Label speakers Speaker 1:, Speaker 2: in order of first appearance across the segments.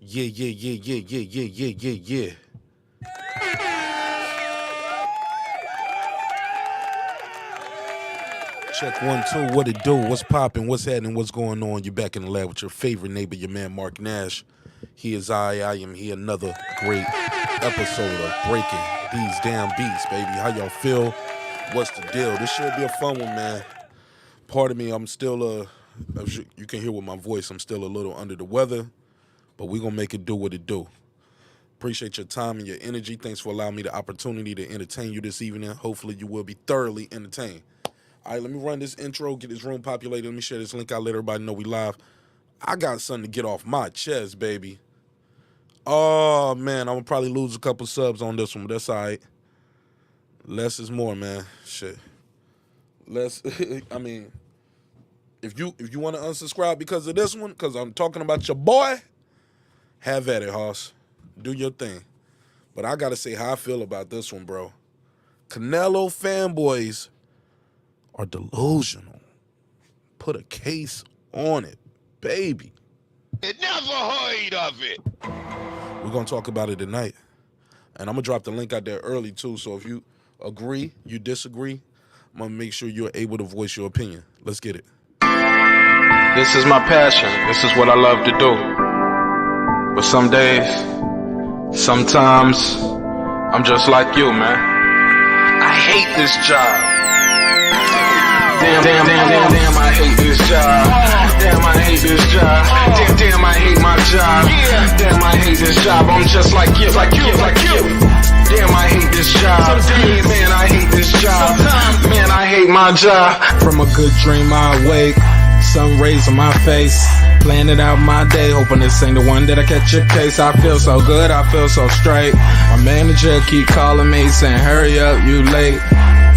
Speaker 1: Yeah. Check 1, 2, what it do? What's popping? What's happening? What's going on? You're back in the lab with your favorite neighbor, your man Mark Nash. He is I am he. Another great episode of Breaking These Damn Beats, baby. How y'all feel? What's the deal? This should be a fun one, man. Pardon me, I'm still, you can hear with my voice, I'm still a little under the weather, but we're going to make it do what it do. Appreciate your time and your energy. Thanks for allowing me the opportunity to entertain you this evening. Hopefully you will be thoroughly entertained. All right, let me run this intro, get this room populated. Let me share this link out, let everybody know we live. I got something to get off my chest, baby. Oh, man, I'm going to probably lose a couple subs on this one, but that's all right. Less is more, man. Shit. Less, I mean, if you want to unsubscribe because of this one, because I'm talking about your boy, have at it, Hoss. Do your thing. But I got to say how I feel about this one, bro. Canelo fanboys are delusional. Put a case on it, baby.
Speaker 2: Never heard of it.
Speaker 1: We're going to talk about it tonight. And I'm going to drop the link out there early, too. So if you agree, you disagree, I'm going to make sure you're able to voice your opinion. Let's get it.
Speaker 3: This is my passion. This is what I love to do. But some days, sometimes, I'm just like you, man. I hate this job. Damn, I hate this job. Damn, I hate this job. Damn, I hate my job. Damn, I hate this job. I'm just like you. Damn, I hate this job. Man, I hate this job. Man, I hate my job. From a good dream I wake, sun rays on my face, planning out my day, hoping this ain't the one that I catch a case. I feel so good, I feel so straight. My manager keep calling me saying, hurry up, you late.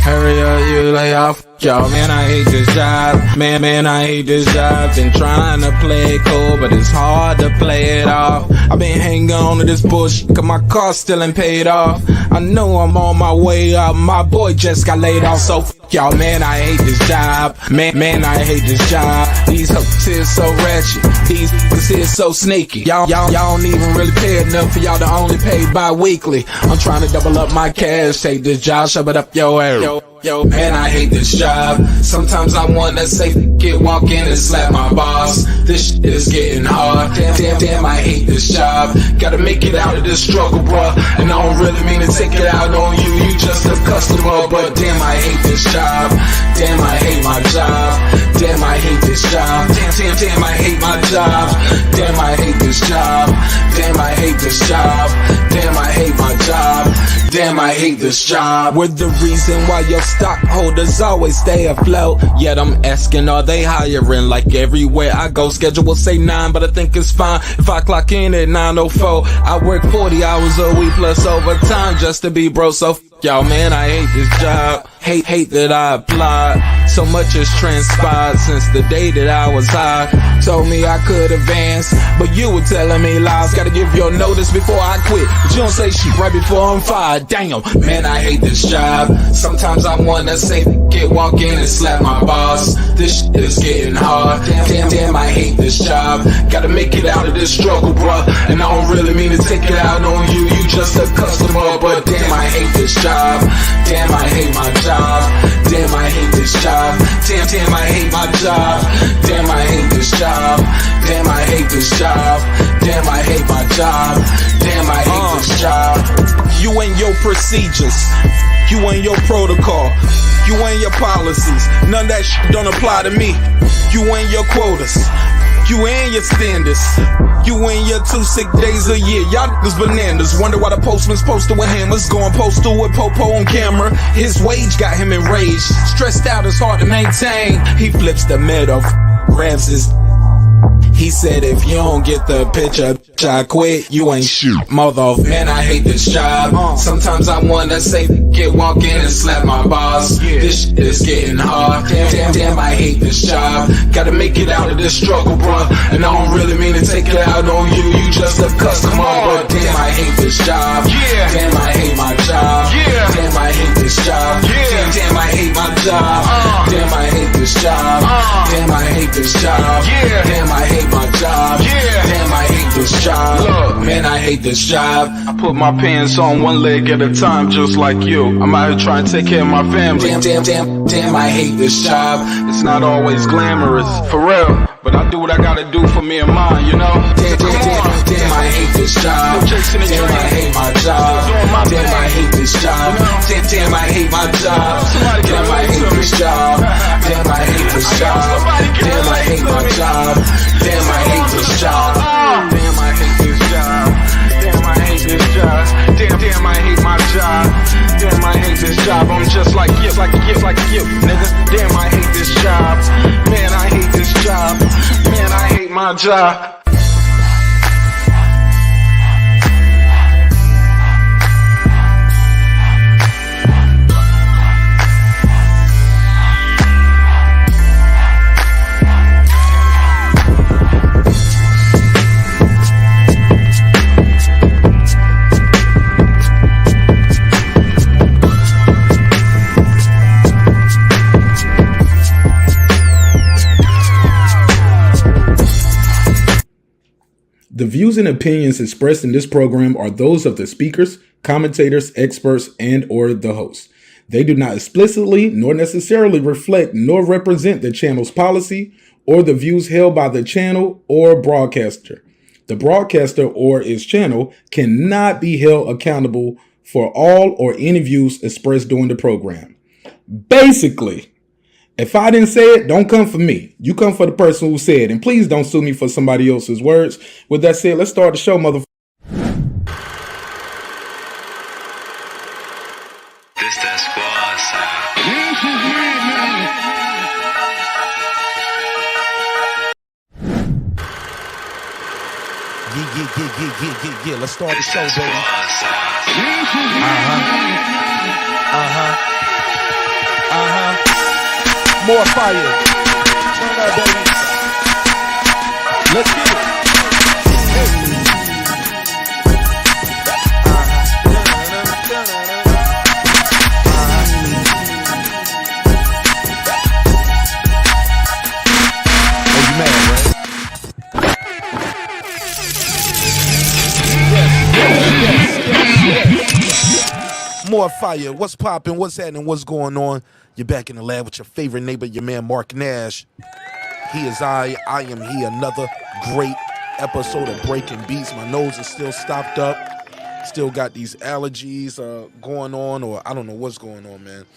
Speaker 3: Hurry up, you lay off. Yo, man, I hate this job. Man, I hate this job. Been trying to play it cool, but it's hard to play it off. I've been hanging on to this bullshit, cause my car still ain't paid off. I know I'm on my way up. My boy just got laid off, so y'all, man, I hate this job. Man, I hate this job. These hoes here so ratchet. These niggas here so sneaky. Y'all don't even really pay enough for y'all to only pay bi-weekly. I'm trying to double up my cash. Take this job, shove it up your ass. Yo, man, I hate this job. Sometimes I wanna say, walk in and slap my boss. This shit is getting hard. Damn, I hate this job. Gotta make it out of this struggle, bruh. And I don't really mean to take it out on you. You just a customer, but damn, I hate this job. Damn, I hate my job. Damn, I hate this job. Damn, I hate my job. Damn, I hate this job. Damn, I hate this job. Damn, I hate my job. Damn, I hate this job. We're the reason why your stockholders always stay afloat. Yet I'm asking, are they hiring? Like everywhere I go, schedule will say 9, but I think it's fine if I clock in at 9:04. I work 40 hours a week plus overtime just to be bro. So y'all, man, I hate this job. Hate that I applied. So much has transpired since the day that I was high. Told me I could advance, but you were telling me lies. Gotta give your notice before I quit, but you don't say shit right before I'm fired. Damn, man, I hate this job. Sometimes I wanna say, walk in and slap my boss. This shit is getting hard. Damn, I hate this job. Gotta make it out of this struggle, bruh. And I don't really mean to take it out on you. You just a customer, but damn, I hate this job. Damn, I hate my job. Damn, I hate this job. Damn, I hate my job. Damn, I hate this job. Damn, I hate this job. Damn, I hate my job. Damn, I hate this job. You and your procedures. You and your protocol. You and your policies. None of that shit don't apply to me. You and your quotas. You and your standards. You and your 2 sick days a year. Y'all niggas bananas. Wonder why the postman's posted with hammers. Going postal with Popo on camera. His wage got him enraged. Stressed out, it's hard to maintain. He flips the middle, grabs his. He said, if you don't get the picture, I quit. You ain't shit, mother. Man, I hate this job. Sometimes I wanna say, walk in and slap my boss. This shit is getting hard. Damn, I hate this job. Gotta make it out of this struggle, bruh. And I don't really mean to take it out on you. You just a customer, but damn, I hate this job. Damn, I hate my job. Damn, I hate this job. Damn, I hate my job. Damn, I hate this job. Damn, I hate this job. Damn, I hate my job. Damn, I hate this job. hate this job. I put my pants on one leg at a time, just like you. I'm out here trying to take care of my family. Damn, I hate this job. It's not always glamorous, for real, but I do what I gotta do for me and mine, you know? Damn, I hate this job. Damn, I hate my job. Damn, I hate this job. Damn, I hate my job. Damn, I hate this job. Damn, I hate this job. Damn, I hate my job. Damn, I hate this job. Damn, I hate this job. Damn, I hate this job. Damn, I hate my job. Damn, I hate this job. I'm just like you, nigga. Damn, I hate this job. Man, I hate this job. Man, I hate my job.
Speaker 4: The views and opinions expressed in this program are those of the speakers, commentators, experts, and or the host. They do not explicitly nor necessarily reflect nor represent the channel's policy or the views held by the channel or broadcaster. The broadcaster or its channel cannot be held accountable for all or any views expressed during the program. Basically, if I didn't say it, don't come for me. You come for the person who said it. And please don't sue me for somebody else's words. With that said, let's start the show, motherfucker.
Speaker 5: This that squad sound.
Speaker 1: Yeah. Let's start the show, baby. More fire. Turn up, baby. Let's get it. Oh, you mad, right? Yes. More fire. What's popping? What's happening? What's going on? You're back in the lab with your favorite neighbor, your man Mark Nash. He is I am he. Another great episode of Breaking Beats. My nose is still stopped up. Still got these allergies going on, or I don't know what's going on, man.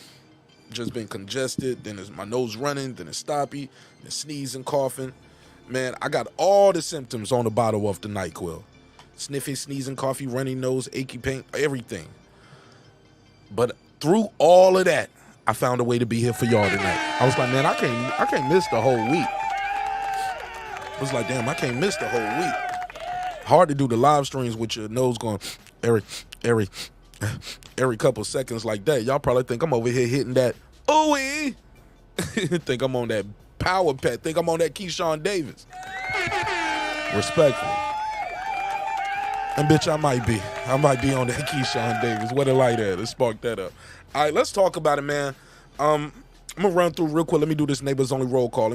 Speaker 1: Just been congested, then my nose running, then it's stoppy, then sneezing, coughing. Man, I got all the symptoms on the bottle of the NyQuil. Sniffing, sneezing, coffee, runny nose, achy pain, everything. But through all of that, I found a way to be here for y'all tonight. I was like, man, I can't miss the whole week. I was like, damn, I can't miss the whole week. Hard to do the live streams with your nose going every couple seconds like that. Y'all probably think I'm over here hitting that ooey. Think I'm on that power pet. Think I'm on that Keyshawn Davis. Respectfully. And bitch, I might be on that Keyshawn Davis. Where the light at? Let's spark that up. All right, let's talk about it, man. I'm going to run through real quick. Let me do this Neighbors Only roll call.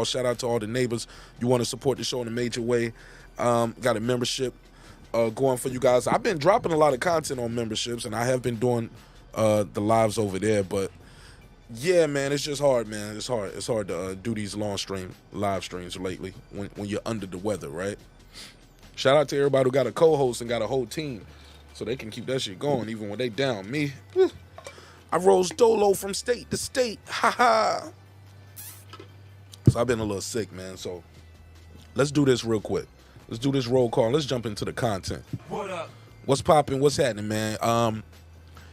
Speaker 1: Shout out to all the neighbors. You want to support the show in a major way. Got a membership going for you guys. I've been dropping a lot of content on memberships, and I have been doing the lives over there. But, yeah, man, it's just hard, man. It's hard to do these live streams lately when you're under the weather, right? Shout out to everybody who got a co-host and got a whole team, so they can keep that shit going even when they down. Me, I rose dolo from state to state. Ha ha. So I've been a little sick, man. So let's do this real quick. Let's do this roll call. Let's jump into the content.
Speaker 6: What up?
Speaker 1: What's popping? What's happening, man?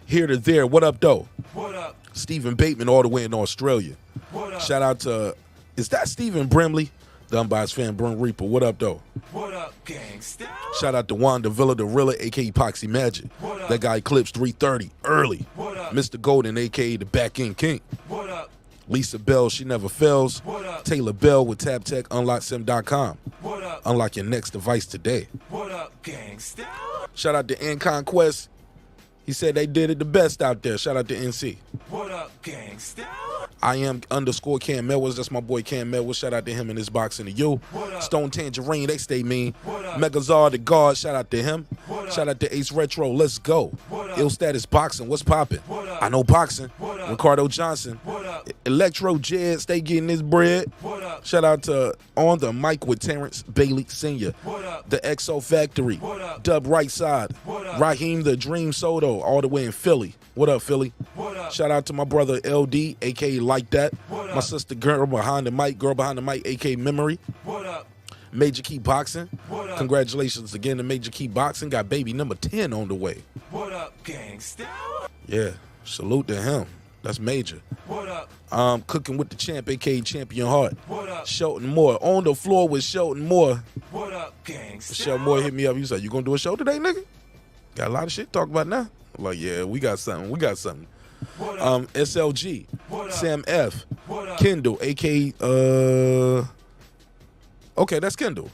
Speaker 1: Here to there. What up, though?
Speaker 6: What up?
Speaker 1: Stephen Bateman all the way in Australia.
Speaker 6: What up?
Speaker 1: Shout out to, is that Stephen Brimley? The Unbiased Fan, Brim Reaper. What up, though?
Speaker 6: What up, gangsta?
Speaker 1: Shout out to Wanda Villa, the Rilla, a.k.a. Epoxy Magic.
Speaker 6: What up?
Speaker 1: That guy Eclipse 330 early.
Speaker 6: What up?
Speaker 1: Mr. Golden, a.k.a. the Back End King.
Speaker 6: What up?
Speaker 1: Lisa Bell, she never fails.
Speaker 6: What up?
Speaker 1: Taylor Bell with TapTech, UnlockSim.com.
Speaker 6: What up?
Speaker 1: Unlock your next device today.
Speaker 6: What up, gangsta?
Speaker 1: Shout out to Conquest. He said they did it the best out there. Shout out to NC.
Speaker 6: What up, gangsta?
Speaker 1: I am _ Cam Melwis. That's my boy Cam Melwis. Shout out to him and his boxing to you. Stone Tangerine, they stay mean. Megazard the guard, shout out to him. Shout out to Ace Retro, let's go. Ill Status Boxing, what's poppin'? I know boxing. Ricardo Johnson. Electro Jed, stay getting his bread. Shout out to On the Mic with Terrence Bailey Sr. The XO Factory. Dub Right Side. Raheem the Dream Soto, all the way in Philly. What up, Philly? Shout out to my brother LD, aka Like That. My sister Girl Behind the Mic, aka Memory. Major Key Boxing. Congratulations again to Major Key Boxing. Got baby number 10 on the way.
Speaker 6: What up, gangsta?
Speaker 1: Yeah, salute to him. That's major.
Speaker 6: What up?
Speaker 1: Cooking with the champ, aka Champion Heart.
Speaker 6: What up?
Speaker 1: Shelton Moore. On the floor with Shelton Moore.
Speaker 6: What up, gangsta?
Speaker 1: Shelton Moore hit me up. He was like, you gonna do a show today, nigga? Got a lot of shit to talk about now. I'm like, yeah, we got something. SLG. Sam F. Kendall, aka okay, that's Kendall.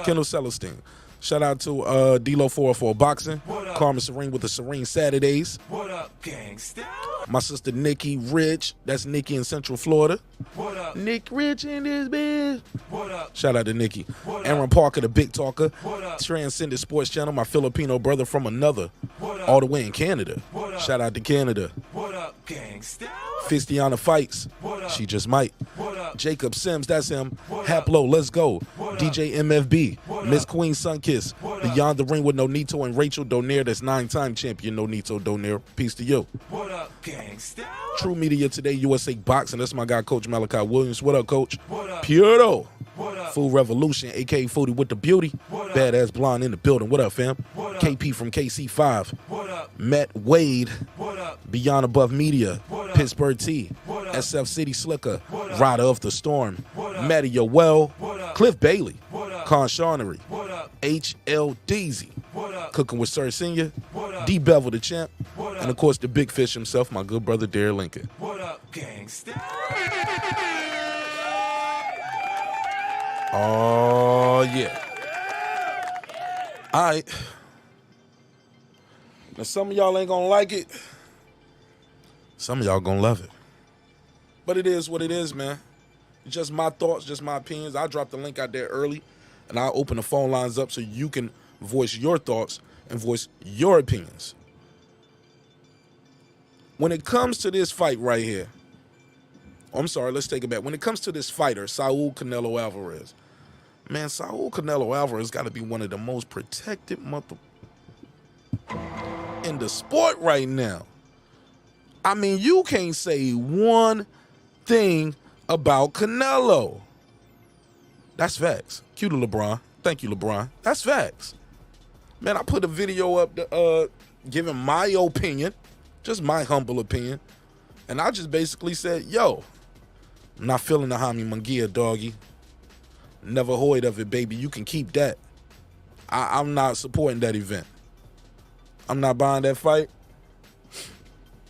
Speaker 1: Kendall Celestine. Shout out to D-Lo 404 Boxing. Carmen Serene with the Serene Saturdays.
Speaker 6: What up, gangsta?
Speaker 1: My sister Nikki Rich. That's Nikki in Central Florida.
Speaker 6: What up?
Speaker 1: Nick Rich in this bitch.
Speaker 6: What up?
Speaker 1: Shout out to Nikki.
Speaker 6: What
Speaker 1: Aaron
Speaker 6: up?
Speaker 1: Parker, the Big Talker.
Speaker 6: What up?
Speaker 1: Transcendent Sports Channel, my Filipino brother from another.
Speaker 6: What up?
Speaker 1: All the way in Canada.
Speaker 6: What up?
Speaker 1: Shout out to Canada.
Speaker 6: What up, gangsta?
Speaker 1: Fistiana Fights.
Speaker 6: What up?
Speaker 1: She just might.
Speaker 6: What up?
Speaker 1: Jacob Sims, that's him.
Speaker 6: What
Speaker 1: Haplo, let's go.
Speaker 6: What
Speaker 1: DJ MFB.
Speaker 6: What
Speaker 1: Miss
Speaker 6: up?
Speaker 1: Queen Sunkiss.
Speaker 6: What
Speaker 1: Beyond the Ring with Nonito and Rachel Donaire. That's 9-time champion Nonito Donaire. Peace to you.
Speaker 6: What up, gangsta?
Speaker 1: True Media Today, USA Boxing. That's my guy, Coach Malachi Williams. What up, Coach?
Speaker 6: What up?
Speaker 1: Puro.
Speaker 6: What up?
Speaker 1: Food Revolution, aka Foodie with the Beauty.
Speaker 6: What up?
Speaker 1: Badass Blonde in the building. What up, fam?
Speaker 6: What up?
Speaker 1: KP from KC5.
Speaker 6: What up?
Speaker 1: Matt Wade.
Speaker 6: What up?
Speaker 1: Beyond Above Media.
Speaker 6: What up?
Speaker 1: Pittsburgh T.
Speaker 6: What up?
Speaker 1: SF City Slicker.
Speaker 6: What up?
Speaker 1: Rider of the Storm.
Speaker 6: What up?
Speaker 1: Matty Yoel.
Speaker 6: What up?
Speaker 1: Cliff Bailey.
Speaker 6: What up?
Speaker 1: Con Shawnery.
Speaker 6: What up?
Speaker 1: HL Deezy.
Speaker 6: What up?
Speaker 1: Cooking with Sir Senior.
Speaker 6: What up?
Speaker 1: D Bevel the Champ.
Speaker 6: What
Speaker 1: And
Speaker 6: up?
Speaker 1: of course the big fish himself, my good brother Derek Lincoln.
Speaker 6: What up, gangsta?
Speaker 1: Oh yeah. All right. Now some of y'all ain't gonna like it. Some of y'all gonna love it. But it is what it is, man. It's just my thoughts, just my opinions. I dropped the link out there early, and I'll open the phone lines up so you can voice your thoughts and voice your opinions. When it comes to this fight right here, I'm sorry, let's take it back. When it comes to this fighter, Saul Canelo Alvarez, man, Saul Canelo Alvarez got to be one of the most protected in the sport right now. I mean, you can't say one thing about Canelo. That's facts. Cue to LeBron. Thank you, LeBron. That's facts. Man, I put a video up giving my opinion, just my humble opinion, and I just basically said, yo, I'm not feeling the Jaime Munguia, doggy. Never heard of it, baby. You can keep that. I'm not supporting that event. I'm not buying that fight.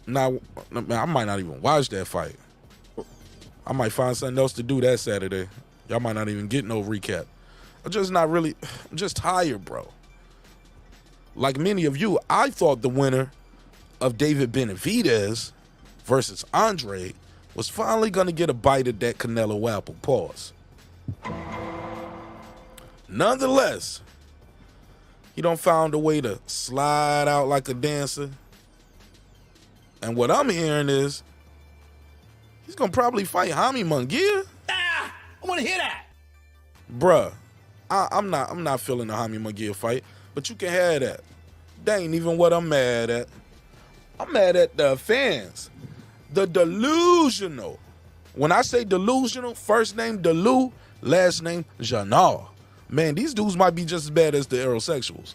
Speaker 1: Now, man, I might not even watch that fight. I might find something else to do that Saturday. Y'all might not even get no recap. I'm just tired, bro. Like many of you, I thought the winner of David Benavidez versus Andre was finally going to get a bite at that Canelo apple. Pause. Nonetheless, he done found a way to slide out like a dancer. And what I'm hearing is he's going to probably fight Jaime Munguia.
Speaker 6: I want to hear that.
Speaker 1: Bruh, I'm not feeling the Jaime Munguia fight, but you can have that. That ain't even what I'm mad at. I'm mad at the fans. The Delusional. When I say Delusional, first name Delu, last name Janal. Man, these dudes might be just as bad as the aerosexuals.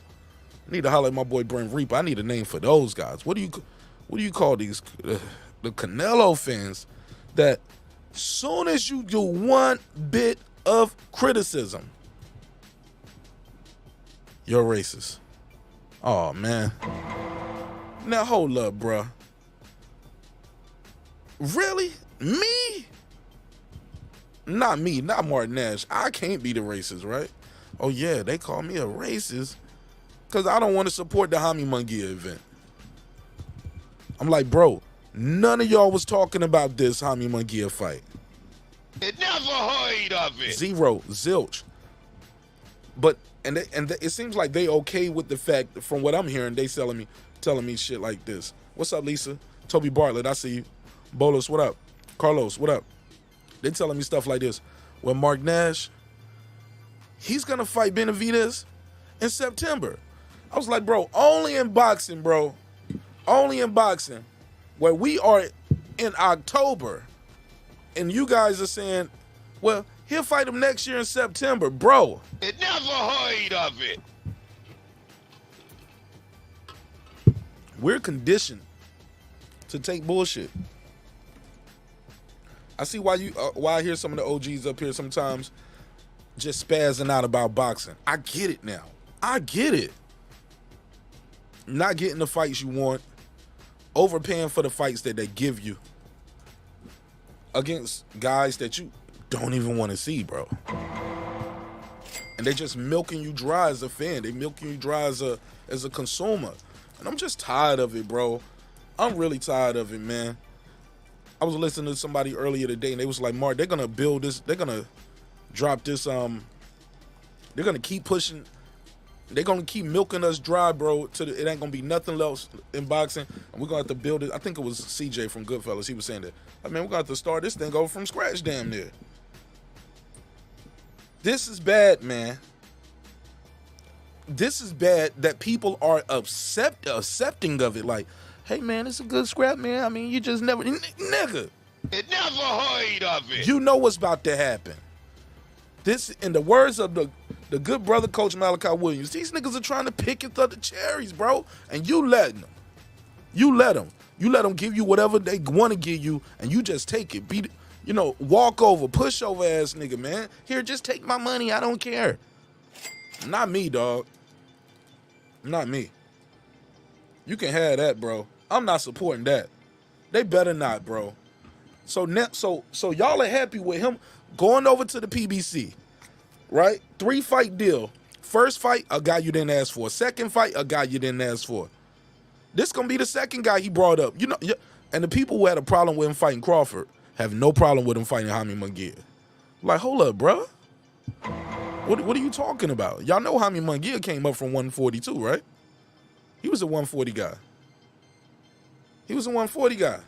Speaker 1: I need to holler at my boy Brent Reaper. I need a name for those guys. What do you call these? The Canelo fans that soon as you do one bit of criticism, you're racist. Oh, man. Now, hold up, bruh. Really? Me? Not me, not Martin Nash. I can't be the racist, right? Oh, yeah, they call me a racist because I don't want to support the Jaime Munguia event. I'm like, bro, None of y'all was talking about this Jaime Munguia fight.
Speaker 2: Never heard of it.
Speaker 1: Zero, zilch. But it seems like they okay with the fact, from what I'm hearing, they telling me shit like this. What's up, Lisa? Toby Bartlett, I see you. Bolos, what up? Carlos, what up? They telling me stuff like this. Well, Mark Nash, he's gonna fight Benavidez in September. I was like, bro, only in boxing, bro. Only in boxing, where we are in October, and you guys are saying, well, he'll fight him next year in September, bro.
Speaker 2: Never heard of it.
Speaker 1: We're conditioned to take bullshit. I see why I hear some of the OGs up here sometimes just spazzing out about boxing. I get it now. I get it. Not getting the fights you want, overpaying for the fights that they give you against guys that you don't even want to see, bro. And they just milking you dry as a fan. They milking you dry as a consumer. And I'm just tired of it, bro. I'm really tired of it, man. I was listening to somebody earlier today, and they was like, Mark, they're going to build this. They're going to drop this. They're going to keep pushing. They're going to keep milking us dry, bro. It ain't going to be nothing else in boxing. And we're going to have to build it. I think it was CJ from Goodfellas. He was saying that. I mean, we're going to have to start this thing over from scratch damn near. This is bad, man. This is bad that people are accepting of it. Like, hey, man, it's a good scrap, man. I mean, you just never... Nigga.
Speaker 2: Never heard of it.
Speaker 1: You know what's about to happen. This, in the words of the good brother Coach Malachi Williams, these niggas are trying to pick at the cherries, bro. And you letting them. You let them. You let them give you whatever they want to give you, and you just take it. Walk over, push over ass nigga, man. Here, just take my money. I don't care. Not me, dog. Not me. You can have that, bro. I'm not supporting that. They better not, bro. So y'all are happy with him going over to the PBC, right? 3-fight deal. First fight, a guy you didn't ask for. Second fight, a guy you didn't ask for. This gonna be the second guy he brought up. And the people who had a problem with him fighting Crawford have no problem with him fighting Jaime Munguia. Like, hold up, bro. What are you talking about? Y'all know Jaime Munguia came up from 142, right? He was a 140 guy. He was a 140 guy.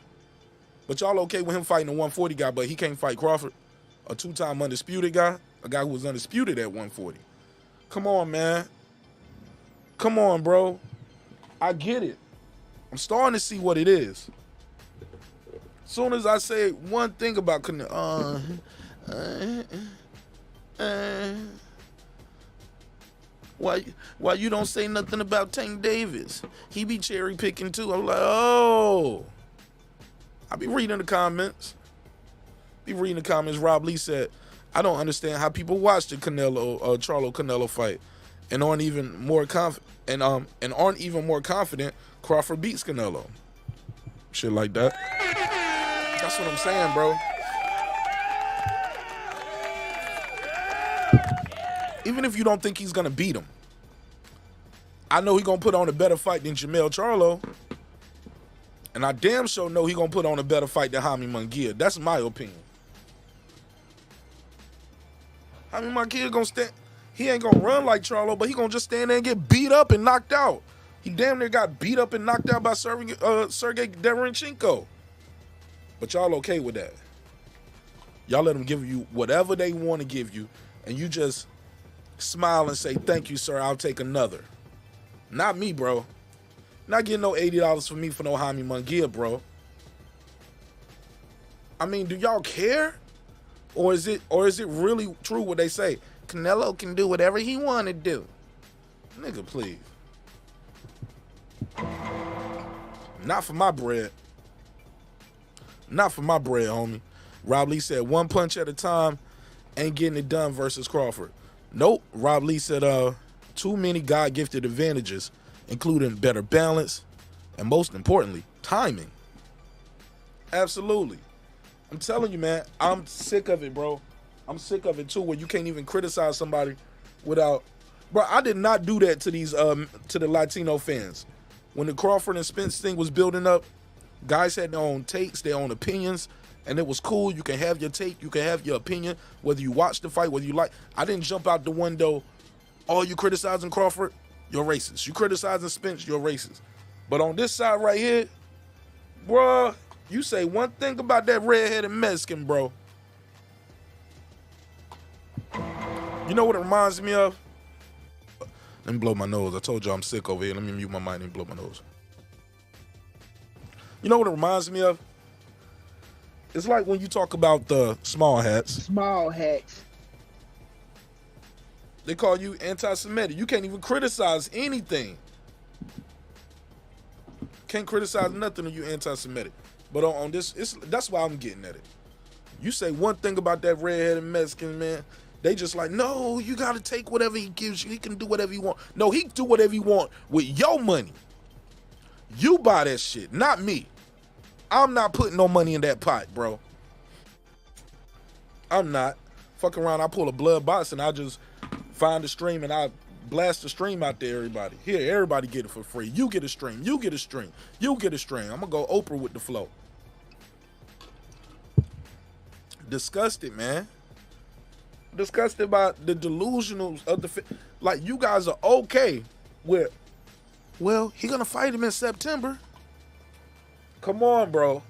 Speaker 1: But y'all okay with him fighting a 140 guy, but he can't fight Crawford, a 2-time undisputed guy, a guy who was undisputed at 140. Come on, man. Come on, bro. I get it. I'm starting to see what it is. Soon as I say one thing about Canelo, why you don't say nothing about Tank Davis? He be cherry picking too. I'm like, oh. I be reading the comments. Rob Lee said, I don't understand how people watch the Charlo Canelo fight and aren't even more confident Crawford beats Canelo. Shit like that. That's what I'm saying, bro. Even if you don't think he's gonna beat him, I know he's gonna put on a better fight than Jermell Charlo. And I damn sure know he's gonna put on a better fight than Jaime Munguia. That's my opinion. Jaime Munguia gonna stand. He ain't gonna run like Charlo, but he gonna just stand there and get beat up and knocked out. He damn near got beat up and knocked out by Sergey Derenchenko. But y'all okay with that? Y'all let them give you whatever they want to give you, and you just smile and say, thank you, sir, I'll take another. Not me, bro. Not getting no $80 for me for no Jaime Munguia, bro. I mean, do y'all care? Or is it really true what they say? Canelo can do whatever he want to do. Nigga, please. Not for my bread. Not for my bread, homie. Rob Lee said, one punch at a time, ain't getting it done versus Crawford. Nope. Rob Lee said, too many God-gifted advantages, including better balance and, most importantly, timing. Absolutely. I'm telling you, man, I'm sick of it, bro. I'm sick of it, too, where you can't even criticize somebody without... Bro, I did not do that to these to the Latino fans. When the Crawford and Spence thing was building up, Guys had their own takes, their own opinions, and it was cool. You can have your take, you can have your opinion, whether you watch the fight, whether you like. I didn't jump out the window, oh, you criticizing Crawford? You're racist. You criticizing Spence? You're racist. But on this side right here, bruh, you say one thing about that red-headed Mexican, bro. You know what it reminds me of? Let me blow my nose. I told you I'm sick over here. Let me mute my mic and blow my nose. You know what it reminds me of? It's like when you talk about the small hats.
Speaker 7: Small hats.
Speaker 1: They call you anti-Semitic. You can't even criticize anything. Can't criticize nothing if you anti-Semitic. But on this, that's why I'm getting at it. You say one thing about that red-headed Mexican, man, they just like, no, you got to take whatever he gives you. He can do whatever he want. No, he can do whatever he want with your money. You buy that shit, not me. I'm not putting no money in that pot, bro. I'm not. Fuck around, I pull a blood box and I just find a stream and I blast the stream out to everybody. Here, everybody get it for free. You get a stream. You get a stream. You get a stream. I'm going to go Oprah with the flow. Disgusted, man. Disgusted by the delusionals of the... Like, you guys are okay with, well, he going to fight him in September. Come on, bro.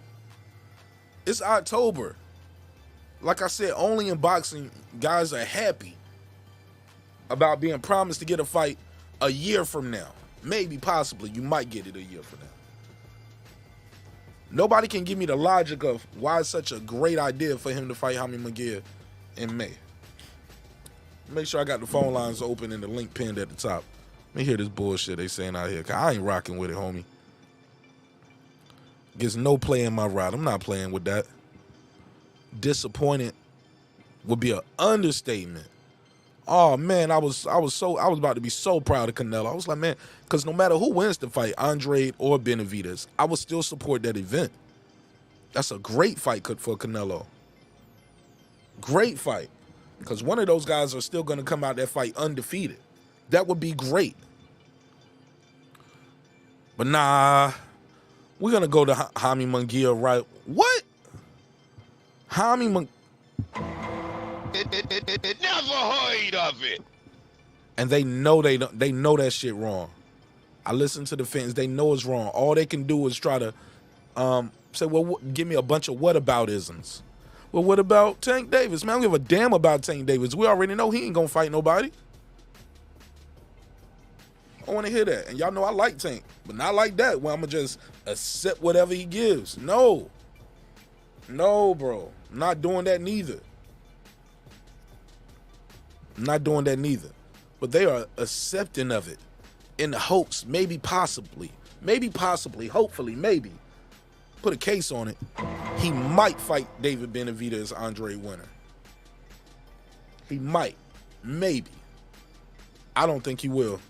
Speaker 1: It's October. Like I said, only in boxing, guys are happy about being promised to get a fight a year from now. Maybe, possibly, you might get it a year from now. Nobody can give me the logic of why it's such a great idea for him to fight Jaime Munguia in May. Make sure I got the phone lines open and the link pinned at the top. Let me hear this bullshit they saying out here, 'cause I ain't rocking with it, homie. Gets no play in my ride. I'm not playing with that. Disappointed would be an understatement. Oh man, I was about to be so proud of Canelo. I was like, man, because no matter who wins the fight, Andrade or Benavidez, I would still support that event. That's a great fight for Canelo. Great fight. Because one of those guys are still going to come out that fight undefeated. That would be great. But nah, we're going to go to Jaime Munguia, right? What? Jaime Munguia.
Speaker 2: Never heard of it.
Speaker 1: And they know they know that shit wrong. I listen to the fans. They know it's wrong. All they can do is try to say, well, give me a bunch of whataboutisms. Well, what about Tank Davis? Man, I don't give a damn about Tank Davis. We already know he ain't going to fight nobody. I want to hear that. And y'all know I like Tank, but not like that, where I'm going to just accept whatever he gives. No. No, bro. I'm not doing that neither. I'm not doing that neither. But they are accepting of it in the hopes, maybe, possibly, hopefully, maybe, put a case on it, he might fight David Benavidez Andre winner. He might. Maybe. I don't think he will.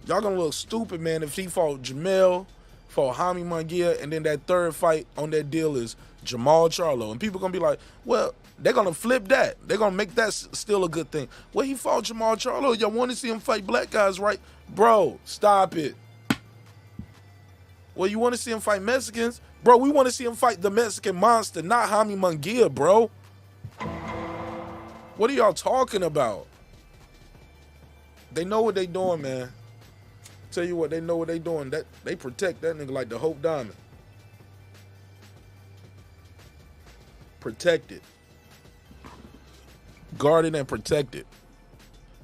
Speaker 1: Y'all gonna look stupid, man, if he fought Jamel, fought Jaime Munguia, and then that third fight on that deal is Jamal Charlo. And people gonna be like, well, they're gonna flip that. They're gonna make that still a good thing. Well, he fought Jamal Charlo. Y'all want to see him fight black guys, right? Bro, stop it. Well, you want to see him fight Mexicans? Bro, we want to see him fight the Mexican monster, not Jaime Munguia, bro. What are y'all talking about? They know what they doing, man. Tell you what, they know what they doing. That they protect that nigga like the Hope Diamond. Protect it. Guard it and protect it.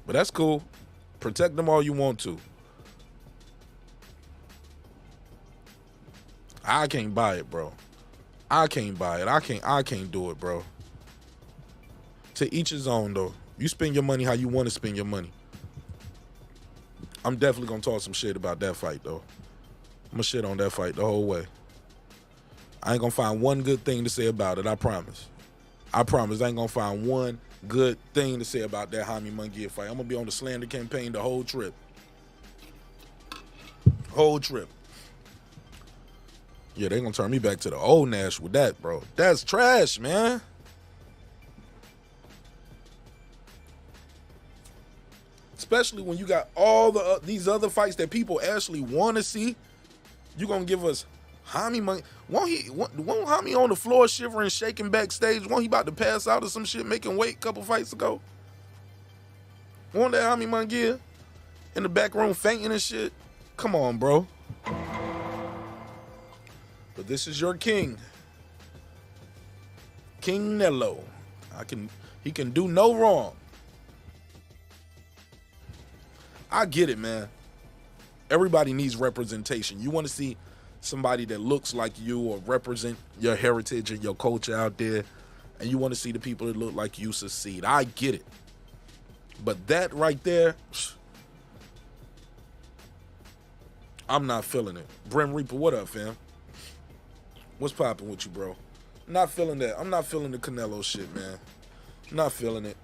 Speaker 1: But that's cool. Protect them all you want to. I can't buy it, bro. I can't buy it. I can't do it, bro. To each his own, though. You spend your money how you want to spend your money. I'm definitely going to talk some shit about that fight, though. I'm going to shit on that fight the whole way. I ain't going to find one good thing to say about it, I promise. I promise I ain't going to find one good thing to say about that Jaime Munguia fight. I'm going to be on the slander campaign the whole trip. Whole trip. Yeah, they going to turn me back to the old Nash with that, bro. That's trash, man. Especially when you got all these other fights that people actually want to see. You going to give us Jaime, won't Jaime on the floor shivering, shaking backstage? Won't he about to pass out or some shit, making weight a couple fights ago? Won't that Jaime Munguia in the back room fainting and shit? Come on, bro. But this is your king. King Nello. He can do no wrong. I get it, man. Everybody needs representation. You want to see somebody that looks like you or represent your heritage and your culture out there, and you want to see the people that look like you succeed. I get it. But that right there, I'm not feeling it. Brim Reaper, what up, fam? What's popping with you, bro? Not feeling that. I'm not feeling the Canelo shit, man. Not feeling it.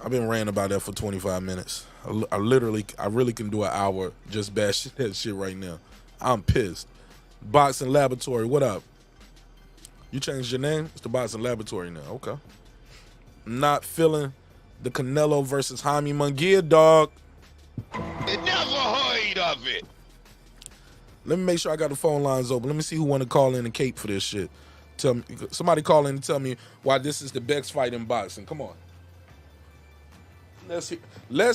Speaker 1: I've been ranting about that for 25 minutes. I really can do an hour just bashing that shit right now. I'm pissed. Boxing Laboratory, what up? You changed your name? It's the Boxing Laboratory now. Okay. Not feeling the Canelo versus Jaime Munguia, dog.
Speaker 2: Never heard of it.
Speaker 1: Let me make sure I got the phone lines open. Let me see who want to call in and cape for this shit. Tell me, somebody call in and tell me why this is the best fight in boxing. Come on. Let's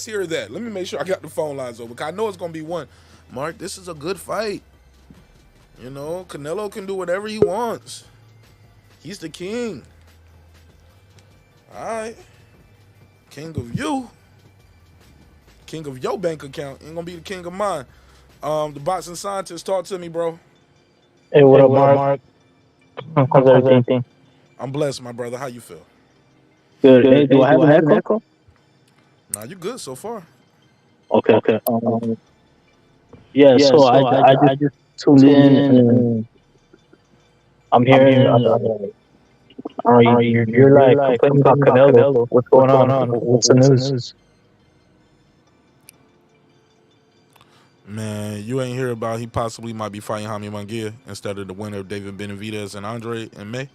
Speaker 1: hear that. Let me make sure I got the phone lines open, because I know it's going to be one. Mark, this is a good fight. You know, Canelo can do whatever he wants. He's the king. All right. King of you. King of your bank account. Ain't going to be the king of mine. The boxing scientist, talk to me, bro.
Speaker 7: Hey, what up, Mark? How's everything?
Speaker 1: I'm blessed, my brother. How you feel?
Speaker 7: Good. Hey, do I have an echo?
Speaker 1: Nah, you good so far.
Speaker 7: Okay. Yeah, so I just tuned in and I'm hearing you're like complaining about Canelo. What's going on? What's the news?
Speaker 1: Man, you ain't hear about he possibly might be fighting Jaime Munguia instead of the winner of David Benavidez and Andre in May?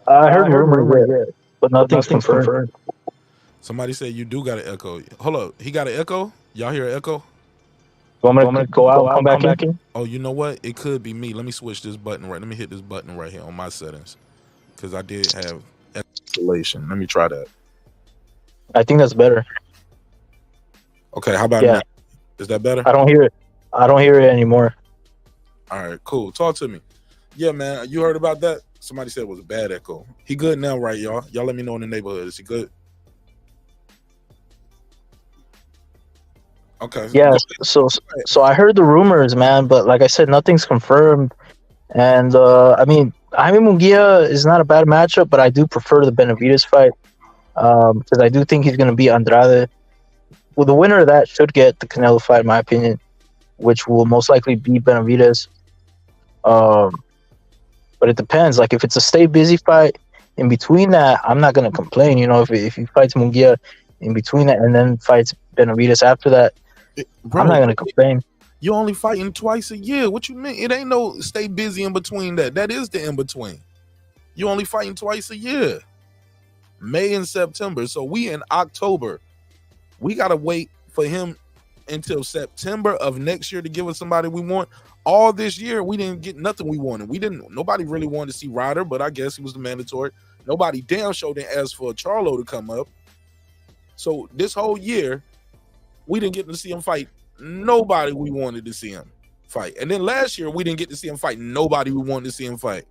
Speaker 7: I heard rumors, but nothing's confirmed.
Speaker 1: Somebody said you do got an echo. Hold up. He got an echo? Y'all hear an echo?
Speaker 7: You want me to go out and come back in?
Speaker 1: Oh, you know what? It could be me. Let me switch this button right. Let me hit this button right here on my settings, because I did have installation. Let me try that.
Speaker 7: I think that's better.
Speaker 1: Okay, how about now? Is that better?
Speaker 7: I don't hear it anymore.
Speaker 1: All right, cool. Talk to me. Yeah, man. You heard about that? Somebody said it was a bad echo. He good now, right, y'all? Y'all let me know in the neighborhood. Is he good? Okay.
Speaker 7: Yeah, so I heard the rumors, man, but like I said, nothing's confirmed. And I mean, Jaime Munguia is not a bad matchup, but I do prefer the Benavidez fight because I do think he's going to beat Andrade. Well, the winner of that should get the Canelo fight, in my opinion, which will most likely be Benavidez. But it depends. Like, if it's a stay busy fight in between that, I'm not going to complain. You know, if he fights Munguia in between that and then fights Benavidez after that, bro, I'm not going to complain.
Speaker 1: You only fighting twice a year. What you mean? It ain't no stay busy in between that. That is the in between. You only fighting twice a year. May and September. So we in October. We got to wait for him until September of next year to give us somebody we want. All this year, we didn't get nothing we wanted. Nobody really wanted to see Ryder, but I guess he was the mandatory. Nobody damn sure didn't ask for Charlo to come up. So this whole year, we didn't get to see him fight nobody we wanted to see him fight. And then last year, we didn't get to see him fight nobody we wanted to see him fight.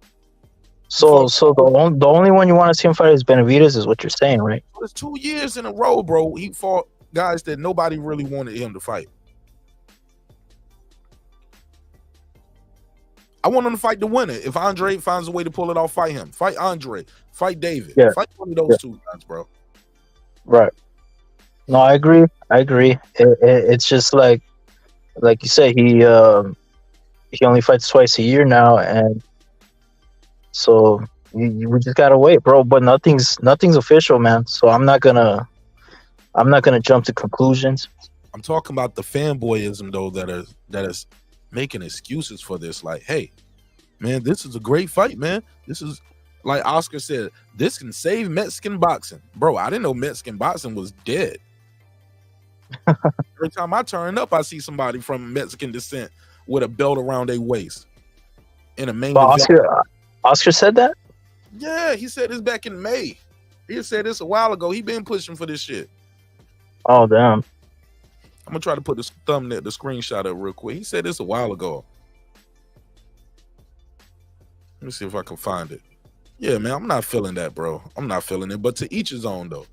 Speaker 7: So the only one you want to see him fight is Benavidez, is what you're saying, right?
Speaker 1: It's 2 years in a row, bro. He fought guys that nobody really wanted him to fight. I want him to fight the winner. If Andre finds a way to pull it off, fight him. Fight Andre. Fight David.
Speaker 7: Yeah.
Speaker 1: Fight one of those two guys, bro.
Speaker 7: Right. No, I agree. It's just like you say, he only fights twice a year now, and so we just gotta wait, bro. But nothing's official, man. So I'm not gonna jump to conclusions.
Speaker 1: I'm talking about the fanboyism though that is making excuses for this. Like, hey, man, this is a great fight, man. This is, like Oscar said, this can save Mexican boxing, bro. I didn't know Mexican boxing was dead. Every time I turn up, I see somebody from Mexican descent with a belt around their waist in a main
Speaker 7: But
Speaker 1: event.
Speaker 7: Oscar said that?
Speaker 1: Yeah, he said this back in May. He said this a while ago. He been pushing for this shit.
Speaker 7: Oh, damn.
Speaker 1: I'm gonna try to put the thumbnail, the screenshot up real quick. He said this a while ago. Let me see if I can find it. Yeah, man, I'm not feeling that, bro. I'm not feeling it. But to each his own, though.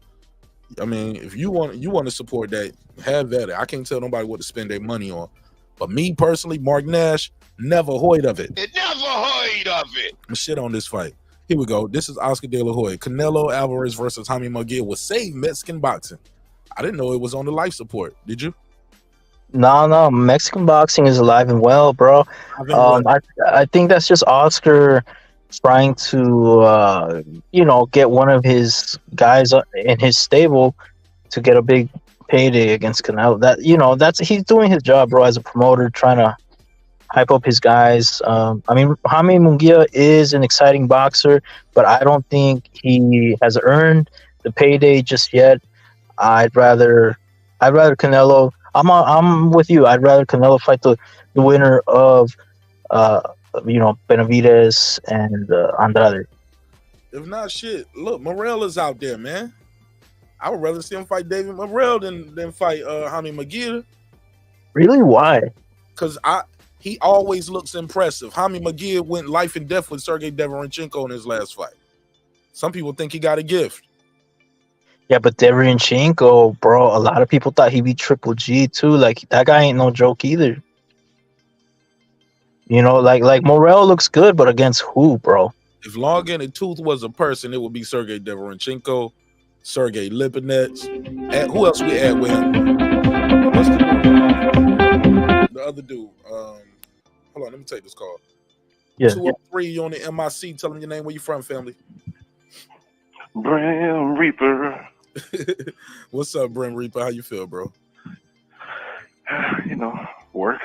Speaker 1: I mean, if you want to support that, have that. I can't tell nobody what to spend their money on. But me personally, Mark Nash, never heard of it.
Speaker 2: It never heard of it.
Speaker 1: I'm shit on this fight. Here we go. This is Oscar De La Hoya. Canelo Alvarez versus Jaime Munguia will save Mexican boxing. I didn't know it was on the life support. Did you?
Speaker 7: No. Mexican boxing is alive and well, bro. I think that's just Oscar trying to, get one of his guys in his stable to get a big payday against Canelo. That's he's doing his job, bro, as a promoter, trying to hype up his guys. Jaime Munguia is an exciting boxer, but I don't think he has earned the payday just yet. I'd rather Canelo. I'm with you. I'd rather Canelo fight the winner of Benavidez and Andrade.
Speaker 1: If not, shit. Look, Morrell is out there, man. I would rather see him fight David Morrell than fight Jaime Munguia.
Speaker 7: Really? Why?
Speaker 1: Because he always looks impressive. Jaime Munguia went life and death with Sergey Deverenchenko in his last fight. Some people think he got a gift.
Speaker 7: Yeah, but Deverenchenko, bro, a lot of people thought he'd be Triple G too. Like, that guy ain't no joke either. Like Morrell looks good, but against who, bro?
Speaker 1: If Long in the Tooth was a person, it would be Sergey Deverenchenko, Sergey Lipinets. And who else we add with him? What's the other dude? Hold on, let me take this call.
Speaker 7: Yeah.
Speaker 1: 203, you on the MIC. Tell them your name, where you from, family.
Speaker 8: Brim Reaper.
Speaker 1: What's up, Brim Reaper? How you feel, bro?
Speaker 8: Work.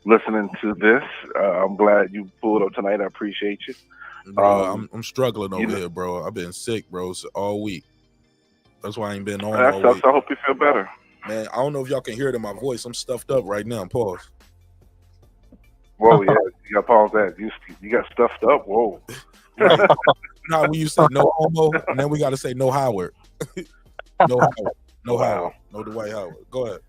Speaker 8: Listening to this. I'm glad you pulled up tonight. I appreciate you.
Speaker 1: Bro, I'm struggling over here, bro. I've been sick, bro, all week. That's why I ain't been on all week.
Speaker 8: I hope you feel better.
Speaker 1: Man, I don't know if y'all can hear it in my voice. I'm stuffed up right now. Pause.
Speaker 8: Whoa, yeah, you got to pause that. You got stuffed up. Whoa.
Speaker 1: Right. Now when you say no homo, and then we got to say no Howard. No Howard. No Howard. No Dwight Howard. Go ahead.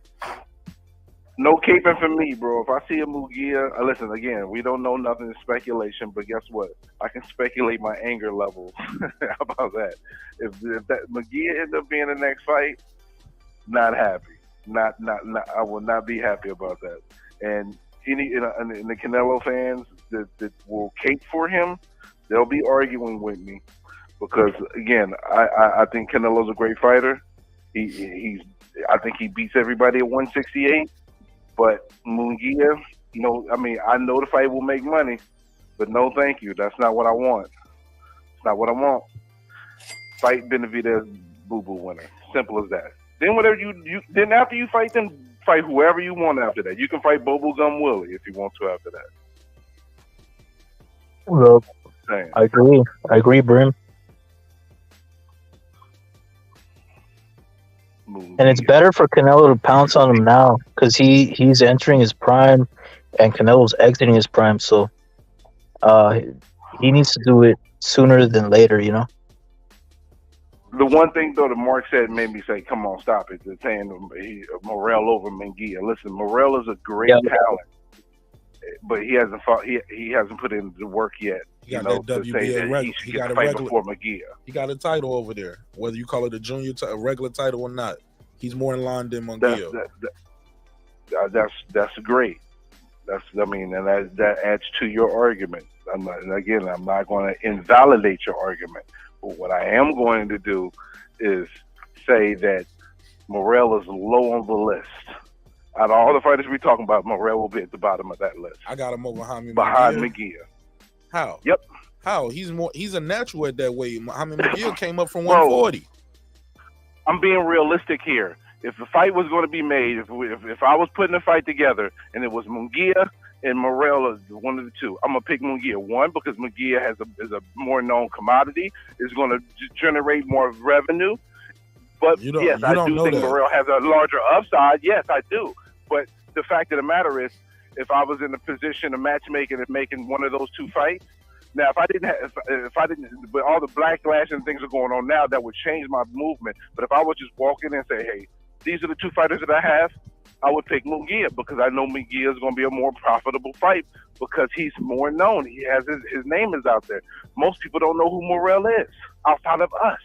Speaker 8: No caping for me, bro. If I see a Munguia, listen, again, we don't know nothing. It's speculation, but guess what? I can speculate my anger levels. How about that? If that Munguia ends up being the next fight, not happy. Not. I will not be happy about that. And in the Canelo fans that will cape for him, they'll be arguing with me because, again, I think Canelo's a great fighter. I think he beats everybody at 168. But Munguia, I know the fight will make money, but no, thank you. That's not what I want. It's not what I want. Fight Benavidez, boo-boo winner. Simple as that. Then whatever then after you fight them, fight whoever you want after that. You can fight Bobo Gum Willie if you want to after that.
Speaker 7: Well, I agree, Brim. And it's better for Canelo to pounce on him now because he's entering his prime and Canelo's exiting his prime. So he needs to do it sooner than later,
Speaker 8: The one thing, though, that Mark said made me say, come on, stop it. They're saying Morrell over Munguia. Listen, Morrell is a great talent, but he hasn't fought. He hasn't put in the work yet.
Speaker 1: He got that WBA record.
Speaker 8: He got a fight before Munguia.
Speaker 1: He got a title over there, whether you call it a junior, a regular title or not. He's more in line than Munguia.
Speaker 8: That's great. That adds to your argument. I'm not going to invalidate your argument. But what I am going to do is say that Morrell is low on the list. Out of all the fighters we're talking about, Morrell will be at the bottom of that list.
Speaker 1: I got him over
Speaker 8: behind
Speaker 1: Munguia. How?
Speaker 8: Yep.
Speaker 1: How? He's a natural at that weight. Jaime Munguia came up from 140.
Speaker 8: I'm being realistic here. If the fight was going to be made, if I was putting a fight together and it was Munguia and Morrell, one of the two, I'm gonna pick Munguia. One, because Munguia is a more known commodity, is going to generate more revenue. But yes, I do think Morrell has a larger upside. Yes, I do. But the fact of the matter is, if I was in a position of matchmaking and making one of those two fights. Now, if I didn't, with all the backlash and things are going on now, that would change my movement. But if I would just walk in and say, hey, these are the two fighters that I have, I would pick Munguia because I know Munguia is going to be a more profitable fight because he's more known. He has his name is out there. Most people don't know who Morrell is outside of us.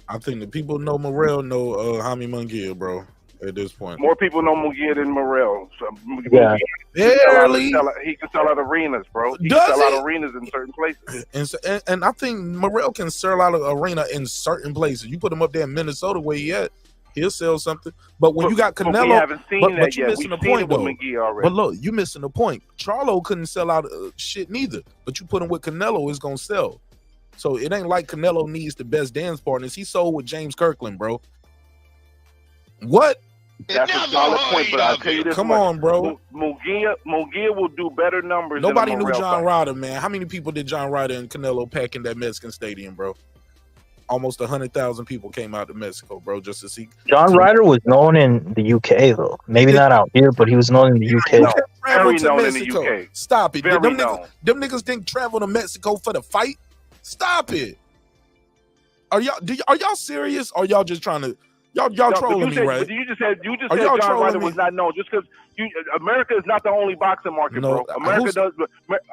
Speaker 1: I think the people know Morrell know Jaime Munguia, bro. At this point,
Speaker 8: More people know Munguia than Morrell. So
Speaker 7: Yeah.
Speaker 1: barely.
Speaker 8: He can sell out arenas, bro. He
Speaker 1: Does
Speaker 8: can sell
Speaker 1: he?
Speaker 8: out arenas in certain places.
Speaker 1: And I think Morrell can sell out an arena in certain places. You put him up there in Minnesota where he at, he'll sell something. But when you got
Speaker 8: But we
Speaker 1: Canelo,
Speaker 8: haven't seen
Speaker 1: but
Speaker 8: that
Speaker 1: you
Speaker 8: yet.
Speaker 1: missing
Speaker 8: We've
Speaker 1: the
Speaker 8: seen
Speaker 1: point
Speaker 8: it with
Speaker 1: though.
Speaker 8: Munguia already.
Speaker 1: But look, you missing the point. Charlo couldn't sell out shit neither. But you put him with Canelo, it's gonna sell. So it ain't like Canelo needs the best dance partners. He sold with James Kirkland, bro. What?
Speaker 8: That's a
Speaker 2: Never
Speaker 8: solid
Speaker 2: heard
Speaker 8: point, but I'll
Speaker 2: of
Speaker 8: tell you
Speaker 2: it.
Speaker 8: this
Speaker 1: Come
Speaker 8: much.
Speaker 1: on, bro.
Speaker 8: Munguia will do better numbers
Speaker 1: Nobody
Speaker 8: than a
Speaker 1: knew
Speaker 8: Morrell
Speaker 1: John
Speaker 8: fight.
Speaker 1: Ryder, man. How many people did John Ryder and Canelo pack in that Mexican stadium, bro? Almost 100,000 people came out to Mexico, bro, just to see.
Speaker 7: John Ryder was known in the UK though. Maybe not out here, but he was known in the UK.
Speaker 8: known.
Speaker 1: Travel
Speaker 8: Very
Speaker 1: to
Speaker 8: known in the
Speaker 1: Mexico.
Speaker 8: UK.
Speaker 1: Stop it.
Speaker 8: Very
Speaker 1: Them
Speaker 8: known.
Speaker 1: niggas didn't travel to Mexico for the fight. Stop it. Are y'all serious? Or y'all just trying to y'all
Speaker 8: No, but
Speaker 1: trolling
Speaker 8: you
Speaker 1: me,
Speaker 8: said,
Speaker 1: right?
Speaker 8: but you just said
Speaker 1: Are y'all
Speaker 8: John
Speaker 1: trolling
Speaker 8: Ryder
Speaker 1: me?
Speaker 8: was not known just because America is not the only boxing market,
Speaker 1: No,
Speaker 8: bro. America
Speaker 1: who's-
Speaker 8: does, but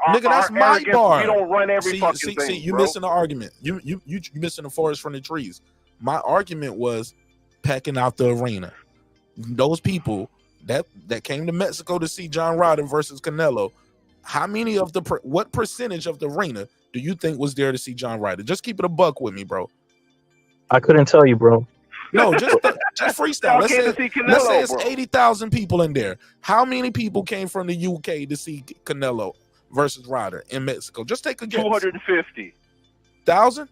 Speaker 1: Nigga, that's
Speaker 8: our
Speaker 1: my
Speaker 8: arrogance,
Speaker 1: bar.
Speaker 8: We don't run every fucking
Speaker 1: See,
Speaker 8: thing,
Speaker 1: you
Speaker 8: bro.
Speaker 1: missing the argument. You missing the forest from the trees. My argument was packing out the arena. Those people that came to Mexico to see John Ryder versus Canelo, how many of what percentage of the arena do you think was there to see John Ryder? Just keep it a buck with me, bro.
Speaker 7: I couldn't tell you, bro.
Speaker 1: No, just freestyle.
Speaker 8: Y'all
Speaker 1: Let's
Speaker 8: came
Speaker 1: say,
Speaker 8: to see Canelo,
Speaker 1: let's say it's
Speaker 8: bro.
Speaker 1: 80,000 people in there. How many people came from the UK to see Canelo versus Ryder in Mexico? Just take a guess.
Speaker 8: 250.
Speaker 1: 1,000?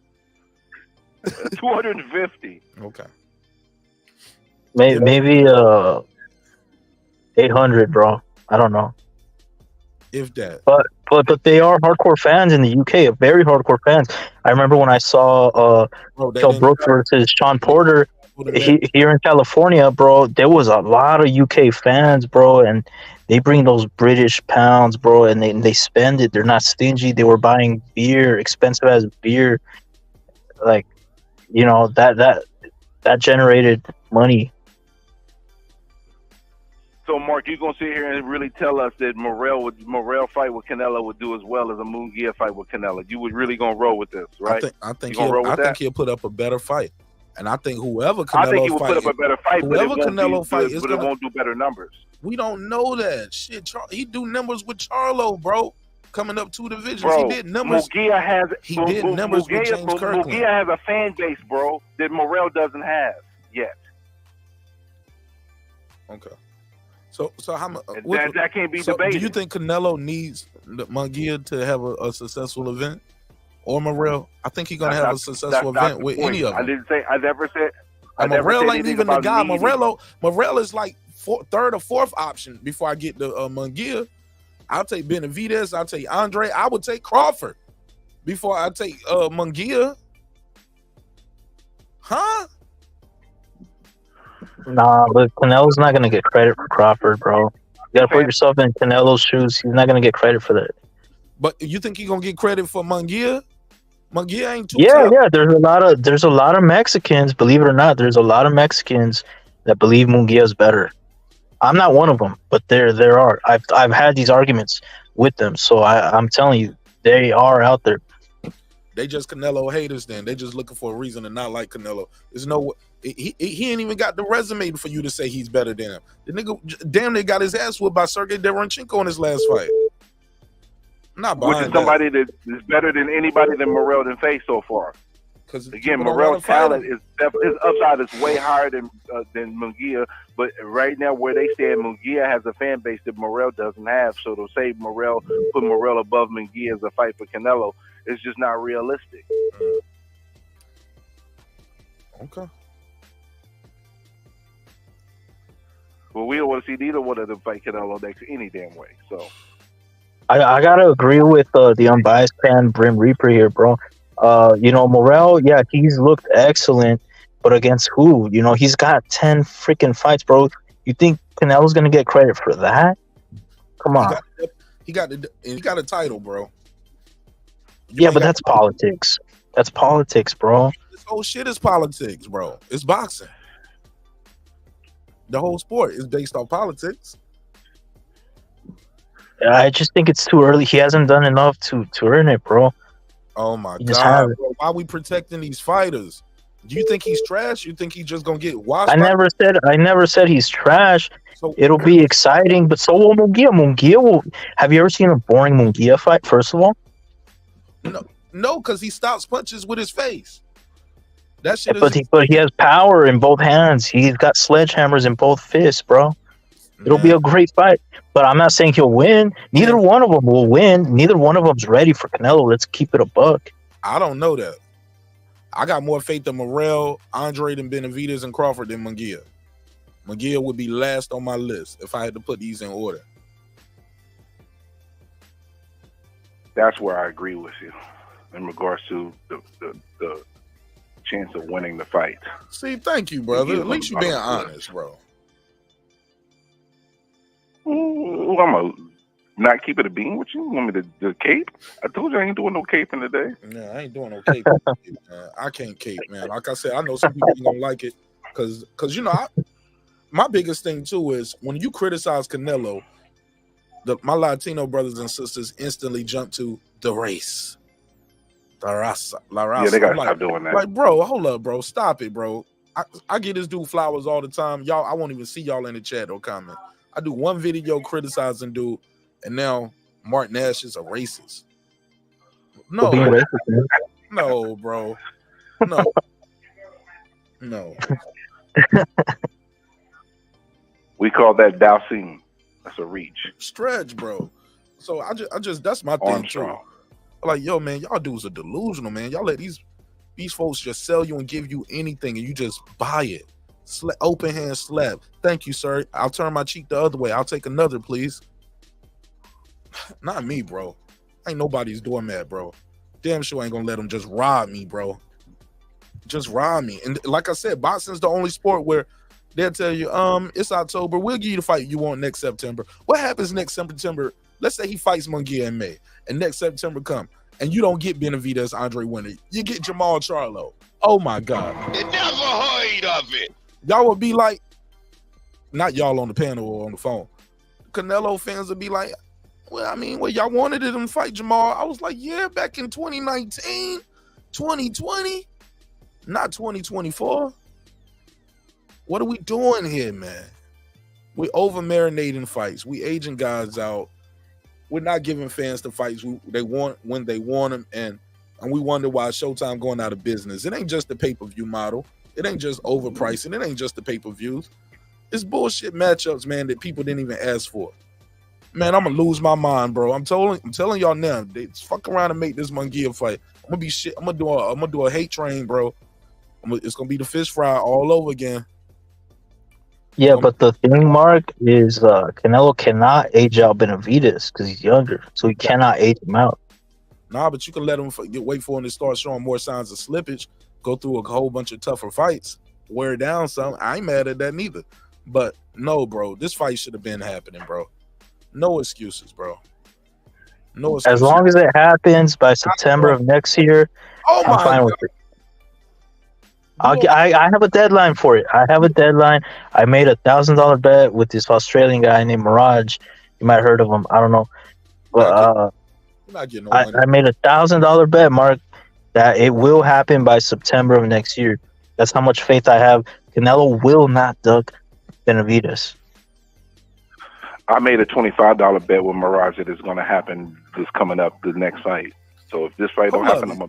Speaker 8: 250.
Speaker 1: Okay.
Speaker 7: Maybe 800, bro. I don't know.
Speaker 1: If that.
Speaker 7: But they are hardcore fans in the UK, very hardcore fans. I remember when I saw
Speaker 1: Bro, they
Speaker 7: Joe
Speaker 1: didn't-
Speaker 7: Brooks versus Sean Porter
Speaker 1: would have met-
Speaker 7: here in California, bro. There was a lot of UK fans, bro, and they bring those British pounds, bro, and they spend it. They're not stingy. They were buying beer, expensive as beer, like, you know, that generated money.
Speaker 8: So, Mark, you gonna sit here and really tell us that Morrell fight with Canelo would do as well as a Munguia fight with Canelo? You would really gonna roll with this, right?
Speaker 1: I think
Speaker 8: You gonna roll with that?
Speaker 1: he'll put up a better fight. And I think whoever
Speaker 8: I think he
Speaker 1: Canelo
Speaker 8: will
Speaker 1: fight,
Speaker 8: put up a better fight, but it
Speaker 1: whoever
Speaker 8: won't
Speaker 1: Canelo
Speaker 8: be
Speaker 1: fight
Speaker 8: good,
Speaker 1: is
Speaker 8: but
Speaker 1: gonna-
Speaker 8: it won't do better numbers.
Speaker 1: we don't know that. Shit, he do numbers with Charlo, bro. Coming up 2 divisions.
Speaker 8: Bro,
Speaker 1: He did numbers.
Speaker 8: Munguia has
Speaker 1: He did numbers with James Kirkland.
Speaker 8: Munguia has a fan base, bro, that Morrell doesn't have yet.
Speaker 1: Okay. So how much?
Speaker 8: And that can't be
Speaker 1: Do
Speaker 8: debated.
Speaker 1: you think Canelo needs Munguia to have a successful event, or Morrell? I think he's gonna have a successful
Speaker 8: That's not
Speaker 1: event
Speaker 8: the
Speaker 1: with
Speaker 8: point.
Speaker 1: any of them.
Speaker 8: I didn't say. I never said.
Speaker 1: And
Speaker 8: I never
Speaker 1: Morrell
Speaker 8: said
Speaker 1: ain't
Speaker 8: anything
Speaker 1: even the
Speaker 8: about
Speaker 1: guy.
Speaker 8: needing-
Speaker 1: Morrell is like third or fourth option before I get to Munguia. I'll take Benavidez. I'll take Andre. I would take Crawford before I take Munguia. Huh?
Speaker 7: Nah, but Canelo's not gonna get credit for Crawford, bro. You gotta put yourself in Canelo's shoes. He's not gonna get credit for that.
Speaker 1: But you think he's gonna get credit for Munguia? Munguia ain't too
Speaker 7: Yeah,
Speaker 1: tough.
Speaker 7: yeah. There's a lot of Mexicans. Believe it or not, there's a lot of Mexicans that believe Munguia's better. I'm not one of them, but there are. I've had these arguments with them, so I'm telling you, they are out there.
Speaker 1: They just Canelo haters. Then they just looking for a reason to not like Canelo. There's no he ain't even got the resume for you to say he's better than him. The nigga damn near got his ass whooped by Sergey Derenchenko in his last fight. I'm not
Speaker 8: Which
Speaker 1: behind
Speaker 8: is somebody that is better than anybody that Morrell done faced so far.
Speaker 1: Because
Speaker 8: Again, Morrell's talent is his upside is way higher than Munguia. But right now, where they stand, Munguia has a fan base that Morrell doesn't have. So to say put Morrell above Munguia as a fight for Canelo is just not realistic.
Speaker 1: Okay.
Speaker 8: Well, we don't want to see neither one of them fight Canelo next any damn way. So
Speaker 7: I gotta agree with the unbiased fan Brim Reaper here, bro. You know, Morrell, yeah, he's looked excellent, but against who? You know, he's got 10 freaking fights, bro. You think Canelo's gonna get credit for that? Come on.
Speaker 1: He got a title, bro.
Speaker 7: Yeah, but that's politics. That's politics, bro.
Speaker 1: This whole shit is politics, bro. It's boxing. The whole sport is based on politics.
Speaker 7: I just think it's too early. He hasn't done enough to earn it, bro.
Speaker 1: Oh my
Speaker 7: You just
Speaker 1: god,
Speaker 7: have it.
Speaker 1: bro. Why are we protecting these fighters? Do you think he's trash? You think he's just gonna get washed?
Speaker 7: I never said he's trash.
Speaker 1: So,
Speaker 7: It'll be exciting, but so will Munguia. Munguia will. Have you ever seen a boring Munguia fight? First of all,
Speaker 1: no, because he stops punches with his face. That shit
Speaker 7: but he has power in both hands. He's got sledgehammers in both fists, bro. It'll be a great fight, but I'm not saying he'll win. Neither one of them will win. Neither one of them's ready for Canelo. Let's keep it a buck.
Speaker 1: I don't know that. I got more faith in Morrell, Andre, than Benavidez and Crawford than Munguia. Munguia would be last on my list if I had to put these in order.
Speaker 8: That's where I agree with you in regards to the chance of winning the fight.
Speaker 1: See, thank you, brother. At least you being honest, bro.
Speaker 8: Ooh, I'm gonna not keep it a bean with you. You want me to cape? I told you I ain't doing no caping today.
Speaker 1: Yeah, I ain't doing no cape. Man. I can't cape, man. Like I said, I know some people ain't gonna like it because you know, my biggest thing too is when you criticize Canelo, my Latino brothers and sisters instantly jump to the race. La raza.
Speaker 8: Yeah, they gotta stop doing that.
Speaker 1: Like, bro, hold up, bro. Stop it, bro. I get this dude flowers all the time. Y'all, I won't even see y'all in the chat or comment. I do one video criticizing dude, and now Mark Nash is a racist. No, no, bro. No.
Speaker 8: We call that dousing. That's a reach.
Speaker 1: Stretch, bro. So I just that's my thing too. Like, yo, man, y'all dudes are delusional, man. Y'all let these folks just sell you and give you anything, and you just buy it. Open hand slap. Thank you, sir. I'll turn my cheek the other way. I'll take another, please. Not me, bro. Ain't nobody's doing that, bro. Damn sure ain't gonna let them just rob me, bro. Just rob me. And like I said, boxing's the only sport where they'll tell you, it's October. We'll give you the fight you want next September. What happens next September? Let's say he fights Munguia in May, and next September come, and you don't get Benavidez, Andre Winner. You get Jamal Charlo. Oh my God.
Speaker 2: They never heard of it.
Speaker 1: Y'all would be like, not y'all on the panel or on the phone. Canelo fans would be like, well, I mean, well, y'all wanted him to fight Jamal. I was like, yeah, back in 2019, 2020, not 2024. What are we doing here, man? We over-marinating fights. We aging guys out. We're not giving fans the fights they want when they want them, and we wonder why Showtime going out of business. It ain't just the pay-per-view model. It ain't just overpricing. It ain't just the pay-per-views. It's bullshit matchups, man, that people didn't even ask for. Man, I'm gonna lose my mind, bro. I'm telling y'all now, they fuck around and make this Munguia fight. I'm gonna be shit. I'm gonna do a hate train, bro. It's gonna be the fish fry all over again.
Speaker 7: Yeah, but the thing, Mark, is Canelo cannot age out Benavidez because he's younger, so he cannot age him out.
Speaker 1: Nah, but you can let him wait for him to start showing more signs of slippage, go through a whole bunch of tougher fights, wear down some. I ain't mad at that neither. But no, bro, this fight should have been happening, bro. No excuses, bro. No excuses.
Speaker 7: As long as it happens by September of next year, I'm fine with it. I have a deadline for it. I have a deadline. I made $1,000 bet with this Australian guy named Mirage. You might have heard of him. I don't know. But I made $1,000 bet, Mark, that it will happen by September of next year. That's how much faith I have. Canelo will not duck Benavidez.
Speaker 8: I made a $25 bet with Mirage that it's going to happen this coming up, the next fight. So if this fight don't happen, I'm for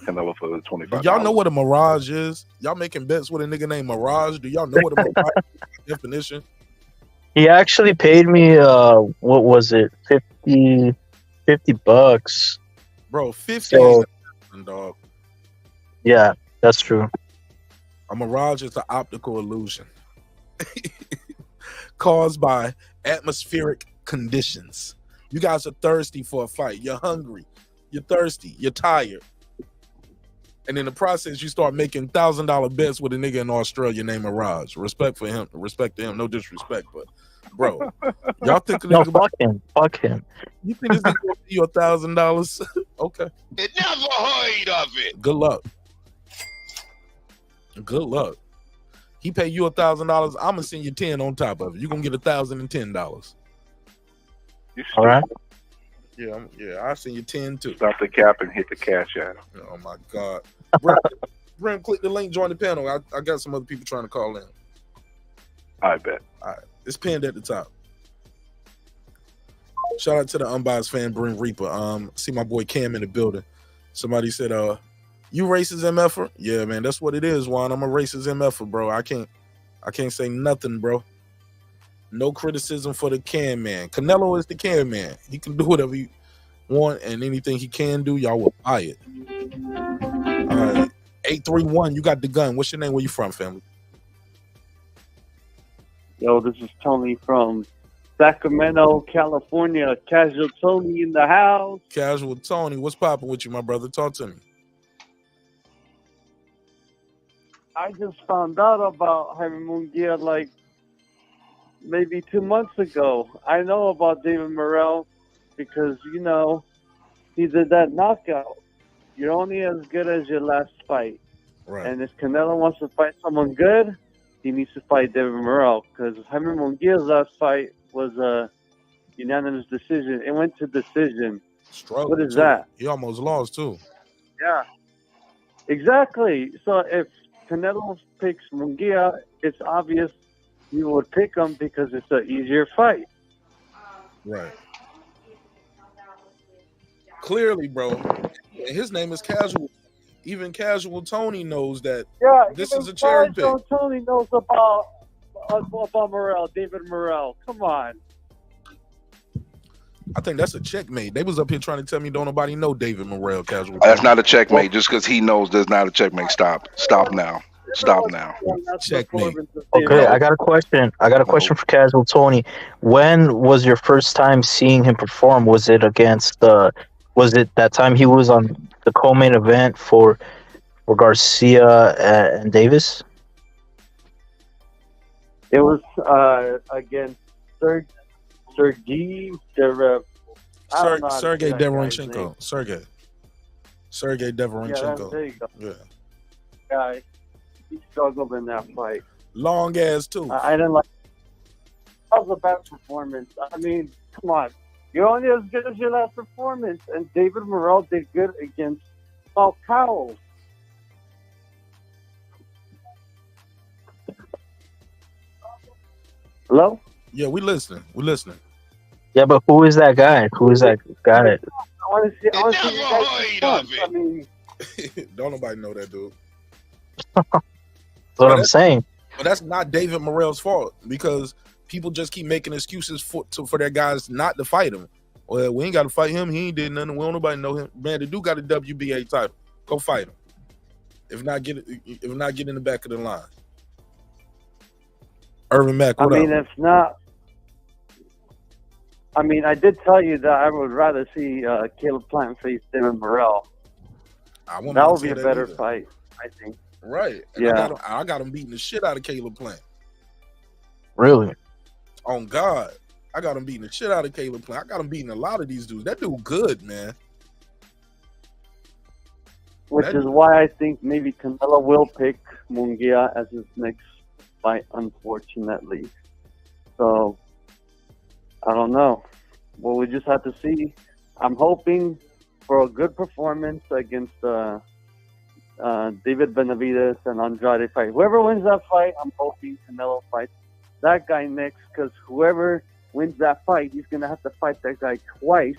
Speaker 8: Canelo for the $25.
Speaker 1: Do y'all know what a Mirage is? Y'all making bets with a nigga named Mirage? Do y'all know what a Mirage is? Definition?
Speaker 7: He actually paid me, what was it, $50 bucks.
Speaker 1: Bro, 50 so, dog.
Speaker 7: Yeah, that's true.
Speaker 1: A mirage is an optical illusion caused by atmospheric conditions. You guys are thirsty for a fight. You're hungry. You're thirsty. You're tired. And in the process, you start making $1,000 bets with a nigga in Australia named Mirage. Respect to him. No disrespect, but bro, y'all think a
Speaker 7: No,
Speaker 1: nigga about
Speaker 7: fuck him.
Speaker 1: you think this nigga gonna pay you $1,000? Okay.
Speaker 2: It never heard of it.
Speaker 1: Good luck. Good luck. He pay you $1,000. I'm gonna send you 10 on top of it. You're gonna get $1,010.
Speaker 7: All right.
Speaker 1: Yeah, I'll send you 10 too.
Speaker 8: Stop the cap and hit the cash out.
Speaker 1: Oh my God. Brim, click the link, join the panel. I got some other people trying to call in.
Speaker 8: I bet.
Speaker 1: All right. It's pinned at the top. Shout out to the unbiased fan, Brim Reaper. See my boy Cam in the building. Somebody said, you racist MFer? Yeah, man, that's what it is, Juan. I'm a racist MFer, bro. I can't say nothing, bro. No criticism for the Can Man. Canelo is the Can Man. He can do whatever he want, and anything he can do, y'all will buy it. All right. 831, you got the gun. What's your name? Where you from, family?
Speaker 9: Yo, this is Tony from Sacramento, California. Casual Tony in the house.
Speaker 1: Casual Tony. What's popping with you, my brother? Talk to me.
Speaker 9: I just found out about Jaime Munguia like maybe 2 months ago. I know about David Morrell because, you know, he did that knockout. You're only as good as your last fight.
Speaker 1: Right.
Speaker 9: And if Canelo wants to fight someone good, he needs to fight David Morrell because Jaime Munguia's last fight was a unanimous decision. It went to decision.
Speaker 1: Struggle,
Speaker 9: what is
Speaker 1: too.
Speaker 9: that?
Speaker 1: He almost lost, too.
Speaker 9: Yeah. Exactly. So if Canelo picks Munguia, it's obvious you would pick him because it's an easier fight.
Speaker 1: Right. Clearly, bro. His name is Casual. Even Casual Tony knows that this is a cherry pick.
Speaker 9: Tony knows about Morrell, David Morrell. Come on.
Speaker 1: I think that's a checkmate. They was up here trying to tell me don't nobody know David Morrell, Casual.
Speaker 10: That's not a checkmate. Just because he knows there's not a checkmate. Stop now.
Speaker 1: Checkmate.
Speaker 7: Okay, I got a question. For Casual Tony. When was your first time seeing him perform? Was it was it that time he was on the co-main event for Garcia and Davis?
Speaker 9: It was against Sergey
Speaker 1: Deverenchenko. Sergey Deverenchenko.
Speaker 9: There you go.
Speaker 1: Yeah.
Speaker 9: Yeah, he struggled in that fight.
Speaker 1: Long ass too.
Speaker 9: I didn't like. That was a bad performance. I mean, come on. You're only as good as your last performance, and David Morrell did good against Paul Powell. Hello?
Speaker 1: Yeah, we listening.
Speaker 7: Yeah, but who is that guy? I want
Speaker 9: to see. I want to see you guys perform. I mean,
Speaker 1: don't nobody know that dude.
Speaker 7: That's what I'm saying.
Speaker 1: But that's not David Morrell's fault because people just keep making excuses for their guys not to fight him. Well, we ain't got to fight him. He ain't did nothing. We don't nobody know him. Man, the dude got a WBA title. Go fight him. If not, get in the back of the line. Irvin Mack, what up?
Speaker 9: if not, I did tell you that I would rather see Caleb Plant face David Morrell. That would be a better fight, I think.
Speaker 1: Right. And
Speaker 9: yeah.
Speaker 1: I got him beating the shit out of Caleb Plant.
Speaker 7: Really?
Speaker 1: On God. I got him beating the shit out of Caleb Plant. I got him beating a lot of these dudes. That dude good, man.
Speaker 9: Which is why I think maybe Canelo will pick Munguia as his next fight, unfortunately. So, I don't know. Well, we just have to see. I'm hoping for a good performance against David Benavidez and Andrade fight. Whoever wins that fight, I'm hoping Canelo fights that guy next, because whoever wins that fight, he's going to have to fight that guy twice,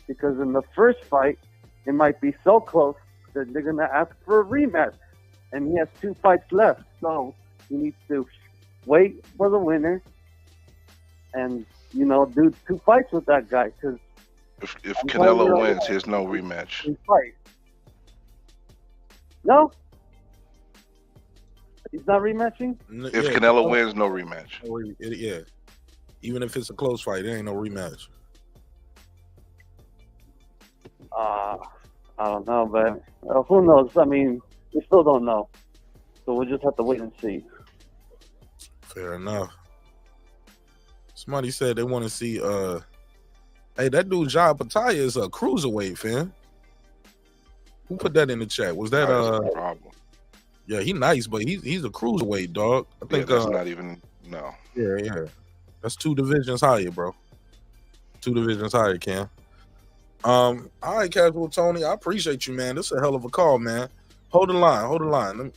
Speaker 9: because in the first fight, it might be so close that they're going to ask for a rematch, and he has 2 fights left, so he needs to wait for the winner and, do 2 fights with that guy, because
Speaker 10: if Canelo wins, there's no rematch.
Speaker 9: No? He's not rematching?
Speaker 10: If Canelo wins, no rematch.
Speaker 1: Yeah. Even if it's a close fight, it ain't no rematch.
Speaker 9: I I don't know, but who knows? I mean, we still don't know. So we'll just have to wait and see.
Speaker 1: Fair enough. Somebody said they want to see hey, that dude John Pataya is a cruiserweight, fam. Who put that in the chat? Was that
Speaker 10: no problem.
Speaker 1: Yeah, he nice, but he's a cruiserweight, dog. I think
Speaker 10: that's not even no.
Speaker 1: Yeah. That's 2 divisions higher, bro. 2 divisions higher, Cam. All right, Casual Tony, I appreciate you, man. This is a hell of a call, man. Hold the line.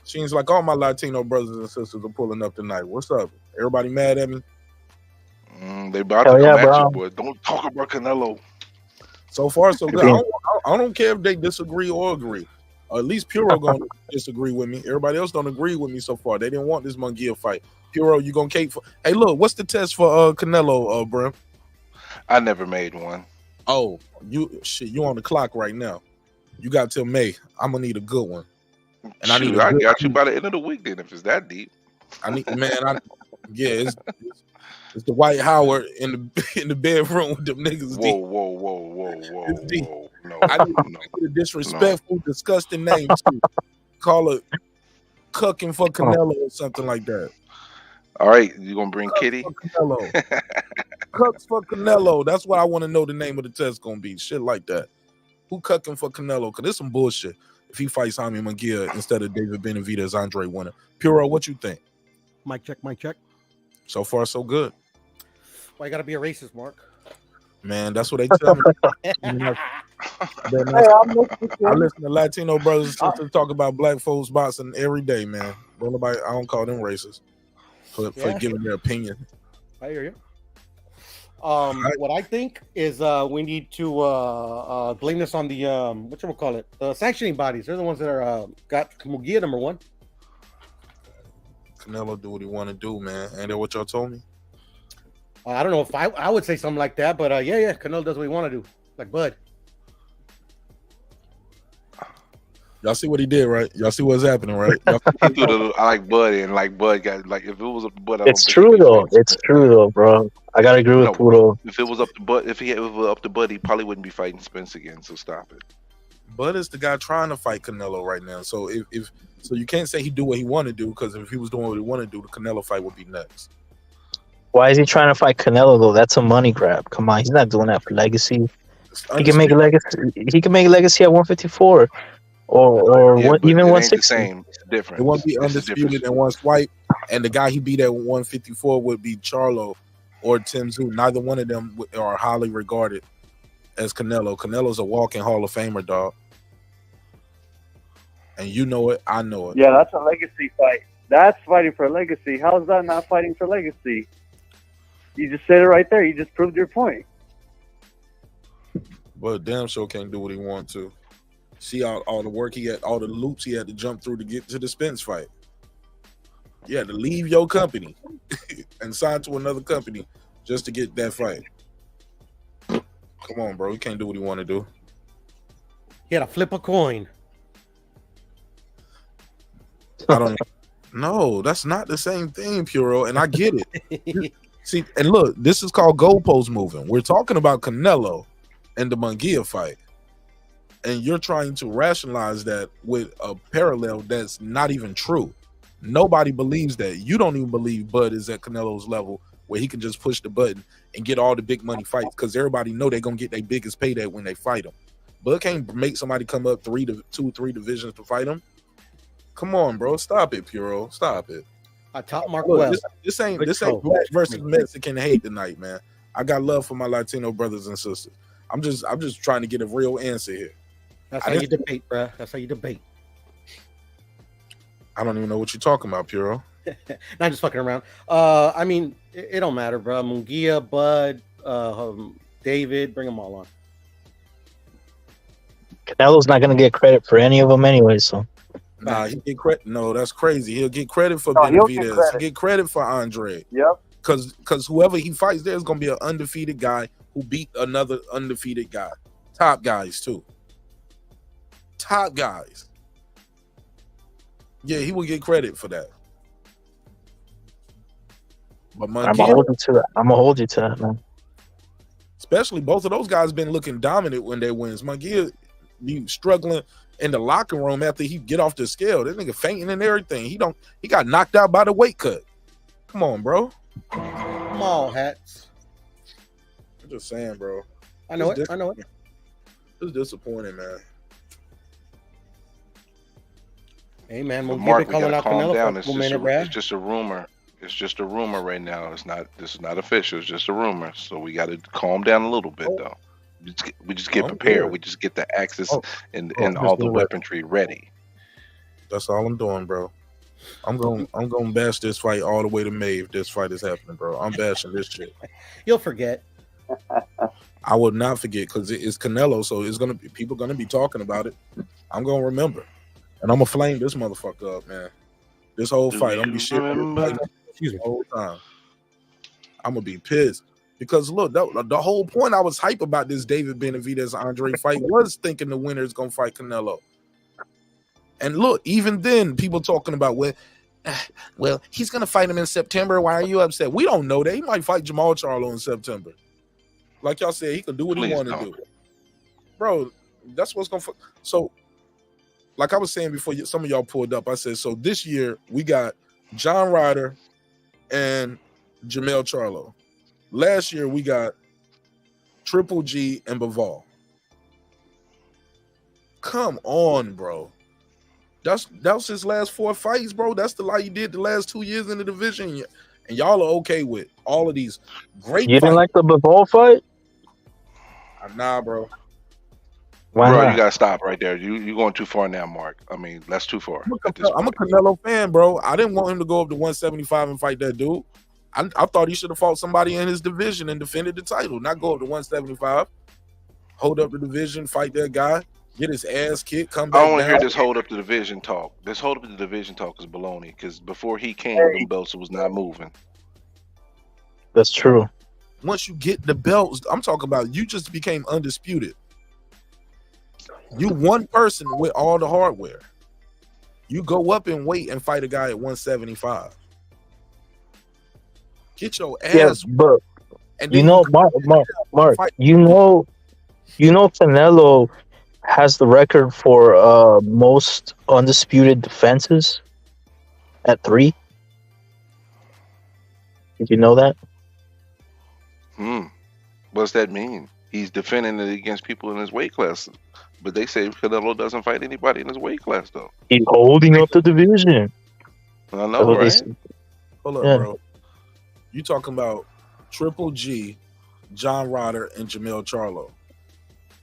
Speaker 1: Seems like all my Latino brothers and sisters are pulling up tonight. What's up? Everybody mad at me?
Speaker 10: They about to come at you, boy. Don't talk about Canelo.
Speaker 1: So far, so good. I don't care if they disagree or agree. Or at least Puro gonna disagree with me. Everybody else don't agree with me so far. They didn't want this Munguia fight. Puro, you gonna cape for? Hey, look, what's the test for Canelo, Brim?
Speaker 10: I never made one.
Speaker 1: Oh, you on the clock right now. You got till May. I'm gonna need a good one. And
Speaker 10: I got you by the end of the week then if it's that deep.
Speaker 1: It's the White Howard in the bedroom with them niggas.
Speaker 10: Whoa. No.
Speaker 1: I need a disrespectful, disgusting name too. Call it Cucking for Canelo or something like that.
Speaker 10: All right, you gonna bring Kitty?
Speaker 1: Cucks for Canelo. That's what I want to know the name of the test gonna be. Shit like that. Who cucking for Canelo? Cause there's some bullshit. If he fights Jaime Munguia instead of David Benavidez, Andre winner. Puro, what you think?
Speaker 11: Mic check.
Speaker 1: So far, so good.
Speaker 11: Why you gotta be a racist, Mark?
Speaker 1: Man, that's what they tell me. I listen to Latino brothers and sisters talk about black folks boxing every day, man. I don't call them racist for giving their opinion.
Speaker 11: I hear you. What I think is we need to blame this on the whatchamacallit, the sanctioning bodies. They're the ones that are got Munguia number 1.
Speaker 1: Canelo do what he want to do, man. Ain't that what y'all told me?
Speaker 11: I don't know if I would say something like that, but yeah, Canelo does what he want to do, like Bud.
Speaker 1: Y'all see what he did, right? Y'all see what's happening, right?
Speaker 10: I like Bud, and like Bud got like if it was up to Bud,
Speaker 7: it's true though, bro. I gotta agree with Pudo.
Speaker 10: If it was up to Bud, if it was up to Bud, he probably wouldn't be fighting Spence again. So stop it.
Speaker 1: Bud is the guy trying to fight Canelo right now. So if you can't say he do what he want to do, because if he was doing what he want to do, the Canelo fight would be next.
Speaker 7: Why is he trying to fight Canelo though? That's a money grab. Come on, he's not doing that for legacy. He can make a legacy. He can make a legacy at 154, or even 160.
Speaker 10: Same, it's different.
Speaker 1: It won't be undisputed in one swipe, and the guy he beat at 154 would be Charlo or Tim Tszyu. Neither one of them are highly regarded as Canelo. Canelo's a walking Hall of Famer, dog. And you know it, I know it.
Speaker 9: Yeah, that's a legacy fight. That's fighting for legacy. How is that not fighting for legacy? You just said it right there. You just proved your point.
Speaker 1: But damn sure can't do what he want to. See all the work he had, all the loops he had to jump through to get to the Spence fight. You had to leave your company and sign to another company just to get that fight. Come on, bro. He can't do what he want to do.
Speaker 11: He had to flip a coin.
Speaker 1: I don't know. That's not the same thing, Puro, and I get it. See, and look, this is called goalpost moving. We're talking about Canelo and the Munguia fight, and you're trying to rationalize that with a parallel that's not even true. Nobody believes that. You don't even believe Bud is at Canelo's level where he can just push the button and get all the big money fights, because everybody know they're gonna get their biggest payday when they fight him. Bud can't make somebody come up 3 divisions to fight him. Come on, bro. Stop it, Puro. Stop it.
Speaker 11: I top Mark
Speaker 1: Look,
Speaker 11: well.
Speaker 1: This ain't black versus Mexican hate tonight, man. I got love for my Latino brothers and sisters. I'm just trying to get a real answer here.
Speaker 11: That's how you debate, bro. That's how you debate.
Speaker 1: I don't even know what you're talking about, Puro.
Speaker 11: Not just fucking around. I mean, it don't matter, bro. Munguia, Bud, David, bring them all on.
Speaker 7: Canelo's not gonna get credit for any of them anyway, so.
Speaker 1: Nah, he get credit. No, that's crazy. He'll get credit for Benavidez. He'll get credit for Andre.
Speaker 9: Yep.
Speaker 1: Because whoever he fights, there's gonna be an undefeated guy who beat another undefeated guy. Top guys too. Top guys. Yeah, he will get credit for that. But
Speaker 7: I'm gonna hold you to that, man.
Speaker 1: especially both of those guys been looking dominant when they wins. Munguia be struggling in the locker room after he get off the scale. That nigga fainting and everything. He got knocked out by the weight cut. Come on, bro.
Speaker 11: Come on, Hats.
Speaker 1: I'm just saying, bro.
Speaker 11: I know it. I know it.
Speaker 1: It's disappointing, man.
Speaker 11: Hey, man.
Speaker 10: Mark, we gotta calm down. It's just a rumor. It's just a rumor right now. This is not official. It's just a rumor. So we got to calm down a little bit, though. We just get prepared.
Speaker 1: Good.
Speaker 10: We just get the axes and all the weaponry ready.
Speaker 1: That's all I'm doing, bro. I'm going bash this fight all the way to May if this fight is happening, bro. I'm bashing this shit.
Speaker 11: You'll forget.
Speaker 1: I will not forget because it's Canelo, so it's gonna be people gonna be talking about it. I'm gonna remember, and I'm gonna flame this motherfucker up, man. This whole fight, I'm gonna be shit the whole time. I'm gonna be pissed because look, the whole point I was hype about this David Benavidez Andre fight was thinking the winner is gonna fight Canelo. And look, even then, people talking about well, he's gonna fight him in September. Why are you upset? We don't know that he might fight Jamal Charlo in September. Like y'all said, he can do what he want to do, bro. That's what's gonna. So, like I was saying before, some of y'all pulled up. I said so. This year we got John Ryder and Jamel Charlo. Last year we got Triple G and Bivol. Come on, bro. That was his last 4 fights, bro. That's the lie he did the last 2 years in the division, and y'all are okay with all of these great.
Speaker 7: You didn't like the Bivol fight?
Speaker 1: Nah, bro.
Speaker 10: Why not? You gotta stop right there. You going too far now, Mark. I mean, that's too far.
Speaker 1: I'm a Canelo fan, bro. I didn't want him to go up to 175 and fight that dude. I thought he should have fought somebody in his division and defended the title, not go up to 175, hold up the division, fight that guy, get his ass kicked, come back.
Speaker 10: I don't want to hear this hold up the division talk. This hold up the division talk is baloney because before he came, them belts was not moving.
Speaker 7: That's true.
Speaker 1: Once you get the belts, I'm talking about you just became undisputed. You one person with all the hardware. You go up and wait and fight a guy at 175. Get your ass.
Speaker 7: Yes, but
Speaker 1: and
Speaker 7: you know, Mark, you know Canelo has the record for most undisputed defenses at 3. Did you know that?
Speaker 10: What does that mean? He's defending it against people in his weight class, but they say Canelo doesn't fight anybody in his weight class, though.
Speaker 7: He's holding up the division.
Speaker 10: I know, right?
Speaker 1: Hold up, bro. You talking about Triple G, John Ryder, and Jamel Charlo.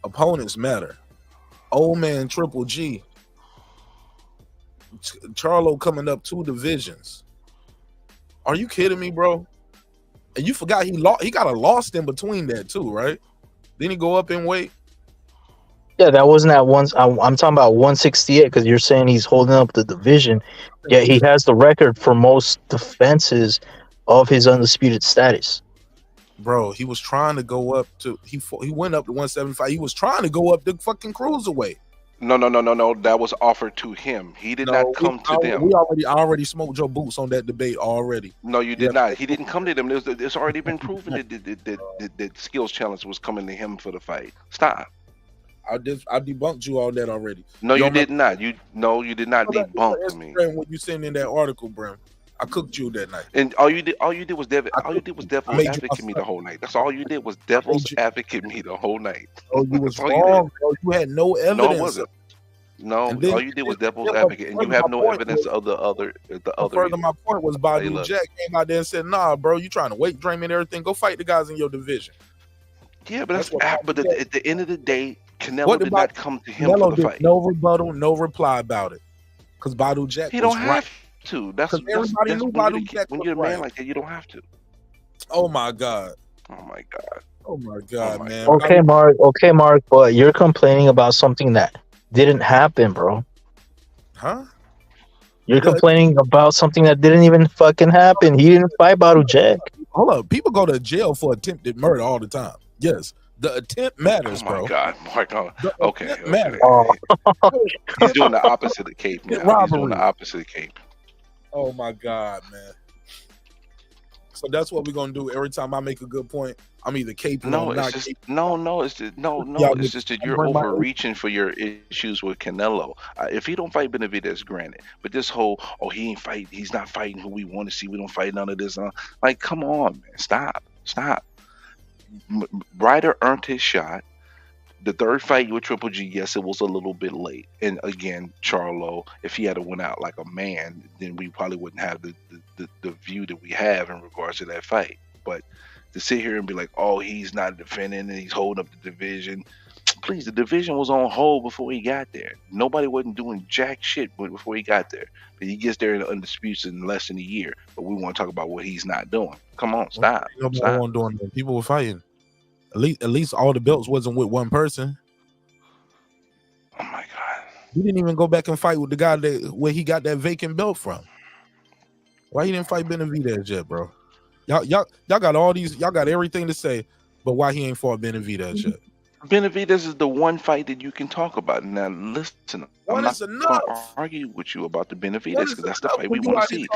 Speaker 1: Opponents matter. Old man Triple G, Charlo coming up 2 divisions. Are you kidding me, bro? And you forgot he got a loss in between that too, right? Didn't he go up in weight?
Speaker 7: Yeah, that wasn't at once. I'm talking about 168 because you're saying he's holding up the division. Yeah, he has the record for most defenses of his undisputed status.
Speaker 1: Bro, he was trying to go up to he went up to 175. He was trying to go up the fucking cruiserweight.
Speaker 10: No. That was offered to him. He did not come to them.
Speaker 1: I already smoked your boots on that debate already.
Speaker 10: No, you did not. He didn't come to them. It's already been proven that skills challenge was coming to him for the fight. Stop.
Speaker 1: I debunked you on that already.
Speaker 10: No, you did not. You did not debunk me.
Speaker 1: When you sent in that article, Brim, I cooked you that night.
Speaker 10: And all you did was devil's advocate me the whole night. That's all you did was devil's advocate me the whole night.
Speaker 1: Oh, you was wrong, bro. You had no evidence.
Speaker 10: No, it wasn't. No, all you did was devil's advocate, and you have no evidence of the other.
Speaker 1: Further, my point was Badu Jack came out there and said, "Nah, bro, you trying to weight drain and everything? Go fight the guys in your division."
Speaker 10: Yeah, but at the end of the day, Canelo did not come to him for the fight.
Speaker 1: No rebuttal, no reply about it, because Badu Jack.
Speaker 10: He don't have to. That's everybody knew Badu Jack. When you're a man like that, you don't have to.
Speaker 1: Oh my god.
Speaker 10: Oh my god.
Speaker 1: Oh my god, man.
Speaker 7: Okay, Mark, but you're complaining about something that didn't happen, bro.
Speaker 1: Huh?
Speaker 7: You're complaining about something that didn't even fucking happen. He didn't fight Badu Jack.
Speaker 1: Hold up. People go to jail for attempted murder all the time. Yes. The attempt matters, bro.
Speaker 10: Oh my god, Mark. Okay.
Speaker 1: Matters.
Speaker 10: He's doing the opposite of Cape now. He's doing the opposite of Cape.
Speaker 1: Oh my god, man. So that's what we're gonna do. Every time I make a good point, I'm either caping or not.
Speaker 10: It's just that you're overreaching for your issues with Canelo. If he don't fight Benavidez, granted, but this whole he's not fighting who we want to see. We don't fight none of this. Like, come on, man, stop. Ryder earned his shot. The third fight with Triple G, yes, it was a little bit late. And again, Charlo, if he had went out like a man, then we probably wouldn't have the view that we have in regards to that fight. But to sit here and be like, oh, he's not defending and he's holding up the division. Please, the division was on hold before he got there. Nobody wasn't doing jack shit before he got there. But he gets there in the undisputed in less than a year. But we want to talk about what he's not doing. Come on, stop.
Speaker 1: Nobody wasn't doing that. People were fighting. At least all the belts wasn't with one person.
Speaker 10: Oh my God!
Speaker 1: He didn't even go back and fight with the guy where he got that vacant belt from. Why he didn't fight Benavidez yet, bro? Y'all got all these. Y'all got everything to say, but why he ain't fought Benavidez yet?
Speaker 10: Benavidez is the one fight that you can talk about. Now listen, I'm not going to argue with you about the Benavidez because that's the fight we want to see.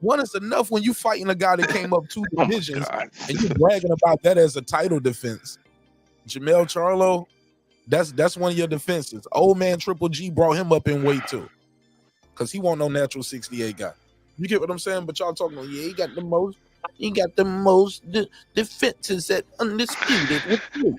Speaker 1: One is enough when you fighting a guy that came up 2 divisions and you bragging about that as a title defense. Jamel Charlo, that's one of your defenses. Old man Triple G brought him up in weight too, because he won't no natural 68 guy. You get what I'm saying? But y'all talking about, he got the most defenses at undisputed with you.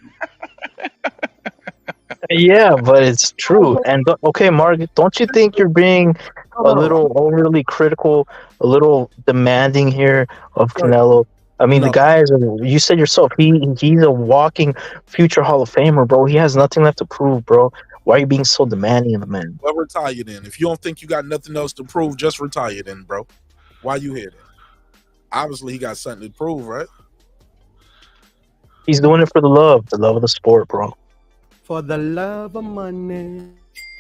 Speaker 7: Yeah, but it's true. And okay, Mark, don't you think you're being a little overly critical, a little demanding here of Canelo? I mean, the guy is, you said yourself, he's a walking future Hall of Famer, bro. He has nothing left to prove, bro. Why are you being so demanding of the man?
Speaker 1: Well, retire then. If you don't think you got nothing else to prove, just retire then, bro. Why you here then? Obviously, he got something to prove, right?
Speaker 7: He's doing it for the love of the sport, bro.
Speaker 11: For the love of money.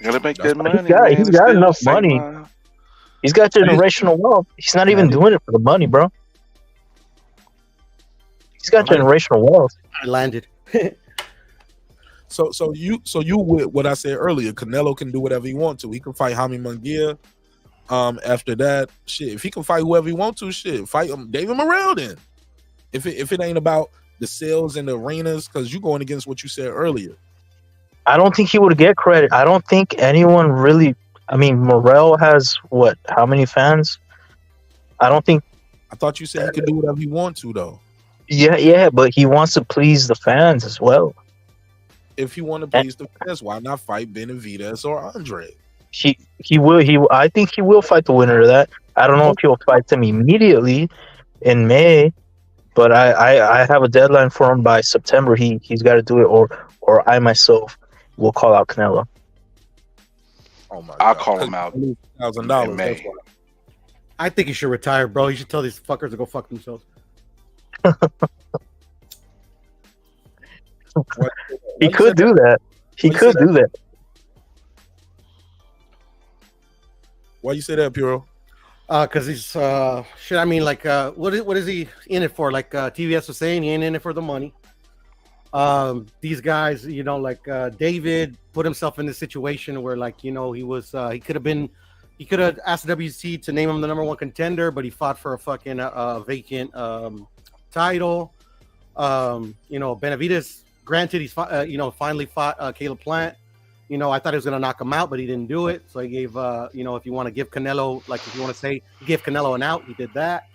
Speaker 10: You gotta make that money.
Speaker 7: He's got enough money. He's got generational wealth. He's not even doing it for the money, bro. He's got generational wealth.
Speaker 11: I landed.
Speaker 1: So you with what I said earlier, Canelo can do whatever he wants to. He can fight Jaime Munguia. After that, shit, if he can fight whoever he wants to, shit, fight him, David Morrell then. If it ain't about the sales and the arenas, because you're going against what you said earlier.
Speaker 7: I don't think he would get credit. I don't think anyone really. I mean, Morrell has what? How many fans? I don't think.
Speaker 1: I thought you said he could do whatever he wants to, though.
Speaker 7: Yeah, but he wants to please the fans as well.
Speaker 1: If he want to please the fans, why not fight Benavidez or Andre?
Speaker 7: He will. I think he will fight the winner of that. I don't know if he'll fight them immediately in May, but I have a deadline for him by September. He's got to do it, or I myself will call out Canelo.
Speaker 1: Oh my!
Speaker 10: I'll call him out.
Speaker 1: $1,000.
Speaker 11: I think he should retire, bro. He should tell these fuckers to go fuck themselves.
Speaker 7: He could do that. He could do that.
Speaker 1: Why you say that, Puro?
Speaker 11: Because he's shit. I mean, like, what is he in it for? Like TVS was saying, he ain't in it for the money. These guys, you know, like David put himself in this situation where, like, you know, he could have asked the WC to name him the #1 contender, but he fought for a fucking vacant title. You know, Benavidez, granted, he's finally fought Caleb Plant. You know, I thought he was gonna knock him out, but he didn't do it. So he gave, you know, if you want to give Canelo, like, if you want to say give Canelo an out, he did that.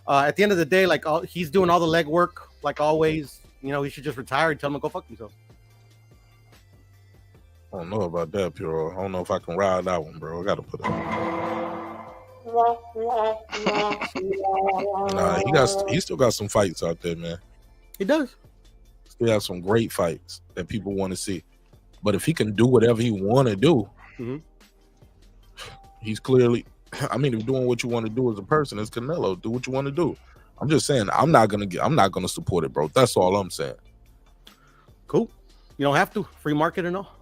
Speaker 11: At the end of the day, like, he's doing all the legwork, like always. You know, he should just retire and tell him to go fuck himself.
Speaker 1: I don't know about that, Puro. I don't know if I can ride that one, bro. I gotta put it. Nah, he still got some fights out there, man.
Speaker 11: He does.
Speaker 1: Still have some great fights that people want to see. But if he can do whatever he want to do, he's clearly. I mean, if doing what you want to do as a person is Canelo, do what you want to do. I'm just saying, I'm not gonna support it, bro. That's all I'm saying.
Speaker 11: Cool. You don't have to. Free market and all.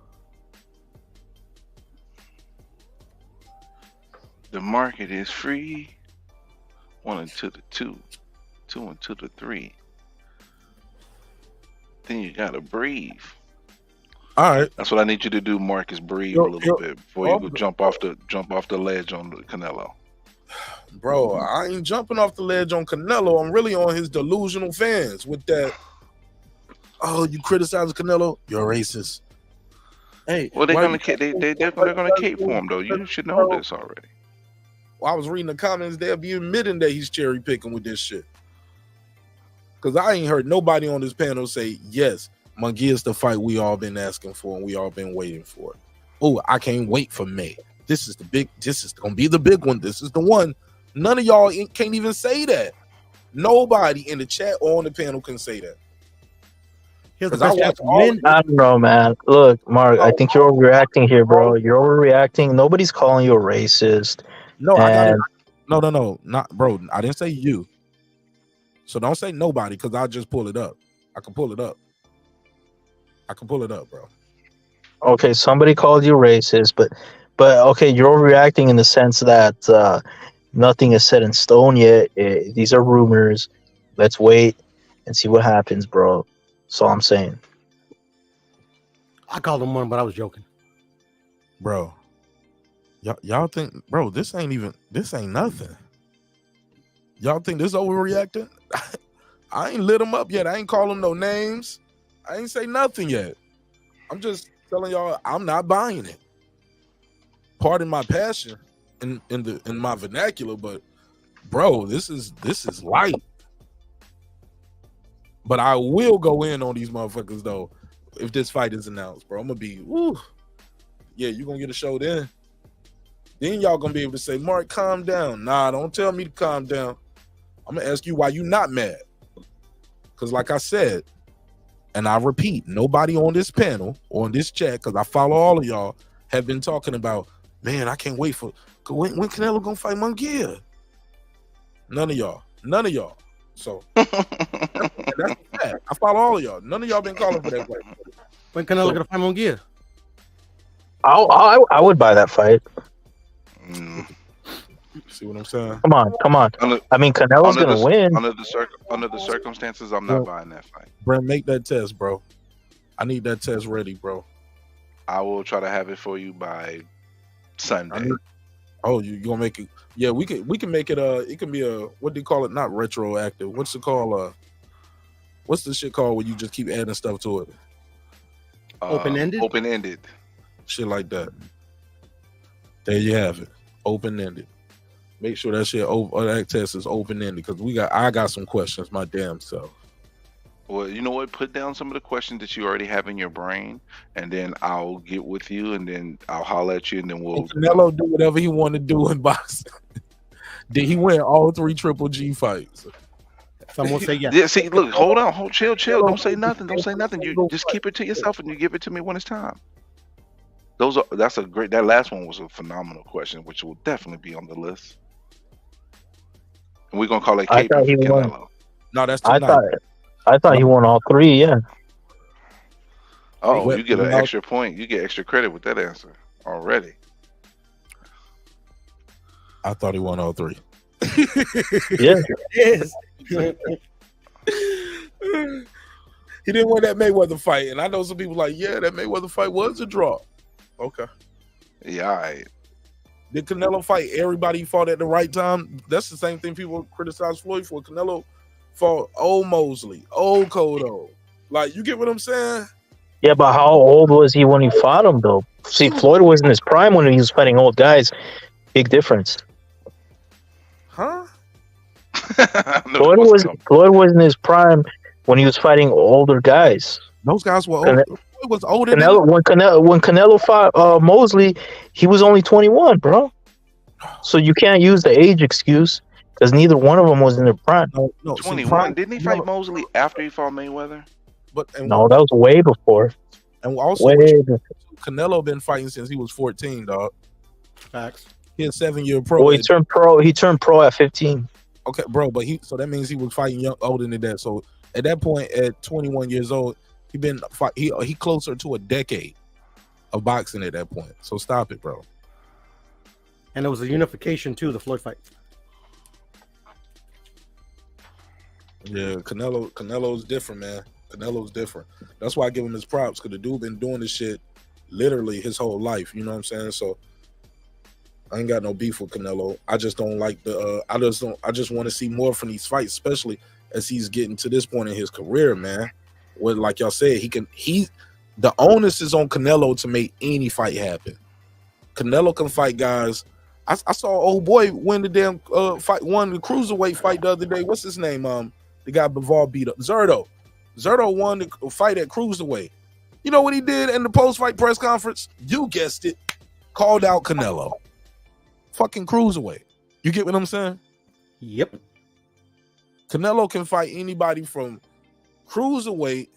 Speaker 10: The market is free. 1 and 2 to 2, 2 and 2 to 3. Then you gotta breathe.
Speaker 1: All right.
Speaker 10: That's what I need you to do, Marcus. Breathe a little bit before you go jump off the ledge on the Canelo.
Speaker 1: Bro, I ain't jumping off the ledge on Canelo. I'm really on his delusional fans with that. Oh, you criticize Canelo? You're racist. Hey,
Speaker 10: Well, they're gonna cape for him though. You should know this already.
Speaker 1: Well, I was reading the comments. They'll be admitting that he's cherry picking with this shit. Because I ain't heard nobody on this panel say, yes, Munguia's the fight we all been asking for and we all been waiting for. Oh, I can't wait for May. This is gonna be the big one. This is the one. None of y'all can't even say that. Nobody in the chat or on the panel can say that.
Speaker 7: I don't know, man. Look, Mark, I think you're overreacting here, bro. You're overreacting. Nobody's calling you a racist.
Speaker 1: No, I got it. No, not bro. I didn't say you. So don't say nobody because I'll just pull it up. I can pull it up. Bro.
Speaker 7: Okay, somebody called you racist, but okay, you're overreacting in the sense that nothing is set in stone yet. These are rumors. Let's wait and see what happens, bro. That's all I'm saying.
Speaker 11: I called him one, but I was joking.
Speaker 1: Bro. Y'all think, bro, this ain't nothing. Y'all think this overreacting? I ain't lit them up yet. I ain't call them no names. I ain't say nothing yet. I'm just telling y'all I'm not buying it. Pardon my passion in my vernacular, but bro, this is light. But I will go in on these motherfuckers though if this fight is announced, bro. I'm gonna be, woo. Yeah, you gonna get a show then. Then y'all gonna be able to say, Mark, calm down. Nah, don't tell me to calm down. I'm gonna ask you why you not mad. Because like I said, and I repeat, nobody on this panel or on this chat, because I follow all of y'all, have been talking about, man, I can't wait for when Canelo gonna fight Munguia. None of y'all. So that's a fact. I follow all of y'all. None of y'all been calling for that fight.
Speaker 11: When Canelo gonna fight Munguia?
Speaker 7: I would buy that fight.
Speaker 1: See what I'm saying?
Speaker 7: Come on. I mean, Canelo's gonna win.
Speaker 10: Under the circumstances, I'm not buying that fight.
Speaker 1: Brent, make that test, bro. I need that test ready, bro.
Speaker 10: I will try to have it for you by Sunday.
Speaker 1: Oh, you gonna make it? Yeah, we can make it. It can be a, what do you call it? Not retroactive. What's it called? What's the shit called when you just keep adding stuff to it?
Speaker 11: Open-ended.
Speaker 10: Open-ended.
Speaker 1: Shit like that. There you have it. Open-ended. Make sure that shit that test is open-ended because I got some questions my damn self.
Speaker 10: Well, you know what? Put down some of the questions that you already have in your brain, and then I'll get with you, and then I'll holler at you, and then we'll.
Speaker 1: Canelo do whatever he want to do in boxing. Did he win all 3 Triple G fights?
Speaker 11: Someone say yes.
Speaker 10: Yeah. See, look, hold on, chill. Don't say nothing. You just keep it to yourself, and you give it to me when it's time. That last one was a phenomenal question, which will definitely be on the list. And we're gonna call it Cape for Canelo.
Speaker 1: No, that's tonight.
Speaker 7: I thought he won all 3, yeah.
Speaker 10: Oh, you get an extra point. You get extra credit with that answer already.
Speaker 1: I thought he won all 3.
Speaker 7: Yeah.
Speaker 11: Yes.
Speaker 1: He didn't win that Mayweather fight. And I know some people like, yeah, that Mayweather fight was a draw. Okay.
Speaker 10: Yeah, all right.
Speaker 1: Did Canelo fight everybody he fought at the right time? That's the same thing people criticize Floyd for. Canelo fought old Mosley, old Cotto. Like, you get what I'm saying?
Speaker 7: Yeah, but how old was he when he fought him, though? See, Floyd was in his prime when he was fighting old guys. Big difference.
Speaker 1: Huh?
Speaker 7: Floyd was in his prime when he was fighting older guys.
Speaker 1: Those guys were old. Floyd was older than
Speaker 7: when Canelo fought Mosley, he was only 21, bro. So you can't use the age excuse because neither one of them was in their prime.
Speaker 1: No,
Speaker 10: 21. Didn't he fight Mosley after he fought Mayweather?
Speaker 7: No, that was way before.
Speaker 1: And also, Canelo been fighting since he was 14, dog.
Speaker 11: Facts.
Speaker 1: He had 7-year pro.
Speaker 7: Well, he turned pro at 15.
Speaker 1: Okay, bro, but so that means he was fighting older than that. So at that point, at 21 years old, he closer to a decade of boxing at that point. So stop it, bro.
Speaker 11: And it was a unification too, the Floyd fight.
Speaker 1: Yeah, Canelo's different, man. Canelo's different. That's why I give him his props, because the dude been doing this shit literally his whole life. You know what I'm saying? So I ain't got no beef with Canelo. I just don't like the. I just want to see more from these fights, especially as he's getting to this point in his career, man. Where, like y'all said, the onus is on Canelo to make any fight happen. Canelo can fight guys. I saw old boy win the damn won the cruiserweight fight the other day. What's his name? The guy Bivol beat up Zerto. Zerto won the fight at cruiserweight. You know what he did in the post-fight press conference? You guessed it. Called out Canelo. Fucking cruiserweight. You get what I'm saying?
Speaker 11: Yep.
Speaker 1: Canelo can fight anybody from cruiserweight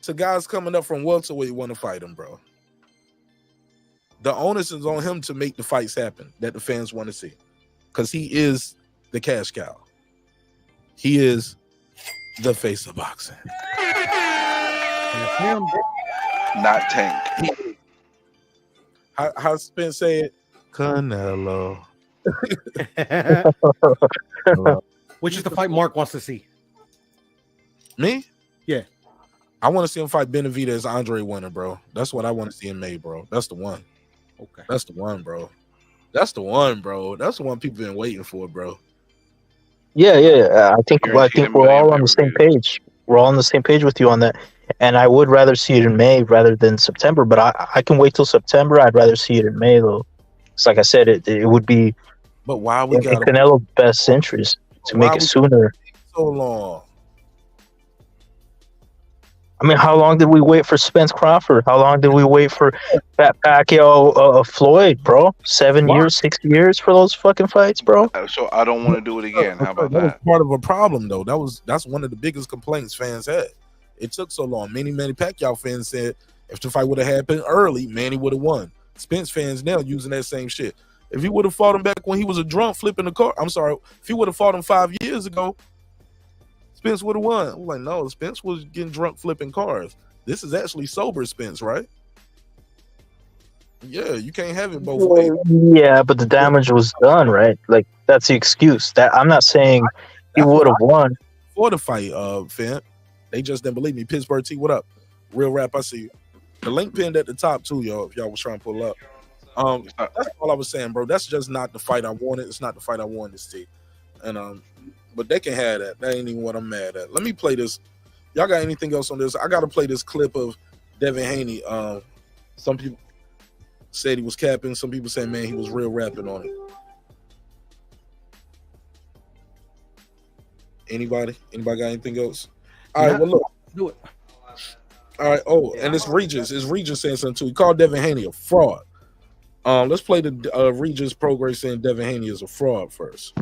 Speaker 1: to guys coming up from welterweight want to fight him, bro. The onus is on him to make the fights happen that the fans want to see, because he is the cash cow. He is the face of boxing.
Speaker 10: Not Tank.
Speaker 1: How Spence said, Canelo.
Speaker 11: Which is the fight Mark wants to see?
Speaker 1: Me?
Speaker 11: Yeah.
Speaker 1: I want to see him fight Benavidez Andre winner, bro. That's what I want to see in May, bro. That's the one.
Speaker 11: Okay.
Speaker 1: That's the one, bro. That's the one, bro. That's the one people been waiting for, bro.
Speaker 7: Yeah. I think we're all on the same page. We're all on the same page with you on that. And I would rather see it in May rather than September. But I can wait till September. I'd rather see it in May, though. It's like I said, it would be.
Speaker 1: But why we got
Speaker 7: Canelo's best interest to make it sooner?
Speaker 1: So long.
Speaker 7: I mean, how long did we wait for Spence Crawford? How long did we wait for Pat Pacquiao, Floyd, bro? 7 years, 6 years for those fucking fights, bro?
Speaker 10: So I don't want to do it again. How about
Speaker 1: that?
Speaker 10: that?
Speaker 1: Was part of a problem, though. That's one of the biggest complaints fans had. It took so long. Many Pacquiao fans said if the fight would have happened early, Manny would have won. Spence fans now using that same shit. If he would have fought him back when he was a drunk flipping the car, if he would have fought him 5 years ago, Spence would have won. I'm like, no, Spence was getting drunk flipping cars. This is actually sober Spence, right? Yeah, you can't have it both ways.
Speaker 7: Yeah, but the damage was done, right? Like, that's the excuse. That I'm not saying he would have won.
Speaker 1: For the fight, fam. They just didn't believe me. Pittsburgh T, what up? Real rap, I see you. The link pinned at the top too, y'all, if y'all was trying to pull up. That's all I was saying, bro. That's just not the fight I wanted. It's not the fight I wanted to see. And but they can have that. That ain't even what I'm mad at. Let me play this. Y'all got anything else on this? I gotta play this clip of Devin Haney. Some people said he was capping. Some people say, man, he was real rapping on it. Anybody got anything else? All right, well, look.
Speaker 11: Do it.
Speaker 1: All right. Oh, and it's Regis. It's Regis saying something too. He called Devin Haney a fraud. Let's play the Regis program saying Devin Haney is a fraud first.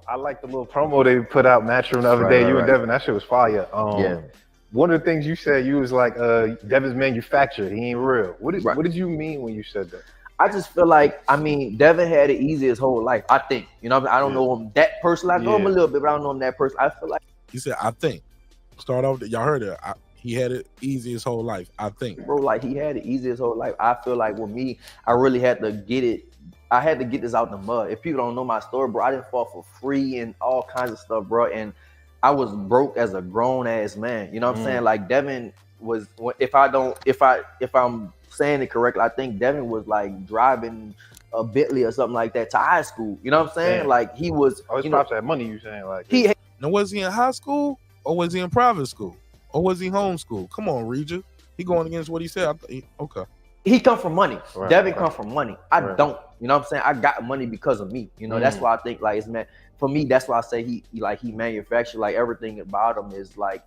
Speaker 12: I like the little promo they put out Matchroom the other day. You and Devin, that shit was fire.
Speaker 13: Yeah.
Speaker 12: One of the things you said, you was like, Devin's manufactured. He ain't real. What did you mean when you said that?
Speaker 13: I just feel like, Devin had it easy his whole life. I think, I don't know him that personally. I know him a little bit, but I don't know him that person. I feel like
Speaker 1: he said, I think. Start off. Y'all heard it. He had it easy his whole life. I think,
Speaker 13: bro. Like he had it easy his whole life. I feel like with me, I really had to get it. I had to get this out in the mud. If people don't know my story, bro, I didn't fall for free and all kinds of stuff, bro. And I was broke as a grown ass man. You know what I'm saying? Like Devin was. If I'm saying it correctly, I think Devin was like driving a Bentley or something like that to high school. You know what I'm saying?
Speaker 12: Damn.
Speaker 13: Like he was.
Speaker 12: Oh, his pops had money. You saying like
Speaker 1: Now was he in high school or was he in private school or was he homeschooled? Come on, Regis. He going against what he said. Okay.
Speaker 13: He come from money.
Speaker 12: Right,
Speaker 13: Devin come from money. I don't. You know what I'm saying? I got money because of me. You know, that's why I think like it's meant for me. That's why I say he manufactured like everything about him is like,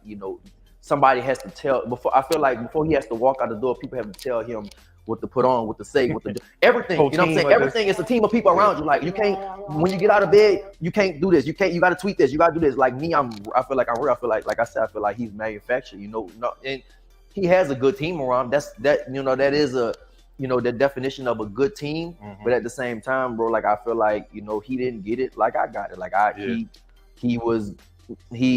Speaker 13: somebody has to tell before. I feel like before he has to walk out the door, people have to tell him what to put on, what to say, what to do. Everything. You know what I'm saying? Everything is a team of people around you. Like you can't when you get out of bed, you can't do this. You gotta tweet this, you gotta do this. Like me, I feel like I'm real. I feel like I said, I feel like he's manufactured, and he has a good team around him. That is a the definition of a good team. But at the same time, bro, like I feel like, he didn't get it like I got it. Like he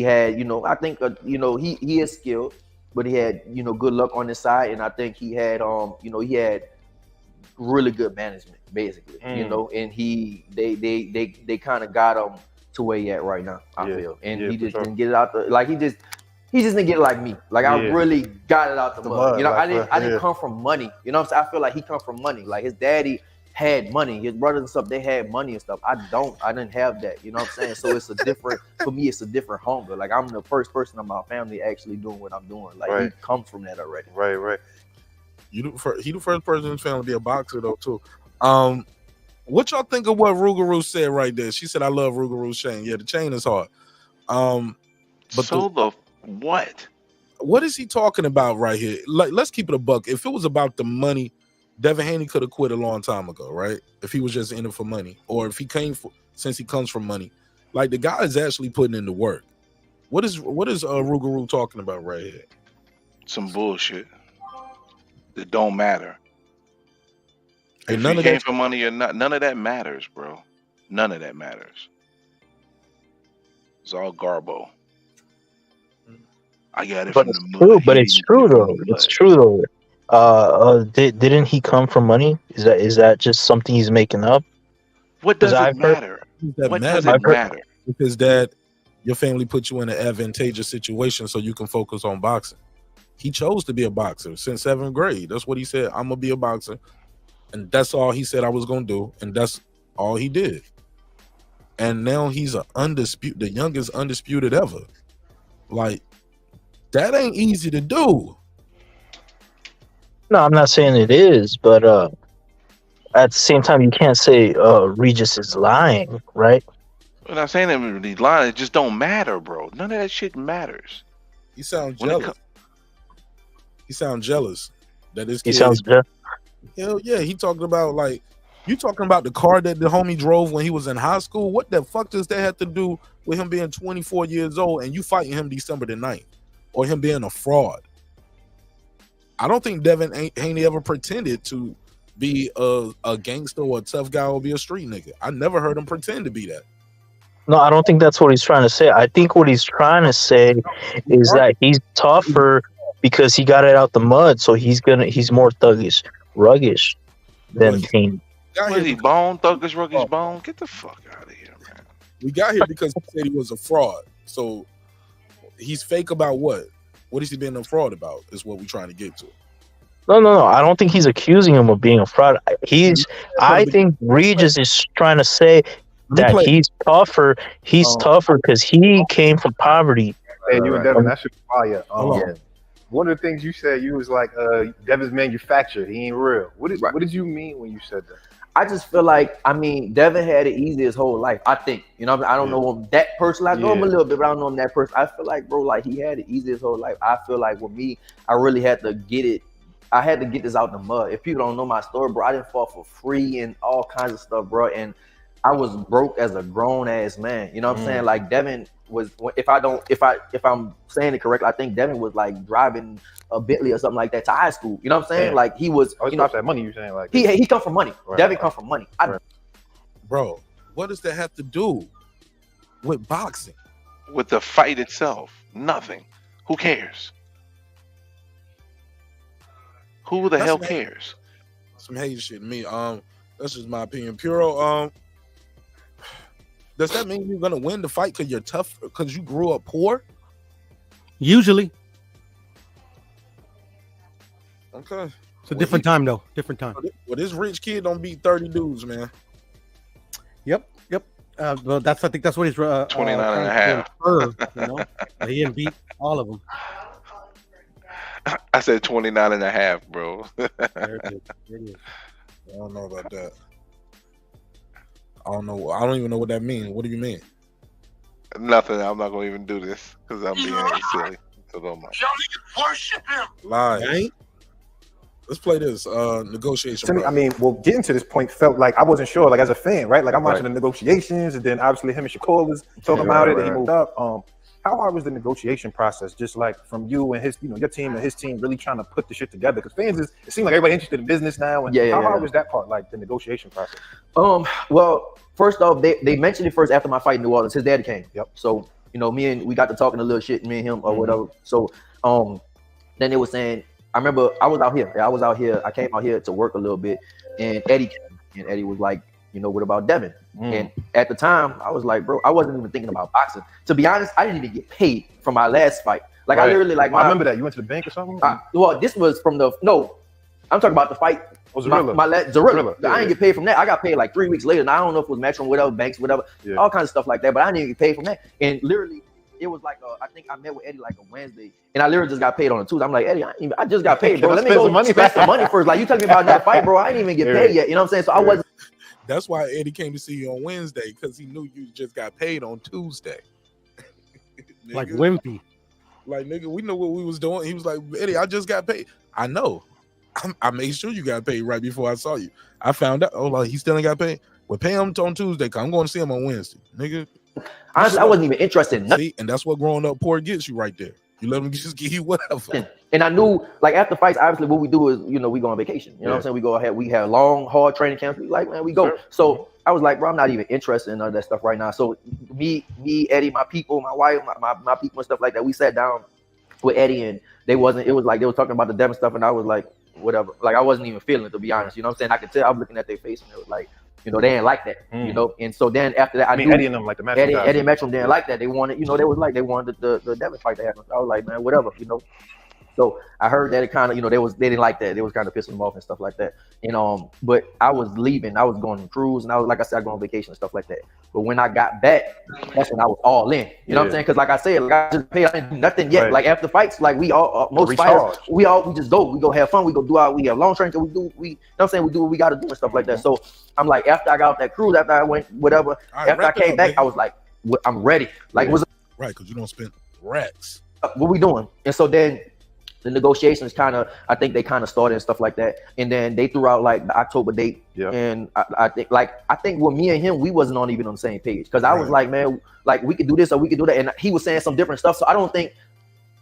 Speaker 13: had, I think, he is skilled, but he had, good luck on his side. And I think he had, he had really good management, basically, and they kind of got him to where he at right now, I feel. And he just didn't get it out there. Like he he just didn't get it like me. Like I really got it out the mud. You know,
Speaker 12: like,
Speaker 13: I didn't come from money. You know what I'm saying? I feel like he come from money. Like his daddy had money, his brothers and stuff, they had money and stuff. I didn't have that. You know what I'm saying? So it's a different, for me, it's a different hunger. Like I'm the first person in my family actually doing what I'm doing. Like he comes from that already.
Speaker 12: Right.
Speaker 1: He the first person in his family to be a boxer though too. What y'all think of what Rougarou said right there? She said, "I love Rougarou's chain." Yeah, the chain is hard. But
Speaker 10: what?
Speaker 1: What is he talking about right here? Like, let's keep it a buck. If it was about the money, Devin Haney could have quit a long time ago, right? If he was just in it for money, or if he since he comes from money, like the guy is actually putting in the work. What is Rougarou talking about right here?
Speaker 10: Some bullshit that don't matter.
Speaker 1: Hey,
Speaker 10: if he came for money or not, none of that matters, bro. None of that matters. It's all garbo. I got it from the mud.
Speaker 7: But it's true though. It's true though. Didn't he come from money? Is that just something he's making up?
Speaker 10: What does it matter? What does it matter?
Speaker 1: Because Dad, your family put you in an advantageous situation so you can focus on boxing. He chose to be a boxer since 7th grade. That's what he said. I'm gonna be a boxer, and that's all he said I was gonna do, and that's all he did. And now he's the youngest undisputed ever. Like, that ain't easy to do.
Speaker 7: No, I'm not saying it is, but at the same time, you can't say Regis is lying, right?
Speaker 10: I'm not saying that he's lying. It just don't matter, bro. None of that shit matters.
Speaker 1: He sounds jealous. He sounds jealous that his kid.
Speaker 7: He sounds jealous.
Speaker 1: Hell yeah, he talking about, like, you talking about the car that the homie drove when he was in high school? What the fuck does that have to do with him being 24 years old and you fighting him December the 9th? Or him being a fraud? I don't think Devin Haney ever pretended to be a gangster or a tough guy or be a street nigga. I never heard him pretend to be that.
Speaker 7: No, I don't think that's what he's trying to say. I think what he's trying to say is that he's tougher because he got it out the mud, so he's more thuggish, ruggish than Haney.
Speaker 10: What is he, bone? Thuggish, ruggish, bone? Get the fuck out of here, man.
Speaker 1: We got here because he said he was a fraud. So he's fake about what? What is he being a fraud about is what we're trying to get to.
Speaker 7: No. I don't think he's accusing him of being a fraud. I think Regis is trying to say that he's tougher. He's tougher because he came from poverty.
Speaker 12: Hey, you and Devin, that should fire. One of the things you said, you was like, Devin's manufactured. He ain't real. What did you mean when you said that?
Speaker 13: I just feel like, Devin had it easy his whole life. I think, I don't know him that person. I know him a little bit, but I don't know him that person. I feel like, bro, like he had it easy his whole life. I feel like with me, I really had to get it. I had to get this out the mud. If people don't know my story, bro, I didn't fall for free and all kinds of stuff, bro. And I was broke as a grown ass man. You know what I'm saying? Like Devin was, if I'm saying it correctly, I think Devin was like driving a Bentley or something like that to high school. You know what I'm saying? Like he was.
Speaker 12: Oh, it's not that money you're saying. Like
Speaker 13: he come from money. Right. Devin come from money.
Speaker 1: Bro, what does that have to do with boxing?
Speaker 10: With the fight itself, nothing. Who cares? Who the hell cares?
Speaker 1: Some hate shit to me. That's just my opinion. Puro, does that mean you're gonna win the fight because you're tough because you grew up poor?
Speaker 11: Usually.
Speaker 1: Okay.
Speaker 11: It's a different time though. Different time.
Speaker 1: Well, this rich kid don't beat 30 dudes, man.
Speaker 11: Yep. Well, I think that's what he's
Speaker 10: 29 and a half.
Speaker 11: He didn't beat all of them.
Speaker 10: I said 29 and a half, bro.
Speaker 1: There it is. I don't know about that. I don't know. I don't even know what that means. What do you mean?
Speaker 10: Nothing. I'm not gonna even do this because I'm being silly. So don't mind.
Speaker 2: Y'all need to worship him.
Speaker 1: Live. Right? Let's play this negotiation.
Speaker 12: To me, getting to this point felt like I wasn't sure, like as a fan, right? Like I'm watching the negotiations, and then obviously him and Shakur was talking about it, and he moved up. How hard was the negotiation process? Just like from you and his, your team and his team, really trying to put the shit together? Because fans it seems like everybody interested in business now. And how hard was that part, like the negotiation process?
Speaker 13: Well, first off, they mentioned it first after my fight in New Orleans. His daddy came. Yep. So we got to talking a little shit, me and him or whatever. So then they were saying, I remember I was out here. I came out here to work a little bit, and Eddie came, and Eddie was like, what about Devin? And at the time, I was like, bro, I wasn't even thinking about boxing. To be honest, I didn't even get paid for my last fight. Like I literally like
Speaker 12: I remember that. You went to the bank or something?
Speaker 13: Well, this was from I'm talking about the fight. Zorilla. I didn't get paid from that. I got paid like 3 weeks later. And I don't know if it was Metro, whatever, banks, whatever, all kinds of stuff like that. But I didn't even get paid from that. And literally, it was like I think I met with Eddie like a Wednesday, and I literally just got paid on a Tuesday. I'm like, Eddie, I just got paid, bro. Let me go spend some money first. Like you telling me about another fight, bro? I didn't even get paid yet. You know what I'm saying? So I wasn't.
Speaker 1: That's why Eddie came to see you on Wednesday, because he knew you just got paid on Tuesday.
Speaker 11: Like wimpy.
Speaker 1: Like, nigga, we know what we was doing. He was like, Eddie, I just got paid. I know. I made sure you got paid right before I saw you. I found out. Oh, like he still ain't got paid. Well, pay him on Tuesday, cause I'm going to see him on Wednesday, nigga.
Speaker 13: Honestly, I wasn't even interested in nothing.
Speaker 1: See, and that's what growing up poor gets you right there. You let them just give you whatever.
Speaker 13: And I knew, like, after fights, obviously, what we do is, we go on vacation. You know what I'm saying? We go ahead. We have long, hard training camps. We like, man, we go. Sure. So I was like, bro, I'm not even interested in none of that stuff right now. So me, Eddie, my people, my wife, my people and stuff like that, we sat down with Eddie, and it was like they were talking about the Devin stuff, and I was like, whatever. Like, I wasn't even feeling it, to be honest. You know what I'm saying? I could tell. I was looking at their face, and it was like, they didn't like that, And so then after that, I knew
Speaker 12: Eddie and them, like the Metro
Speaker 13: Eddie and Metro didn't like that. They wanted, they wanted the Devin fight to happen. I was like, man, whatever, So I heard that it kind of, they didn't like that. They was kind of pissing them off and stuff like that. And but I was leaving. I was going on cruise, and I was, like I said, I go on vacation and stuff like that. But when I got back, that's when I was all in. You know what I'm saying? Because like I said, like I just paid, I didn't do nothing yet. Right. Like after fights, like we all most fighters, we just go. We go have fun. We go do we have long training. We do you know what I'm saying? We do what we got to do and stuff like that. So I'm like, after I got off that cruise, after I went whatever, after I came back, I was like, I'm ready. Like
Speaker 1: right, because you don't spend racks.
Speaker 13: What we doing? And so then the negotiations I think they started and stuff like that. And then they threw out like the October date. Yeah. And I think with me and him, we wasn't even on the same page. Cause I was like, man, like we could do this or we could do that. And he was saying some different stuff. So I don't think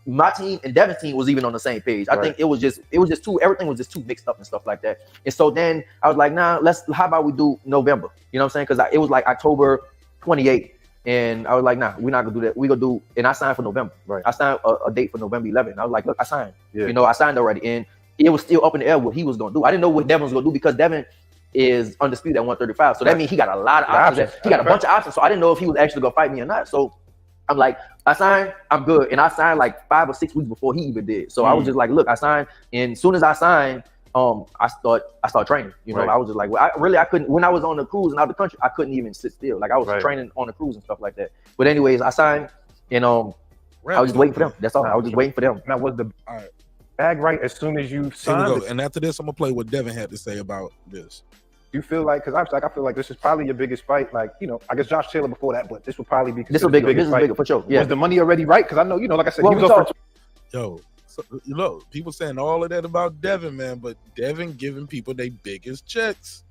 Speaker 13: my team and Devin's team was even on the same page. I think it was just everything was just too mixed up and stuff like that. And so then I was like, nah, how about we do November? You know what I'm saying? Cause it was like October 28th. And I was like, nah, we're not gonna do that. We gonna do, and I signed for November. Right. I signed a date for November 11th. I was like, look, I signed. Yeah. I signed already, and it was still up in the air what he was gonna do. I didn't know what Devin was gonna do because Devin is undisputed at 135. So that means he got a lot of options. He got a bunch of options. So I didn't know if he was actually gonna fight me or not. So I'm like, I signed, I'm good. And I signed like 5 or 6 weeks before he even did. So I was just like, look, I signed, and as soon as I signed, I started training. I was just like, I couldn't, when I was on the cruise and out of the country, I couldn't even sit still. Like I was training on the cruise and stuff like that. But anyways, I signed, and I was just waiting for them. That's all. I was just waiting for them.
Speaker 12: Now was the bag right as soon as you signed?
Speaker 1: And after this, I'm gonna play what Devin had to say about this.
Speaker 12: You feel like, because I feel like this is probably your biggest fight. Like, I guess Josh Taylor before that, but this would probably be
Speaker 13: this is bigger for sure. Yeah.
Speaker 12: Was the money already right? Because I know, like I said, he was up
Speaker 1: for people saying all of that about Devin, man, but Devin giving people their biggest checks.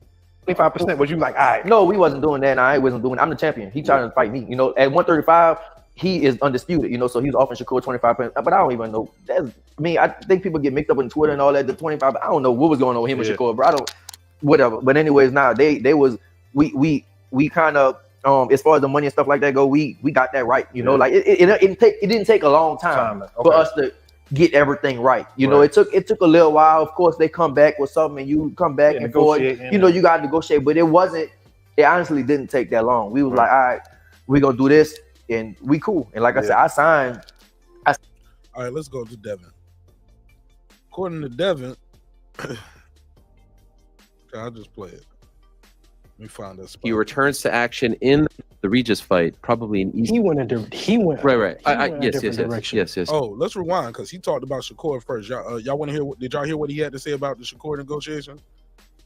Speaker 12: 25%. Was you like, all right?
Speaker 13: No, we wasn't doing that. And I wasn't doing it. I'm the champion. He trying to fight me. At 135, he is undisputed. So he's offering Shakur 25%. But I don't even know. I think people get mixed up on Twitter and all that. The 25. I don't know what was going on with him and Shakur, bro. I don't. Whatever. But anyways, now they was we kind of. As far as the money and stuff like that go, we got that right. Like it didn't take a long time for us to get everything right. It took a little while. Of course, they come back with something, and you come back and forth. You got to negotiate, but it honestly didn't take that long. We was like, all right, we gonna do this, and we cool. And like I said, I signed.
Speaker 1: All right, let's go to Devin. According to Devin, I'll just play it. Let me find this.
Speaker 14: He returns to action in the Regis fight, probably an easy.
Speaker 15: He went right.
Speaker 14: Yes.
Speaker 1: Oh, let's rewind because he talked about Shakur first. Y'all want to hear? Did y'all hear what he had to say about the Shakur negotiation?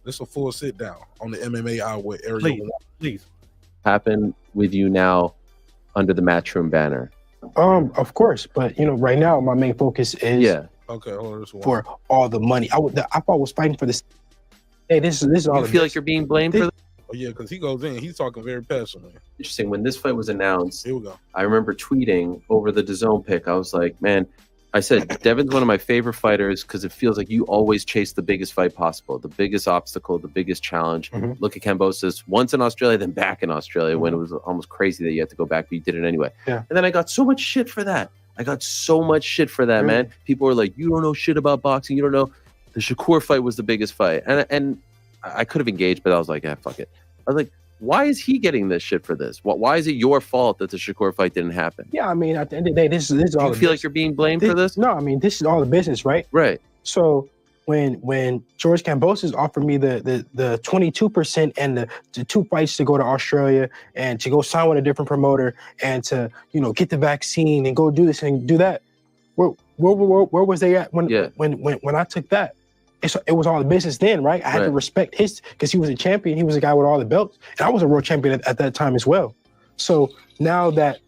Speaker 1: This is a full sit down on the MMA Hour with Ariel.
Speaker 11: Please.
Speaker 14: Happen with you now under the Matchroom banner.
Speaker 15: Of course, but right now my main focus is
Speaker 1: okay. Hold on,
Speaker 15: for all the money. I thought I was fighting for this. Hey, this is all.
Speaker 14: You feel like you're being blamed for this?
Speaker 1: Oh yeah, because he goes in, he's talking very passionately.
Speaker 14: Interesting. When this fight was announced,
Speaker 1: here we go.
Speaker 14: I remember tweeting over the DAZN pick. I was like, man, I said, Devin's one of my favorite fighters because it feels like you always chase the biggest fight possible, the biggest obstacle, the biggest challenge. Mm-hmm. Look at Kambosos, once in Australia, then back in Australia when it was almost crazy that you had to go back, but you did it anyway.
Speaker 15: Yeah.
Speaker 14: And then I got so much shit for that. Man. People were like, you don't know shit about boxing. You don't know. The Shakur fight was the biggest fight. And I could have engaged, but I was like, fuck it. I was like, Why is he getting this shit for this? Why is it your fault that the Shakur fight didn't happen?
Speaker 15: Yeah, I mean, at the end of the day, this is all.
Speaker 14: Do you feel like you're being blamed for this?
Speaker 15: No, I mean, this is all the business, right?
Speaker 14: Right.
Speaker 15: So when George Kambosos offered me the 22% and the 2 fights to go to Australia and to go sign with a different promoter and to get the vaccine and go do this and do that, where was they at when I took that? It was all the business then, right? I had to respect his, because he was a champion. He was a guy with all the belts, and I was a world champion at that time as well. So now that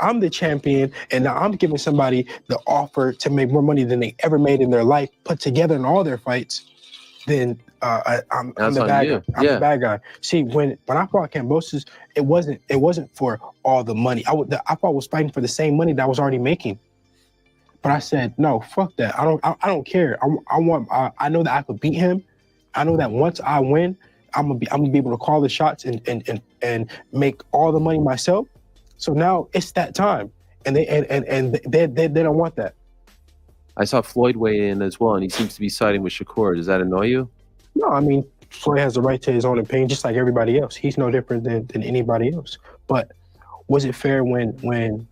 Speaker 15: I'm the champion, and now I'm giving somebody the offer to make more money than they ever made in their life, put together in all their fights, then I'm the bad guy. I'm the bad guy. See, when I fought Kambosos, it wasn't for all the money. I thought I was fighting for the same money that I was already making. But I said, no, fuck that. I don't care. I know that I could beat him. I know that once I win, I'm gonna be able to call the shots and make all the money myself. So now it's that time, and they don't want that.
Speaker 14: I saw Floyd weigh in as well, and he seems to be siding with Shakur. Does that annoy you?
Speaker 15: No, I mean, Floyd has the right to his own opinion, just like everybody else. He's no different than anybody else. But was it fair when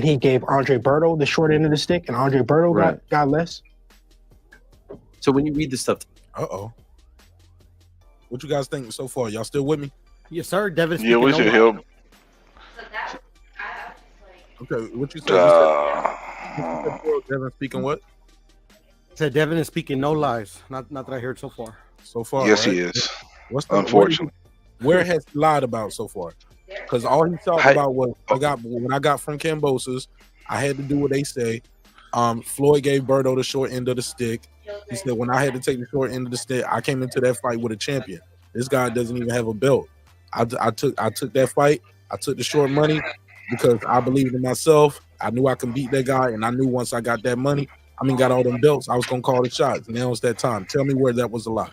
Speaker 15: he gave Andre Berto the short end of the stick, and Andre Berto got less?
Speaker 14: So when you read this stuff,
Speaker 1: what you guys think so far? Y'all still with me?
Speaker 11: Yes, sir. Devin.
Speaker 10: Yeah, we should help.
Speaker 1: Okay, what you said? Devin speaking what?
Speaker 11: Said Devin is speaking no lies. Not that I heard so far.
Speaker 1: So far,
Speaker 10: yes,
Speaker 1: right?
Speaker 10: he is.
Speaker 1: Unfortunately, where has he lied about so far? Because all he talked about was when I got from Kambosos, I had to do what they say. Floyd gave Berto the short end of the stick. He said when I had to take the short end of the stick, I came into that fight with a champion. This guy doesn't even have a belt. I took that fight. I took the short money because I believed in myself. I knew I could beat that guy, and I knew once I got that money, got all them belts, I was gonna call the shots. Now it's that time. Tell me where that was a lie.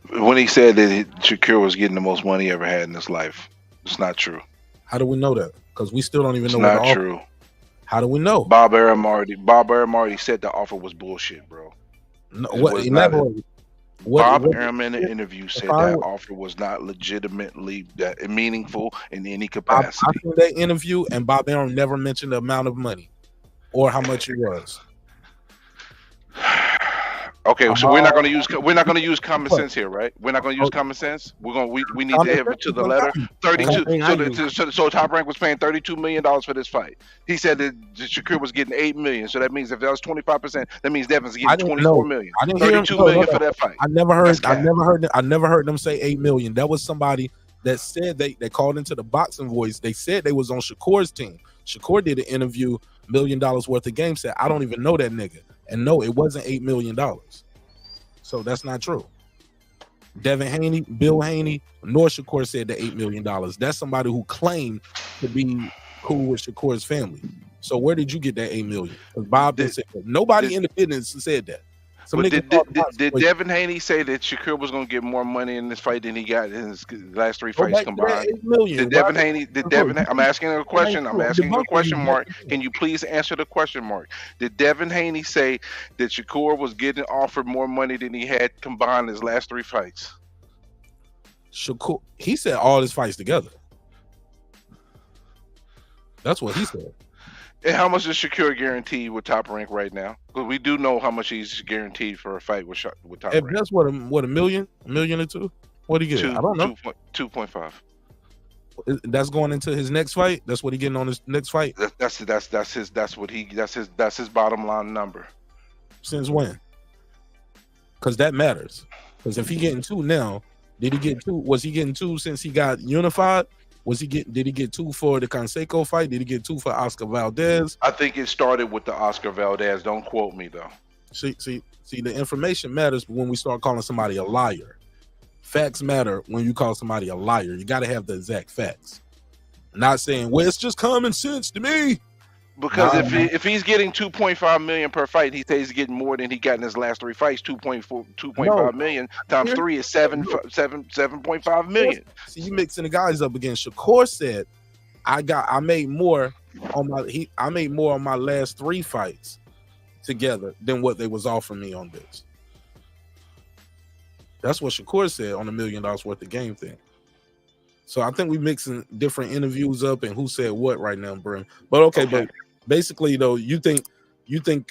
Speaker 10: When he said that Shakur was getting the most money he ever had in his life, it's not true.
Speaker 1: How do we know that? Because we still don't even know.
Speaker 10: It's not true.
Speaker 1: How do we know?
Speaker 10: Bob Arum already said the offer was bullshit, bro.
Speaker 1: No,
Speaker 10: Bob Arum in the interview said that offer was not legitimately that meaningful in any capacity.
Speaker 1: I saw that interview, and Bob Arum never mentioned the amount of money or how much it was.
Speaker 10: Okay, so we're not going to use common sense here, right? We're not going to use common sense. We need to have it to the letter. 32. So Top Rank was paying $32 million for this fight. He said that Shakur was getting $8 million. So that means if that was 25%, that means Devin's getting $24 million. $32 million for that fight.
Speaker 1: I never heard them say $8 million. That was somebody that said they called into the Boxing Voice. They said they was on Shakur's team. Shakur did an interview, $1 million worth of game. Said I don't even know that nigga. And no, it wasn't $8 million. So that's not true. Devin Haney, Bill Haney, nor Shakur said the $8 million. That's somebody who claimed to be cool with Shakur's family. So where did you get that $8 million? Because Bob didn't say that. Nobody in the business said that.
Speaker 10: Did Devin Haney say that Shakur was going to get more money in this fight than he got in his last 3 fights combined? Did Devin Haney? I'm asking a question. I'm asking a question mark. Can you please answer the question mark? Did Devin Haney say that Shakur was getting offered more money than he had combined in his last 3 fights?
Speaker 1: Shakur, he said all his fights together. That's what he said.
Speaker 10: And how much is Shakur guaranteed with Top Rank right now? Because we do know how much he's guaranteed for a fight with Top Rank.
Speaker 1: That's what $1 million, $1 million or $2 million. What did he get? I don't know.
Speaker 10: 2.5.
Speaker 1: That's going into his next fight. That's what he getting on his next fight.
Speaker 10: That's his bottom line number.
Speaker 1: Since when? Because that matters. Because if he getting 2 now, did he get 2? Was he getting 2 since he got unified? Did he get 2 for the Canseco fight? Did he get 2 for Oscar Valdez?
Speaker 10: I think it started with the Oscar Valdez. Don't quote me though.
Speaker 1: See, the information matters when we start calling somebody a liar. Facts matter when you call somebody a liar. You got to have the exact facts. Not saying, well, it's just common sense to me.
Speaker 10: Because if he's getting 2.5 million per fight, he says he's getting more than he got in his last 3 fights. 2.5 million times 3 is 7.5 million.
Speaker 1: See, you mixing the guys up again. Shakur said, I made more on my last 3 fights together than what they was offering me on this. That's what Shakur said on $1 million worth of game thing. So I think we mixing different interviews up and who said what right now, bro. But okay, but basically though, you think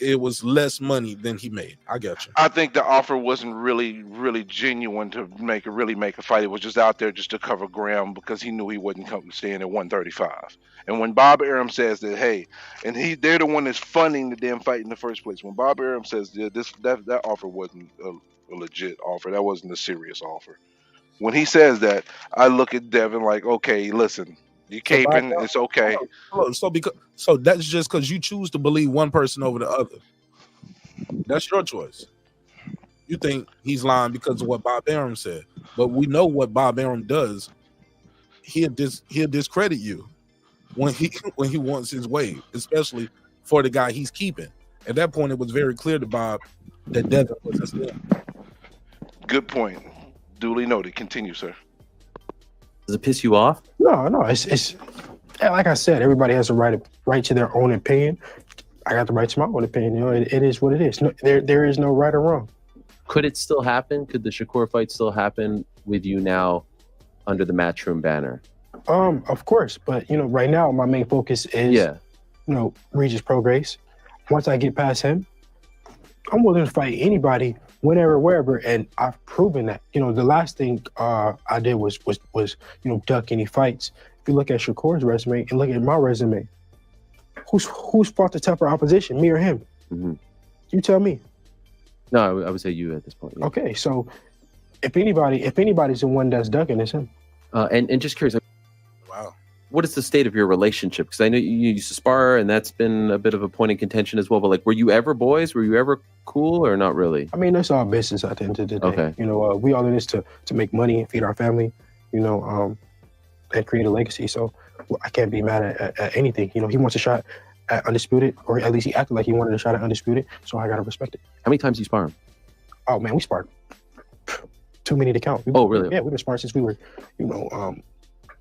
Speaker 1: it was less money than he made. I got you.
Speaker 10: I think the offer wasn't really genuine to make a fight. It was just out there just to cover ground because he knew he wasn't coming staying at 135. And when Bob Arum says that, hey, and they're the one that's funding the damn fight in the first place. When Bob Arum says that offer wasn't a legit offer, that wasn't a serious offer. When he says that, I look at Devin like, okay, listen, you caping, it's okay.
Speaker 1: So that's just because you choose to believe one person over the other. That's your choice. You think he's lying because of what Bob Arum said, but we know what Bob Arum does. He'll discredit you when he wants his way, especially for the guy he's keeping. At that point, it was very clear to Bob that Devin was a steal.
Speaker 10: Good point. Duly noted. Continue, sir.
Speaker 14: Does it piss you off?
Speaker 15: No. It's like I said. Everybody has a right to their own opinion. I got the right to my own opinion. You know, it is what it is. No, there is no right or wrong.
Speaker 14: Could it still happen? Could the Shakur fight still happen with you now under the Matchroom banner?
Speaker 15: Of course, but right now my main focus is Regis Prograis. Once I get past him, I'm willing to fight anybody, whenever, wherever, and I've proven that. The last thing I did was duck any fights. If you look at Shakur's resume and look at my resume, who's fought the tougher opposition, me or him?
Speaker 14: Mm-hmm.
Speaker 15: You tell me.
Speaker 14: No, I would say you at this point. Yeah.
Speaker 15: Okay, so if anybody's the one that's ducking, it's him.
Speaker 14: And just curious.
Speaker 1: Wow.
Speaker 14: What is the state of your relationship? Because I know you used to spar, and that's been a bit of a point in contention as well. But were you ever boys? Were you ever cool, or not really?
Speaker 15: I mean, that's all business at the end of the day.
Speaker 14: Okay.
Speaker 15: We all in this to make money and feed our family, and create a legacy. So I can't be mad at anything. He wants a shot at Undisputed, or at least he acted like he wanted a shot at Undisputed. So I gotta respect it.
Speaker 14: How many times do you spar him?
Speaker 15: Oh man, we sparred too many to count.
Speaker 14: Really?
Speaker 15: Yeah, we've been sparring since we were,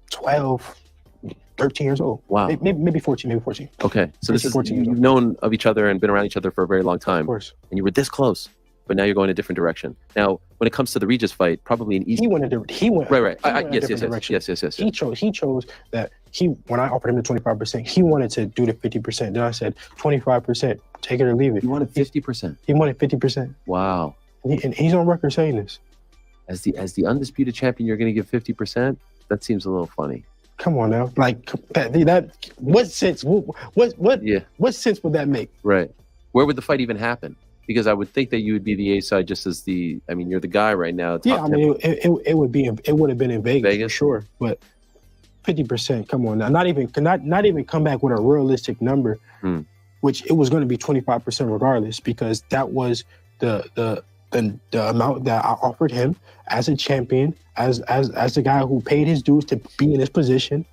Speaker 15: 12. 13 years old.
Speaker 14: Wow.
Speaker 15: Maybe 14, maybe 14.
Speaker 14: Okay. So this is, you've known of each other and been around each other for a very long time.
Speaker 15: Of course.
Speaker 14: And you were this close, but now you're going a different direction. Now, when it comes to the Regis fight, probably an easy...
Speaker 15: He went.
Speaker 14: Right. Yes.
Speaker 15: He chose that when I offered him the 25%, he wanted to do the 50%. Then I said, 25%, take it or leave it.
Speaker 14: You wanted 50%?
Speaker 15: He wanted 50%.
Speaker 14: Wow.
Speaker 15: And he's on record saying this.
Speaker 14: As the undisputed champion, you're going to give 50%? That seems a little funny.
Speaker 15: Come on now, that what sense? What sense would that make?
Speaker 14: Right. Where would the fight even happen? Because I would think that you would be the A side, just as you're the guy right now.
Speaker 15: Yeah, it would have been in Vegas for sure. But 50%, come on now, not even come back with a realistic number, which it was going to be 25% regardless, because that was the amount that I offered him as a champion, as the guy who paid his dues to be in this position,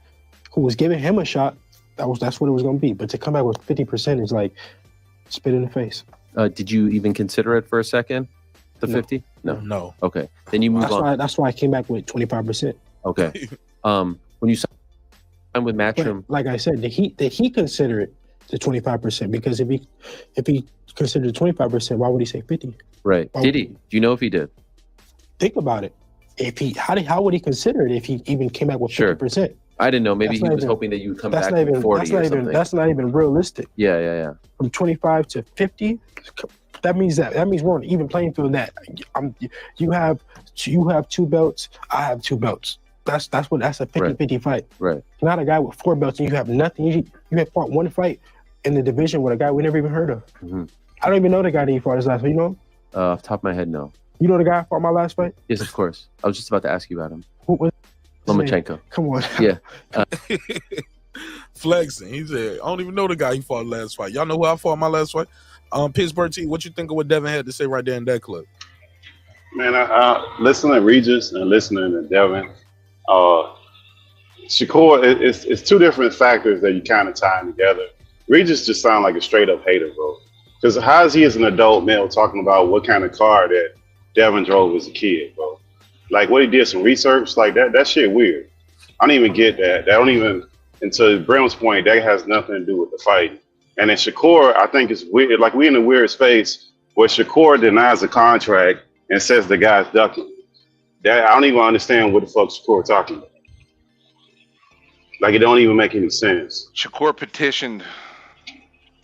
Speaker 15: who was giving him a shot. That's what it was going to be. But to come back with 50% is like spit in the face.
Speaker 14: Did you even consider it for a second? The 50?
Speaker 1: No.
Speaker 14: Okay. Then you move on.
Speaker 15: That's why I came back with 25%.
Speaker 14: Okay. When you signed with Matchroom,
Speaker 15: like I said, did he consider it the 25%? Because if he considered 25%, why would he say 50?
Speaker 14: Right. Did he? Do you know if he did?
Speaker 15: Think about it. How would he consider it if he even came back with 50%?
Speaker 14: I didn't know. Maybe he was hoping that you would come back with 40 or something.
Speaker 15: That's not even realistic.
Speaker 14: Yeah.
Speaker 15: From 25 to 50, that means we're on an even playing field. That you have 2 belts, I have 2 belts. That's a 50-50 fight.
Speaker 14: Right.
Speaker 15: Not a guy with 4 belts and you have nothing. You have fought one fight in the division with a guy we never even heard of.
Speaker 14: Mm-hmm.
Speaker 15: I don't even know the guy that you fought his last fight. You know him?
Speaker 14: Off the top of my head, no.
Speaker 15: You know the guy I fought my last fight?
Speaker 14: Yes, of course. I was just about to ask you about him.
Speaker 15: Who was
Speaker 14: Lomachenko.
Speaker 15: Come on.
Speaker 14: Yeah.
Speaker 1: Flexing. He said, I don't even know the guy he fought last fight. Y'all know who I fought my last fight? Pittsburgh T, what you think of what Devin had to say right there in that clip?
Speaker 16: Man, I listening to Regis and listening to Devin, Shakur, it's 2 different factors that you kind of tie together. Regis just sound like a straight up hater, bro. Because how is he as an adult male talking about what kind of car that Devin drove as a kid, bro? Like what he did some research, like that shit weird. I don't even get that. That don't even, and to Brim's point, that has nothing to do with the fight. And then Shakur, I think it's weird. Like we in a weird space where Shakur denies the contract and says the guy's ducking. That I don't even understand what the fuck Shakur talking about. Like it don't even make any sense.
Speaker 10: Shakur petitioned.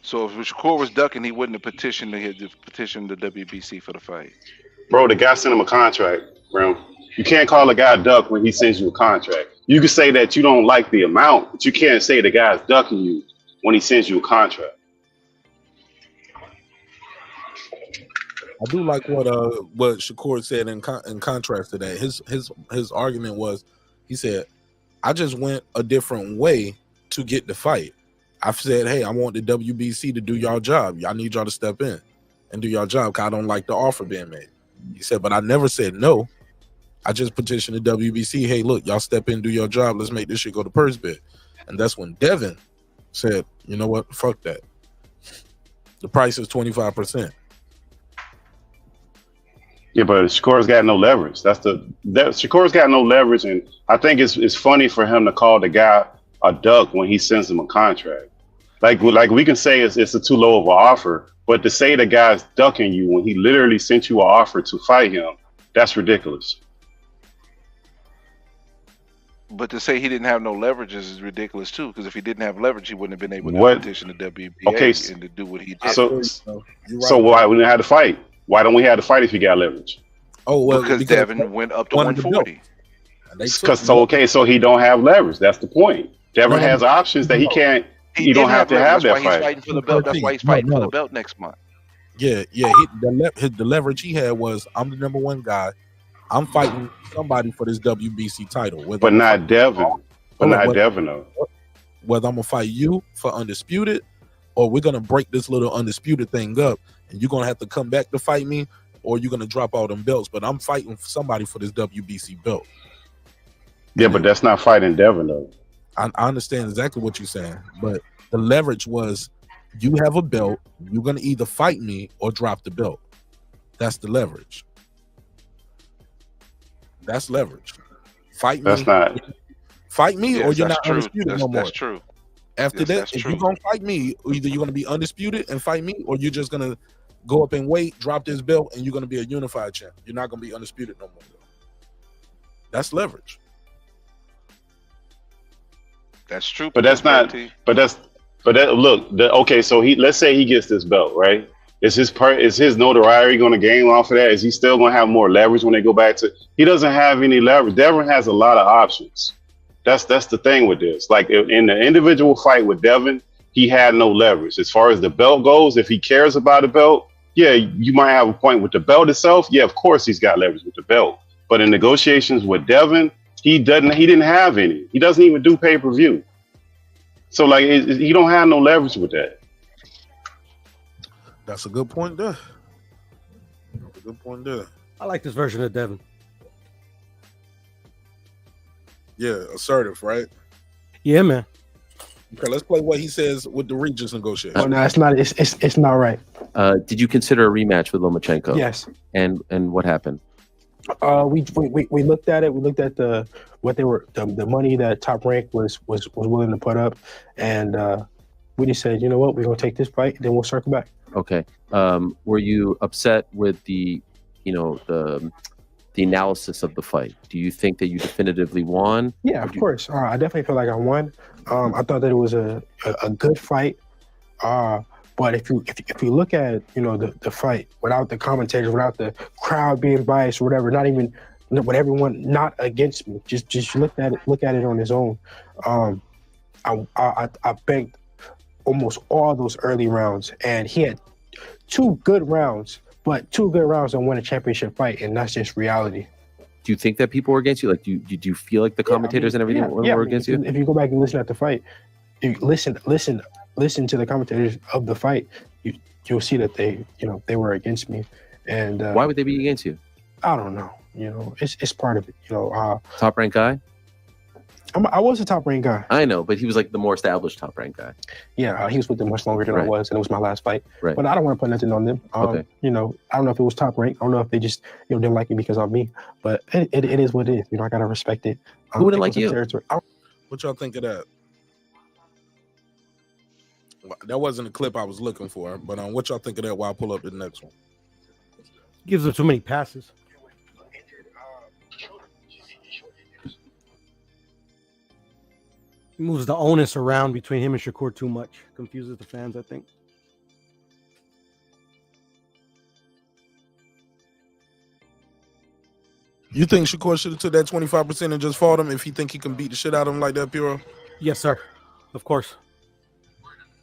Speaker 10: So if Shakur was ducking, he wouldn't have petitioned the WBC for the fight.
Speaker 16: Bro, the guy sent him a contract, bro. You can't call a guy duck when he sends you a contract. You can say that you don't like the amount, but you can't say the guy's ducking you when he sends you a contract.
Speaker 1: I do like what Shakur said in contrast to that. His argument was, he said, I just went a different way to get the fight. I've said, hey, I want the WBC to do y'all job. I need y'all to step in and do y'all job because I don't like the offer being made. He said, but I never said no. I just petitioned the WBC, hey, look, y'all step in, do your job. Let's make this shit go to purse bid. And that's when Devin said, you know what? Fuck that. The price is 25%.
Speaker 16: Yeah, but Shakur's got no leverage. Shakur's got no leverage, and I think it's funny for him to call the guy a duck when he sends him a contract. Like we can say it's a too low of an offer, but to say the guy's ducking you when he literally sent you an offer to fight him, that's ridiculous.
Speaker 10: But to say he didn't have no leverage is ridiculous too, because if he didn't have leverage, he wouldn't have been able to petition the WBA and to do what he did.
Speaker 16: So why we didn't have to fight? Why don't we have to fight if he got leverage?
Speaker 1: Oh, well,
Speaker 10: because Devin went up to 140.
Speaker 16: So he don't have leverage. That's the point. Devin has options that he can't. You don't have to have that fight.
Speaker 10: He's fighting for the belt. That's why he's fighting for the belt next month.
Speaker 1: Yeah. The leverage he had was, I'm the number one guy. I'm fighting somebody for this WBC title.
Speaker 16: But not Devin. Devin, though.
Speaker 1: Whether I'm going to fight you for undisputed, or we're going to break this little undisputed thing up, and you're going to have to come back to fight me, or you're going to drop all them belts. But I'm fighting somebody for this WBC belt.
Speaker 16: Yeah, but that's not fighting Devin, though.
Speaker 1: I understand exactly what you're saying, but the leverage was, you have a belt, you're going to either fight me or drop the belt. That's the leverage. That's leverage. Fight me. Fight me, or you're not undisputed no more.
Speaker 10: That's true.
Speaker 1: After that, if you're going to fight me, either you're going to be undisputed and fight me, or you're just going to go up and wait, drop this belt, and you're going to be a unified champ. You're not going to be undisputed no more. That's leverage.
Speaker 10: That's true.
Speaker 16: But that's not. Okay. So let's say he gets this belt, right? Is his notoriety going to gain off of that? Is he still going to have more leverage when they go back to? He doesn't have any leverage. Devin has a lot of options. That's the thing with this. Like in the individual fight with Devin, he had no leverage. As far as the belt goes, if he cares about the belt, yeah, you might have a point with the belt itself. Yeah, of course he's got leverage with the belt. But in negotiations with Devin, he didn't have any. He doesn't even do pay-per-view. So like he don't have no leverage with that.
Speaker 1: That's a good point there.
Speaker 11: I like this version of Devin.
Speaker 1: Yeah, assertive, right?
Speaker 11: Yeah, man.
Speaker 1: Okay, let's play what he says with the Regis negotiation.
Speaker 15: Oh no, it's not. It's not right.
Speaker 14: Did you consider a rematch with Lomachenko?
Speaker 15: Yes.
Speaker 14: And what happened?
Speaker 15: We looked at it. We looked at the money that Top Rank was willing to put up, and we just said, you know what, we're gonna take this fight, then we'll circle back.
Speaker 14: Okay. Were you upset with the analysis of the fight? Do you think that you definitively won?
Speaker 15: Yeah, of course. I definitely feel like I won. I thought that it was a good fight. But if you look at the fight without the commentators, without the crowd being biased or whatever, not even with everyone not against me, just look at it on his own. I begged almost all those early rounds, and he had two good rounds don't win a championship fight, and that's just reality.
Speaker 14: Do you think that people were against you? Like, do you feel like the commentators and everything were against you?
Speaker 15: If you go back and listen at the fight, you listen to the commentators of the fight, you'll see that they were against me. And
Speaker 14: why would they be against you?
Speaker 15: I don't know. It's part of it.
Speaker 14: Top Rank guy.
Speaker 15: I was a Top Rank guy.
Speaker 14: I know, but he was like the more established Top Rank guy.
Speaker 15: Yeah, he was with them much longer than I was, and it was my last fight.
Speaker 14: Right.
Speaker 15: But I don't want to put nothing on them.
Speaker 14: Okay.
Speaker 15: I don't know if it was Top Rank. I don't know if they just didn't like me because of me. But it is what it is. I gotta respect it.
Speaker 14: Who wouldn't like you?
Speaker 1: What y'all think of that? That wasn't the clip I was looking for, but what y'all think of that while I pull up the next one?
Speaker 11: Gives him too many passes. Moves the onus around between him and Shakur too much. Confuses the fans, I think.
Speaker 1: You think Shakur should have took that 25% and just fought him if he think he can beat the shit out of him like that, Puro?
Speaker 11: Yes, sir. Of course.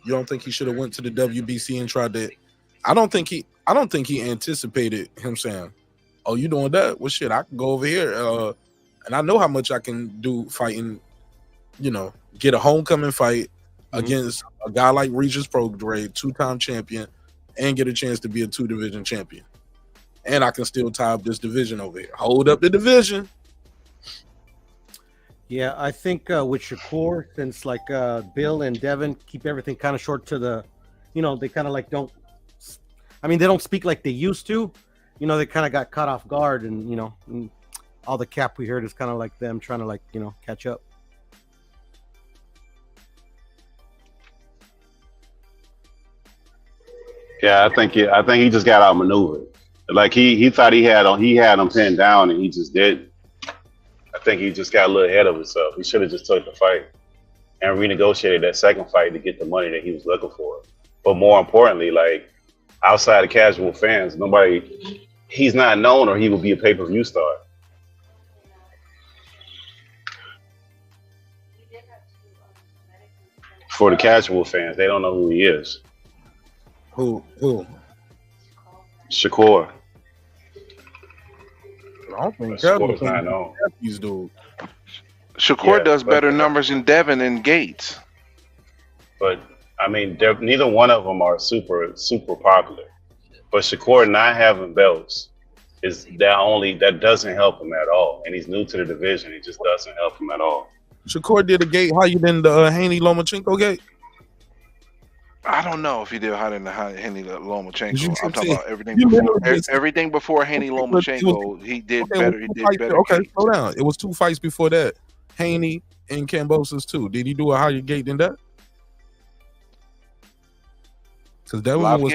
Speaker 1: You don't think he should have went to the WBC and tried that? I don't think he anticipated him saying, "Oh, you doing that? Well, shit, I can go over here, and I know how much I can do fighting. You know, get a homecoming fight against a guy like Regis Prograde, 2-time champion, and get a chance to be a 2-division champion. And I can still tie up this division over here. Hold up the division."
Speaker 11: Yeah, I think with Shakur, since like Bill and Devin keep everything kind of short to the, they kind of like don't. I mean, they don't speak like they used to. They kind of got caught off guard, and and all the cap we heard is kind of like them trying to catch up.
Speaker 16: Yeah, I think he just got outmaneuvered. Like he thought he had him pinned down, and he just didn't. I think he just got a little ahead of himself. He should have just took the fight and renegotiated that second fight to get the money that he was looking for. But more importantly, like outside of casual fans, he's not known, or he will be a pay-per-view star. For the casual fans, they don't know who he is.
Speaker 1: Who?
Speaker 16: Shakur.
Speaker 1: I don't think
Speaker 16: Shakur's not known.
Speaker 10: Shakur does better numbers than Devin and Gates.
Speaker 16: But I mean, neither one of them are super popular. But Shakur not having belts that doesn't help him at all. And he's new to the division. It just doesn't help him at all.
Speaker 1: Shakur did a gate higher than the Haney Lomachenko gate.
Speaker 10: I don't know if he did higher than the Haney Lomachenko. I'm talking about everything before Haney Lomachenko. He did better. He did better.
Speaker 1: Okay, slow down. It was 2 fights before that. Haney and Kambosos too. Did he do a higher gate than that? Because that one was.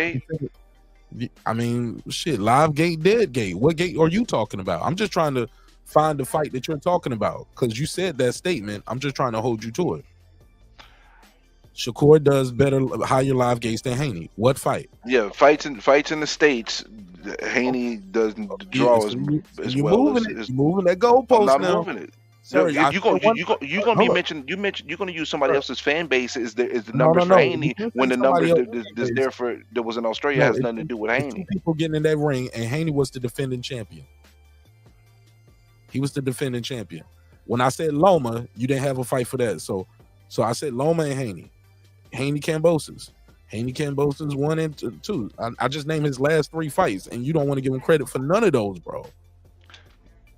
Speaker 1: I mean, shit. Live gate, dead gate. What gate are you talking about? I'm just trying to find the fight that you're talking about because you said that statement. I'm just trying to hold you to it. Shakur does better higher live gates than Haney. What fight?
Speaker 10: Yeah, fights in the States. Haney doesn't draw as well.
Speaker 1: You're moving that goalpost now.
Speaker 10: I'm not moving it. Sorry, you're gonna be mentioned. You're gonna use somebody else's fan base is the numbers for Haney when the numbers that was in Australia has nothing to do with Haney.
Speaker 1: 2 people getting in that ring, and Haney was the defending champion. He was the defending champion. When I said Loma, you didn't have a fight for that. So I said Loma and Haney. Haney Kambosos 1 and 2. I just named his last 3 fights, and you don't want to give him credit for none of those, bro.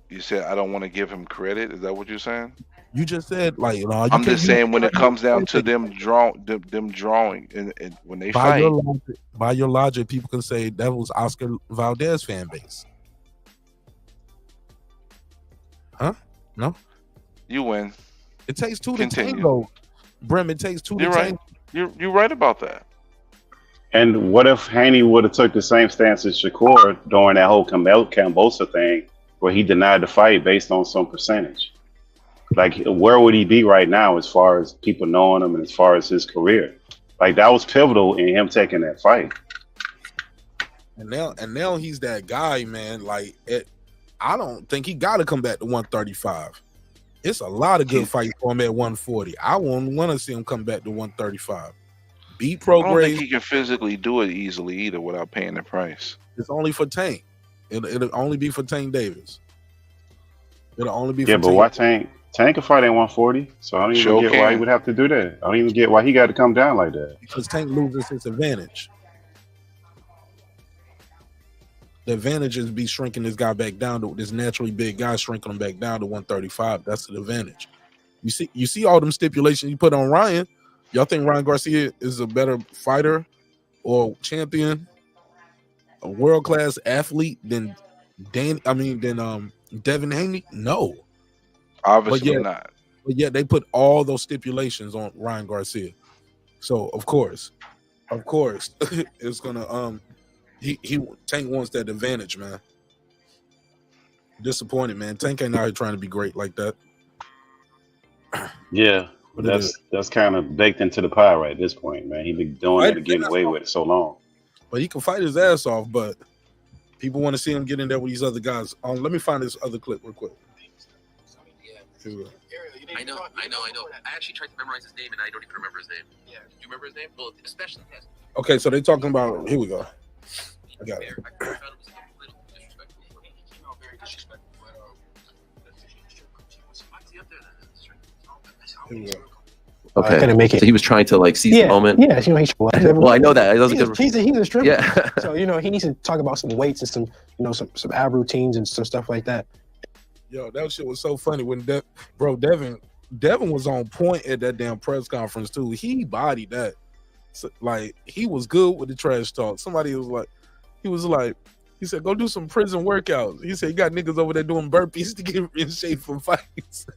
Speaker 10: You said I don't want to give him credit. Is that what you're saying?
Speaker 1: You just said like.
Speaker 10: I'm just saying when it comes down to them drawing, and when they fight.
Speaker 1: By your logic, people can say that was Oscar Valdez fan base. Huh? No.
Speaker 10: You win.
Speaker 1: It takes 2 to tango. Brim, it takes 2 to tango.
Speaker 10: You're right about that.
Speaker 16: And what if Haney would have took the same stance as Shakur during that whole Kambosa thing, where he denied the fight based on some percentage? Like, where would he be right now as far as people knowing him and as far as his career? Like, that was pivotal in him taking that fight.
Speaker 1: And now he's that guy, man. Like, I don't think he got to come back to 135. It's a lot of good fights for him at 140. I won't want to see him come back to 135. Beat Prograde.
Speaker 10: I don't think he can physically do it easily either without paying the price.
Speaker 1: It's only for Tank. It'll only be for Tank Davis. It'll only be for
Speaker 16: Tank. But why Tank? Tank can fight at 140. So I don't even get why he would have to do that. I don't even get why he got to come down like that.
Speaker 1: Because Tank loses his advantage. The advantage is be shrinking this guy back down to this naturally big guy, shrinking him back down to 135. That's the advantage. You see all them stipulations you put on Ryan. Y'all think Ryan Garcia is a better fighter or champion, a world-class athlete than Devin Haney? No.
Speaker 10: Obviously not.
Speaker 1: But yet they put all those stipulations on Ryan Garcia. So of course, it's gonna Tank wants that advantage, man. Disappointed, man. Tank ain't out here trying to be great like that.
Speaker 16: Yeah. That's kind of baked into the pie right at this point, man. He been doing it and getting away with it so long.
Speaker 1: But he can fight his ass off. But people want to see him get in there with these other guys. Let me find this other clip real quick.
Speaker 17: I know. I actually tried to memorize his name, and I don't even remember his name. Yeah, do you remember his name? Well, especially yes.
Speaker 1: Okay, so they talking about. Here we go. I got it. Here we go.
Speaker 14: Okay.
Speaker 15: Couldn't make it.
Speaker 14: So he was trying to like seize the moment.
Speaker 15: Yeah, you know,
Speaker 14: Well, I know that. That was a good.
Speaker 15: He's a stripper.
Speaker 14: Yeah.
Speaker 15: So you know, he needs to talk about some weights and some ab routines and some stuff like that.
Speaker 1: Yo, that shit was so funny when Devin was on point at that damn press conference too. He bodied that. So, like, he was good with the trash talk. Somebody was like, he said, go do some prison workouts. He said, you got niggas over there doing burpees to get in shape for fights.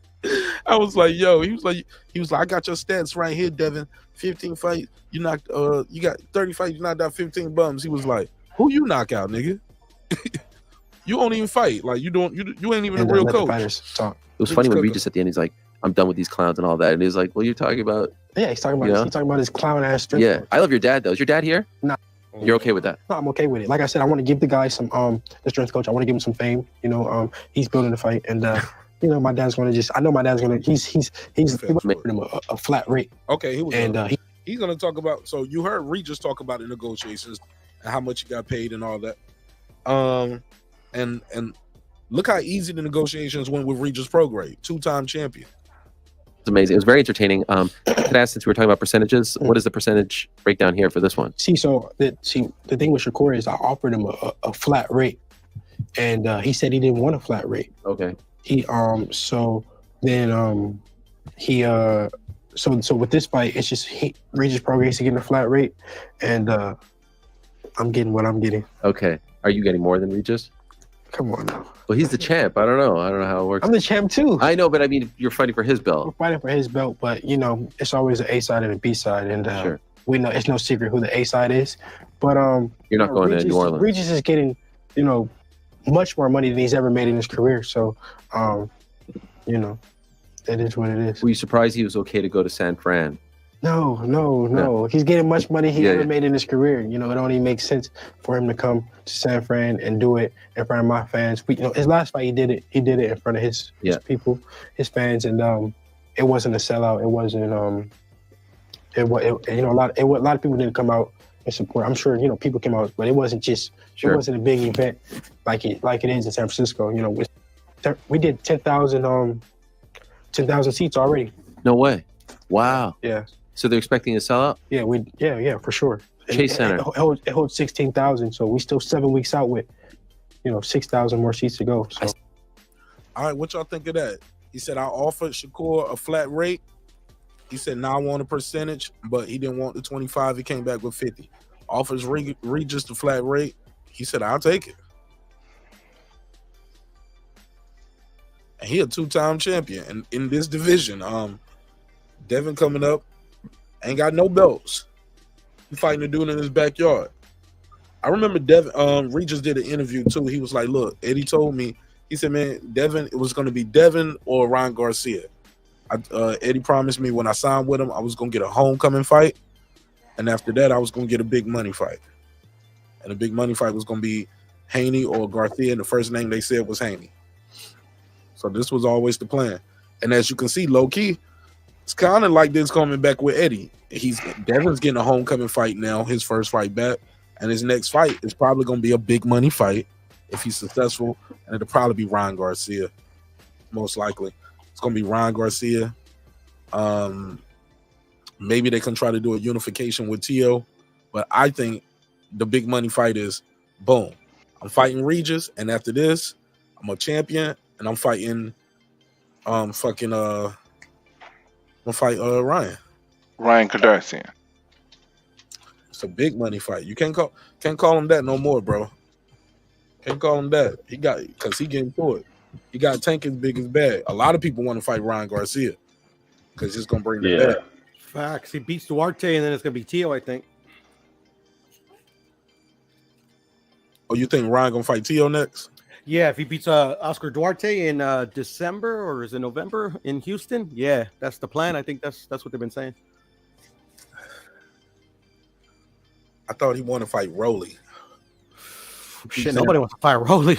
Speaker 1: I was like, yo, he was like, I got your stats right here, Devin. 15 fights, you got 30 fights, you knocked out 15 bums. He was like, who you knock out, nigga? You won't even fight. Like, you ain't even a real coach.
Speaker 14: It was funny when Regis at the end, he's like, I'm done with these clowns and all that. And he's like, well, you're talking about.
Speaker 15: Yeah, he's talking about his clown ass strength.
Speaker 14: Yeah, I love your dad though. Is your dad here?
Speaker 15: No.
Speaker 14: You're okay with that?
Speaker 15: No, I'm okay with it. Like I said, I want to give the guy some the strength coach. I want to give him some fame. You know, he's building the fight, and you know, my dad's gonna just. I know my dad's gonna. He's making him a flat rate.
Speaker 1: Okay,
Speaker 15: he's
Speaker 1: gonna talk about. So you heard Regis talk about the negotiations and how much he got paid and all that. And look how easy the negotiations went with Regis Prograde, 2-time champion.
Speaker 14: It's amazing. It was very entertaining. Could I ask, since we were talking about percentages, what is the percentage breakdown here for this one?
Speaker 15: The thing with Shakur is I offered him a flat rate, and he said he didn't want a flat rate.
Speaker 14: Okay.
Speaker 15: So with this fight, it's just Regis Prograde getting a flat rate, and I'm getting what I'm getting.
Speaker 14: Okay. Are you getting more than Regis?
Speaker 15: Come on now.
Speaker 14: Well, he's the champ. I don't know how it works.
Speaker 15: I'm the champ too.
Speaker 14: I know, but I mean, you're fighting for his belt.
Speaker 15: We're fighting for his belt, but you know, it's always an A side and a B side, and
Speaker 14: sure.
Speaker 15: We know it's no secret who the A side is. But
Speaker 14: you're not going to New Orleans.
Speaker 15: Regis is getting, you know, much more money than he's ever made in his career. So, you know, that is what it is.
Speaker 14: Were you surprised he was okay to go to San Fran?
Speaker 15: No. He's getting much money he ever made in his career. You know, it don't even make sense for him to come to San Fran and do it in front of my fans. You know, his last fight, he did it in front of his people, his fans, and it wasn't a sellout. It wasn't a lot of people didn't come out and support. I'm sure, you know, people came out, but it wasn't just it wasn't a big event like it is in San Francisco. You know, we did 10,000 seats already.
Speaker 14: No way. Wow.
Speaker 15: Yeah.
Speaker 14: So they're expecting a sellout?
Speaker 15: Yeah, for sure.
Speaker 14: Chase Center.
Speaker 15: It holds 16,000, so we still 7 weeks out with, you know, 6,000 more seats to go. So.
Speaker 1: All right, what y'all think of that? He said I offered Shakur a flat rate. He said now I want a percentage, but he didn't want the 25. He came back with 50. Offers Regis the flat rate. He said I'll take it. And he a 2-time champion and in this division. Devin coming up. Ain't got no belts. He fighting a dude in his backyard. I remember Regis did an interview too. He was like, look, Eddie told me, he said, man, Devin, it was going to be Devin or Ryan Garcia. Eddie promised me when I signed with him, I was going to get a homecoming fight. And after that, I was going to get a big money fight. And the big money fight was going to be Haney or Garcia. And the first name they said was Haney. So this was always the plan. And as you can see, low key, it's kind of like this coming back with Eddie. Devin's getting a homecoming fight now, his first fight back, and his next fight is probably going to be a big money fight if he's successful, and it'll probably be Ryan Garcia, most likely. It's going to be Ryan Garcia. Maybe they can try to do a unification with Tio, but I think the big money fight is, boom, I'm fighting Regis, and after this, I'm a champion, and I'm fighting Ryan.
Speaker 10: Ryan Kardashian.
Speaker 1: It's a big money fight. You can't call him that no more, bro. Can't call him that. Because he getting to it. He got tank as big as bad. A lot of people want to fight Ryan Garcia because it's gonna bring the back.
Speaker 11: Facts. He beats Duarte, and then it's gonna be Tio, I think.
Speaker 1: Oh, you think Ryan gonna fight Tio next?
Speaker 11: Yeah, if he beats Oscar Duarte in December or is it November in Houston? Yeah, that's the plan. I think that's what they've been saying.
Speaker 1: I thought he wanted to fight Rolly.
Speaker 11: Shit, nobody wants to fight Rolly.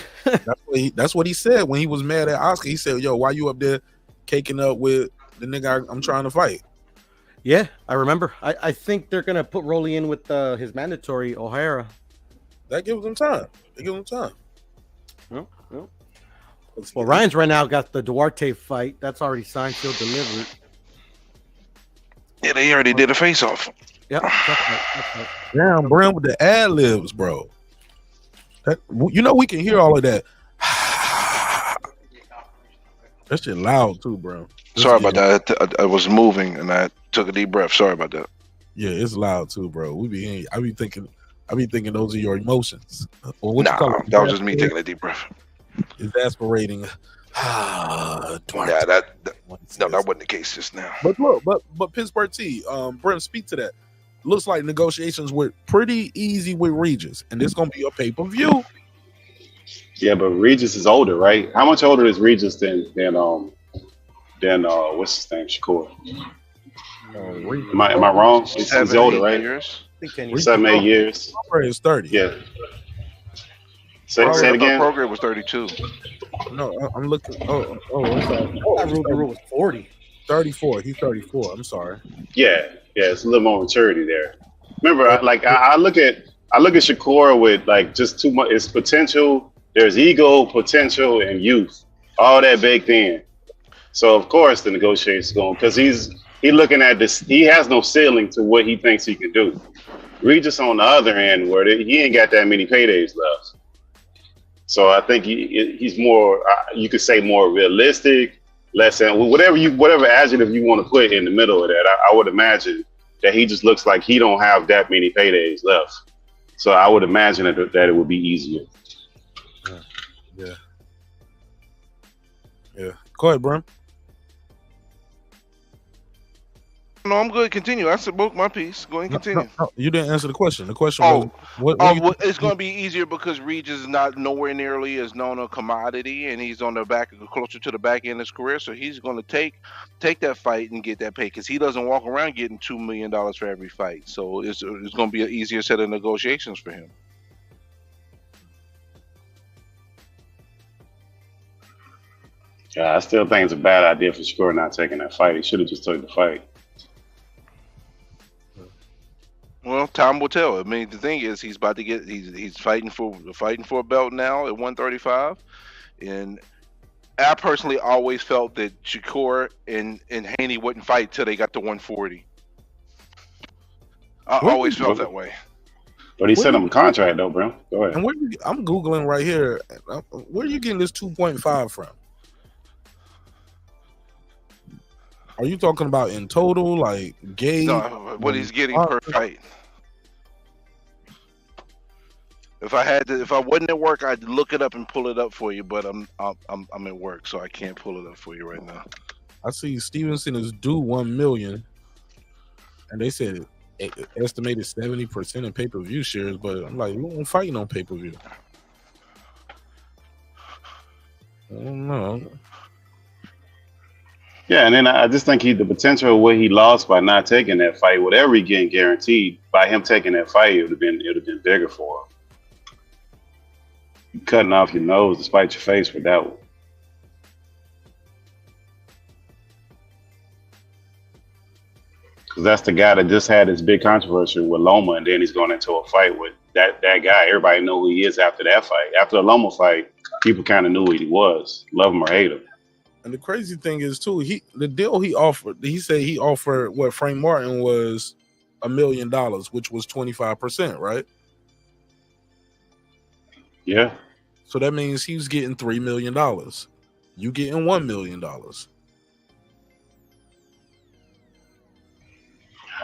Speaker 1: That's what he said when he was mad at Oscar. He said, "Yo, why you up there caking up with the nigga I'm trying to fight?"
Speaker 11: Yeah, I remember. I think they're gonna put Rolly in with his mandatory O'Hara.
Speaker 1: That gives them time. They give them time.
Speaker 11: Well, Ryan's right now got the Duarte fight. That's already signed, sealed, delivered.
Speaker 10: Yeah, they already did a face-off.
Speaker 11: Yep. That's right.
Speaker 1: Damn, Bram with the ad libs, bro. You know we can hear all of that. That shit loud too, bro.
Speaker 10: Sorry about that. I was moving and I took a deep breath. Sorry about that.
Speaker 1: Yeah, it's loud too, bro. I be thinking those are your emotions. Or what you
Speaker 10: Nah,
Speaker 1: call it?
Speaker 10: that was just me taking a deep breath.
Speaker 1: Exasperating.
Speaker 10: Yeah, that wasn't the case just now.
Speaker 1: But look, but Pittsburgh T, Brent, speak to that. Looks like negotiations were pretty easy with Regis, and this gonna be a pay-per-view.
Speaker 16: Yeah, but Regis is older, right? How much older is Regis than what's his name, Shakur? Am I wrong? He's older, right?
Speaker 10: Years.
Speaker 11: I think 10 years.
Speaker 16: 7, 8 years.
Speaker 1: It's 30.
Speaker 16: Yeah. Say it again.
Speaker 10: Program was 32.
Speaker 1: No, I'm looking. Oh, I'm sorry.
Speaker 11: I thought Ruger was 40.
Speaker 1: 34. He's 34. I'm sorry.
Speaker 16: Yeah, it's a little more maturity there. Remember, I look at Shakur with like just too much. It's potential. There's ego, potential, and youth. All that baked in. So of course the negotiations going because he's looking at this. He has no ceiling to what he thinks he can do. Regis on the other end, where he ain't got that many paydays left. So I think he's more. You could say more realistic, less than whatever adjective you want to put in the middle of that. I would imagine that he just looks like he don't have that many paydays left. So I would imagine that it would be easier.
Speaker 1: Yeah. Go ahead, Bram.
Speaker 10: No, I'm good. Continue. I spoke my piece. Go ahead and continue.
Speaker 1: No, you didn't answer the question. The question was,
Speaker 10: it's going to be easier because Regis is not nowhere nearly as known a commodity, and he's on the back, closer to the back end of his career. So he's going to take that fight and get that pay because he doesn't walk around getting $2 million for every fight. So it's going to be an easier set of negotiations for him.
Speaker 16: Yeah, I still think it's a bad idea for Shakur not taking that fight. He should have just took the fight.
Speaker 10: Well, time will tell. I mean, the thing is, he's about to get. He's fighting for a belt now at 135, and I personally always felt that Shakur and Haney wouldn't fight till they got to 140. I always felt that way.
Speaker 16: But he sent him a contract though, bro. Go ahead.
Speaker 1: And I'm Googling right here. Where are you getting this 2.5 from? Are you talking about in total, like gay?
Speaker 10: No, what he's getting per fight. If I wasn't at work, I'd look it up and pull it up for you. But I'm at work, so I can't pull it up for you right now.
Speaker 1: I see Stevenson is due $1 million, and they said estimated 70% in pay-per-view shares. But I'm like, we won't fighting on pay-per-view. I don't know.
Speaker 16: Yeah, and then I just think the potential of what he lost by not taking that fight, whatever he getting guaranteed by him taking that fight, it would have been bigger for him. You cutting off your nose to spite your face with that one. Because that's the guy that just had this big controversy with Loma, and then he's going into a fight with that guy. Everybody know who he is after that fight. After the Loma fight, people kind of knew who he was, love him or hate him.
Speaker 1: And the crazy thing is too, the deal he offered, he said he offered what Frank Martin was $1 million, which was 25%, right?
Speaker 16: Yeah.
Speaker 1: So that means he was getting $3 million. You getting $1 million.
Speaker 16: I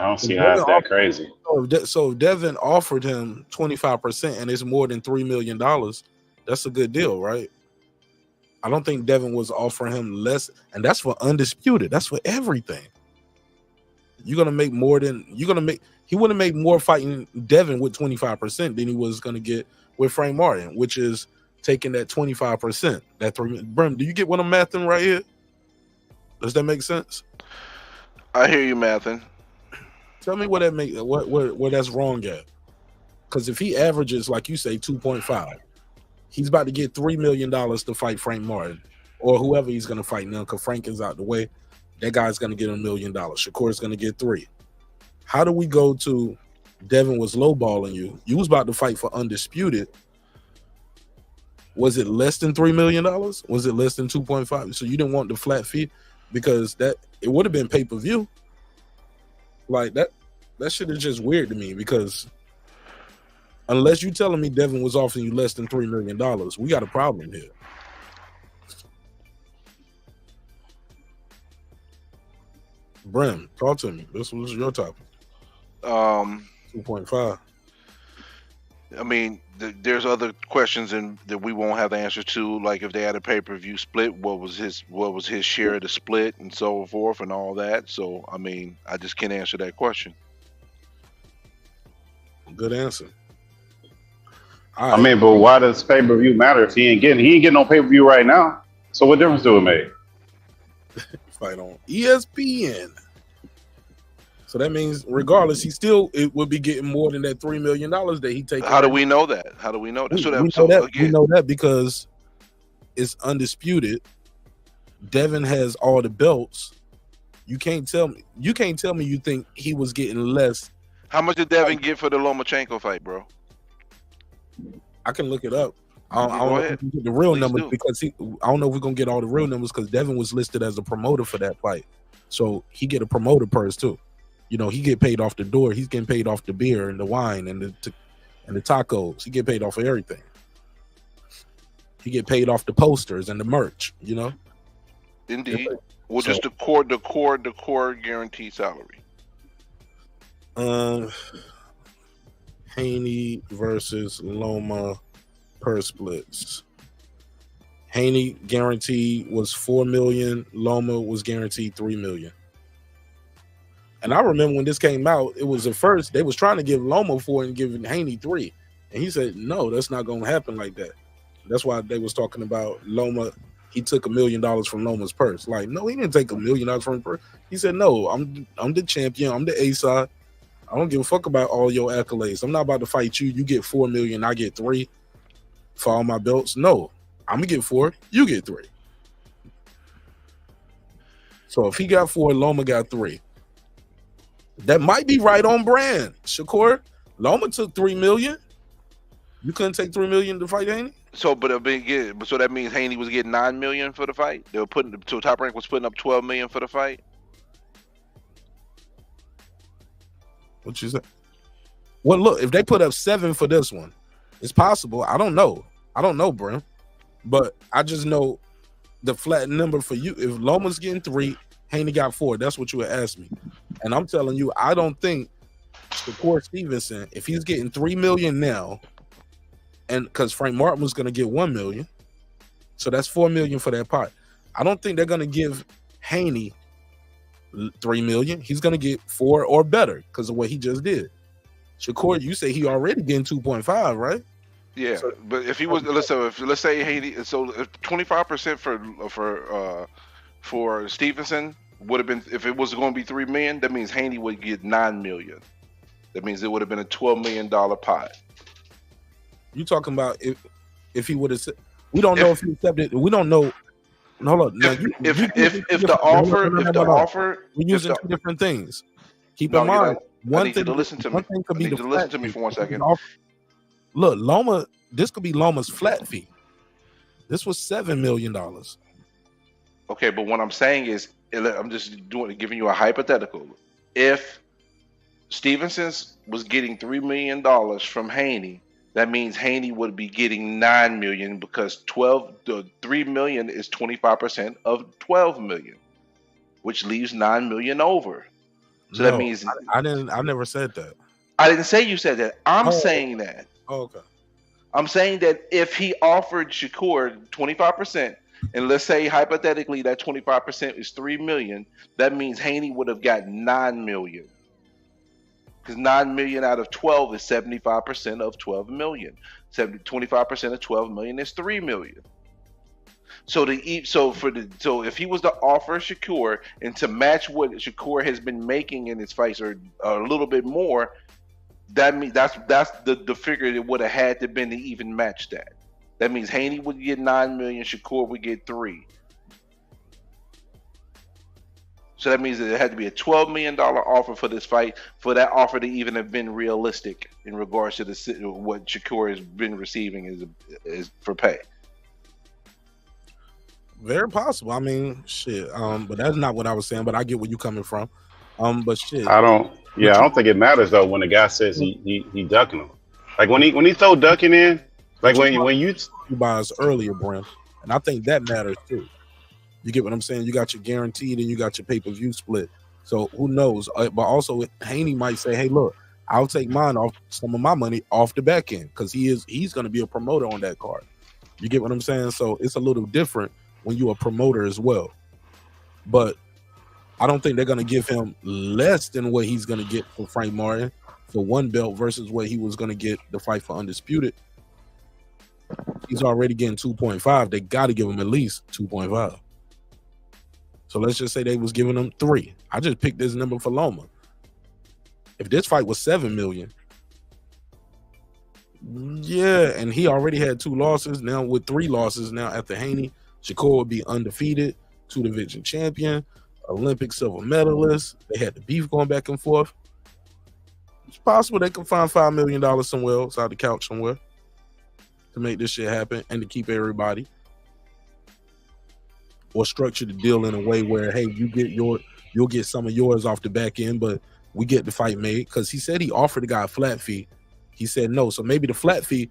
Speaker 16: don't see how it's that crazy.
Speaker 1: So Devin offered him 25% and it's more than $3 million. That's a good deal, right? I don't think Devin was offering him less, and that's for undisputed. That's for everything. He wouldn't make more fighting Devin with 25% than he was going to get with Frank Martin, which is taking that 25%. That Brim, do you get what I'm mathing right here? Does that make sense?
Speaker 10: I hear you, mathing.
Speaker 1: Tell me what that make what that's wrong at. Because if he averages, like you say, 2.5, he's about to get $3 million to fight Frank Martin or whoever he's going to fight now. Because Frank is out the way, that guy's going to get $1 million. Shakur's going to get $3 million. How do we go to Devin was lowballing you? You was about to fight for undisputed. Was it less than $3 million? Was it less than 2.5? So you didn't want the flat fee because that it would have been pay-per-view. Like that shit is just weird to me because unless you telling me Devin was offering you less than $3 million, we got a problem here. Brim, talk to me. This was your topic. 2.5.
Speaker 10: I mean, there's other questions that we won't have the answer to, like if they had a pay-per-view split, what was his share of the split and so forth and all that. So, I mean, I just can't answer that question.
Speaker 1: Good answer.
Speaker 16: I mean, but why does pay-per-view matter if he ain't getting no pay-per-view right now? So what difference do it make?
Speaker 1: Fight on ESPN. So that means, regardless, it would be getting more than that $3 million that he takes.
Speaker 10: How do we know that? How do we know that?
Speaker 1: We know that because it's undisputed. Devin has all the belts. You can't tell me you think he was getting less.
Speaker 10: How much did Devin get for the Lomachenko fight, bro?
Speaker 1: I can look it up. I don't know if we can get the real numbers because I don't know if we're gonna get all the real numbers because Devin was listed as a promoter for that fight, so he get a promoter purse too. You know, he get paid off the door. He's getting paid off the beer and the wine and the tacos. He get paid off of everything. He get paid off the posters and the merch. You know.
Speaker 10: Indeed. Well, just the core guaranteed salary.
Speaker 1: Haney versus Loma per splits. Haney guaranteed was $4 million. Loma was guaranteed $3 million. And I remember when this came out, it was at first they was trying to give Loma $4 and giving Haney $3, and he said no, that's not going to happen like that. That's why they was talking about Loma. He took $1 million from Loma's purse. Like, no, he didn't take $1 million from his purse. He said, no, I'm the champion. I'm the A side. I don't give a fuck about all your accolades. I'm not about to fight you. You get $4 million, I get $3 for all my belts. No, I'm gonna get $4, you get $3. So if he got $4, Loma got $3. That might be right on brand. Shakur, Loma took $3 million. You couldn't take $3 million to fight Haney?
Speaker 10: So, but that means Haney was getting $9 million for the fight. They were Top Rank was putting up $12 million for the fight.
Speaker 1: What you say? Well, look, if they put up 7 for this one, it's possible. I don't know, Brim, but I just know the flat number for you. If Loma's getting 3, Haney got 4. That's what you would ask me, and I'm telling you, I don't think Shakur Stevenson, if he's getting $3 million now, and because Frank Martin was going to get $1 million, so that's $4 million for that pot. I don't think they're going to give Haney $3 million. He's going to get 4 or better because of what he just did. Shakur, you say he already getting 2.5, right?
Speaker 10: Yeah, so, but if he was, let's say Haney, so 25% for Stevenson would have been, if it was going to be $3 million, that means Haney would get $9 million. That means it would have been a $12 million pot.
Speaker 1: You talking about if he would have said, we don't know if he accepted. We don't know. Hold on. Now,
Speaker 10: if the offer,
Speaker 1: we're using two different things. Keep in mind,
Speaker 10: one thing to listen to me. I need you to listen to me for 1 second.
Speaker 1: Look, Loma, this could be Loma's flat fee. This was $7 million.
Speaker 10: Okay, but what I'm saying is, I'm just giving you a hypothetical. If Stevenson's was getting $3 million from Haney, that means Haney would be getting $9 million because $3 million is 25% of $12 million, which leaves $9 million over. So that means
Speaker 1: I never said that.
Speaker 10: I didn't say you said that. I'm saying that.
Speaker 1: Oh, okay.
Speaker 10: I'm saying that if he offered Shakur 25%, and let's say hypothetically that 25% is $3 million, that means Haney would have got $9 million. because 9 million out of 12 is 75% of 12 million. 25% of 12 million is 3 million. So if he was to offer Shakur and to match what Shakur has been making in his fights or a little bit more, that means that's the figure that would have had to been to even match that. That means Haney would get 9 million, Shakur would get 3. So that means that it had to be a $12 million offer for this fight for that offer to even have been realistic in regards to what Shakur has been receiving is for pay.
Speaker 1: Very possible. I mean, shit. But that's not what I was saying. But I get where you coming from. But shit.
Speaker 16: I don't think it matters though when the guy says he ducking him. Like when he throw ducking in, like when you
Speaker 1: buy us earlier, Brim, and I think that matters too. You get what I'm saying? You got your guaranteed and you got your pay-per-view split. So who knows? But also Haney might say, "Hey, look, I'll take some of my money off the back end because he's going to be a promoter on that card." You get what I'm saying? So it's a little different when you're a promoter as well. But I don't think they're going to give him less than what he's going to get for Frank Martin for one belt versus what he was going to get the fight for Undisputed. He's already getting 2.5. They got to give him at least 2.5. So let's just say they was giving him 3. I just picked this number for Loma. If this fight was 7 million, yeah, and he already had 2 losses. Now with 3 losses now after Haney, Shakur would be undefeated, 2-division champion, Olympic silver medalist. They had the beef going back and forth. It's possible they can find $5 million somewhere outside the couch somewhere to make this shit happen and to keep everybody. Or structure the deal in a way where, hey, you'll get some of yours off the back end, but we get the fight made. Because he said he offered the guy a flat fee. He said no. So maybe the flat fee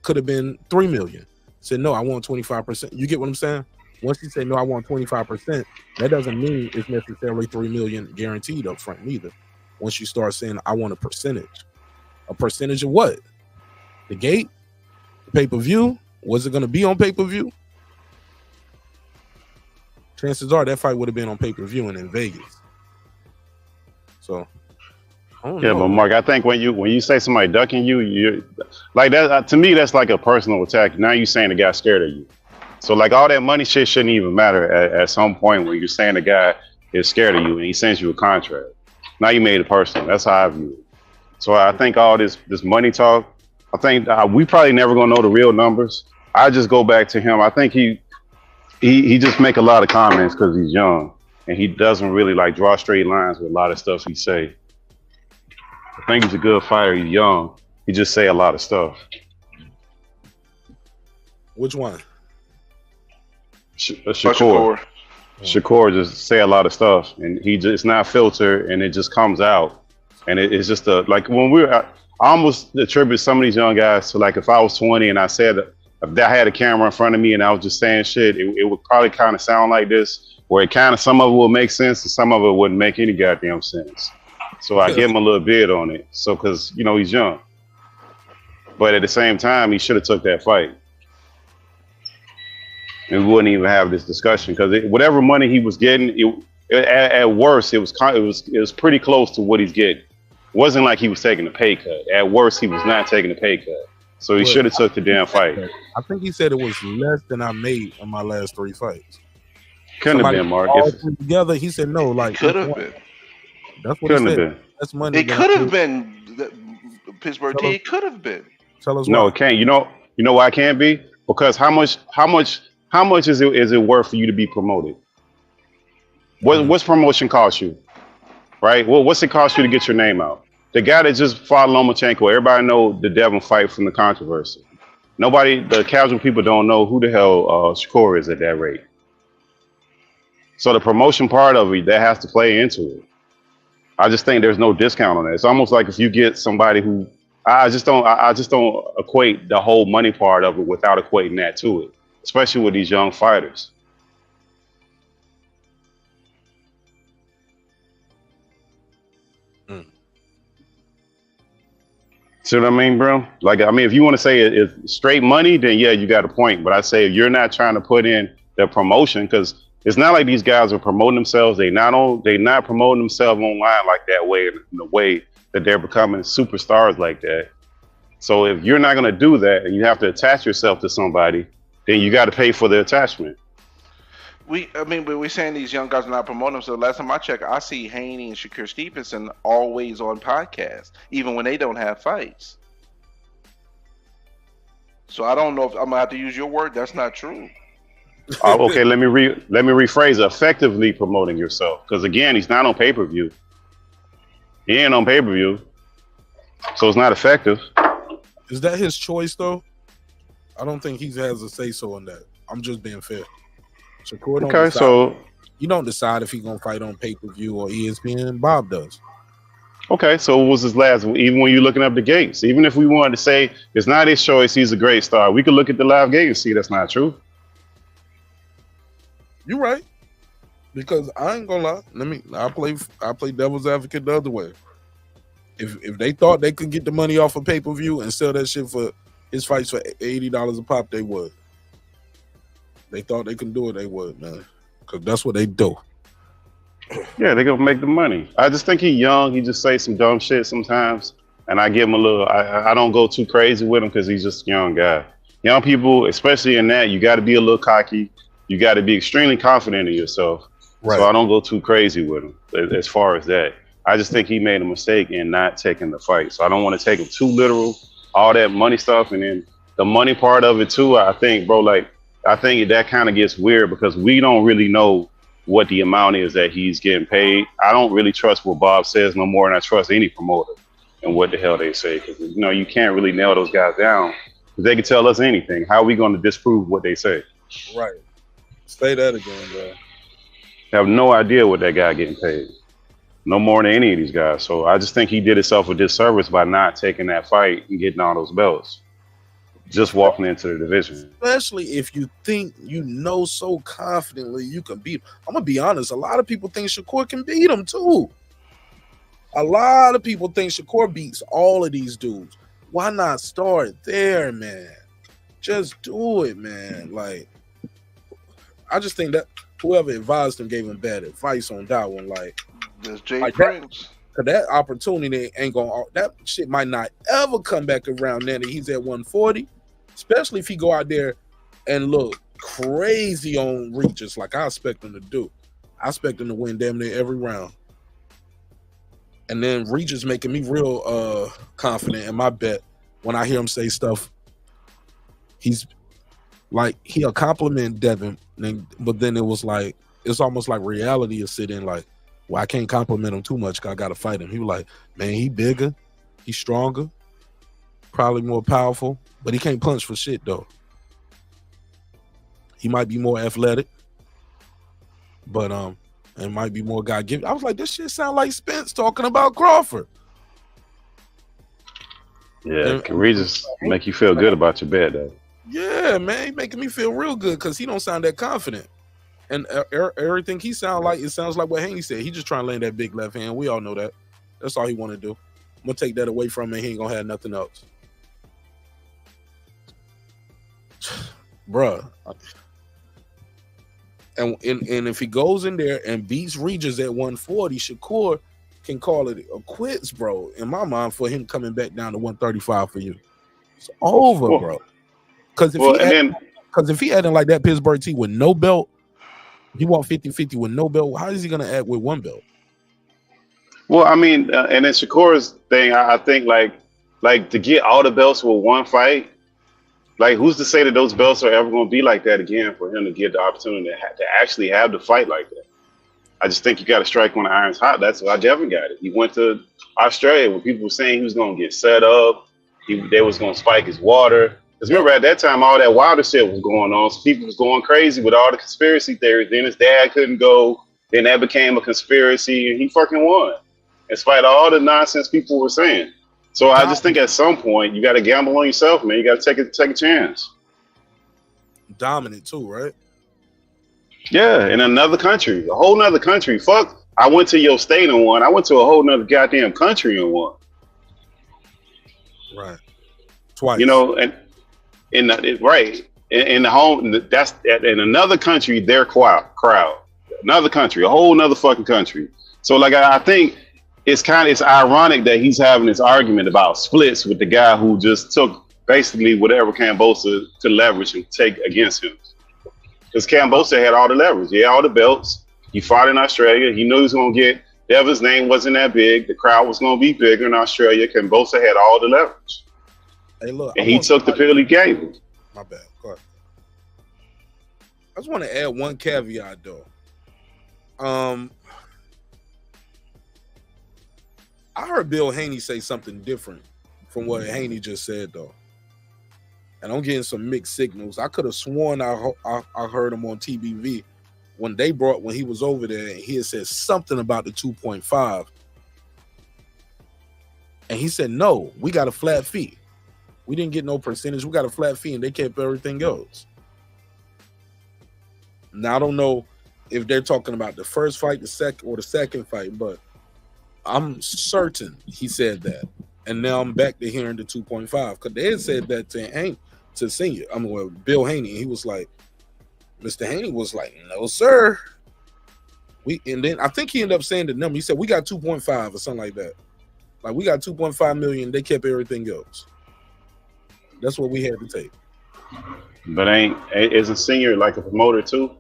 Speaker 1: could have been $3 million. He said no, I want 25%. You get what I'm saying? Once you say no, I want 25%, that doesn't mean it's necessarily $3 million guaranteed up front neither. Once you start saying I want a percentage of what? The gate, the pay-per-view. Was it going to be on pay-per-view? Chances are that fight would have been on pay-per-view and in Vegas. So, I don't know.
Speaker 16: But Mark, I think when you say somebody ducking you, you're like that. To me, that's like a personal attack. Now you're saying the guy's scared of you. So like all that money shit shouldn't even matter at some point where you're saying the guy is scared of you and he sends you a contract. Now you made it personal. That's how I view it. So I think all this money talk, I think we probably never gonna know the real numbers. I just go back to him. I think he just make a lot of comments because he's young and he doesn't really like draw straight lines with a lot of stuff he say. I think he's a good fighter. He's young. He just say a lot of stuff.
Speaker 1: Which one?
Speaker 16: Shakur. Shakur just say a lot of stuff and it's not filtered and it just comes out. And it's just like when I almost attribute some of these young guys to like if I was 20 and I said if I had a camera in front of me and I was just saying shit, it would probably kind of sound like this, where it kind of some of it will make sense and some of it wouldn't make any goddamn sense. So I give him a little bid on it. So because he's young, but at the same time he should have took that fight, and we wouldn't even have this discussion because whatever money he was getting, at worst it was pretty close to what he's getting. It wasn't like he was taking a pay cut. At worst he was not taking a pay cut. So he should have took the damn fight.
Speaker 1: I think he said it was less than I made on my last 3 fights.
Speaker 16: Couldn't have been, Mark.
Speaker 1: All three together, he said no. Like
Speaker 10: could have been.
Speaker 1: That's what
Speaker 16: couldn't
Speaker 1: he said.
Speaker 16: have been.
Speaker 1: That's money.
Speaker 10: It could have been Pittsburgh T. It could have been.
Speaker 1: Tell us.
Speaker 16: No,
Speaker 1: why.
Speaker 16: it can't. You know why it can't be? Because how much is it worth for you to be promoted? What's promotion cost you? Right? Well, what's it cost you to get your name out? The guy that just fought Lomachenko, everybody know the Devin fight from the controversy. The casual people don't know who the hell Shakur is at that rate. So the promotion part of it, that has to play into it. I just think there's no discount on that. It's almost like if you get somebody who, I just don't equate the whole money part of it without equating that to it, especially with these young fighters. See what I mean, bro? Like, I mean, if you want to say it's straight money, then yeah, you got a point. But I say if you're not trying to put in the promotion, because it's not like these guys are promoting themselves. They not promoting themselves online like that way, in the way that they're becoming superstars like that. So if you're not going to do that and you have to attach yourself to somebody, then you got to pay for the attachment.
Speaker 10: But we're saying these young guys are not promoting themselves. Last time I checked, I see Haney and Shakur Stevenson always on podcasts, even when they don't have fights. So I don't know if I'm gonna have to use your word. That's not true.
Speaker 16: Okay, let me rephrase effectively promoting yourself, because again, he's not on pay-per-view. He ain't on pay-per-view, so it's not effective.
Speaker 1: Is that his choice though? I don't think he has a say-so on that. I'm just being fair. Shakur don't
Speaker 16: Okay,
Speaker 1: decide.
Speaker 16: so
Speaker 1: You don't decide if he's gonna fight on pay-per-view or ESPN. Bob does.
Speaker 16: okay, so what was his last? Even when you're looking up the gates, even if we wanted to say it's not his choice, he's a great star, we could look at the live gate and see that's not true.
Speaker 1: You're right. Because I ain't gonna lie. I play devil's advocate the other way. If they thought they could get the money off of pay-per-view and sell that shit for his fights for $80 a pop, they would. They thought they could do it, they would, man. Because that's what they do.
Speaker 16: Yeah, they're gonna make the money. I just think he's young. He just say some dumb shit sometimes, and I give him a little. I don't go too crazy with him because he's just a young guy. Young people, especially in that, you got to be a little cocky. You got to be extremely confident in yourself. Right. So I don't go too crazy with him as far as that. I just think he made a mistake in not taking the fight. So I don't want to take him too literal. All that money stuff, and then the money part of it too. I think, bro, I think that kind of gets weird because we don't really know what the amount is that he's getting paid. I don't really trust what Bob says no more than I trust any promoter and what the hell they say. Because, you can't really nail those guys down because they can tell us anything. How are we going to disprove what they say?
Speaker 1: Right. Say that again, bro.
Speaker 16: I have no idea what that guy getting paid. No more than any of these guys. So I just think he did himself a disservice by not taking that fight and getting all those belts. Just walking into the division.
Speaker 1: Especially if you think so confidently you can beat him. I'm going to be honest. A lot of people think Shakur can beat him too. A lot of people think Shakur beats all of these dudes. Why not start there, man? Just do it, man. I just think that whoever advised him gave him bad advice on that one.
Speaker 10: There's Jay Prince.
Speaker 1: That opportunity ain't going. That shit might not ever come back around. Now that he's at 140, especially if he go out there and look crazy on Regis like I expect him to do. I expect him to win damn near every round. And then Regis making me real confident in my bet when I hear him say stuff. He'll compliment Devin, but then it's almost like reality is sitting well, I can't compliment him too much because I got to fight him. He was like, man, he bigger, he's stronger, probably more powerful, but he can't punch for shit, though. He might be more athletic, but it might be more God-given. I was like, this shit sound like Spence talking about Crawford.
Speaker 16: Yeah, can Regis make you feel good about your bet, though?
Speaker 1: Yeah, man, he making me feel real good because he don't sound that confident. And everything he sounds like what Haney said. He just trying to land that big left hand. We all know that. That's all he want to do. I'm going to take that away from him. He ain't going to have nothing else. Bruh. And if he goes in there and beats Regis at 140, Shakur can call it a quits, bro. In my mind, for him coming back down to 135 for you. It's over, bro. Because if he adding like that Pittsburgh T with no belt, he want 50-50 with no belt. How is he going to add with one belt?
Speaker 16: Well, I mean, and then Shakur's thing, I think like to get all the belts with one fight, who's to say that those belts are ever going to be like that again for him to get the opportunity to actually have the fight like that? I just think you got to strike when the iron's hot. That's why Devin got it. He went to Australia when people were saying he was going to get set up. They was going to spike his water. Because remember, at that time, all that Wilder shit was going on. So people was going crazy with all the conspiracy theories. Then his dad couldn't go. Then that became a conspiracy, and he fucking won. In spite of all the nonsense people were saying. So I just think at some point, you got to gamble on yourself, man. You got to take a chance.
Speaker 1: Dominant, too, right?
Speaker 16: Yeah, in another country. A whole nother country. Fuck, I went to your state and won. I went to a whole nother goddamn country and won.
Speaker 1: Right. Twice.
Speaker 16: In the home, that's in another country, their crowd, another country, a whole nother fucking country. So I think it's ironic that he's having this argument about splits with the guy who just took basically whatever Kambosa could leverage and take against him. Because Kambosa had all the leverage. He had all the belts. He fought in Australia. He knew he was going to get Devin's name wasn't that big. The crowd was going to be bigger in Australia. Kambosa had all the leverage.
Speaker 1: Hey, look,
Speaker 16: and he took the pill he gave him.
Speaker 1: My bad. Go ahead. I just want to add one caveat though. I heard Bill Haney say something different from what Haney just said though, and I'm getting some mixed signals. I could have sworn I heard him on TBV when he was over there, and he had said something about the 2.5, and he said no, we got a flat fee. We didn't get no percentage. We got a flat fee, and they kept everything else. Now I don't know if they're talking about the first fight, the second fight, but I'm certain he said that. And now I'm back to hearing the 2.5 because they had said that to Senior. Bill Haney. And he was like, Mr. Haney was like, no, sir. And then I think he ended up saying the number. He said we got 2.5 or something like that. Like we got 2.5 million. They kept everything else. That's what we had to take.
Speaker 16: But isn't Senior like a promoter too?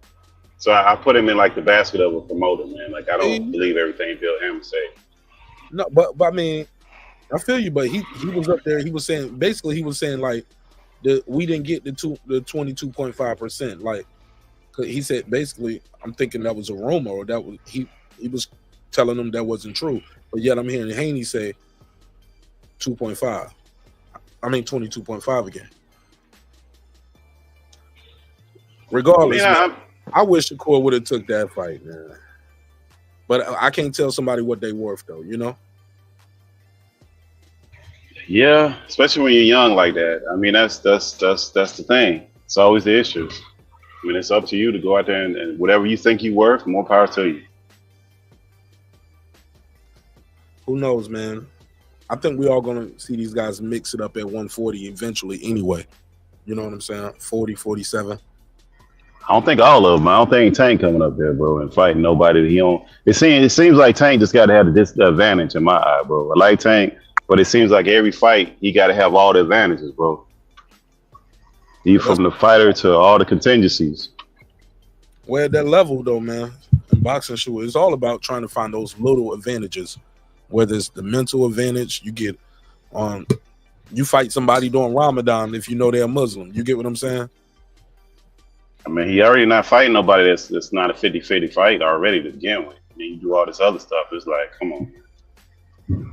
Speaker 16: So I put him in like the basket of a promoter, man. Like I don't believe everything Bill Haney say.
Speaker 1: No, but I mean, I feel you. But he was up there. He was saying like we didn't get the 22.5%. Like he said basically, I'm thinking that was a rumor or that was he was telling them that wasn't true. But yet I'm hearing Haney say 2.5. I mean 22.5 again. Regardless, man, I wish Shakur would have took that fight, man. But I can't tell somebody what they worth, though. You know?
Speaker 16: Yeah, especially when you're young like that. I mean, that's the thing. It's always the issue. I mean, it's up to you to go out there and whatever you think you're worth, more power to you.
Speaker 1: Who knows, man? I think we all gonna see these guys mix it up at 140 eventually, anyway. You know what I'm saying? 40, 47.
Speaker 16: I don't think all of them. I don't think Tank coming up there, bro, and fighting nobody. It seems like Tank just got to have the disadvantage in my eye, bro. I like Tank, but it seems like every fight he got to have all the advantages, bro. From the fighter to all the contingencies.
Speaker 1: Well, at that level, though, man, in boxing, sure, it's all about trying to find those little advantages. Whether it's the mental advantage, you get you fight somebody during Ramadan if you know they're Muslim. You get what I'm saying?
Speaker 16: I mean, he already not fighting nobody that's not a 50-50 fight already to begin with. And then you do all this other stuff. It's like, come on.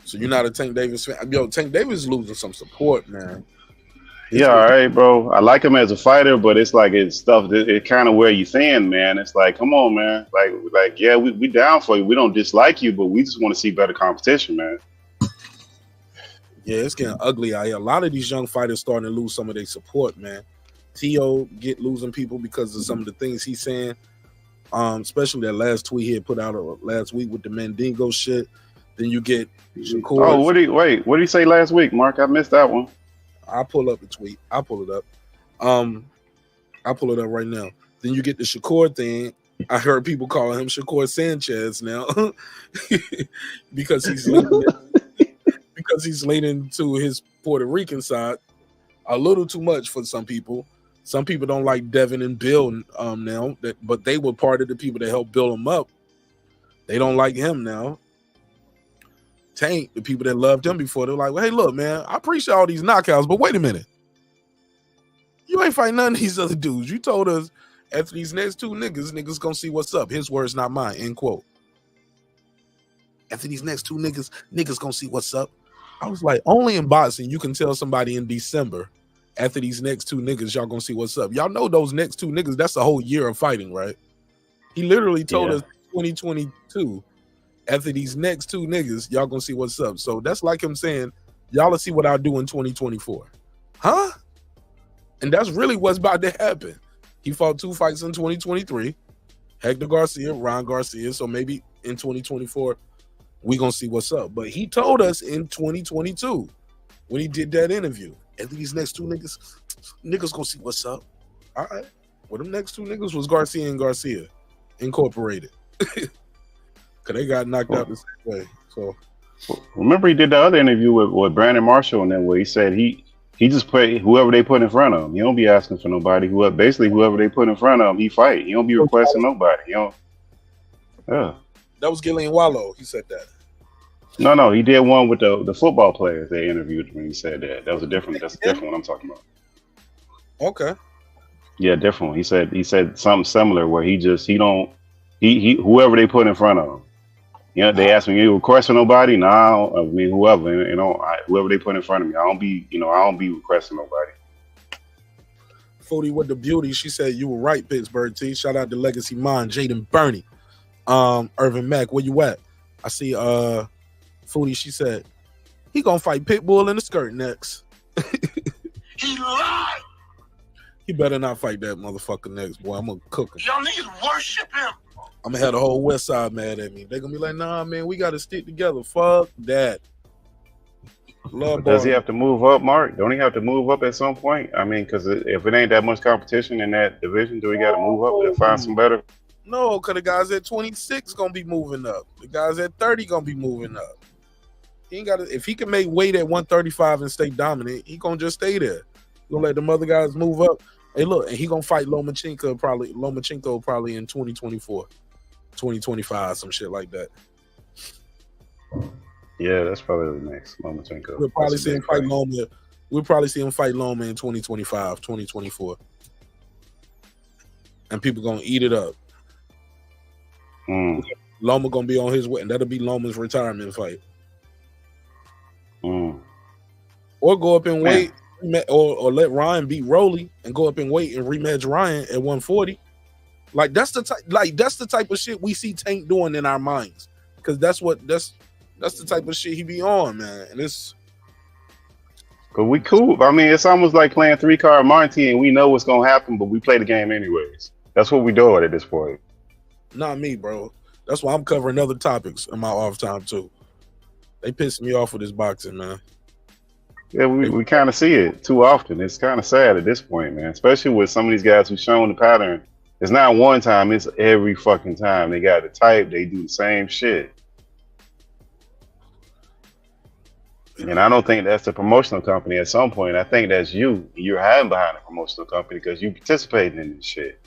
Speaker 1: So you're not a Tank Davis fan? Yo, Tank Davis is losing some support, man.
Speaker 16: Yeah, all right, bro. I like him as a fighter, but it's like it's stuff that it kind of wear you thin, man. It's like, come on, man. Like, yeah, we down for you. We don't dislike you, but we just want to see better competition, man.
Speaker 1: Yeah, it's getting ugly out here. A lot of these young fighters starting to lose some of their support, man. T.O. losing people because of some of the things he's saying, especially that last tweet he had put out last week with the Mandingo shit. Then you get Shakur.
Speaker 16: Oh, what did he say last week, Mark? I missed that one.
Speaker 1: I'll pull up the tweet. I'll pull it up. I'll pull it up right now. Then you get the Shakur thing. I heard people calling him Shakur Sanchez now because he's leaning to his Puerto Rican side a little too much for some people. Some people don't like Devin and Bill now, but they were part of the people that helped build him up. They don't like him now. Tank, the people that loved him before, they're like, well, hey, look, man, I appreciate all these knockouts, but wait a minute. You ain't fighting none of these other dudes. You told us after these next two niggas gonna see what's up. His words, not mine, end quote. After these next two niggas gonna see what's up. I was like, only in boxing you can tell somebody in December, after these next two niggas, y'all gonna see what's up. Y'all know those next two niggas, that's a whole year of fighting, right? He literally told us 2022, after these next two niggas, y'all gonna see what's up. So that's like him saying, y'all will see what I'll do in 2024. Huh? And that's really what's about to happen. He fought 2 fights in 2023, Hector Garcia, Ron Garcia. So maybe in 2024, we gonna see what's up. But he told us in 2022, when he did that interview, after these next two niggas gonna see what's up. All right. Well, them next two niggas was Garcia and Garcia Incorporated. Cause they got knocked out the same way. So
Speaker 16: remember he did the other interview with Brandon Marshall, and then where he said he just play whoever they put in front of him. He don't be asking for nobody. Whoever they put in front of him, he fight. He don't be requesting nobody. You know. Yeah.
Speaker 1: That was Gillian Wallow. He said that.
Speaker 16: No, he did one with the football players they interviewed when he said that. That's a different one I'm talking about.
Speaker 1: Okay.
Speaker 16: Yeah, different one. He said something similar where he whoever they put in front of him. You know, they asked me, you requesting nobody? No, I mean whoever, whoever they put in front of me. I don't be requesting nobody.
Speaker 1: Foodie with the beauty. She said you were right, Pittsburgh T. Shout out to Legacy Mind, Jaden Burney. Irvin Mack, where you at? I see Foodie, she said, he gonna fight Pitbull in the skirt next.
Speaker 2: He lied.
Speaker 1: He better not fight that motherfucker next, boy. I'm gonna cook him.
Speaker 2: Y'all niggas worship him.
Speaker 1: I'm gonna have the whole West Side mad at me. They're gonna be like, nah, man, we gotta stick together. Fuck that.
Speaker 16: Does he have to move up, Mark? Don't he have to move up at some point? I mean, because if it ain't that much competition in that division, do we got to move up to find some better?
Speaker 1: No, because the guys at 26 gonna be moving up. The guys at 30 gonna be moving up. He ain't got if he can make weight at 135 and stay dominant, he gonna just stay there. Gonna let them other guys move up. Hey, look, and he gonna fight Lomachenko probably in 2024, 2025, some shit like that.
Speaker 16: Yeah, that's probably the next Lomachenko.
Speaker 1: We'll probably see him fight Loma. We'll probably see him fight Loma in 2025, 2024. And people gonna eat it up. Loma gonna be on his way, and that'll be Loma's retirement fight. Or go up and wait, or let Ryan beat Rolly and go up and wait and rematch Ryan at 140. Like that's the type of shit we see Tank doing in our minds, because that's the type of shit he be on, man. And it's
Speaker 16: but we cool. I mean, it's almost like playing 3-card Monty, and we know what's gonna happen, but we play the game anyways. That's what we do at this point.
Speaker 1: Not me, bro. That's why I'm covering other topics in my off time too. They piss me off with this boxing, man.
Speaker 16: Yeah, we kind of see it too often. It's kind of sad at this point, man. Especially with some of these guys who've shown the pattern. It's not one time, it's every fucking time. They got the type, they do the same shit. And I don't think that's the promotional company at some point. I think that's you. You're hiding behind a promotional company because you participating in this shit.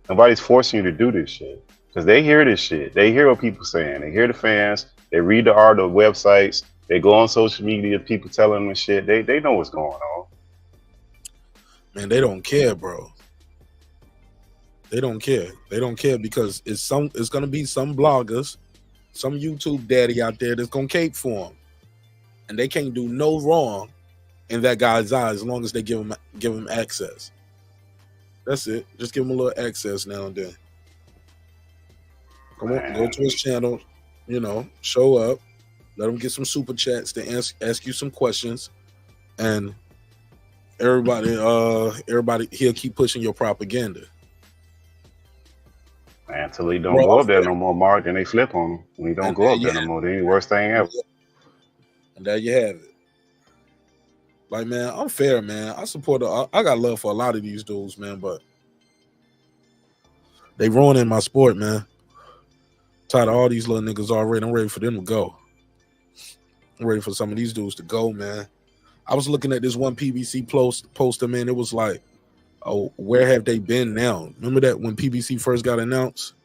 Speaker 16: Nobody's forcing you to do this shit. Because they hear this shit. They hear what people saying. They hear the fans. They read the art of websites. They go on social media, people telling them shit. They know what's going on.
Speaker 1: Man, they don't care, bro. They don't care. They don't care because it's gonna be some bloggers, some YouTube daddy out there that's gonna cape for them. And they can't do no wrong in that guy's eyes as long as they give him access. That's it. Just give him a little access now and then. Come on, go to his channel, show up, let him get some super chats to ask you some questions, and everybody he'll keep pushing your propaganda.
Speaker 16: Man, until he don't go up there no more, Mark, then they flip on him. When he don't go up there no more, then the worst thing ever.
Speaker 1: And there you have it. Like, man, I'm fair, man. I got love for a lot of these dudes, man, but they ruining my sport, man. Tired of all these little niggas already. I'm ready for them to go. I'm ready for some of these dudes to go, man. I was looking at this one PBC poster, man. It was like, oh, where have they been now? Remember that when PBC first got announced?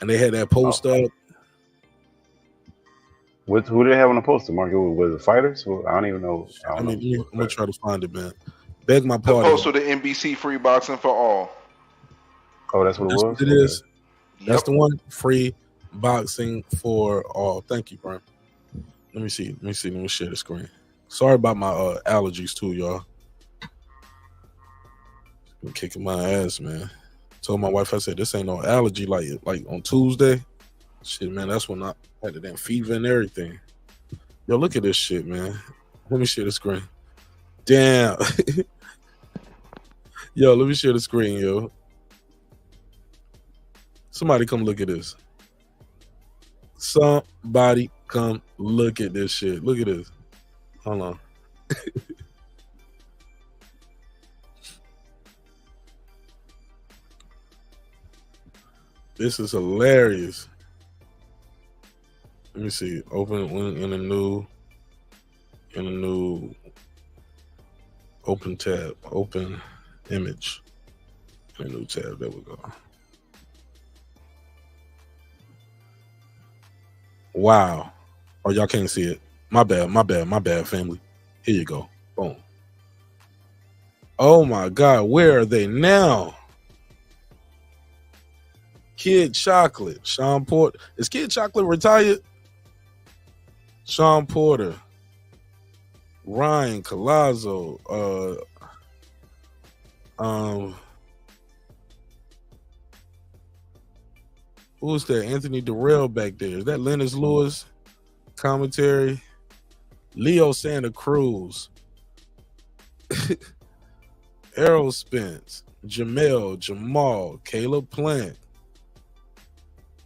Speaker 1: And they had that poster up?
Speaker 16: Who did they have on the poster, Mark? Was it fighters? I don't even know.
Speaker 1: I'm gonna try to find it, man. Beg my
Speaker 10: The
Speaker 1: pardon.
Speaker 10: poster to NBC Free Boxing for All.
Speaker 16: Oh, that's what it was?
Speaker 1: What it is. That's the one. Free boxing for all. Thank you, Brian. Let me see. Let me share the screen. Sorry about my allergies too, y'all. Been kicking my ass, man. Told my wife, I said, this ain't no allergy like on Tuesday. Shit, man, that's when I had the damn fever and everything. Yo, look at this shit, man. Let me share the screen. Damn. Yo, let me share the screen, yo. Somebody come look at this. Somebody come look at this shit. Look at this. Hold on. This is hilarious. Let me see. Open in a new open tab. Open image. In a new tab. There we go. Wow. Oh, y'all can't see it. My bad, family. Here you go. Boom. Oh my God, where are they now? Kid Chocolate, Sean Porter. Is Kid Chocolate retired? Sean Porter, Ryan Colazzo, who's that? Anthony Durrell back there. Is that Lennox Lewis? Commentary. Leo Santa Cruz. Errol Spence. Jamal, Caleb Plant.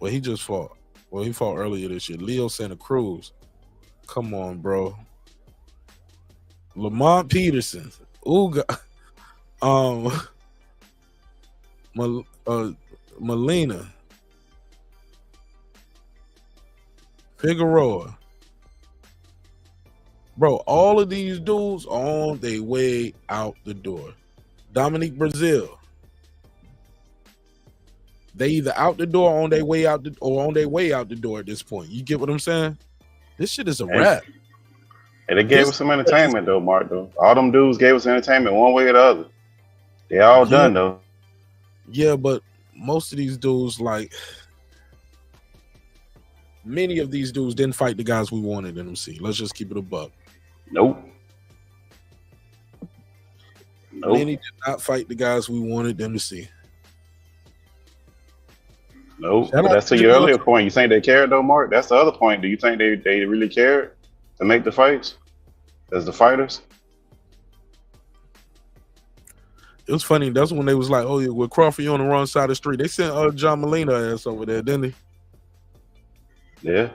Speaker 1: Well, he just fought. Well, he fought earlier this year. Leo Santa Cruz. Come on, bro. Lamont Peterson. Uga. Molina. Figueroa. Bro, all of these dudes are on their way out the door. Dominique Brazil. They either out the door or on their way out the door at this point. You get what I'm saying? This shit is a wrap.
Speaker 16: And they gave us some entertainment though, Mark. Though all them dudes gave us entertainment one way or the other. They all done though.
Speaker 1: Yeah, but most of these dudes, like many of these dudes, didn't fight the guys we wanted in them. See, let's just keep it a buck.
Speaker 16: Nope.
Speaker 1: Many did not fight the guys we wanted them to see.
Speaker 16: Nope. But that's to your earlier point. You think they cared though, Mark? That's the other point. Do you think they really cared to make the fights as the fighters?
Speaker 1: It was funny. That's when they was like, "Oh yeah, with Crawford, you on the wrong side of the street." They sent John Molina ass over there, didn't they?
Speaker 16: Yeah.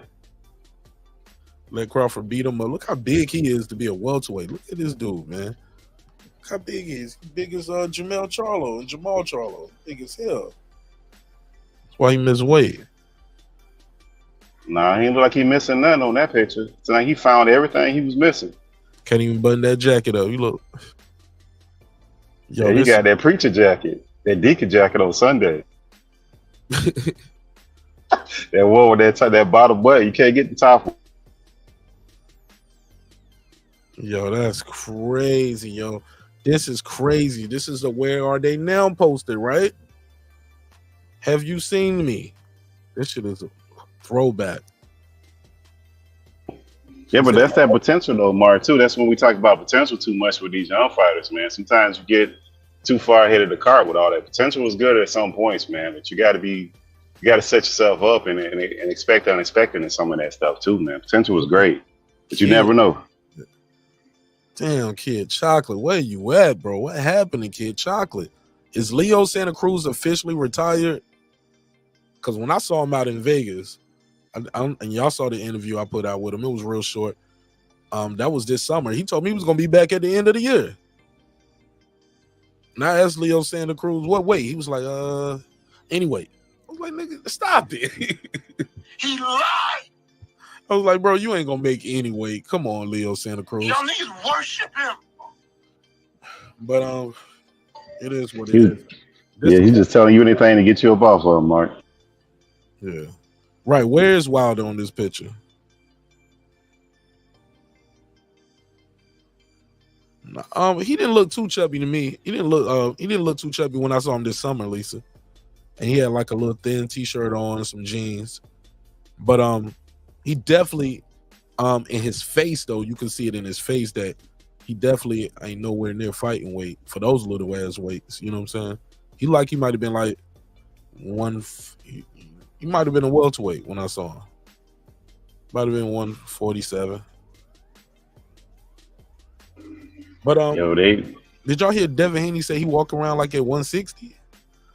Speaker 1: Let Crawford beat him up. Look how big he is to be a welterweight. Look at this dude, man. Look how big he is. He's big as Jamal Charlo. Big as hell. That's why he missed weight.
Speaker 16: Nah, he ain't look like he missing nothing on that picture. It's like he found everything he was missing.
Speaker 1: Can't even button that jacket up. You look.
Speaker 16: Yo, yeah, you got that preacher jacket, that deacon jacket on Sunday. That one with that bottom button, you can't get the top.
Speaker 1: Yo, that's crazy, yo. This is crazy. This is a Where Are They Now posted, right? Have you seen me? This shit is a throwback.
Speaker 16: Yeah, but that's that potential though, Mark, too. That's when we talk about potential too much with these young fighters, man. Sometimes you get too far ahead of the cart with all that. Potential was good at some points, man, but you got to set yourself up and expect the unexpected in some of that stuff too, man. Potential was great, but you never know.
Speaker 1: Damn, Kid Chocolate, where you at, bro? What happened to Kid Chocolate? Is Leo Santa Cruz officially retired? Because when I saw him out in Vegas, and y'all saw the interview I put out with him, it was real short. That was this summer. He told me he was going to be back at the end of the year. And I asked Leo Santa Cruz, what weight? He was like, anyway. I was like, nigga, stop it.
Speaker 2: He lied.
Speaker 1: I was like, bro, you ain't gonna make any weight. Come on, Leo Santa Cruz.
Speaker 2: Y'all niggas worship him.
Speaker 1: But it is what it is.
Speaker 16: He's just telling you anything to get you up off of him, Mark.
Speaker 1: Yeah. Right. Where is Wilder on this picture? He didn't look too chubby to me. He didn't look too chubby when I saw him this summer, Lisa. And he had like a little thin t-shirt on and some jeans. But he definitely in his face though, you can see it in his face that he definitely ain't nowhere near fighting weight for those little ass weights. You know what I'm saying? He might have been like he might have been a welterweight when I saw him. Might have been 147. But did y'all hear Devin Haney say he walk around like at 160?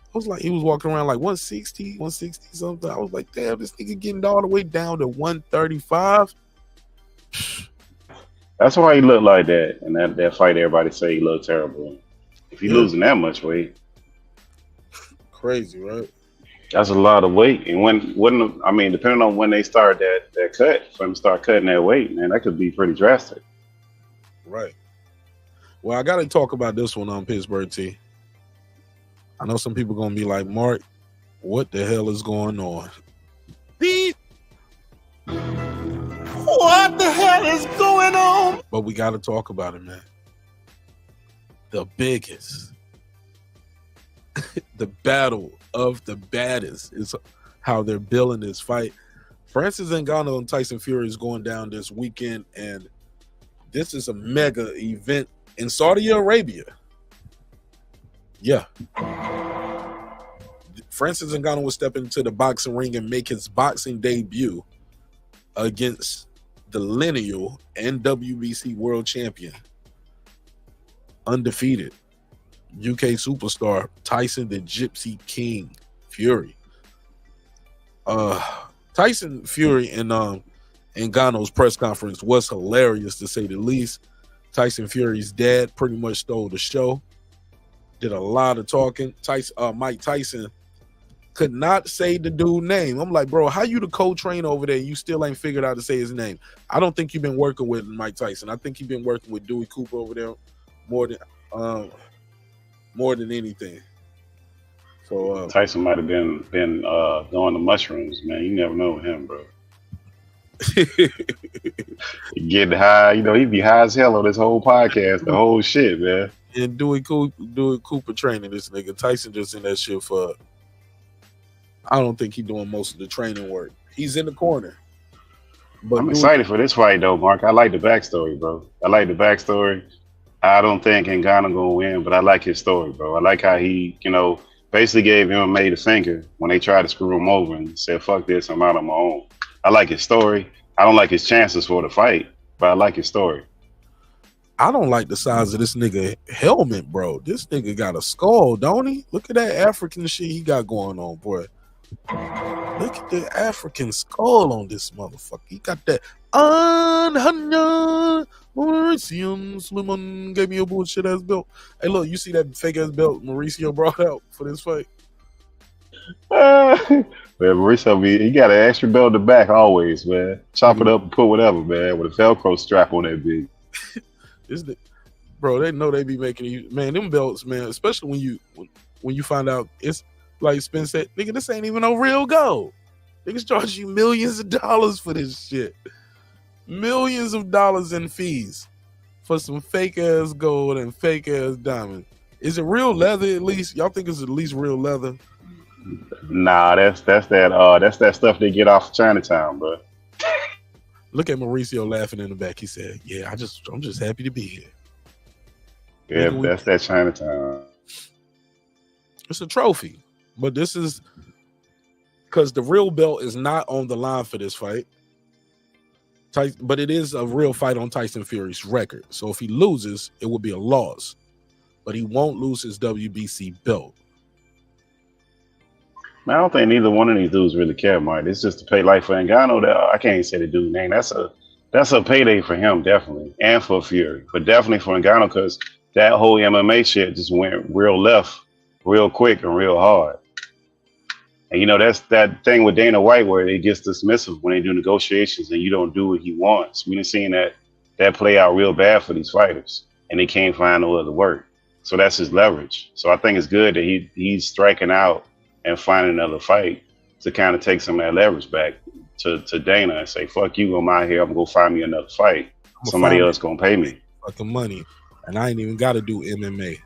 Speaker 1: I was like, he was walking around like 160 something. I was like, damn, this nigga getting all the way down to 135.
Speaker 16: That's why he looked like that. And that fight, everybody say he looked terrible. If he losing that much weight.
Speaker 1: Crazy, right?
Speaker 16: That's a lot of weight. And depending on when they start that cut, for them to start cutting that weight, man, that could be pretty drastic.
Speaker 1: Right. Well, I got to talk about this one on Pittsburgh T. I know some people gonna be like, Mark, what the hell is going on?
Speaker 6: What the hell is going on?
Speaker 1: But we got to talk about it, man. The biggest, the battle of the baddest is how they're billing this fight. Francis Ngannou and Tyson Fury is going down this weekend, and this is a mega event in Saudi Arabia. Yeah. Francis Ngannou will step into the boxing ring and make his boxing debut against the lineal and WBC world champion, undefeated UK superstar Tyson the Gypsy King Fury. Tyson Fury in Ngannou's press conference was hilarious, to say the least. Tyson Fury's dad pretty much stole the show, did a lot of talking. Mike Tyson could not say the dude's name. I'm like, bro, how you the co-trainer over there? You still ain't figured out to say his name. I don't think you've been working with Mike Tyson. I think you've been working with Dewey Cooper over there more than anything. So
Speaker 16: Tyson might have been doing the mushrooms, man. You never know with him, bro. Getting high, he'd be high as hell on this whole podcast, the whole shit, man.
Speaker 1: And Dewey Cooper training this nigga. Tyson just in that shit for. I don't think he's doing most of the training work. He's in the corner. But
Speaker 16: I'm excited for this fight, though, Mark. I like the backstory, bro. I like the backstory. I don't think Ngannou gonna win, but I like his story, bro. I like how he, basically gave MMA the finger when they tried to screw him over and said, fuck this, I'm out on my own. I like his story. I don't like his chances for the fight, but I like his story.
Speaker 1: I don't like the size of this nigga helmet, bro. This nigga got a skull, don't he? Look at that African shit he got going on, boy. Look at the African skull on this motherfucker. He got that. Mauricio Slimon gave me a bullshit ass belt. Hey, look, you see that fake ass belt Mauricio brought out for this fight?
Speaker 16: Man, Mauricio, he got an extra belt in the back always, man. Chop it up and put whatever, man, with a Velcro strap on that bitch.
Speaker 1: Bro, they know they be making you, man, them belts, man, especially when you find out it's like Spence said, nigga, this ain't even no real gold. Niggas charge you millions of dollars for this shit. Millions of dollars in fees for some fake ass gold and fake ass diamond. Is it real leather at least? Y'all think it's at least real leather?
Speaker 16: Nah, that's that stuff they get off of Chinatown, bro.
Speaker 1: Look at Mauricio laughing in the back. He said, yeah, I'm just happy to be here.
Speaker 16: Yeah, that's that Chinatown.
Speaker 1: It's a trophy. But this is because the real belt is not on the line for this fight. But it is a real fight on Tyson Fury's record. So if he loses, it would be a loss. But he won't lose his WBC belt.
Speaker 16: Man, I don't think neither one of these dudes really care, Mike. It's just to pay life for Ngannou. I can't even say the dude's name. That's a payday for him, definitely, and for Fury. But definitely for Ngannou, because that whole MMA shit just went real left, real quick, and real hard. And that's that thing with Dana White where it gets dismissive when they do negotiations and you don't do what he wants. We've seen that play out real bad for these fighters, and they can't find no other work. So that's his leverage. So I think it's good that he's striking out and finding another fight to kind of take some of that leverage back to Dana and say, fuck you, I'm out here, I'm gonna go find me another fight. Somebody else gonna pay me.
Speaker 1: Fucking money. And I ain't even gotta do MMA.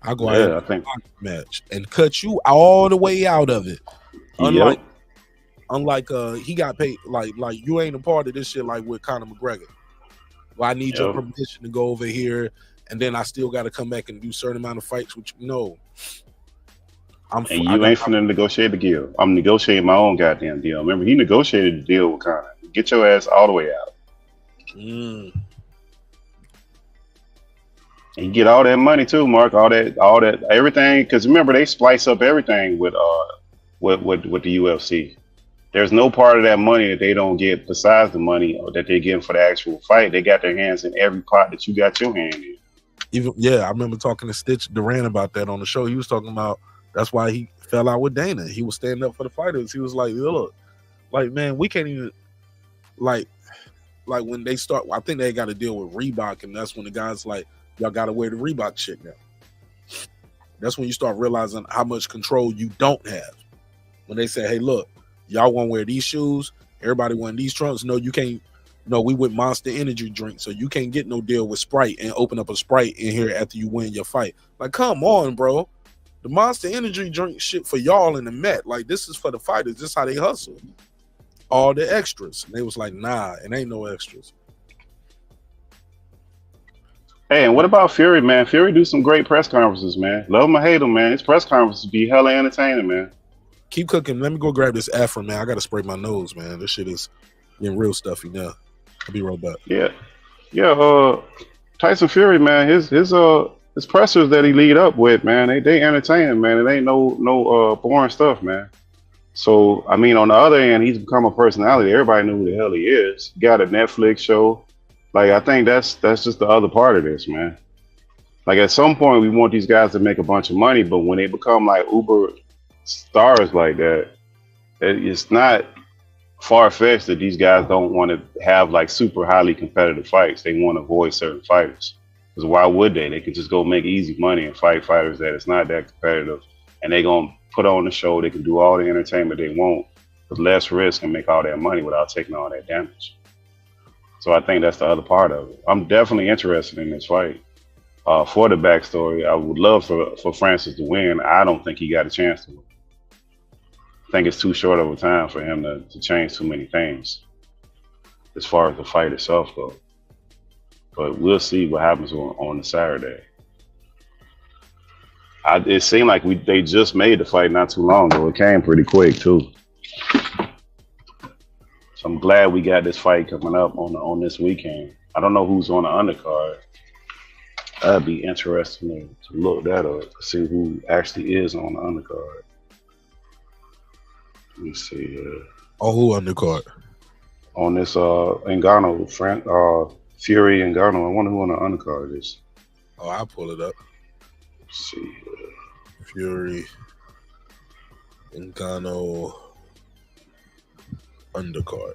Speaker 1: I go out
Speaker 16: I think
Speaker 1: match and cut you all the way out of it. Unlike he got paid like you ain't a part of this shit like with Conor McGregor. Well, I need your permission to go over here, and then I still got to come back and do certain amount of fights, which you ain't
Speaker 16: finna negotiate the deal. I'm negotiating my own goddamn deal. Remember, he negotiated the deal with Conor. Get your ass all the way out. And you get all that money too, Mark. All that, everything. Because remember, they splice up everything with the UFC. There's no part of that money that they don't get besides the money that they're getting for the actual fight. They got their hands in every pot that you got your hand in.
Speaker 1: I remember talking to Stitch Duran about that on the show. He was talking about That's why he fell out with Dana. He was standing up for the fighters. He was like, look, like, man, we can't even like when they start, I think they got to deal with Reebok, and that's when the guys like, y'all got to wear the Reebok shit now. That's when you start realizing how much control you don't have. When they say, hey, look, y'all want to wear these shoes, everybody wearing these trunks. No, you can't. No, we with Monster Energy drink, so you can't get no deal with Sprite and open up a Sprite in here after you win your fight. Like, come on, bro. The Monster Energy drink shit for y'all in the Met. Like, this is for the fighters. This is how they hustle. All the extras. And they was like, nah, it ain't no extras.
Speaker 16: Hey, and what about Fury, man? Fury do some great press conferences, man. Love him or hate him, man. His press conferences be hella entertaining, man.
Speaker 1: Keep cooking. Let me go grab this Afro, man. I got to spray my nose, man. This shit is getting real stuffy now. I'll be right back.
Speaker 16: Yeah. Tyson Fury, man. His pressers that he lead up with, man. They entertaining, man. It ain't no boring stuff, man. So I mean, on the other end, he's become a personality. Everybody knew who the hell he is. He got a Netflix show. Like, I think that's just the other part of this, man. Like, at some point, we want these guys to make a bunch of money, but when they become like uber stars like that, it's not far-fetched that these guys don't want to have like super highly competitive fights. They want to avoid certain fighters. Because why would they? They could just go make easy money and fight fighters that it's not that competitive, and they gonna put on the show. They can do all the entertainment they want with less risk and make all that money without taking all that damage. So I think that's the other part of it. I'm definitely interested in this fight. For the backstory, I would love for Francis to win. I don't think he got a chance to win. I think it's too short of a time for him to change too many things as far as the fight itself goes. But we'll see what happens on the Saturday. It seemed like they just made the fight not too long ago. It came pretty quick too. So I'm glad we got this fight coming up on this weekend. I don't know who's on the undercard. That'd be interesting to look that up to see who actually is on the undercard. Let me see.
Speaker 1: Oh, who undercard?
Speaker 16: On this Ngannou, Fury Ngannou. I wonder who on the undercard is.
Speaker 1: Oh, I'll pull it up.
Speaker 16: Let's see.
Speaker 1: Fury Ngannou undercard.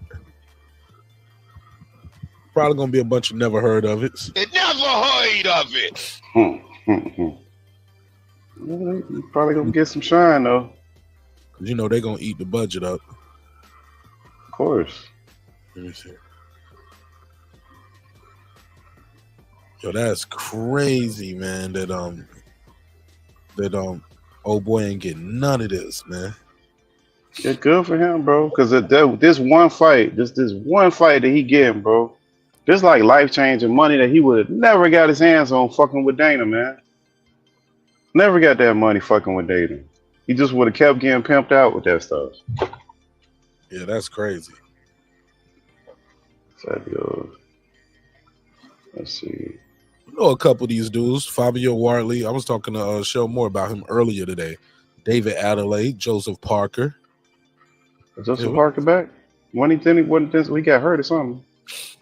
Speaker 1: Probably gonna be a bunch of never heard of it.
Speaker 2: Never heard of it.
Speaker 16: You probably gonna get some shine though.
Speaker 1: Cause you know they gonna eat the budget up.
Speaker 16: Of course.
Speaker 1: Let me see. Yo, that's crazy, man. That old boy ain't getting none of this, man.
Speaker 16: Yeah, good for him, bro. Because this one fight that he getting, bro, this like life-changing money that he would have never got his hands on fucking with Dana, man. Never got that money fucking with Dana. He just would have kept getting pimped out with that stuff.
Speaker 1: Yeah, that's crazy.
Speaker 16: Let's see.
Speaker 1: I know a couple of these dudes. Fabio Wardley. I was talking to Show more about him earlier today. David Adelaide, Joseph Parker.
Speaker 16: Is Joseph Parker back? When he got hurt or something.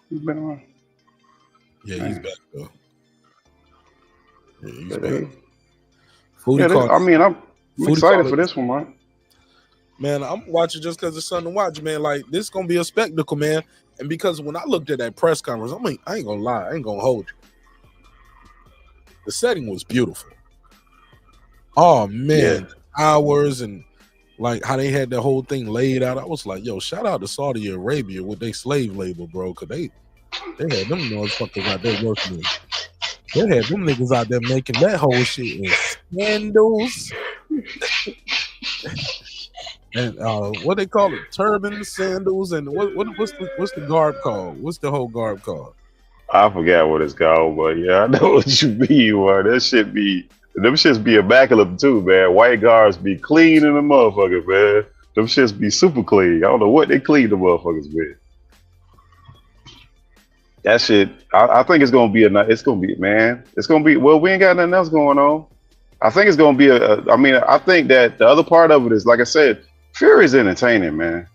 Speaker 16: He's been on.
Speaker 1: Yeah, he's back though. Yeah, he's back.
Speaker 16: I'm excited for this one, man.
Speaker 1: Man, I'm watching just because it's something to watch, man. Like, this is gonna be a spectacle, man. And because when I looked at that press conference, I ain't gonna lie, I ain't gonna hold you. The setting was beautiful. Oh man, hours and like how they had the whole thing laid out. I was like, yo, shout out to Saudi Arabia with their slave labor, bro, because they had them motherfuckers out there working. They had them niggas out there making that whole shit in sandals. And what they call it, turbans, sandals, and what's the garb called? What's the whole garb called?
Speaker 16: I forgot what it's called, but yeah, I know what you mean. Boy. Them shits be immaculate too, man. White guards be clean in the motherfucker, man. Them shits be super clean. I don't know what they clean the motherfuckers with. That shit, I think it's gonna be well, we ain't got nothing else going on. I think it's gonna be I think that the other part of it is, like I said, Fury's entertaining, man.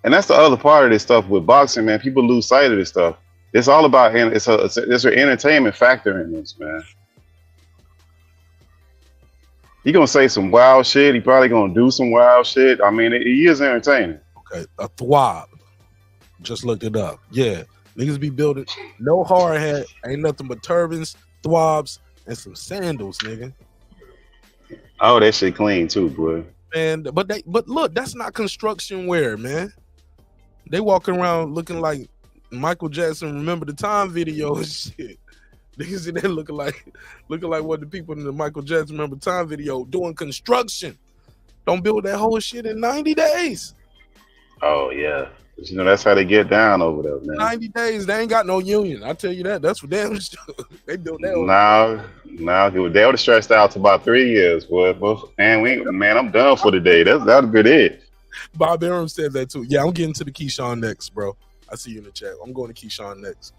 Speaker 16: And that's the other part of this stuff with boxing, man. People lose sight of this stuff. It's all about, there's an entertainment factor in this, man. He gonna say some wild shit. He probably gonna do some wild shit. I mean, he is entertaining.
Speaker 1: Okay, a thwob. Just looked it up. Yeah, niggas be building no hard hat. Ain't nothing but turbans, thwobs, and some sandals, nigga.
Speaker 16: Oh, that shit clean too, boy.
Speaker 1: And but look, that's not construction wear, man. They walking around looking like Michael Jackson Remember the Time video and shit. Niggas in there looking like what the people in the Michael Jackson Remember the Time video doing construction. Don't build that whole shit in 90 days.
Speaker 16: Oh yeah. You know, that's how they get down over there, man.
Speaker 1: 90 days, they ain't got no union. I tell you that. That's for damn sure. They built that.
Speaker 16: Now they would have stressed out to about 3 years, boy. Man, I'm done for the day. That'd be it.
Speaker 1: Bob Arum said that too. Yeah, I'm getting to the Keyshawn next, bro. I see you in the chat. I'm going to Keyshawn next.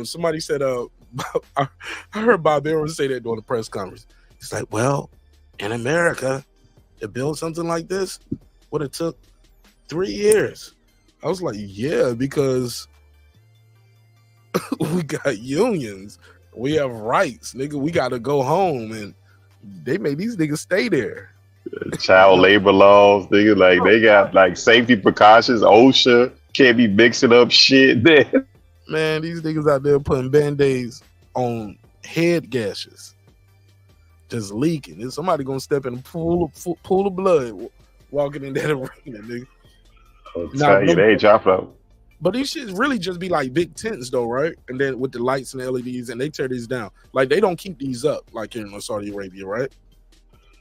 Speaker 1: Somebody said, I heard Bob Arum say that during the press conference. He's like, well, in America, to build something like this would have took 3 years. I was like, yeah, because we got unions. We have rights, nigga. We got to go home. And they made these niggas stay there.
Speaker 16: Child labor laws, nigga. Like, they got, like, safety precautions. OSHA. Can't be mixing up shit, man.
Speaker 1: Man, these niggas out there putting Band-Aids on head gashes. Just leaking. Is somebody going to step in a pool of blood walking in that arena, nigga?
Speaker 16: They ain't dropping up.
Speaker 1: But these shits really just be like big tents though, right? And then with the lights and LEDs, and they tear these down. Like they don't keep these up like here in Saudi Arabia, right?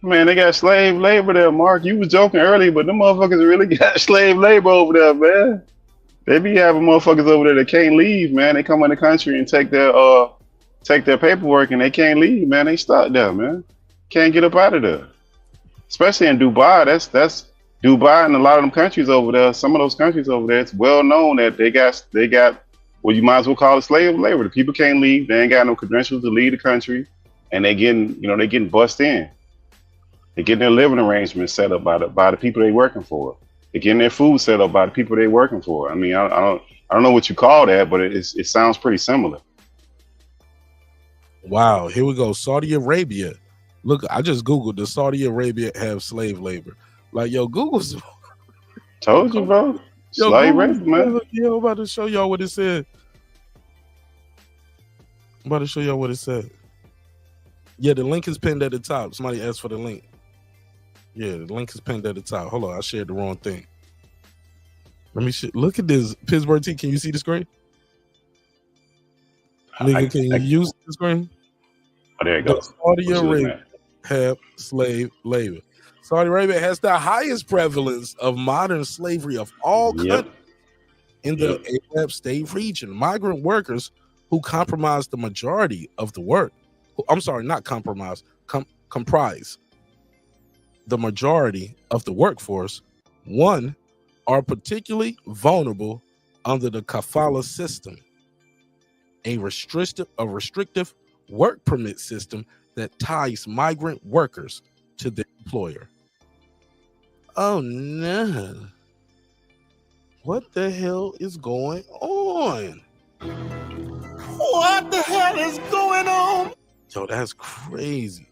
Speaker 16: Man, they got slave labor there, Mark. You was joking earlier, but them motherfuckers really got slave labor over there, man. They be having motherfuckers over there that can't leave, man. They come in the country and take their paperwork and they can't leave, man. They stuck there, man. Can't get up out of there. Especially in Dubai. That's Dubai and a lot of them countries over there, some of those countries over there, it's well known that they got well, you might as well call it slave labor. The people can't leave. They ain't got no credentials to leave the country, and they getting bussed in. They're getting their living arrangements set up by the people they working for. They're getting their food set up by the people they working for. I mean, I don't know what you call that, but it sounds pretty similar.
Speaker 1: Wow, here we go. Saudi Arabia. Look, I just Googled, does Saudi Arabia have slave labor? Like, yo, Google's.
Speaker 16: Told you, bro. Slave labor, man.
Speaker 1: Yeah, I'm about to show y'all what it said. Yeah, the link is pinned at the top. Somebody asked for the link. Yeah, the link is pinned at the top. Hold on, I shared the wrong thing. Let me look at this. Pittsburgh T, can you see the screen? Nigga, can you use the screen?
Speaker 16: Oh, there you go.
Speaker 1: Saudi Arabia have slave labor. Saudi Arabia has the highest prevalence of modern slavery of all countries in the Arab state region. Migrant workers who comprise the majority of the work. I'm sorry, not compromise. Comprise the majority of the workforce. One, are particularly vulnerable under the kafala system, a restrictive work permit system that ties migrant workers to their employer. Oh no. What the hell is going on?
Speaker 6: What the hell is going on?
Speaker 1: Yo, that's crazy.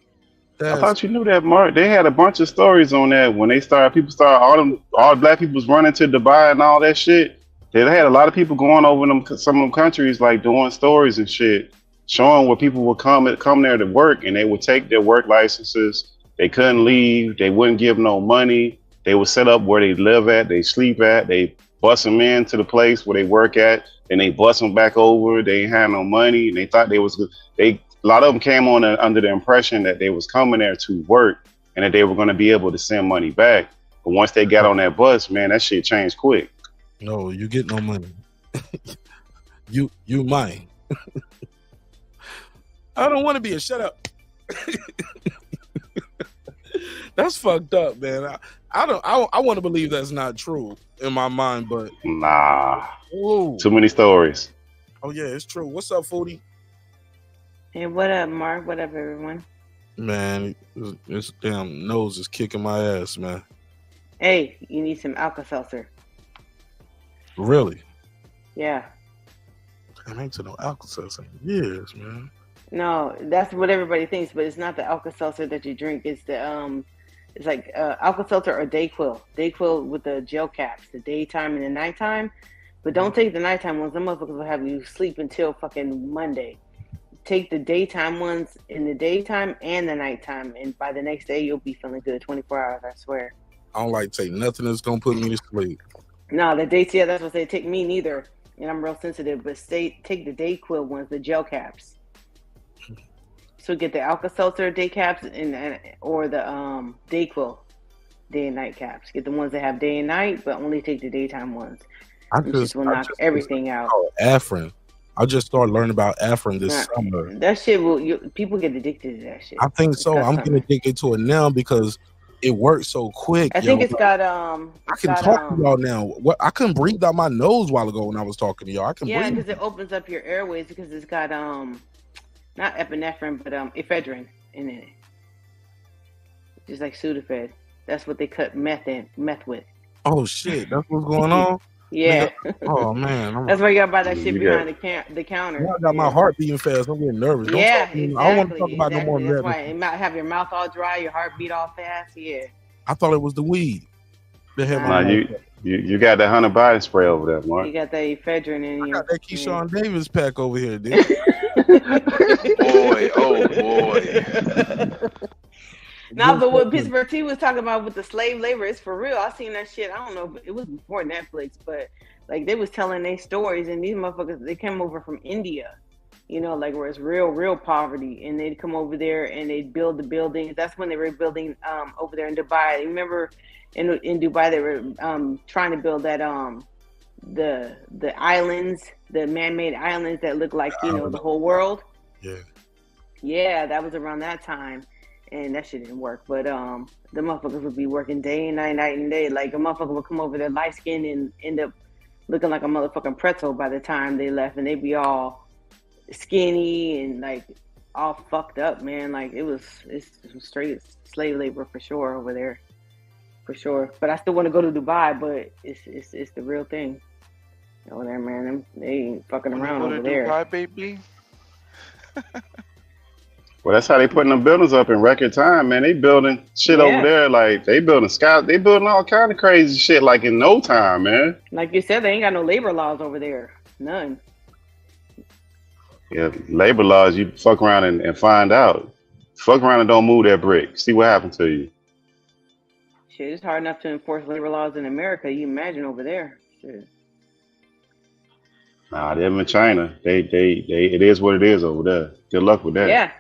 Speaker 16: I thought you knew that, Mark. They had a bunch of stories on that when all black people was running to Dubai and all that shit. They had a lot of people going over some of them countries, like doing stories and shit, showing where people would come there to work, and they would take their work licenses. They couldn't leave. They wouldn't give no money. They would set up where they live at, they sleep at. They bus them into the place where they work at, and they bus them back over. They ain't had no money, and they thought a lot of them came on under the impression that they was coming there to work and that they were going to be able to send money back. But once they got on that bus, man, that shit changed quick.
Speaker 1: No, you get no money. you mine. I don't want to be shut up. That's fucked up, man. I want to believe that's not true in my mind, but
Speaker 16: nah.
Speaker 1: Ooh.
Speaker 16: Too many stories.
Speaker 1: Oh yeah, it's true. What's up, Foodie?
Speaker 18: Hey, what up, Mark? What up, everyone?
Speaker 1: Man, this damn nose is kicking my ass, man.
Speaker 18: Hey, you need some Alka-Seltzer.
Speaker 1: Really?
Speaker 18: Yeah.
Speaker 1: I ain't to no Alka-Seltzer in years, man.
Speaker 18: No, that's what everybody thinks, but it's not the Alka-Seltzer that you drink. It's the it's like Alka-Seltzer or Dayquil. Dayquil with the gel caps, the daytime and the nighttime. But don't take the nighttime ones. Them motherfuckers will have you sleep until fucking Monday. Take the daytime ones in the daytime and the nighttime, and by the next day you'll be feeling good. 24 hours, I swear.
Speaker 1: I don't like to take nothing that's gonna put me to sleep.
Speaker 18: No, the dates, yeah, that's what they take me neither, and I'm real sensitive. But take the Dayquil ones, the gel caps. So get the Alka-Seltzer day caps or the Dayquil day and night caps. Get the ones that have day and night, but only take the daytime ones. It just will knock everything out.
Speaker 1: Afrin. I just started learning about Afrin this summer.
Speaker 18: That shit people get addicted to that shit.
Speaker 1: I think so. I'm getting addicted to it now because it works so quick.
Speaker 18: I think it's got
Speaker 1: I can talk to y'all now. What I couldn't breathe out my nose a while ago when I was talking to y'all. I can
Speaker 18: yeah,
Speaker 1: breathe.
Speaker 18: because it opens up your airways because it's got not epinephrine but ephedrine in it. Just like Sudafed. That's what they cut meth with.
Speaker 1: Oh shit, that's what's going on.
Speaker 18: Yeah.
Speaker 1: Oh man,
Speaker 18: that's why you gotta buy that shit behind the counter.
Speaker 1: I got my heart beating fast. I'm getting nervous. Don't
Speaker 18: Yeah,
Speaker 1: talk to me.
Speaker 18: exactly.
Speaker 1: I don't want to talk about no more
Speaker 18: That's
Speaker 1: nervous.
Speaker 18: why it might have your mouth all dry, your heart beat all fast. Yeah.
Speaker 1: I thought it was the weed. That had
Speaker 16: Nah, you got that Hunter Biden spray over there, Mark.
Speaker 18: You got that ephedrine in you.
Speaker 1: I got that Keyshawn Davis pack over here, dude.
Speaker 10: Boy, oh boy.
Speaker 18: Now, but what Pittsburgh T was talking about with the slave labor is for real. I seen that shit. I don't know, but it was before Netflix, but like they was telling their stories, and these motherfuckers they came over from India, you know, like where it's real poverty, and they'd come over there and they'd build the buildings. That's when they were building over there in Dubai. Remember, in Dubai they were trying to build that the islands, the man-made islands that look like the whole world. Yeah, that was around that time. And that shit didn't work. But the motherfuckers would be working day and night, night and day. Like a motherfucker would come over there light skinned and end up looking like a motherfucking pretzel by the time they left, and they'd be all skinny and like all fucked up, man. Like it's straight slave labor for sure over there. For sure. But I still want to go to Dubai, but it's the real thing. Over there, man. They ain't fucking around over there.
Speaker 10: Dubai, baby.
Speaker 16: Well, that's how they putting them buildings up in record time, man. They building shit over there, like they building all kind of crazy shit, like in no time, man.
Speaker 18: Like you said, they ain't got no labor laws over there. None.
Speaker 16: Yeah, labor laws, you fuck around and find out. Fuck around and don't move that brick. See what happened to you.
Speaker 18: Shit, it's hard enough to enforce labor laws in America. You imagine over there. Shit.
Speaker 16: Nah, them in China, they it is what it is over there. Good luck with that.
Speaker 18: Yeah.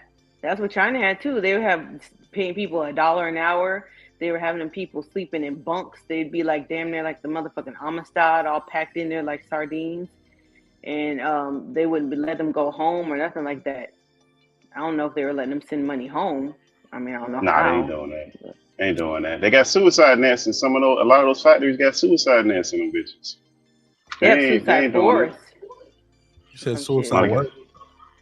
Speaker 18: That's what China had too. They would have paying people $1 an hour. They were having them people sleeping in bunks. They'd be like damn near like the motherfucking Amistad, all packed in there like sardines. And they wouldn't let them go home or nothing like that. I don't know if they were letting them send money home. I mean, I don't know.
Speaker 16: Nah, they ain't doing that. They ain't doing that. They got suicide nets, and a lot of those factories got suicide nets in them bitches.
Speaker 18: Yeah, suicide force.
Speaker 1: You said suicide what?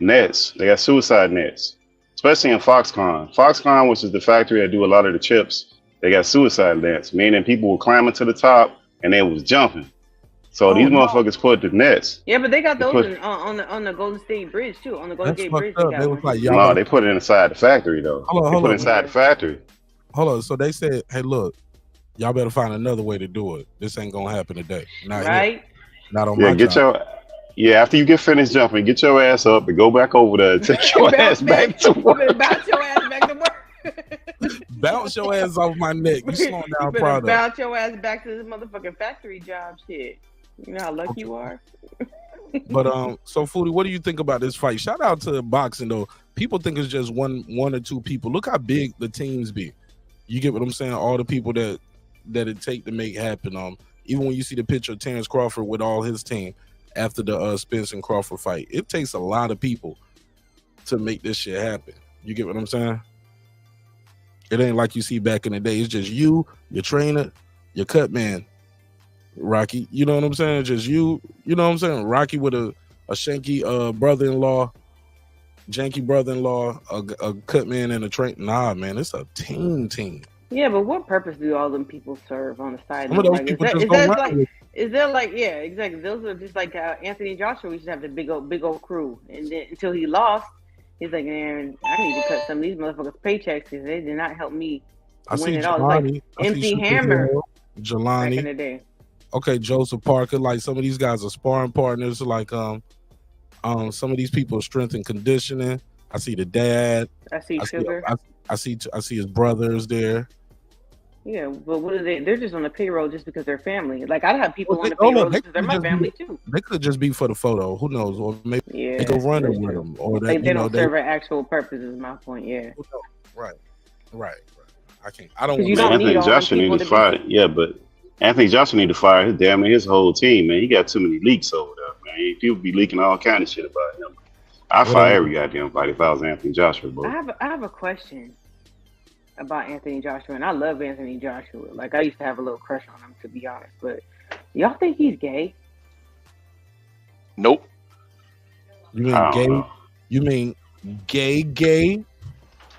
Speaker 16: Nets. They got suicide nets. Especially in Foxconn. Foxconn, which is the factory that do a lot of the chips, they got suicide nets, meaning people were climbing to the top and they was jumping. So these motherfuckers put the nets.
Speaker 18: Yeah, but they got those on the Golden State Bridge too. On the Golden State Bridge, they got one.
Speaker 16: No, they put it inside the factory though. They put it inside the factory.
Speaker 1: Hold on. So they said, "Hey, look, y'all better find another way to do it. This ain't gonna happen today. Not
Speaker 18: right?
Speaker 1: Here. Not on my job."
Speaker 16: After you get finished jumping, get your ass up and go back over there and take your ass back to work.
Speaker 18: Bounce your ass back to work.
Speaker 1: Bounce your ass off my neck. You slowing down, product.
Speaker 18: Bounce your ass back to this motherfucking factory job shit. You know how lucky you are.
Speaker 1: But so Foodie, what do you think about this fight? Shout out to boxing though. People think it's just one or two people. Look how big the teams be. You get what I'm saying? All the people that it take to make happen. Even when you see the picture of Terrence Crawford with all his team after the Spence and Crawford fight, it takes a lot of people to make this shit happen. You get what I'm saying? It ain't like you see back in the day. It's just you, your trainer, your cut man, Rocky. You know what I'm saying? Just you know what I'm saying? Rocky with a shanky brother-in-law, janky brother-in-law, a cut man and a train. Nah, man, it's a team.
Speaker 18: Yeah, but what purpose do all them people serve on the side?
Speaker 1: Some of those people just go around.
Speaker 18: Is there like, yeah, exactly. Those are just like Anthony Joshua. We should have the big old crew, and then until he lost, He's like, man, I need to cut some of these motherfuckers' paychecks because they did not help me
Speaker 1: I
Speaker 18: win
Speaker 1: see
Speaker 18: it all. It's
Speaker 1: Jelani.
Speaker 18: like
Speaker 1: I see
Speaker 18: MC
Speaker 1: Super
Speaker 18: Hammer
Speaker 1: Hill,
Speaker 18: back in
Speaker 1: Jelani.
Speaker 18: the day.
Speaker 1: Okay, Joseph Parker. Like some of these guys are sparring partners. Like some of these people are strength and conditioning. I see the dad.
Speaker 18: I see Sugar.
Speaker 1: I see his brothers there.
Speaker 18: Yeah, but what are they? They're just on the payroll just because they're family. Like I have people on the
Speaker 1: Hold
Speaker 18: payroll
Speaker 1: on, they
Speaker 18: because they're
Speaker 1: could
Speaker 18: my
Speaker 1: just
Speaker 18: family
Speaker 1: be,
Speaker 18: too.
Speaker 1: they could just be for the photo. Who knows? Or maybe
Speaker 18: Yeah,
Speaker 1: they go running
Speaker 18: that's
Speaker 1: with
Speaker 18: true.
Speaker 1: them, or that
Speaker 18: Like they
Speaker 1: you know
Speaker 18: don't serve an actual purpose. Is my point. Yeah.
Speaker 1: Right. I can't. I don't.
Speaker 18: Because you
Speaker 16: Man,
Speaker 18: don't need
Speaker 16: Anthony
Speaker 18: all them
Speaker 16: Joshua need
Speaker 18: people
Speaker 16: to
Speaker 18: to
Speaker 16: fire. Yeah, but Anthony Joshua need to fire his damn his whole team, man. He got too many leaks over there, man. People be leaking all kind of shit about him. I fire every goddamn fight if I was Anthony Joshua, bro.
Speaker 18: I have a question about Anthony Joshua, and I love Anthony Joshua. Like I used to have a little crush on him, to be honest. But y'all think he's gay?
Speaker 10: Nope.
Speaker 1: You mean gay? You mean gay?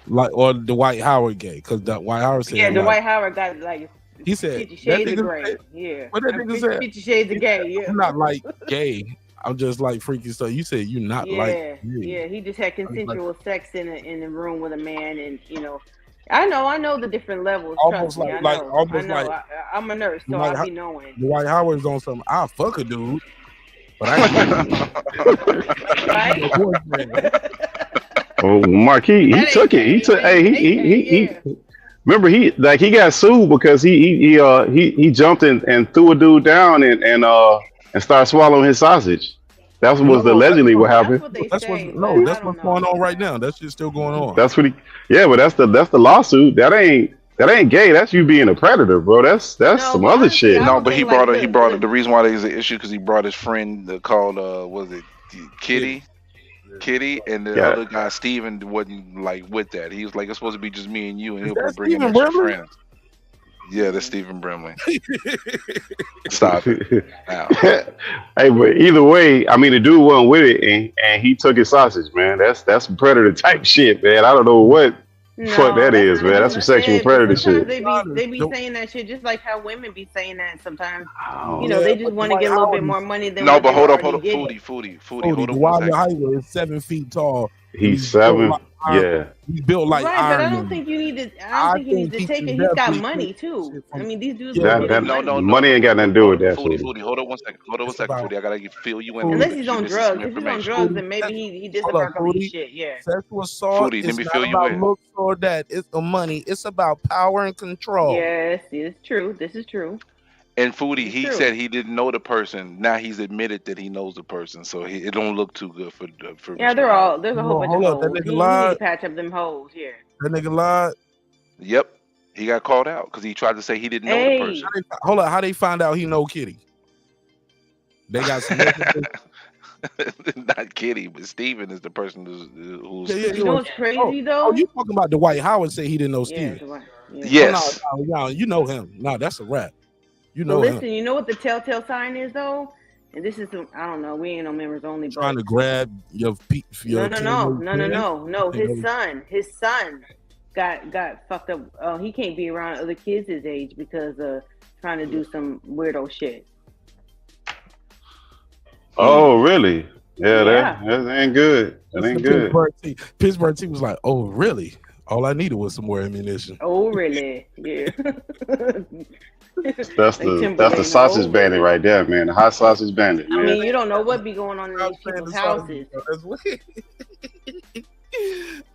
Speaker 1: Like or Dwight Howard gay? Because Dwight Howard said
Speaker 18: Yeah,
Speaker 1: like,
Speaker 18: Dwight Howard got like
Speaker 1: he said
Speaker 18: 50 shades
Speaker 1: that
Speaker 18: of
Speaker 1: nigga
Speaker 18: gray.
Speaker 1: said-
Speaker 18: Yeah,
Speaker 1: what that nigga said?
Speaker 18: 50 shades of gay. Yeah,
Speaker 1: I'm not like gay. I'm just like freaky stuff. You said you not like
Speaker 18: yeah,
Speaker 1: gay.
Speaker 18: yeah. He just had consensual sex in the room with a man, and you know, I know the different levels.
Speaker 1: Almost
Speaker 18: Trust me, I
Speaker 1: like-
Speaker 18: know.
Speaker 1: almost
Speaker 18: I know.
Speaker 1: like-
Speaker 18: I'm a nurse, so
Speaker 1: Like,
Speaker 18: I be knowing.
Speaker 1: Dwight Howard's on some. I'll fuck a dude, but I.
Speaker 16: Oh, Mark, he took it. He took. Hey, he. Remember, he got sued because he jumped and threw a dude down and started swallowing his sausage. That was allegedly what happened.
Speaker 1: That's what's going on right now. That shit's still going on.
Speaker 16: That's what he. Yeah, but that's the lawsuit. That ain't gay. That's you being a predator, bro. That's some other shit.
Speaker 10: No, but he brought it. The reason why there's an issue because he brought his friend called was it Kitty, and the other guy Steven wasn't like with that. He was like, it's supposed to be just me and you, and he'll be bringing extra friends. Yeah, that's Stephen Brimley. Stop it. Now.
Speaker 16: Hey, but either way, I mean, the dude wasn't with it, and he took his sausage, man. That's some predator type shit, man. I don't know what fuck that is, man. That's some sexual predator shit.
Speaker 18: They be saying that shit just like how women be saying that sometimes.
Speaker 16: Oh,
Speaker 18: You know, they just want to get a little bit more money than.
Speaker 10: No,
Speaker 18: what
Speaker 10: but
Speaker 18: they
Speaker 10: hold up,
Speaker 18: already getting.
Speaker 10: Foodie. Hold on
Speaker 1: Dwight
Speaker 10: one second.
Speaker 1: Howard is 7 feet tall.
Speaker 16: He's 7.
Speaker 1: Yeah, he's built like
Speaker 18: Right,
Speaker 1: Iron
Speaker 18: but I
Speaker 1: Man.
Speaker 18: don't think you need to. I don't think you need to take it. He's got money too. I mean, these dudes.
Speaker 16: Money ain't got nothing to do with that.
Speaker 10: Foodie. Hold on one second, Foodie. I gotta fill you in.
Speaker 18: Unless he's on drugs. If he's on drugs, then maybe he did some Berkeley shit. Yeah.
Speaker 1: Sexual assault
Speaker 10: Foodie,
Speaker 1: is
Speaker 10: let me
Speaker 1: not
Speaker 10: fill you
Speaker 1: about
Speaker 10: in.
Speaker 1: looks or that. It's the money. It's about power and control.
Speaker 18: Yes, it's true. This is true.
Speaker 10: And Foodie, he
Speaker 18: true.
Speaker 10: said he didn't know the person. Now he's admitted that he knows the person, so it don't look too good for.
Speaker 18: Yeah, there's a whole bunch of
Speaker 1: Hold up,
Speaker 18: hoes.
Speaker 1: that nigga
Speaker 18: He need
Speaker 1: lied.
Speaker 18: to patch up them hoes here.
Speaker 1: That nigga lied.
Speaker 10: Yep, he got called out because he tried to say he didn't know
Speaker 18: Hey.
Speaker 10: the person.
Speaker 1: Hold up, how they find out he know Kitty? They got some.
Speaker 10: Not Kitty, but Steven is the person who's.
Speaker 18: You know what's crazy though?
Speaker 1: Oh, you talking about Dwight Howard say he didn't know Steven?
Speaker 10: Yes.
Speaker 1: Oh, no, you know him. No, that's a rap. You
Speaker 18: But
Speaker 1: know
Speaker 18: listen,
Speaker 1: him.
Speaker 18: you know what the telltale sign is though? And this is I don't know. We ain't no members only. But
Speaker 1: Trying to grab your
Speaker 18: No. His son got fucked up. He can't be around other kids his age because of trying to do some weirdo shit.
Speaker 16: Oh, really? Yeah, that ain't good. That ain't good.
Speaker 1: Pittsburgh team was like, oh, really? All I needed was some more ammunition.
Speaker 18: Oh, really? Yeah.
Speaker 16: That's the sausage bandit right there, man. The hot sausage bandit,
Speaker 18: I
Speaker 16: man.
Speaker 18: mean, you don't know what be going on in these people's houses.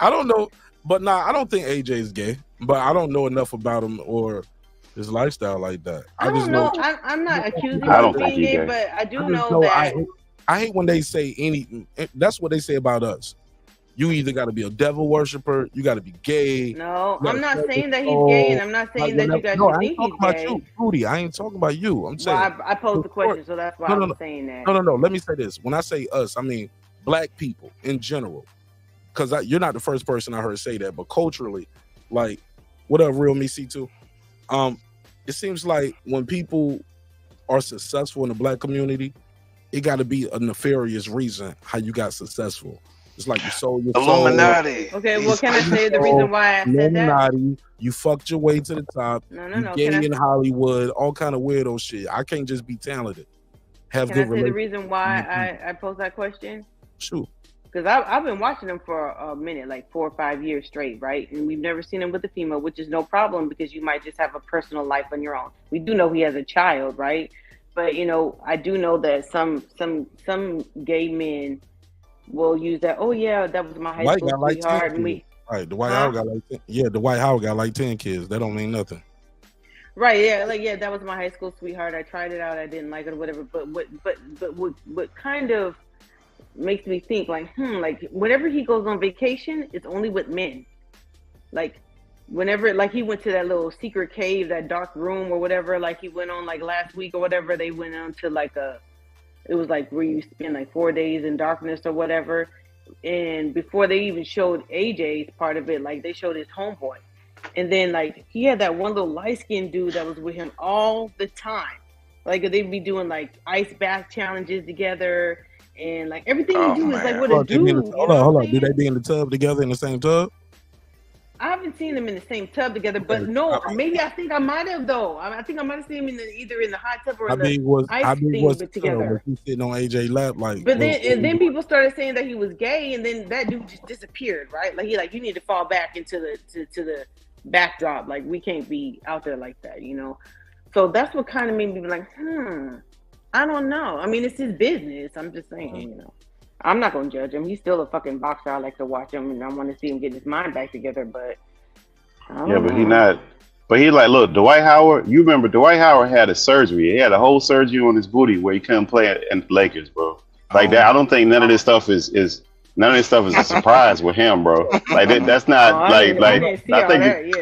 Speaker 1: I don't know, but I don't think AJ is gay. But I don't know enough about him or his lifestyle like that.
Speaker 18: I don't know. I'm not accusing him
Speaker 16: I
Speaker 18: of
Speaker 16: don't
Speaker 18: being
Speaker 16: think he
Speaker 18: gay,
Speaker 16: gay.
Speaker 18: but I do
Speaker 1: I just
Speaker 18: know that.
Speaker 1: I hate when they say any. That's what they say about us. You either got to be a devil worshiper, you got to be gay.
Speaker 18: No,
Speaker 1: you
Speaker 18: I'm not
Speaker 1: gotta
Speaker 18: saying that he's gay, and I'm not saying that you guys
Speaker 1: No,
Speaker 18: should
Speaker 1: I
Speaker 18: think
Speaker 1: ain't talking
Speaker 18: he's
Speaker 1: about
Speaker 18: gay.
Speaker 1: you, Rudy. I ain't talking about you. I'm saying.
Speaker 18: Well, I posed the question, so that's why I'm saying that.
Speaker 1: No. Let me say this. When I say us, I mean black people in general. Because you're not the first person I heard say that, but culturally, like, what up, real me C2? It seems like when people are successful in the black community, it got to be a nefarious reason how you got successful. It's like you sold your
Speaker 10: Illuminati.
Speaker 1: soul.
Speaker 18: Okay, well, can I say the reason why I said that?
Speaker 1: Illuminati. You fucked your way to the top.
Speaker 18: No.
Speaker 1: You gay in Hollywood, all kind of weirdo shit. I can't just be talented. Have
Speaker 18: Can I
Speaker 1: good
Speaker 18: say the
Speaker 1: relationships.
Speaker 18: reason why I posed that question?
Speaker 1: Shoot.
Speaker 18: because I've been watching him for a minute, like 4 or 5 years straight, right? And we've never seen him with a female, which is no problem because you might just have a personal life on your own. We do know he has a child, right? But you know, I do know that some gay men will use that. Oh yeah, that was my high
Speaker 1: White
Speaker 18: school
Speaker 1: got like 10
Speaker 18: sweetheart, and
Speaker 1: kids.
Speaker 18: we
Speaker 1: Right, Dwight Howard got like 10, Dwight Howard got like 10 kids. That don't mean nothing.
Speaker 18: right, yeah, like yeah, that was my high school sweetheart. I tried it out, I didn't like it or whatever. But what kind of makes me think like whenever he goes on vacation, it's only with men. Like whenever like he went to that little secret cave, that dark room or whatever, like he went on like last week or whatever, they went on to like it was like where you spend like 4 days in darkness or whatever. And before they even showed AJ's part of it, like they showed his homeboy. And then like he had that one little light-skinned dude that was with him all the time. Like they'd be doing like ice bath challenges together, and like everything you do is like what a dude.
Speaker 1: Hold on. Do they be in the tub together in the same tub?
Speaker 18: I haven't seen them in the same tub together, but no, maybe I think I might have though. I think I might have seen them in either in the hot tub or the ice thing together.
Speaker 1: Was he sitting on AJ lap like?
Speaker 18: But then people started saying that he was gay, and then that dude just disappeared, right? Like you need to fall back into the backdrop. Like we can't be out there like that, you know. So that's what kind of made me be like, I don't know. I mean, it's his business. I'm just saying, you know. I'm not gonna judge him. He's still a fucking boxer. I like to watch him, and I want to see him get his mind back together. But
Speaker 16: but he not. But he like, look, Dwight Howard. You remember Dwight Howard had a surgery. He had a whole surgery on his booty where he couldn't play in the Lakers, bro. Like that. I don't think none of this stuff is a surprise with him, bro. Like that's not I think.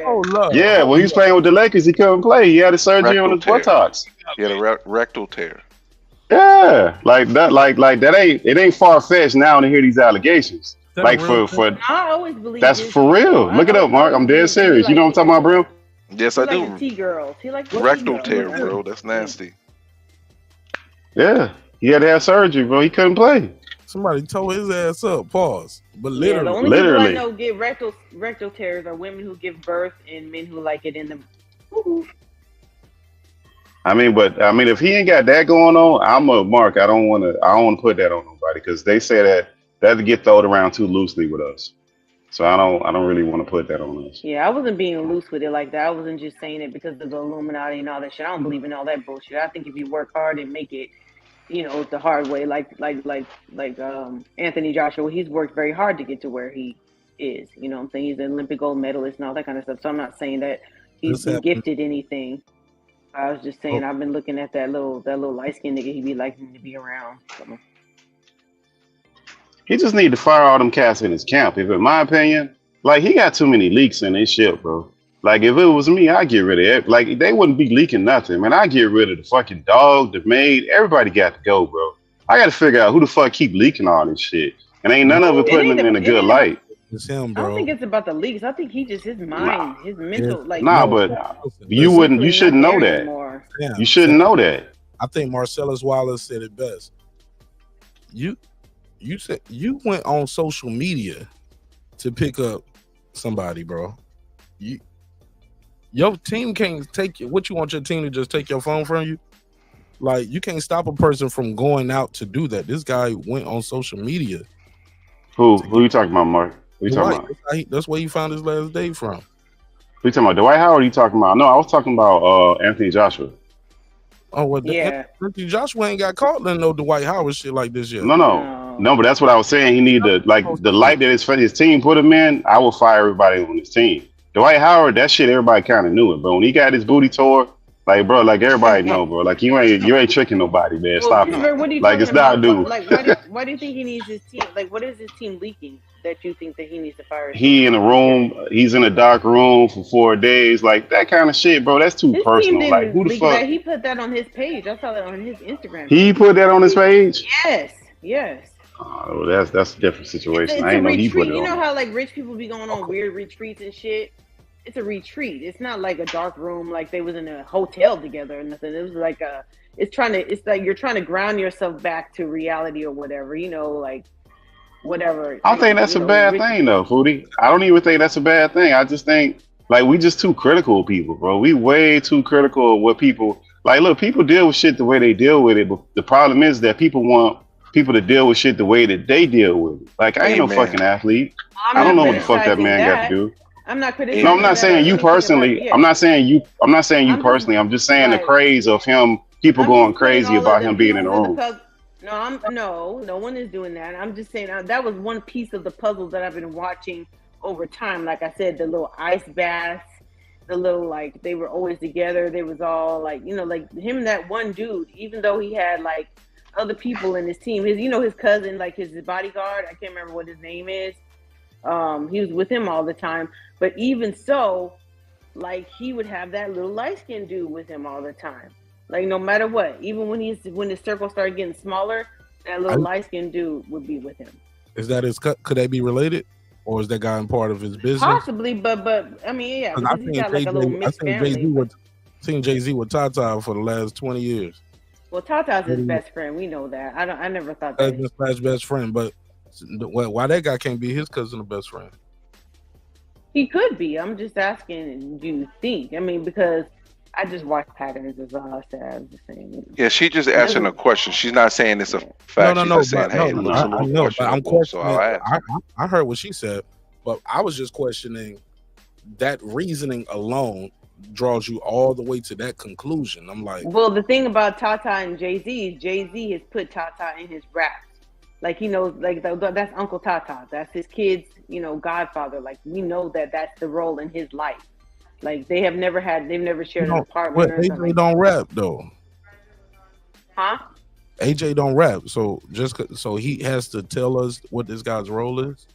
Speaker 16: Yeah, when he was playing with the Lakers, he couldn't play. He had a surgery on his buttocks.
Speaker 10: He had a rectal tear.
Speaker 16: Yeah, like that ain't far fetched now to hear these allegations. Like for
Speaker 18: I always believe
Speaker 16: that's for real. Look it up, Mark. I'm dead serious. You know what I'm talking about, bro?
Speaker 10: Yes, I do.
Speaker 18: T-girls. He like
Speaker 10: rectal tear, bro. That's nasty.
Speaker 16: Yeah, he had to have surgery, bro. He couldn't play.
Speaker 1: Somebody tore his ass up. Pause. But literally,
Speaker 18: the only people I know get rectal tears are women who give birth and men who like it in them.
Speaker 16: I mean, if he ain't got that going on, I'm a Mark. I don't want to put that on nobody because they say that get thrown around too loosely with us. So I don't really want to put that on us.
Speaker 18: Yeah, I wasn't being loose with it like that. I wasn't just saying it because of the Illuminati and all that shit. I don't believe in all that bullshit. I think if you work hard and make it, you know, the hard way, like Anthony Joshua, he's worked very hard to get to where he is. You know what I'm saying? He's an Olympic gold medalist and all that kind of stuff. So I'm not saying that he's been gifted anything. I was just saying I've been looking at that little light skinned nigga. He be liking to be around. So.
Speaker 16: He just need to fire all them cats in his camp. If in my opinion, like he got too many leaks in his shit, bro. Like if it was me, I'd get rid of it. Like they wouldn't be leaking nothing, man. I'd get rid of the fucking dog, the maid. Everybody got to go, bro. I got to figure out who the fuck keep leaking all this shit, and ain't none of it putting them in a good light.
Speaker 1: It's him,
Speaker 18: bro. I don't think it's about the leaks. I think he just his mind, his mental, like.
Speaker 16: But you shouldn't know that.
Speaker 1: Yeah.
Speaker 16: You shouldn't know that.
Speaker 1: I think Marcellus Wallace said it best. You said you went on social media to pick up somebody, bro. Your team can't take you. What you want your team to just take your phone from you? Like you can't stop a person from going out to do that. This guy went on social media.
Speaker 16: Who you talking about, Mark? Who you talking about?
Speaker 1: That's where he found his last day from.
Speaker 16: Who you talking about? Dwight Howard? Or you talking about? No, I was talking about Anthony Joshua.
Speaker 1: Oh, well,
Speaker 18: yeah.
Speaker 1: Anthony Joshua ain't got caught in no Dwight Howard shit like this yet.
Speaker 16: No, but that's what I was saying. He need to the light that his team put him in. I will fire everybody on his team. Dwight Howard, that shit, everybody kind of knew it, bro. When he got his booty tore, like, bro, like everybody know, bro. Like you ain't tricking nobody, man. Stop it. Like it's not dude.
Speaker 18: Like why do you think he needs his team? Like what is his team leaking that you think that he needs to fire?
Speaker 16: He in a room. He's in a dark room for 4 days. Like that kind of shit, bro. That's too personal. Like who the fuck?
Speaker 18: He put that on his page. I saw that on his Instagram.
Speaker 16: He put that on his page.
Speaker 18: Yes.
Speaker 16: Oh, that's a different situation.
Speaker 18: It's
Speaker 16: I ain't know he put it on.
Speaker 18: You know how like rich people be going on weird retreats and shit. It's a retreat. It's not like a dark room like they was in a hotel together or nothing. It was like it's like you're trying to ground yourself back to reality or whatever, you know, like whatever.
Speaker 16: I don't think that's a bad thing though, Foodie. I don't even think that's a bad thing. I just think like we just too critical of people, bro. We way too critical of what people like. Look, people deal with shit the way they deal with it, but the problem is that people want people to deal with shit the way that they deal with it. Like I ain't no
Speaker 10: Amen.
Speaker 16: fucking athlete.
Speaker 18: I'm
Speaker 16: I don't
Speaker 18: not
Speaker 16: know what the fuck that
Speaker 18: criticizing
Speaker 16: man got to do.
Speaker 18: I'm not criticizing
Speaker 16: No, I'm not
Speaker 18: that
Speaker 16: saying
Speaker 18: or
Speaker 16: you
Speaker 18: anything about
Speaker 16: personally.
Speaker 18: it.
Speaker 16: I'm not saying you. I'm not saying you
Speaker 18: I'm just
Speaker 16: personally. I'm just saying the
Speaker 18: right.
Speaker 16: craze of him. People
Speaker 18: I'm
Speaker 16: going
Speaker 18: just putting
Speaker 16: crazy
Speaker 18: all
Speaker 16: about
Speaker 18: of them
Speaker 16: him being in
Speaker 18: pieces
Speaker 16: the
Speaker 18: of the
Speaker 16: room.
Speaker 18: puzzle. No one is doing that. I'm just saying that was one piece of the puzzle that I've been watching over time. Like I said, the little ice baths, the little like they were always together. They was all like like him and that one dude. Even though he had like other people in his team, his cousin, like his bodyguard. I can't remember what his name is. He was with him all the time. But even so, like he would have that little light skinned dude with him all the time. Like no matter what, even when the circle started getting smaller, that little light skinned dude would be with him.
Speaker 1: Is that his? Could they be related, or is that guy in part of his business?
Speaker 18: Possibly, but I mean, yeah, because he's got like a little mixed family.
Speaker 1: Seen Jay-Z with Tata for the last 20 years.
Speaker 18: Well, Tata's his best friend. We know that. I never thought that.
Speaker 1: His best friend, but why that guy can't be his cousin or best friend?
Speaker 18: He could be. I'm just asking. Do you think? I mean, because I just watch patterns as all I said. I was just saying.
Speaker 10: Yeah, she just answering a question. She's not saying it's a fact.
Speaker 1: No.
Speaker 10: She's just saying, hey, it looks a little questionable.
Speaker 1: I'm questioning.
Speaker 10: So I'll ask.
Speaker 1: I heard what she said, but I was just questioning that reasoning alone draws you all the way to that conclusion. I'm like,
Speaker 18: well, the thing about Tata and Jay-Z is Jay-Z has put Tata in his raps. Like he knows, like that's Uncle Tata. That's his kid's, godfather. Like we know that's the role in his life. Like they've never shared an apartment.
Speaker 1: Well, AJ don't rap though.
Speaker 18: Huh?
Speaker 1: AJ don't rap, so so he has to tell us what this guy's role is.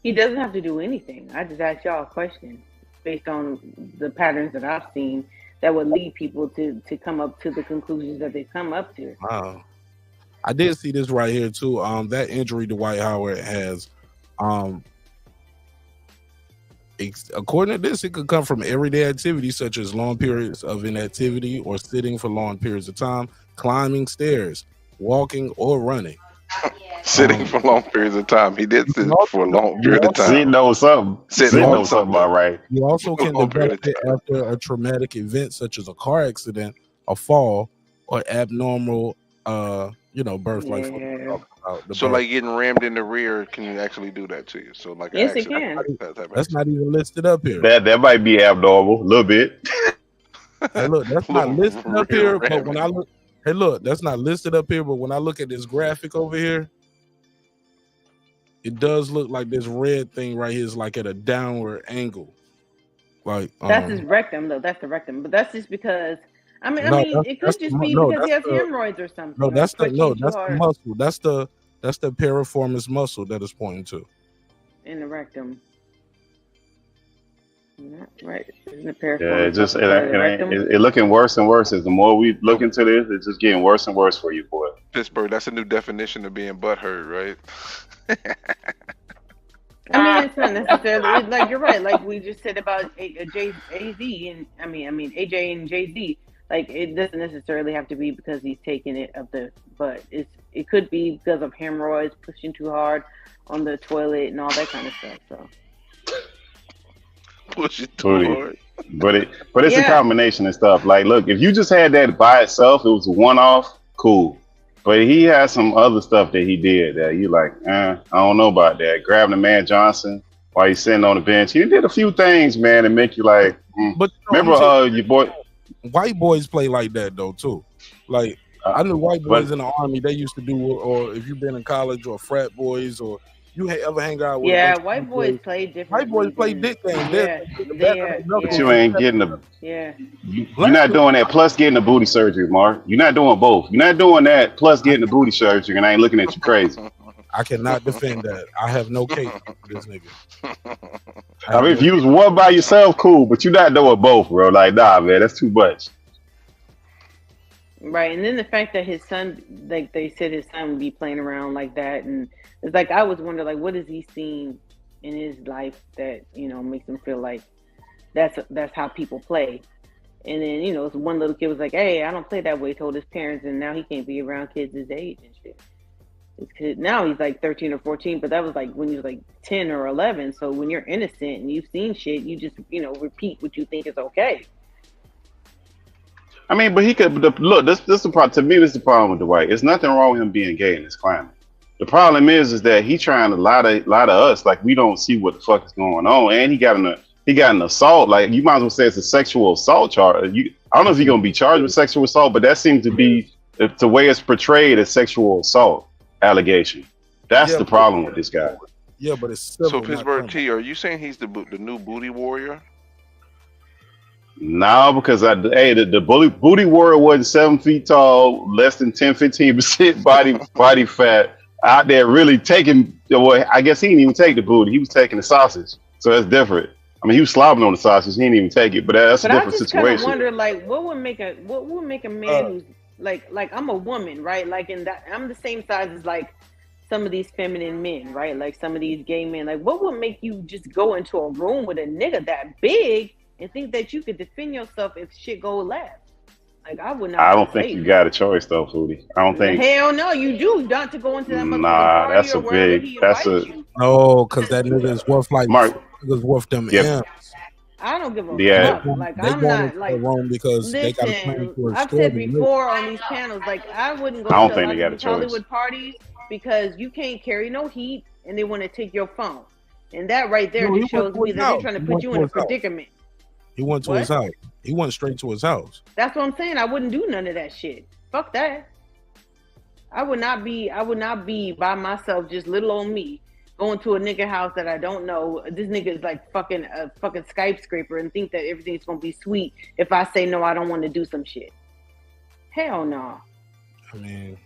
Speaker 18: He doesn't have to do anything. I just asked y'all a question based on the patterns that I've seen that would lead people to come up to the conclusions that they've come up to.
Speaker 1: Wow. I did see this right here too. That injury Dwight Howard has, according to this, it could come from everyday activities such as long periods of inactivity or sitting for long periods of time, climbing stairs, walking, or running.
Speaker 10: Sitting for long periods of time. He did sit for a long period of time.
Speaker 16: Sitting on something. Sitting on something, all right.
Speaker 1: You also can develop it after a traumatic event such as a car accident, a fall, or abnormal, birth. Like
Speaker 10: so, like getting rammed in the rear can actually do that to you. So, like,
Speaker 18: yes, it can.
Speaker 1: That's not even listed up here.
Speaker 16: That might be abnormal, a little bit.
Speaker 1: Hey, look, that's not listed up here. But when I look, that's not listed up here. But when I look at this graphic over here, it does look like this red thing right here is like at a downward angle. Like
Speaker 18: that's his rectum, though. That's the rectum, but that's just because. I mean, it could just be because he has hemorrhoids or something.
Speaker 1: No, that's the muscle. That's the piriformis muscle that is pointing to.
Speaker 18: In the rectum. Not right. Isn't it piriformis?
Speaker 16: Yeah, it's looking worse and worse as the more we look into this. It's just getting worse and worse for you, boy.
Speaker 10: Pittsburgh. That's a new definition of being butthurt, right?
Speaker 18: I mean, it's not necessarily like you're right. Like we just said about Jay-Z and AJ and Jay-Z. Like it doesn't necessarily have to be because he's taking it up the butt. It could be because of hemorrhoids, pushing too hard on the toilet and all that kind of stuff. So
Speaker 10: pushing too hard.
Speaker 16: But it's a combination of stuff. Like, look, if you just had that by itself, it was a one-off, cool. But he has some other stuff that he did that you like, I don't know about that. Grabbing the man Johnson while he's sitting on the bench. He did a few things, man, that make you like,
Speaker 1: But
Speaker 16: remember your boy.
Speaker 1: White boys play like that though too. Like I knew white boys in the army. They used to do, or if you've been in college or frat boys, or you ever hang out with.
Speaker 18: Yeah, white boys play different.
Speaker 1: White boys play dick games.
Speaker 16: But you ain't getting the.
Speaker 18: Yeah.
Speaker 16: You're not doing that. Plus getting the booty surgery, Mark. You're not doing both. You're not doing that. Plus getting the booty surgery, and I ain't looking at you crazy.
Speaker 1: I cannot defend that. I have no case for this nigga.
Speaker 16: I mean, if you was one by yourself, cool, but you're not doing both, bro. Like, nah, man, that's too much.
Speaker 18: Right, and then the fact that his son, like they said, his son would be playing around like that, and it's like I was wondering, like, what has he seen in his life that makes him feel like that's how people play, and then one little kid was like, "Hey, I don't play that way," told his parents, and now he can't be around kids his age and shit. Now he's like 13 or 14, but that was like when he was like 10 or 11. So when you're innocent and you've seen shit, you just repeat what you think is okay.
Speaker 16: I mean, but he could look. This the problem. To me, this is the problem with Dwight. It's nothing wrong with him being gay in this climate. The problem is that he trying to lie to us like we don't see what the fuck is going on, and he got an assault. Like you might as well say it's a sexual assault charge. I don't know if he's gonna be charged with sexual assault, but that seems to be the way it's portrayed as sexual assault allegation. That's the problem with this guy.
Speaker 1: Yeah, but it's
Speaker 10: so Pittsburgh T. Are you saying he's the new booty warrior?
Speaker 16: No, because the booty warrior wasn't 7 feet tall, less than 10-15% body fat out there really taking. Well, I guess he didn't even take the booty; he was taking the sausage. So that's different. I mean, he was slobbing on the sausage; he didn't even take it. But that's a different situation.
Speaker 18: I just kind of wonder, like, what would make a man who's like I'm a woman, right? Like, in that I'm the same size as like some of these feminine men, right? Like some of these gay men. Like, what would make you just go into a room with a nigga that big and think that you could defend yourself if shit go left? Like, I would not.
Speaker 16: I don't think you got a choice though, Foodie. I don't think.
Speaker 18: Hell no, you do not to go into that.
Speaker 16: Nah, that's a big. That's a.
Speaker 1: No, because that nigga is worth like
Speaker 16: Mark.
Speaker 1: Nigga's worth them
Speaker 16: Yep.
Speaker 1: M's.
Speaker 18: I don't give a
Speaker 16: Yeah.
Speaker 18: fuck. Like,
Speaker 1: They
Speaker 18: I'm
Speaker 1: going
Speaker 18: not
Speaker 1: into
Speaker 18: like.
Speaker 1: the room because they got a plan
Speaker 18: Listen,
Speaker 1: for a
Speaker 18: I've
Speaker 1: story
Speaker 18: said
Speaker 1: to make.
Speaker 18: before on these panels, like I wouldn't go
Speaker 16: I don't
Speaker 18: to a
Speaker 16: think
Speaker 18: lot
Speaker 16: they got
Speaker 18: of
Speaker 16: a
Speaker 18: these
Speaker 16: choice.
Speaker 18: Hollywood parties because you can't carry no heat and they want to take your phone. And that right there
Speaker 1: No, he
Speaker 18: just shows
Speaker 1: went to
Speaker 18: me
Speaker 1: his
Speaker 18: that they're
Speaker 1: house.
Speaker 18: trying to
Speaker 1: He
Speaker 18: put
Speaker 1: went
Speaker 18: you
Speaker 1: to
Speaker 18: in a
Speaker 1: his house.
Speaker 18: predicament.
Speaker 1: He went to his
Speaker 18: What?
Speaker 1: house. He went straight to his house.
Speaker 18: That's what I'm saying. I wouldn't do none of that shit. Fuck that. I would not be by myself, just little old me, going to a nigga house that I don't know. This nigga is like a fucking Skype scraper and think that everything's gonna be sweet if I say no, I don't want to do some shit. Hell no.
Speaker 1: I mean,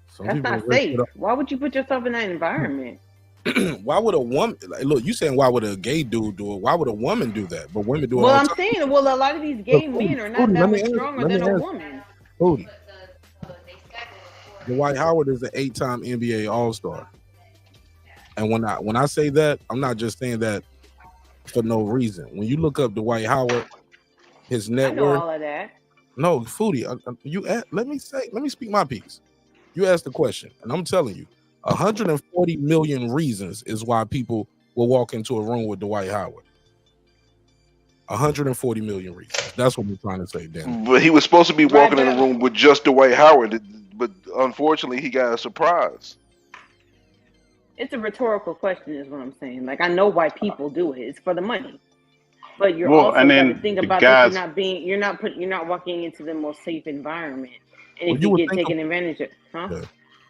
Speaker 1: some
Speaker 18: That's
Speaker 1: people
Speaker 18: not
Speaker 1: risk
Speaker 18: safe.
Speaker 1: it
Speaker 18: Why would you put yourself in that environment?
Speaker 1: up. Why would a woman look? You saying why would a gay dude do it? Why would a woman do that? But women do it
Speaker 18: Well,
Speaker 1: all
Speaker 18: I'm
Speaker 1: the time.
Speaker 18: saying, well, a lot of these gay
Speaker 1: Look,
Speaker 18: men are not
Speaker 1: Foodie,
Speaker 18: that
Speaker 1: let me
Speaker 18: much
Speaker 1: ask-
Speaker 18: stronger
Speaker 1: let me
Speaker 18: than a
Speaker 1: ask-
Speaker 18: woman.
Speaker 1: Foodie. Dwight Howard is an 8-time NBA All-Star. And when I say that, I'm not just saying that for no reason. When you look up Dwight Howard, his
Speaker 18: I
Speaker 1: net
Speaker 18: know
Speaker 1: worth.
Speaker 18: all of that.
Speaker 1: No, Foodie, let me speak my piece. You asked the question, and I'm telling you, 140 million reasons is why people will walk into a room with Dwight Howard. 140 million reasons. That's what we're trying to say, Dan.
Speaker 10: But he was supposed to be walking in a room with just Dwight Howard, but unfortunately, he got a surprise.
Speaker 18: It's a rhetorical question, is what I'm saying. Like, I know why people do it. It's for the money. But you're
Speaker 16: Well,
Speaker 18: also
Speaker 16: and
Speaker 18: got
Speaker 16: then
Speaker 18: to think
Speaker 16: the
Speaker 18: about
Speaker 16: guys-
Speaker 18: that you're not walking into the most safe environment, and
Speaker 16: Well,
Speaker 18: if
Speaker 16: you
Speaker 18: you
Speaker 16: would
Speaker 18: get
Speaker 16: think
Speaker 18: taken advantage of, huh?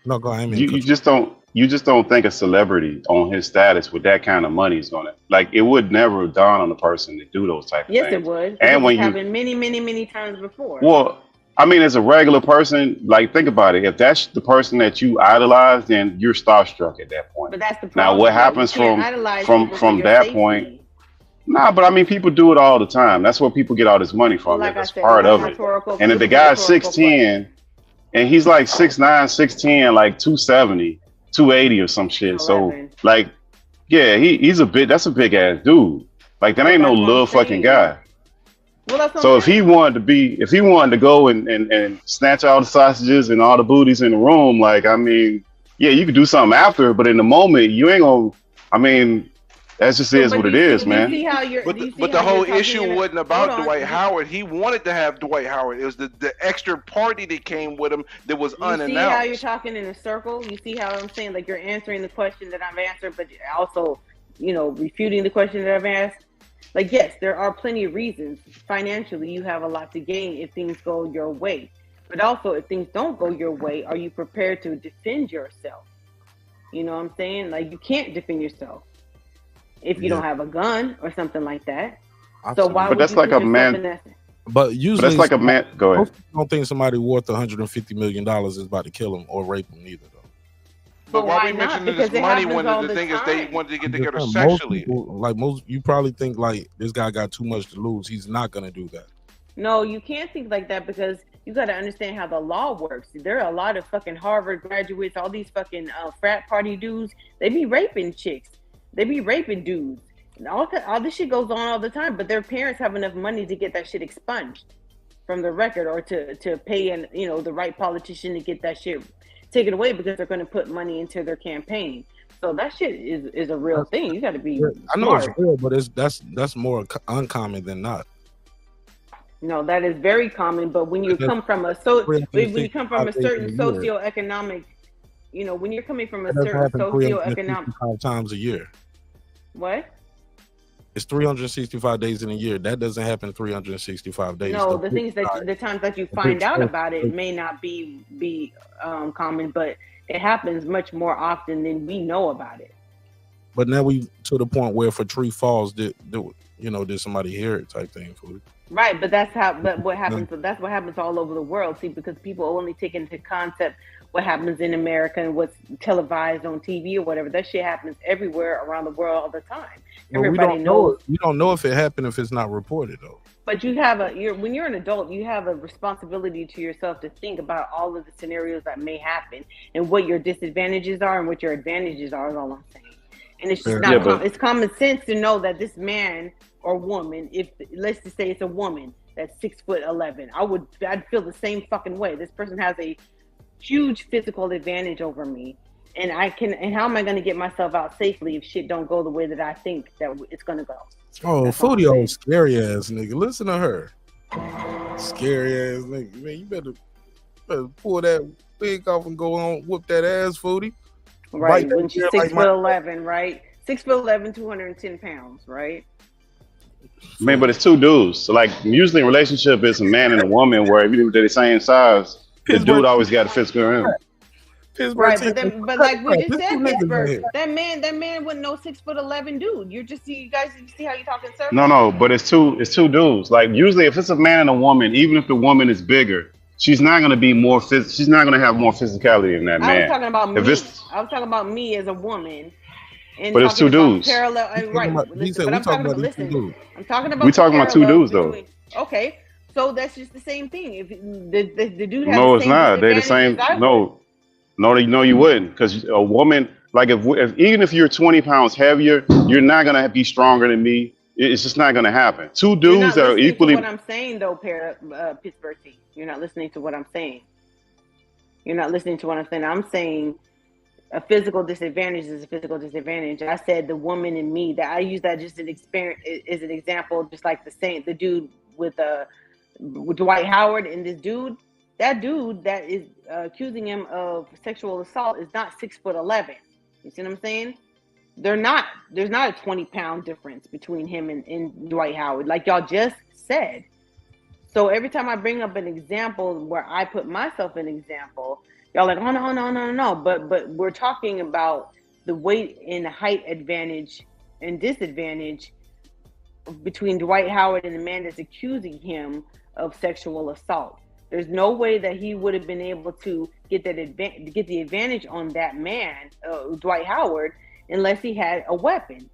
Speaker 1: No, go ahead.
Speaker 16: You just don't think a celebrity on his status with that kind of money is gonna it would never dawn on a person to do those type of
Speaker 18: Yes,
Speaker 16: things.
Speaker 18: it would.
Speaker 16: And when
Speaker 18: it's
Speaker 16: you
Speaker 18: happened many times before.
Speaker 16: well, I mean, as a regular person, think about it. If that's the person that you idolize, then you're starstruck at that point.
Speaker 18: But that's the problem.
Speaker 16: Now, what
Speaker 18: though.
Speaker 16: happens
Speaker 18: You can't idolize
Speaker 16: from
Speaker 18: people for your
Speaker 16: that
Speaker 18: safety.
Speaker 16: point? Nah, but I mean, people do it all the time. That's where people get all this money from.
Speaker 18: Like I
Speaker 16: That's
Speaker 18: said,
Speaker 16: part
Speaker 18: it's
Speaker 16: of
Speaker 18: a
Speaker 16: it.
Speaker 18: rhetorical-
Speaker 16: And if the
Speaker 18: it's a
Speaker 16: guy's
Speaker 18: rhetorical
Speaker 16: 6'10", and he's like 6'9", 6'10", like 270, 280 or some shit. So he's that's a big ass dude. Like that ain't no little fucking guy.
Speaker 18: Well, that's what
Speaker 16: So
Speaker 18: I'm
Speaker 16: if he wanted to go and snatch all the sausages and all the booties in the room, you could do something after, but in the moment you ain't gonna. I mean, that just is what it is, man.
Speaker 10: But the whole issue wasn't about Dwight Howard. He wanted to have Dwight Howard. It was the extra party that came with him that was
Speaker 18: You see how
Speaker 10: unannounced.
Speaker 18: you're talking in a circle? You see how I'm saying, like, you're answering the question that I've answered, but also, refuting the question that I've asked? Like, yes, there are plenty of reasons. Financially, you have a lot to gain if things go your way. But also, if things don't go your way, are you prepared to defend yourself? You know what I'm saying? Like, you can't defend yourself if you don't have a gun or something like that. So why
Speaker 16: But
Speaker 18: would
Speaker 16: that's
Speaker 18: you
Speaker 16: like
Speaker 18: put
Speaker 16: a
Speaker 18: yourself
Speaker 16: man-
Speaker 18: in that?
Speaker 1: But usually,
Speaker 16: that's like a man. Go ahead.
Speaker 1: Most people don't think somebody worth $150 million is about to kill him or rape him either, though.
Speaker 10: But why
Speaker 18: why
Speaker 10: we
Speaker 18: not?
Speaker 10: mentioning
Speaker 18: Because
Speaker 10: this
Speaker 18: it
Speaker 10: money
Speaker 18: happens
Speaker 10: when
Speaker 18: all
Speaker 10: the
Speaker 18: the
Speaker 10: thing is they wanted to get together
Speaker 1: Most
Speaker 10: sexually?
Speaker 1: people, you probably think like this guy got too much to lose. He's not gonna do that.
Speaker 18: No, you can't think like that because you got to understand how the law works. There are a lot of fucking Harvard graduates, all these fucking frat party dudes. They be raping chicks. They be raping dudes. And all this shit goes on all the time. But their parents have enough money to get that shit expunged from the record, or to pay the right politician to get that shit taken away because they're going to put money into their campaign. So that shit is a real thing. You got to be.
Speaker 1: I know it's
Speaker 18: smart.
Speaker 1: real, but that's more uncommon than not.
Speaker 18: No, that is very common. But when you come from a certain socioeconomic, when you're coming from a
Speaker 1: That doesn't
Speaker 18: certain
Speaker 1: happen
Speaker 18: socioeconomic,
Speaker 1: 365 times a year.
Speaker 18: what?
Speaker 1: It's 365 days in a year. That doesn't happen 365 days.
Speaker 18: No, the things that the times that you find out about it may not be common, but it happens much more often than we know about it.
Speaker 1: But now we to the point where if a tree falls, did somebody hear it type thing?
Speaker 18: Right, but what happens. That's what happens all over the world. See, because people only take into concept what happens in America and what's televised on TV or whatever. That shit happens everywhere around the world all the time. Everybody knows.
Speaker 1: You don't know if it happened if it's not reported though.
Speaker 18: But when you're an adult, you have a responsibility to yourself to think about all of the scenarios that may happen and what your disadvantages are and what your advantages are. Is all I'm saying. And it's just it's common sense to know that this man or woman, if let's just say it's a woman that's 6'11", I'd feel the same fucking way. This person has a huge physical advantage over me, and how am I going to get myself out safely if shit don't go the way that I think that it's going to go?
Speaker 1: Oh, Foodie old scary ass nigga. Listen to her. Scary ass nigga. Man, you better pull that wig off and go on whoop that ass, Foodie.
Speaker 18: Right, when she's 6'11", right? 6'11", 210 pounds, right?
Speaker 16: Man, but it's two dudes. So like usually in a relationship, it's a man and a woman where even if they're the same size, the dude always got a physical around.
Speaker 18: Right, but like we just said, Pittsburgh, that man wasn't no 6'11" dude. You guys see how you talking circles?
Speaker 16: No, but it's two dudes. Like usually if it's a man and a woman, even if the woman is bigger, she's not gonna be more she's not gonna have more physicality than that man.
Speaker 18: I was talking about me. I was talking about me as a woman.
Speaker 16: But it's two dudes.
Speaker 18: Parallel, right? Listen, I'm talking about
Speaker 16: we talking about two dudes though.
Speaker 18: Okay, so that's just the same thing. If the dude has
Speaker 16: no, it's not. They're the same. No, you wouldn't, because a woman, like if even if you're 20 pounds heavier, you're not gonna be stronger than me. It's just not gonna happen. Two dudes that are equally.
Speaker 18: What I'm saying though, Pittsburgh T, you're not listening to what I'm saying. You're not listening to what I'm saying. I'm saying a physical disadvantage is a physical disadvantage. I said the woman in me, that I use that just an example, just like the dude with Dwight Howard and this dude. That dude that is accusing him of sexual assault is not 6'11". You see what I'm saying? There's not a 20-pound difference between him and Dwight Howard, like y'all just said. So every time I bring up an example where I put myself in example, y'all like, oh no. But we're talking about the weight and height advantage and disadvantage between Dwight Howard and the man that's accusing him of sexual assault. There's no way that he would have been able to get the advantage on that man, Dwight Howard, unless he had a weapon.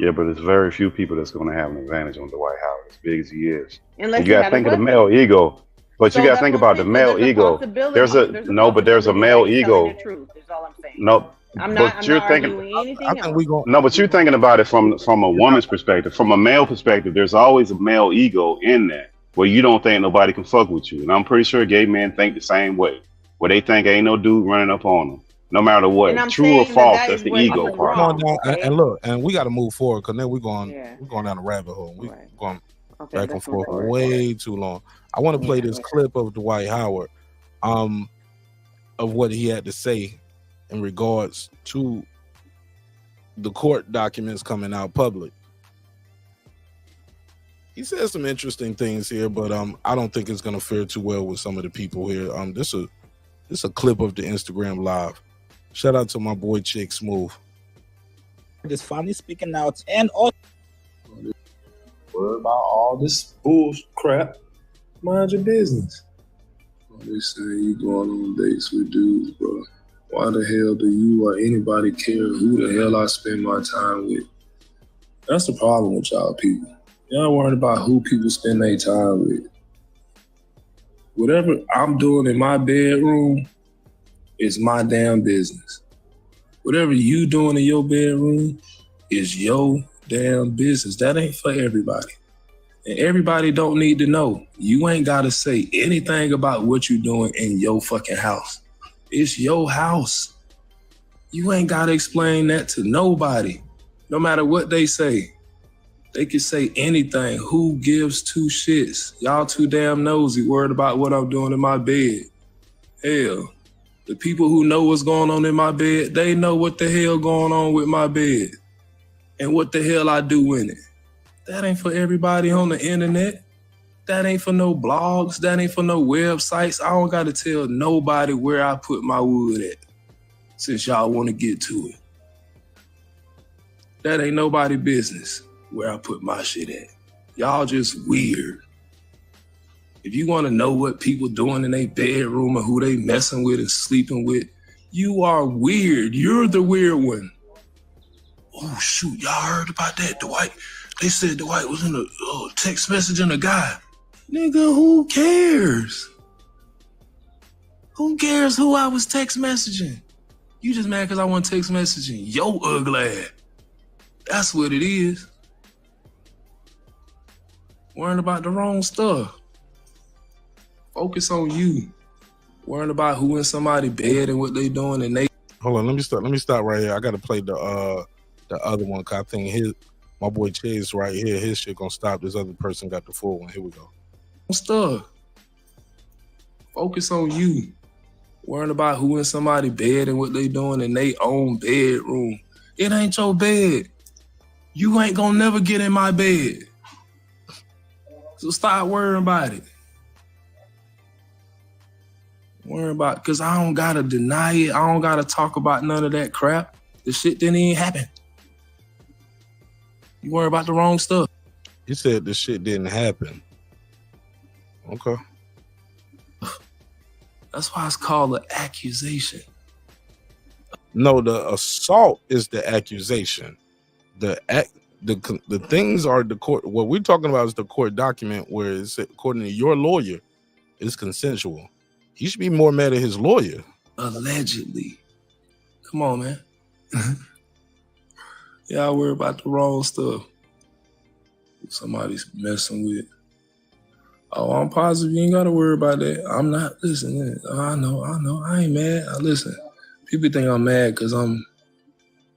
Speaker 16: Yeah, but there's very few people that's going to have an advantage on Dwight Howard, as big as he is.
Speaker 18: Unless
Speaker 16: you got to think of the male ego. But you got to think about the male ego. There's a male ego. No, but you're thinking. No, but you're thinking about it from a woman's perspective. From a male perspective, there's always a male ego in that, where you don't think nobody can fuck with you. And I'm pretty sure gay men think the same way, where they think ain't no dude running up on them, no matter what. True or false, that's the ego part.
Speaker 1: And look, and we got to move forward, because then we're going down a rabbit hole. We're going back and forth way too long. I want to play this clip of Dwight Howard, of what he had to say in regards to the court documents coming out public. He says some interesting things here, but I don't think it's gonna fare too well with some of the people here. This a clip of the Instagram live. Shout out to my boy Chick Smooth.
Speaker 19: Just finally speaking out, and also worry about all this bull crap. Mind your business.
Speaker 20: They say you going on dates with dudes, bro. Why the hell do you or anybody care who the hell I spend my time with? That's the problem with y'all people. Y'all worried about who people spend their time with. Whatever I'm doing in my bedroom is my damn business. Whatever you doing in your bedroom is your damn business. That ain't for everybody. And everybody don't need to know. You ain't got to say anything about what you doing in your fucking house. It's your house. You ain't got to explain that to nobody, no matter what they say. They can say anything. Who gives two shits? Y'all too damn nosy, worried about what I'm doing in my bed. Hell, the people who know what's going on in my bed, they know what the hell going on with my bed and what the hell I do in it. That ain't for everybody on the internet. That ain't for no blogs. That ain't for no websites. I don't got to tell nobody where I put my wood at, since y'all want to get to it. That ain't nobody business where I put my shit at. Y'all just weird. If you want to know what people doing in their bedroom and who they messing with and sleeping with, you are weird. You're the weird one. Oh, shoot, y'all heard about that? Dwight, they said Dwight was in a text messaging a guy. Nigga, who cares? Who cares who I was text messaging? You just mad because I want text messaging yo ugly ass. That's what it is. Worrying about the wrong stuff. Focus on you. Worrying about who in somebody's bed and what they doing and they.
Speaker 1: Hold on, let me stop right here. I gotta play the other one. Cause I think my boy Chase right here. His shit gonna stop. This other person got the full one. Here we go.
Speaker 20: Stuff. Focus on you. Worrying about who in somebody's bed and what they doing in their own bedroom. It ain't your bed. You ain't gonna never get in my bed. So stop worrying about it. Worrying about, because I don't gotta deny it. I don't gotta talk about none of that crap. The shit didn't even happen. You worry about the wrong stuff.
Speaker 1: You said the shit didn't happen. Okay.
Speaker 20: That's why it's called an accusation.
Speaker 1: No, the assault is the accusation. The things are the court. What we're talking about is the court document where it's, according to your lawyer, it's consensual. He should be more mad at his lawyer.
Speaker 20: Allegedly. Come on, man. Y'all worry about the wrong stuff. Somebody's messing with. Oh, I'm positive you ain't got to worry about that. I'm not. Listen, I know. I ain't mad. Listen, people think I'm mad because I'm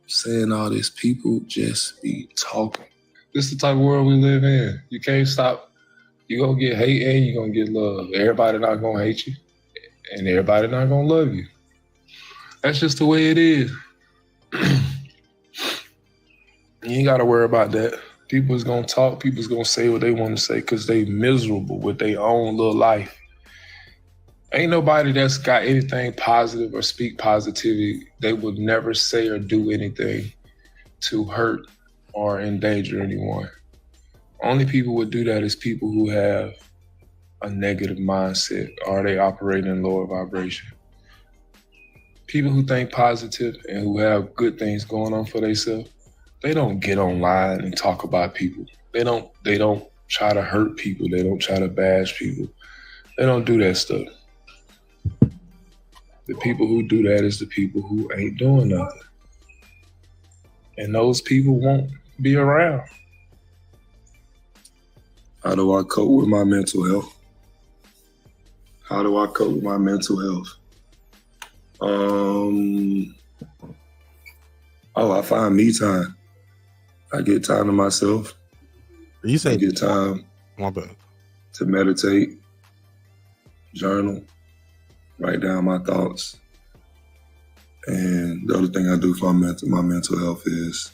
Speaker 20: saying all this. People just be talking. This is the type of world we live in. You can't stop. You're going to get hate and you're going to get love. Everybody not going to hate you and everybody not going to love you. That's just the way it is. You ain't got to worry about that. People's going to talk. People's going to say what they want to say because they miserable with their own little life. Ain't nobody that's got anything positive or speak positivity. They would never say or do anything to hurt or endanger anyone. Only people would do that is people who have a negative mindset or they operate in lower vibration. People who think positive and who have good things going on for themselves, they don't get online and talk about people. They don't try to hurt people. They don't try to bash people. They don't do that stuff. The people who do that is the people who ain't doing nothing. And those people won't be around. How do I cope with my mental health? How do I cope with my mental health? I find me time. I get time to myself.
Speaker 1: You say
Speaker 20: I get time
Speaker 1: my bad.
Speaker 20: To meditate, journal, write down my thoughts. And the other thing I do for my mental health is,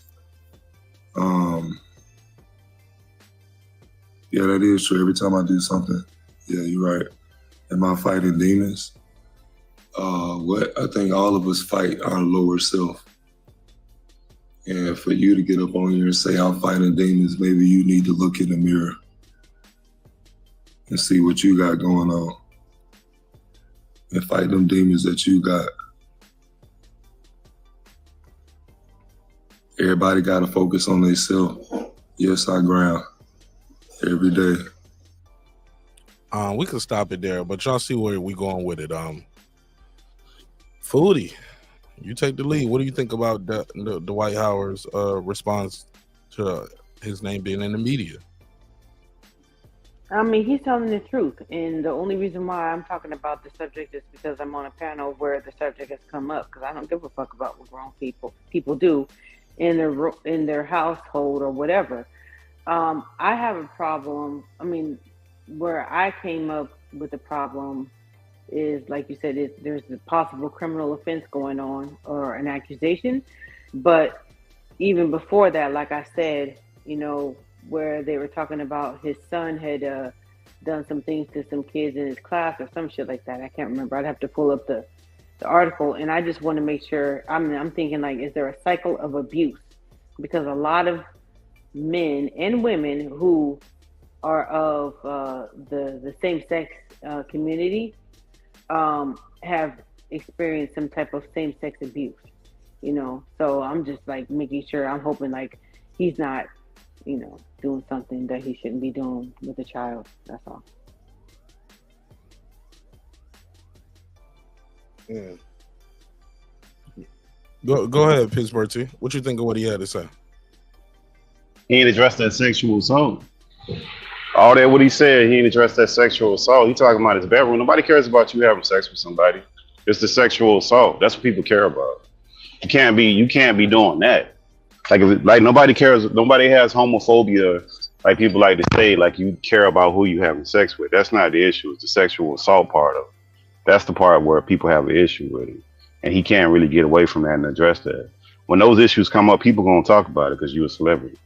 Speaker 20: yeah, that is true. Every time I do something, yeah, you're right. Am I fighting demons? What I think all of us fight our lower self. And for you to get up on here and say I'm fighting demons, maybe you need to look in the mirror and see what you got going on and fight them demons that you got. Everybody got to focus on themselves. Yes, I ground every day.
Speaker 1: We could stop it there, but y'all see where we going with it. Foodie, you take the lead. What do you think about the Dwight Howard's response to his name being in the media?
Speaker 18: I mean, he's telling the truth, and the only reason why I'm talking about the subject is because I'm on a panel where the subject has come up. Because I don't give a fuck about what grown people do in their household or whatever. I have a problem. I mean, where I came up with the problem is, like you said, there's a possible criminal offense going on or an accusation. But even before that, like I said, where they were talking about his son had done some things to some kids in his class or some shit like that. I can't remember. I'd have to pull up the article, and I just want to make sure. I'm thinking, like, is there a cycle of abuse? Because a lot of men and women who are of the same sex community have experienced some type of same sex abuse. So I'm just like making sure. I'm hoping like he's not, doing something that he shouldn't be doing with a child. That's all.
Speaker 1: Yeah. Go ahead, Pittsburgh T. What you think of what he had to say?
Speaker 16: He ain't addressed that sexual assault. All that what he said, he ain't addressed that sexual assault. He talking about his bedroom. Nobody cares about you having sex with somebody. It's the sexual assault. That's what people care about. You can't be doing that. Like nobody cares. Nobody has homophobia. Like people like to say, like you care about who you having sex with. That's not the issue. It's the sexual assault part of it. That's the part where people have an issue with it, and he can't really get away from that and address that. When those issues come up, people gonna talk about it because you're a celebrity.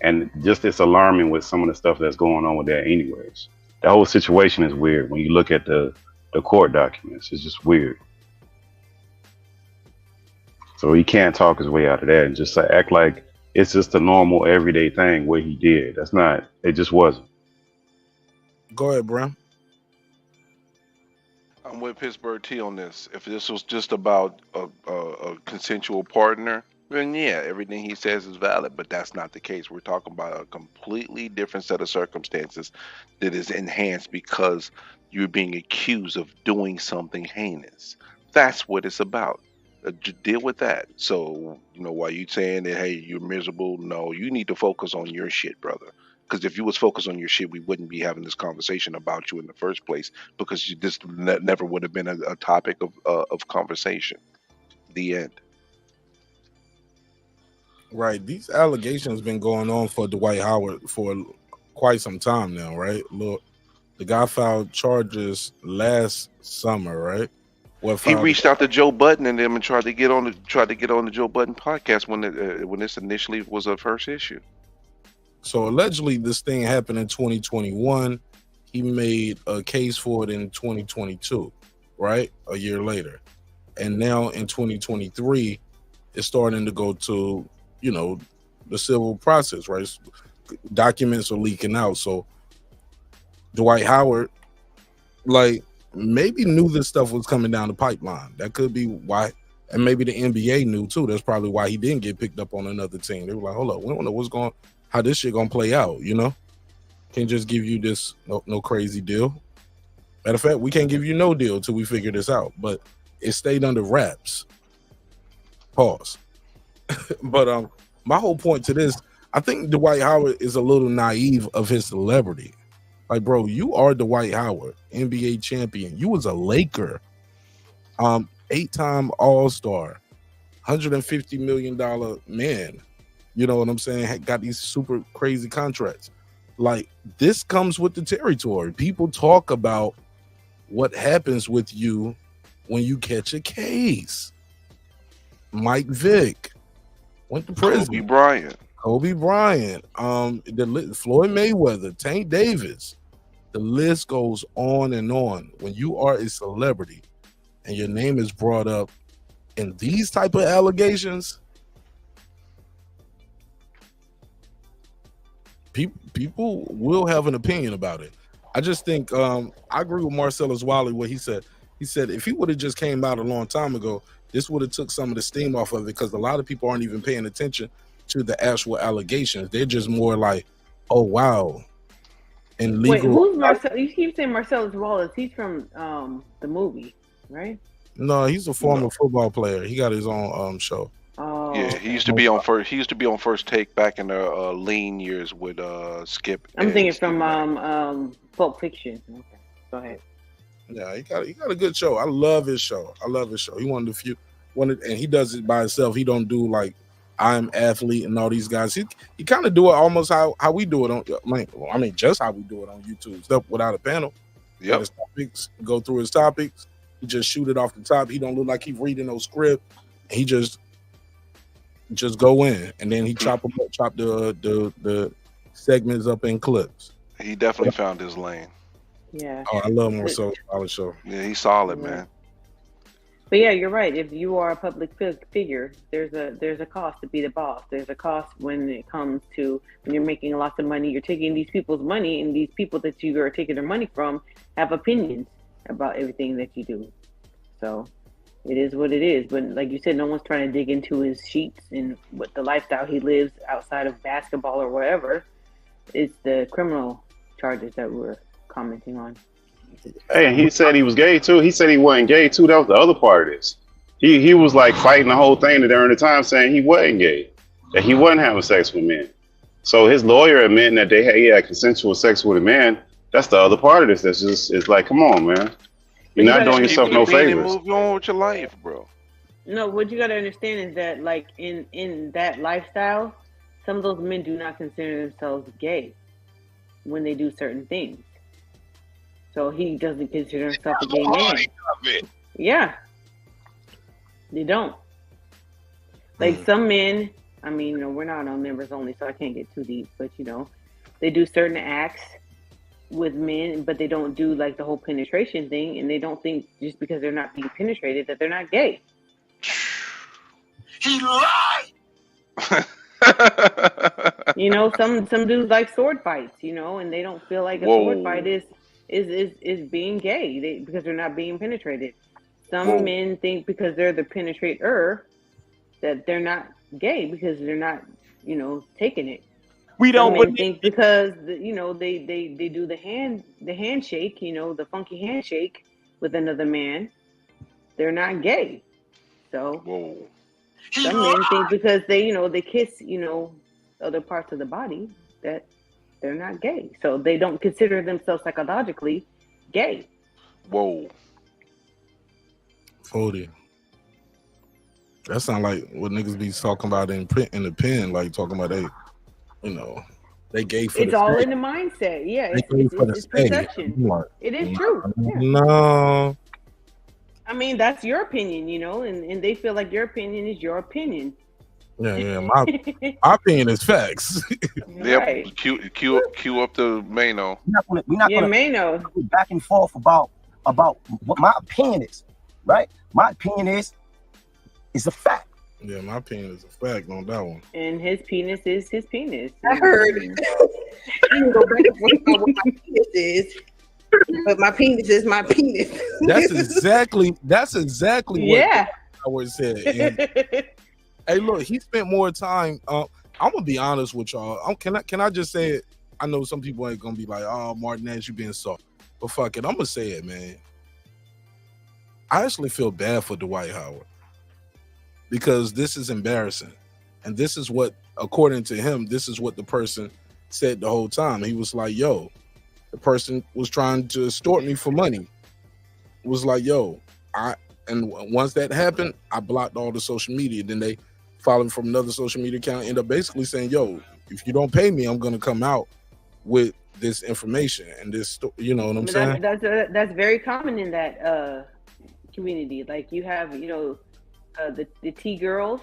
Speaker 16: And just it's alarming with some of the stuff that's going on with that anyways. The whole situation is weird when you look at the court documents. It's just weird. So he can't talk his way out of that and just act like it's just a normal everyday thing what he did. That's not, it just wasn't.
Speaker 1: Go ahead, Brown.
Speaker 10: I'm with Pittsburgh T on this. If this was just about a consensual partner, then yeah, everything he says is valid, but that's not the case. We're talking about a completely different set of circumstances that is enhanced because you're being accused of doing something heinous. That's what it's about. Deal with that. So, while you saying that, hey, you're miserable, no, you need to focus on your shit, brother. Because if you was focused on your shit, we wouldn't be having this conversation about you in the first place, because this never would have been a topic of conversation. The end.
Speaker 1: Right. These allegations been going on for Dwight Howard for quite some time now, right? Look, the guy filed charges last summer, right?
Speaker 10: He reached out to Joe Budden and them and tried to get on the Joe Budden podcast when this initially was a first issue.
Speaker 1: So allegedly, this thing happened in 2021. He made a case for it in 2022, right? A year later, and now in 2023, it's starting to go to the civil process, right? Documents are leaking out. So Dwight Howard, maybe knew this stuff was coming down the pipeline. That could be why, and maybe the NBA knew too. That's probably why he didn't get picked up on another team. They were like, hold up, we don't know how this shit gonna play out, Can't just give you this no crazy deal. Matter of fact, we can't give you no deal till we figure this out. But it stayed under wraps. Pause. But my whole point to this, I think Dwight Howard is a little naive of his celebrity. Like, bro, you are Dwight Howard, NBA champion. You was a Laker, 8-time All-Star, $150 million man. You know what I'm saying? Got these super crazy contracts. Like, this comes with the territory. People talk about what happens with you when you catch a case. Mike Vick went to prison. Kobe Bryant, Floyd Mayweather, Tank Davis. The list goes on and on. When you are a celebrity and your name is brought up in these type of allegations, people will have an opinion about it. I just think I agree with Marcellus Wiley what he said. He said if he would have just came out a long time ago, this would have took some of the steam off of it, because a lot of people aren't even paying attention to the actual allegations. They're just more like, oh wow. And legal.
Speaker 18: Wait, who's Marcel? You keep saying Marcellus Wallace. He's from the movie, right?
Speaker 1: No, he's a former football player. He got his own show.
Speaker 18: Oh,
Speaker 10: yeah, he used to be on first. He used to be on First Take back in the lean years with Skip.
Speaker 18: I'm thinking from Pulp Fiction. Okay, go ahead.
Speaker 1: Yeah, he got a good show. I love his show. He one of the few. And he does it by himself. He don't do like I'm athlete and all these guys. He kind of do it almost how we do it on. I mean, just how we do it on YouTube stuff without a panel.
Speaker 10: Yep.
Speaker 1: His topics, go through his topics. He just shoot it off the top. He don't look like he's reading no script. He just go in, and then he chop the segments up in clips.
Speaker 10: He definitely found his lane.
Speaker 18: Yeah.
Speaker 1: Oh, I love more so solid show.
Speaker 10: Yeah, he's solid, man.
Speaker 18: But yeah, you're right. If you are a public figure, there's a cost to be the boss. There's a cost when it comes to when you're making lots of money. You're taking these people's money, and these people that you are taking their money from have opinions about everything that you do. So it is what it is. But like you said, no one's trying to dig into his sheets and what the lifestyle he lives outside of basketball or wherever. It's the criminal charges that we're commenting on.
Speaker 16: Hey, and he said he was gay too. He said he wasn't gay too. That was the other part of this. He was like fighting the whole thing during the time, saying he wasn't gay, that he wasn't having sex with men. So his lawyer admitting that he had consensual sex with a man. That's the other part of this. That's just, it's like, come on, man. You're not doing yourself no favors.
Speaker 10: Move on with your life, bro.
Speaker 18: No, what you got to understand is that, like, in that lifestyle, some of those men do not consider themselves gay when they do certain things. So he doesn't consider himself a gay man. Yeah. They don't. Like some men, I mean, you know, we're not on members only, so I can't get too deep, but you know, they do certain acts with men, but they don't do like the whole penetration thing, and they don't think just because they're not being penetrated that they're not gay.
Speaker 6: He lied.
Speaker 18: You know, some dudes like sword fights, you know, and they don't feel like a sword fight is being gay because they're not being penetrated. Some men think because they're the penetrator that they're not gay because they're not, you know, taking it.
Speaker 6: We don't
Speaker 18: Some men think because you know they do the handshake, you know, the funky handshake with another man, they're not gay. So some men think because they, you know, they kiss, you know, other parts of the body that they're not gay. So they don't consider themselves psychologically gay.
Speaker 10: Whoa.
Speaker 1: 40. That sound like what niggas be talking about in the pen, like talking about they, you know, they gay for
Speaker 18: it's
Speaker 1: the
Speaker 18: all
Speaker 1: state.
Speaker 18: in the mindset. Yeah,
Speaker 1: They gay for the
Speaker 18: it's
Speaker 1: state.
Speaker 18: perception.
Speaker 1: Like,
Speaker 18: It is true. Yeah.
Speaker 1: No.
Speaker 18: I mean, that's your opinion, you know, and they feel like your opinion is your opinion.
Speaker 1: Yeah. My opinion is facts.
Speaker 18: Right.
Speaker 10: Yep. Cue up the Mano.
Speaker 19: We're not
Speaker 18: Yeah,
Speaker 19: gonna
Speaker 18: Mano.
Speaker 19: go back and forth about what my opinion is, right? My opinion is a fact.
Speaker 1: Yeah, my opinion is a fact on that one.
Speaker 18: And his penis is his penis.
Speaker 21: I heard. I can go back and forth about what my penis is, but my penis is my penis.
Speaker 1: That's exactly what
Speaker 18: Yeah.
Speaker 1: Howard said. And, hey, look, he spent more time. I'm gonna be honest with y'all. Can I just say it? I know some people ain't gonna be like, "Oh, Martinez, you being soft," but fuck it, I'm gonna say it, man. I actually feel bad for Dwight Howard because this is embarrassing, and this is what, according to him, this is what the person said the whole time. He was like, "Yo," the person was trying to extort me for money. It was like, "Yo," and once that happened, I blocked all the social media. Then they followed from another social media account, end up basically saying, "Yo, if you don't pay me, I'm gonna come out with this information and this." You know what I'm saying?
Speaker 18: That's very common in that community. Like you have, you know, the T girls,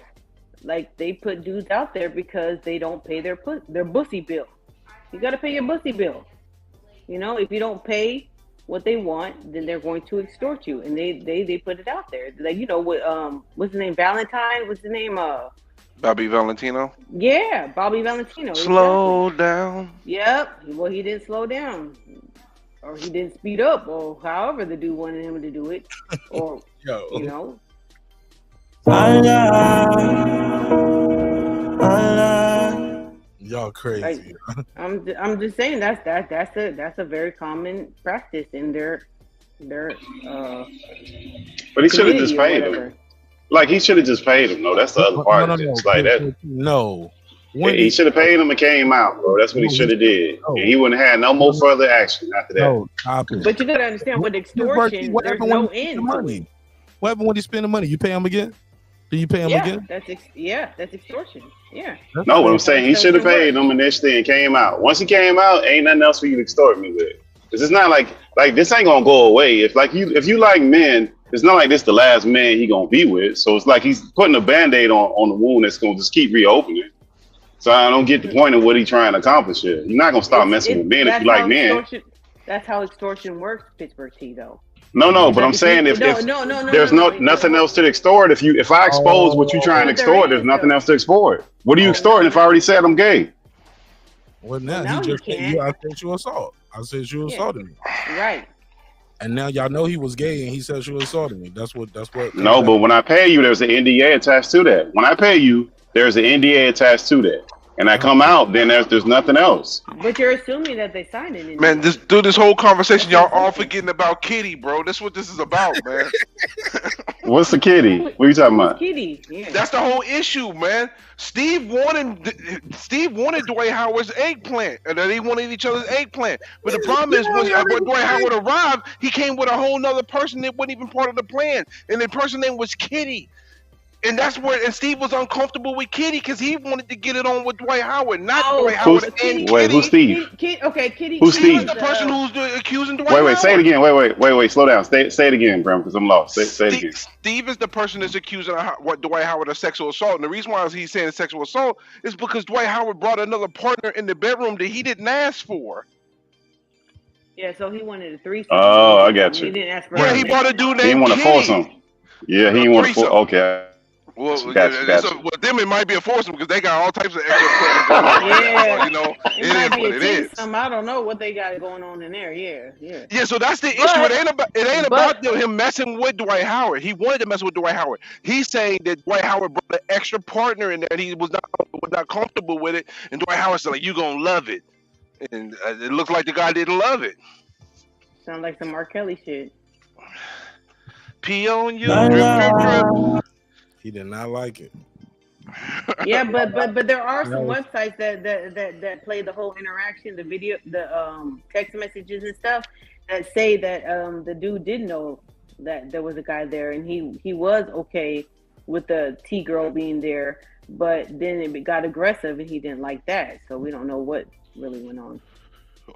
Speaker 18: like they put dudes out there because they don't pay their bussy bill. You got to pay your bussy bill. You know, if you don't pay what they want, then they're going to extort you, and they put it out there. Like, you know, what what's his name? Valentine? What's his name?
Speaker 10: Bobby Valentino.
Speaker 18: Yeah, Bobby Valentino.
Speaker 10: Slow down.
Speaker 18: Yep. Well, he didn't slow down, or he didn't speed up, or however the dude wanted him to do it, or you know.
Speaker 1: Y'all crazy.
Speaker 18: Like, I'm just saying that's a very common practice in their
Speaker 16: But he should have just paid him. Like he should have just paid him. No, that's the other part.
Speaker 1: No,
Speaker 16: like that.
Speaker 1: No.
Speaker 16: He should have paid him and came out, bro. That's what he should have did. And he wouldn't have had no more further action after that.
Speaker 1: No,
Speaker 18: but you gotta understand, with extortion, there's no end to it.
Speaker 1: What happened when he spent the money? You pay him again? Do you pay him again?
Speaker 18: That's extortion. Yeah.
Speaker 16: No, what I'm saying, he should have paid them initially and came out. Once he came out, ain't nothing else for you to extort me with. Cause it's not like this ain't gonna go away. If you like men, it's not like this the last man he gonna be with. So it's like he's putting a Band-Aid on the wound that's gonna just keep reopening. So I don't get the point of what he's trying to accomplish here. You're not gonna stop messing with men if you like men.
Speaker 18: That's how extortion works, Pittsburgh T, though.
Speaker 16: No, but I'm saying if there's nothing else to extort, if I expose what you're trying to extort, there's nothing else to extort. What are you extorting if I already said I'm gay?
Speaker 1: Well, now he just said I sexual assault. I said you assaulted me.
Speaker 18: Right.
Speaker 1: And now y'all know he was gay and he sexually assaulted me. That's what.
Speaker 16: No, but when I pay you, there's an NDA attached to that. When I pay you, there's an NDA attached to that. And I come out, then there's nothing else.
Speaker 18: But you're assuming that they signed it.
Speaker 10: Man, through this whole conversation, y'all all forgetting about Kitty, bro. That's what this is about, man.
Speaker 16: What's the kitty? What are you talking about?
Speaker 18: Kitty. Yeah.
Speaker 10: That's the whole issue, man. Steve wanted Dwight Howard's eggplant, and they wanted each other's eggplant. But the problem is, when Dwight Howard arrived, he came with a whole nother person that wasn't even part of the plan, and the person name was Kitty. And that's where, and Steve was uncomfortable with Kitty because he wanted to get it on with Dwight Howard, not Dwight Howard and Kitty.
Speaker 16: Wait, who's Steve?
Speaker 18: Kitty.
Speaker 16: Who's Steve?
Speaker 10: He's the person who's accusing Dwight Howard.
Speaker 16: Wait, say it again. Wait, slow down. Say it again, Bram, because I'm lost. Say it again.
Speaker 10: Steve is the person that's accusing Dwight Howard of sexual assault. And the reason why he's saying sexual assault is because Dwight Howard brought another partner in the bedroom that he didn't ask for.
Speaker 18: Yeah, so he wanted a threesome.
Speaker 16: Oh, I got you.
Speaker 18: He didn't ask for
Speaker 10: he brought a dude named
Speaker 16: He didn't want to force him. Yeah, he didn't want to force. Okay.
Speaker 10: Well,
Speaker 16: gotcha.
Speaker 10: With them it might be a foursome because they got all types of extra equipment.
Speaker 18: Yeah,
Speaker 10: you know,
Speaker 18: it might be
Speaker 10: what
Speaker 18: a
Speaker 10: it is.
Speaker 18: threesome. I don't know what they got going on in there. Yeah.
Speaker 10: Yeah, so that's the issue. It ain't about him messing with Dwight Howard. He wanted to mess with Dwight Howard. He's saying that Dwight Howard brought an extra partner in there and he was not comfortable with it. And Dwight Howard said, like, "You gonna love it," and it looks like the guy didn't love it.
Speaker 18: Sound like some R. Kelly shit.
Speaker 10: Pee on you, drip, drip.
Speaker 1: He did not like it.
Speaker 18: Yeah, but there are some websites that play the whole interaction, the video, the text messages and stuff that say that the dude did know that there was a guy there and he was okay with the T girl being there, but then it got aggressive and he didn't like that. So we don't know what really went on.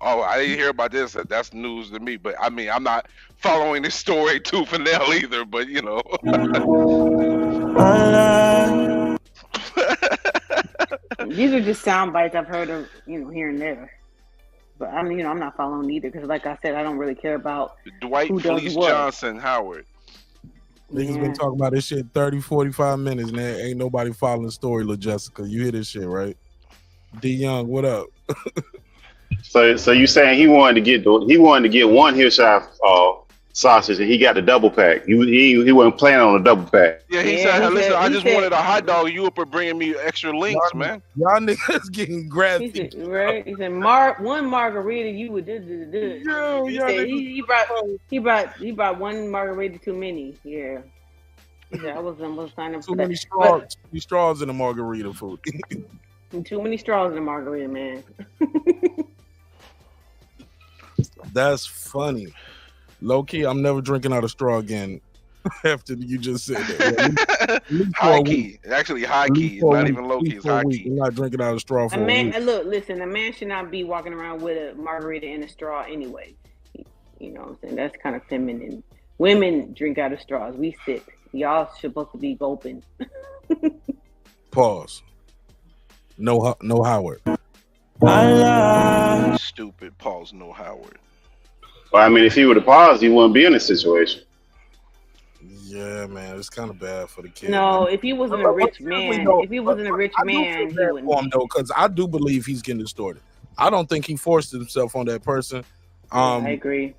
Speaker 10: Oh, I didn't hear about this. That's news to me. But I mean, I'm not following this story tooth and nail either. But you know,
Speaker 18: these are just sound bites I've heard of, here and there. But I'm not following either because, like I said, I don't really care about
Speaker 10: Dwight Fleece Johnson Howard.
Speaker 1: Niggas been talking about this shit 30, 45 minutes, man. Ain't nobody following the story, Lil Jessica. You hear this shit, right? D Young, what up?
Speaker 16: So you saying he wanted to get one Hillshire sausage and he got the double pack. He wasn't planning on a double pack.
Speaker 10: Yeah, he said, "Listen, I just wanted a hot dog. You up for bringing me extra links, man."
Speaker 1: Y'all niggas getting grabbed.
Speaker 18: He said, one margarita, you would do. He brought one margarita too many. Yeah. He said, I was signing up for that.
Speaker 1: Too many straws in the margarita food.
Speaker 18: Too many straws in the margarita, man.
Speaker 1: That's funny. Low key, I'm never drinking out of straw again. After you just said that.
Speaker 10: High key. Actually, high key. It's not even low key. It's high key.
Speaker 1: I'm not drinking out of straw for
Speaker 18: a man. Listen, a man should not be walking around with a margarita in a straw anyway. You know what I'm saying? That's kind of feminine. Women drink out of straws. We sip. Y'all supposed to be gulping.
Speaker 1: Pause. No Howard.
Speaker 10: Stupid. Pause. No Howard.
Speaker 16: Well, I mean, if he would have paused, he wouldn't be in this situation.
Speaker 1: Yeah, man, it's kind of bad for the kid.
Speaker 18: No,
Speaker 1: man.
Speaker 18: If he wasn't a rich man, he wouldn't.
Speaker 1: Though, because I do believe he's getting distorted. I don't think he forced himself on that person.
Speaker 18: I agree.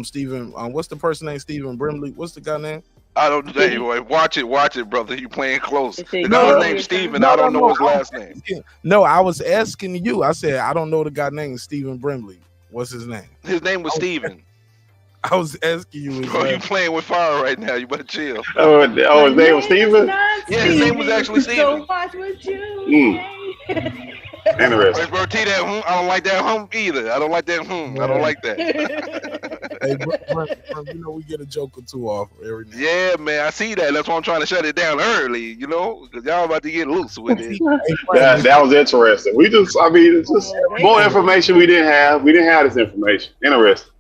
Speaker 1: Stephen, what's the person name? Stephen Brimley. What's the guy name?
Speaker 10: I don't know. Anyway, watch it, brother. You playing close. The guy's name's Steven. I don't know his last name.
Speaker 1: No, I was asking you. I said I don't know the guy named Stephen Brimley. What's his name?
Speaker 10: His name was Steven.
Speaker 1: I was asking you.
Speaker 10: Bro, you playing with fire right now. You better chill.
Speaker 16: Oh, his name was Steven?
Speaker 10: Yeah, his name was actually Steven.
Speaker 18: So watch what you
Speaker 16: Interesting.
Speaker 10: Bro, T, that I don't like that either. I don't like that I don't like that.
Speaker 1: Hey, bro, you know we get a joke or two off every now.
Speaker 10: Yeah, man, I see that. That's why I'm trying to shut it down early, you know, because y'all about to get loose with it.
Speaker 16: That was interesting. We just, I mean, it's just more information we didn't have. We didn't have this information. Interesting.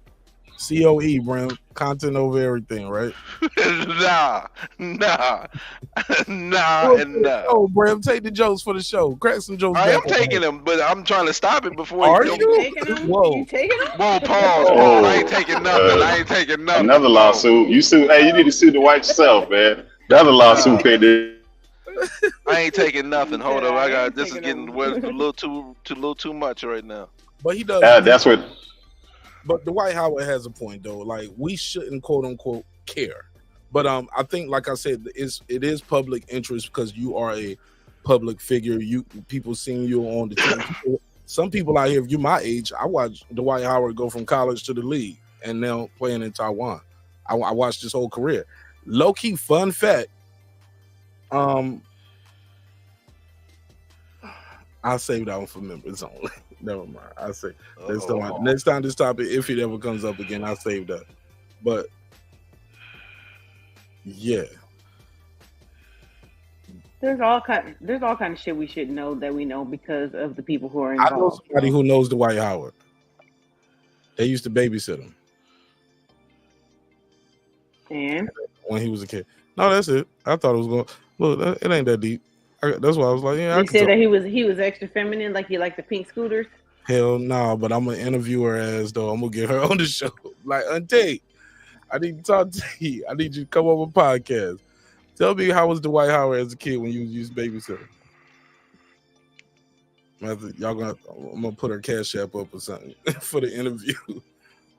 Speaker 1: COE, bro. Content over everything, right?
Speaker 10: nah.
Speaker 1: Oh, Bram, take the jokes for the show. Crack some jokes.
Speaker 10: I am
Speaker 1: back
Speaker 10: taking them, but I'm trying to stop it before.
Speaker 1: Are
Speaker 10: you?
Speaker 1: Whoa.
Speaker 18: You taking them?
Speaker 10: Whoa, pause. I ain't taking nothing. I ain't taking nothing.
Speaker 16: Another lawsuit. You sue. Hey, you need to sue the white yourself, man. Another lawsuit pending.
Speaker 10: I ain't taking nothing. Hold up, I got this is getting a little too much right now.
Speaker 1: But he does.
Speaker 16: That's what.
Speaker 1: But Dwight Howard has a point though. Like we shouldn't quote unquote care. But I think, like I said, it is public interest because you are a public figure. People seeing you on the team. Some people out here, if you're my age, I watched Dwight Howard go from college to the league and now playing in Taiwan. I watched his whole career. Low key fun fact. I'll save that one for members only. Never mind. I'll say next time this topic, if it ever comes up again, I'll save that. But yeah.
Speaker 18: There's all kind of shit we should know that we know because of the people who are
Speaker 1: I know
Speaker 18: involved.
Speaker 1: somebody who knows Dwight Howard. They used to babysit him.
Speaker 18: And
Speaker 1: when he was a kid. No, that's it. I thought it was going. Look, it ain't that deep. That's why I was like, yeah.
Speaker 18: They said that he was extra feminine, like he liked the pink scooters.
Speaker 1: Hell no, but I'm gonna interview her ass though. I'm gonna get her on the show. Like, Auntie, I need to talk to you. I need you to come on a podcast. Tell me how was Dwight Howard as a kid when you used babysitter? I'm gonna put her Cash App up or something for the interview.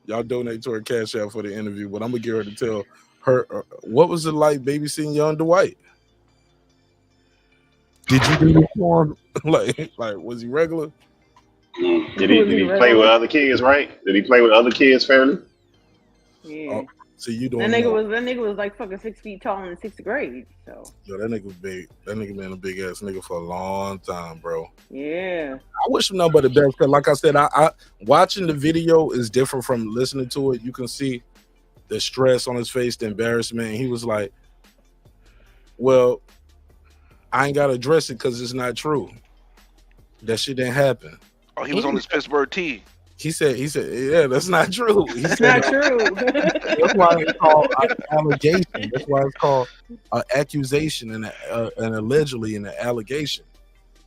Speaker 1: Y'all donate to her Cash App for the interview, but I'm gonna get her to tell her what was it like babysitting young Dwight. Did you do this for him? like was he regular?
Speaker 16: Did he play with other kids, right? Did he play with other kids fairly?
Speaker 18: Yeah.
Speaker 1: Oh, so you don't
Speaker 18: that
Speaker 1: know.
Speaker 18: nigga was like fucking 6 feet tall in the 6th grade. So
Speaker 1: yo, that nigga was big. That nigga been a big ass nigga for a long time, bro.
Speaker 18: yeah.
Speaker 1: I wish him nothing but the best. Cause like I said, I watching the video is different from listening to it. You can see the stress on his face, the embarrassment. He was like, "Well, I ain't gotta address it because it's not true. That shit didn't happen."
Speaker 10: Oh, he was on his Pittsburgh tee.
Speaker 1: He said, yeah, that's not true.
Speaker 18: That's not true.
Speaker 1: That's why it's called an allegation. That's why it's called an accusation and allegedly an allegation,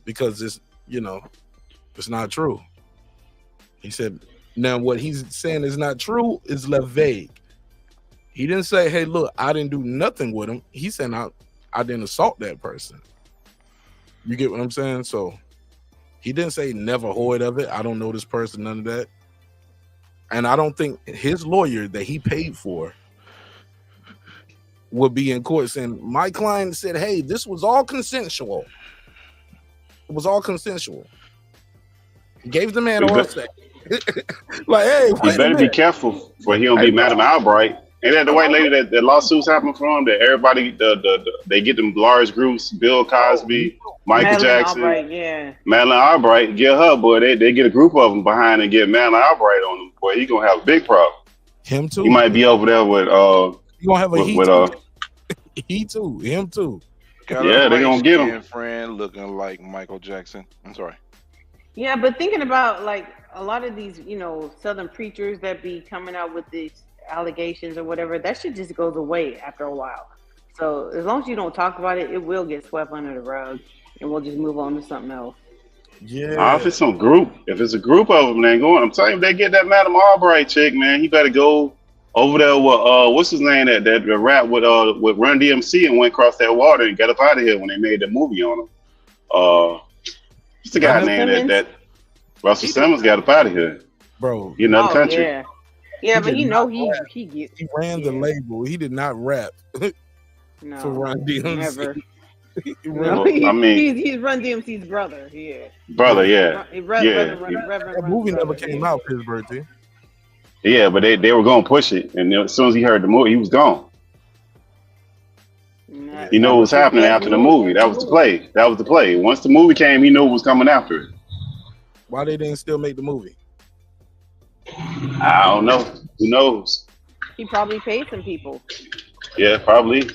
Speaker 1: because it's it's not true. He said, now what he's saying is not true is left vague. He didn't say, hey, look, I didn't do nothing with him. He said, I didn't assault that person. You get what I'm saying? So he didn't say never heard of it. I don't know this person, none of that. And I don't think his lawyer that he paid for would be in court saying, my client said, hey, this was all consensual. It was all consensual. He gave the man a respect. Like, hey,
Speaker 16: you better be careful for he don't be Madam Albright. Ain't that the white lady that lawsuits happen from? That everybody, they get them large groups, Bill Cosby, Michael
Speaker 18: Madeline
Speaker 16: Jackson,
Speaker 18: Albright, yeah.
Speaker 16: Madeline Albright, get her, boy. They get a group of them behind and get Madeline Albright on them, boy. He gonna have a big problem.
Speaker 1: Him too.
Speaker 16: He might be over there with
Speaker 1: He gonna have a he too. Him too.
Speaker 16: Yeah, they gonna get him.
Speaker 10: Friend looking like Michael Jackson. I'm sorry.
Speaker 18: Yeah, but thinking about like a lot of these, Southern preachers that be coming out with these allegations or whatever, that shit just goes away after a while. So as long as you don't talk about it, it will get swept under the rug, and we'll just move on to something else.
Speaker 1: Yeah.
Speaker 16: If it's some group, if it's a group of them, they going. I'm telling you, if they get that Madam Albright chick, man, he better go over there with what's his name that rap with Run DMC and went across that water and got up out of here when they made the movie on him. What's the guy named that Russell Simmons got up out of here,
Speaker 1: bro?
Speaker 16: You know the country.
Speaker 18: Yeah. Yeah, but he
Speaker 1: ran the label. He did not rap for Run DMC.
Speaker 18: Never.
Speaker 16: No, I mean,
Speaker 18: he's Run DMC's brother. Yeah.
Speaker 16: Brother, yeah.
Speaker 1: That movie never came out, Pittsburgh team.
Speaker 16: Yeah, but they were gonna push it, and as soon as he heard the movie, he was gone. He knew what was happening after the movie. That was the play. That was the play. Once the movie came, he knew what was coming after it.
Speaker 1: Why they didn't still make the movie?
Speaker 16: I don't know. Who knows?
Speaker 18: He probably paid some people.
Speaker 16: Yeah, probably.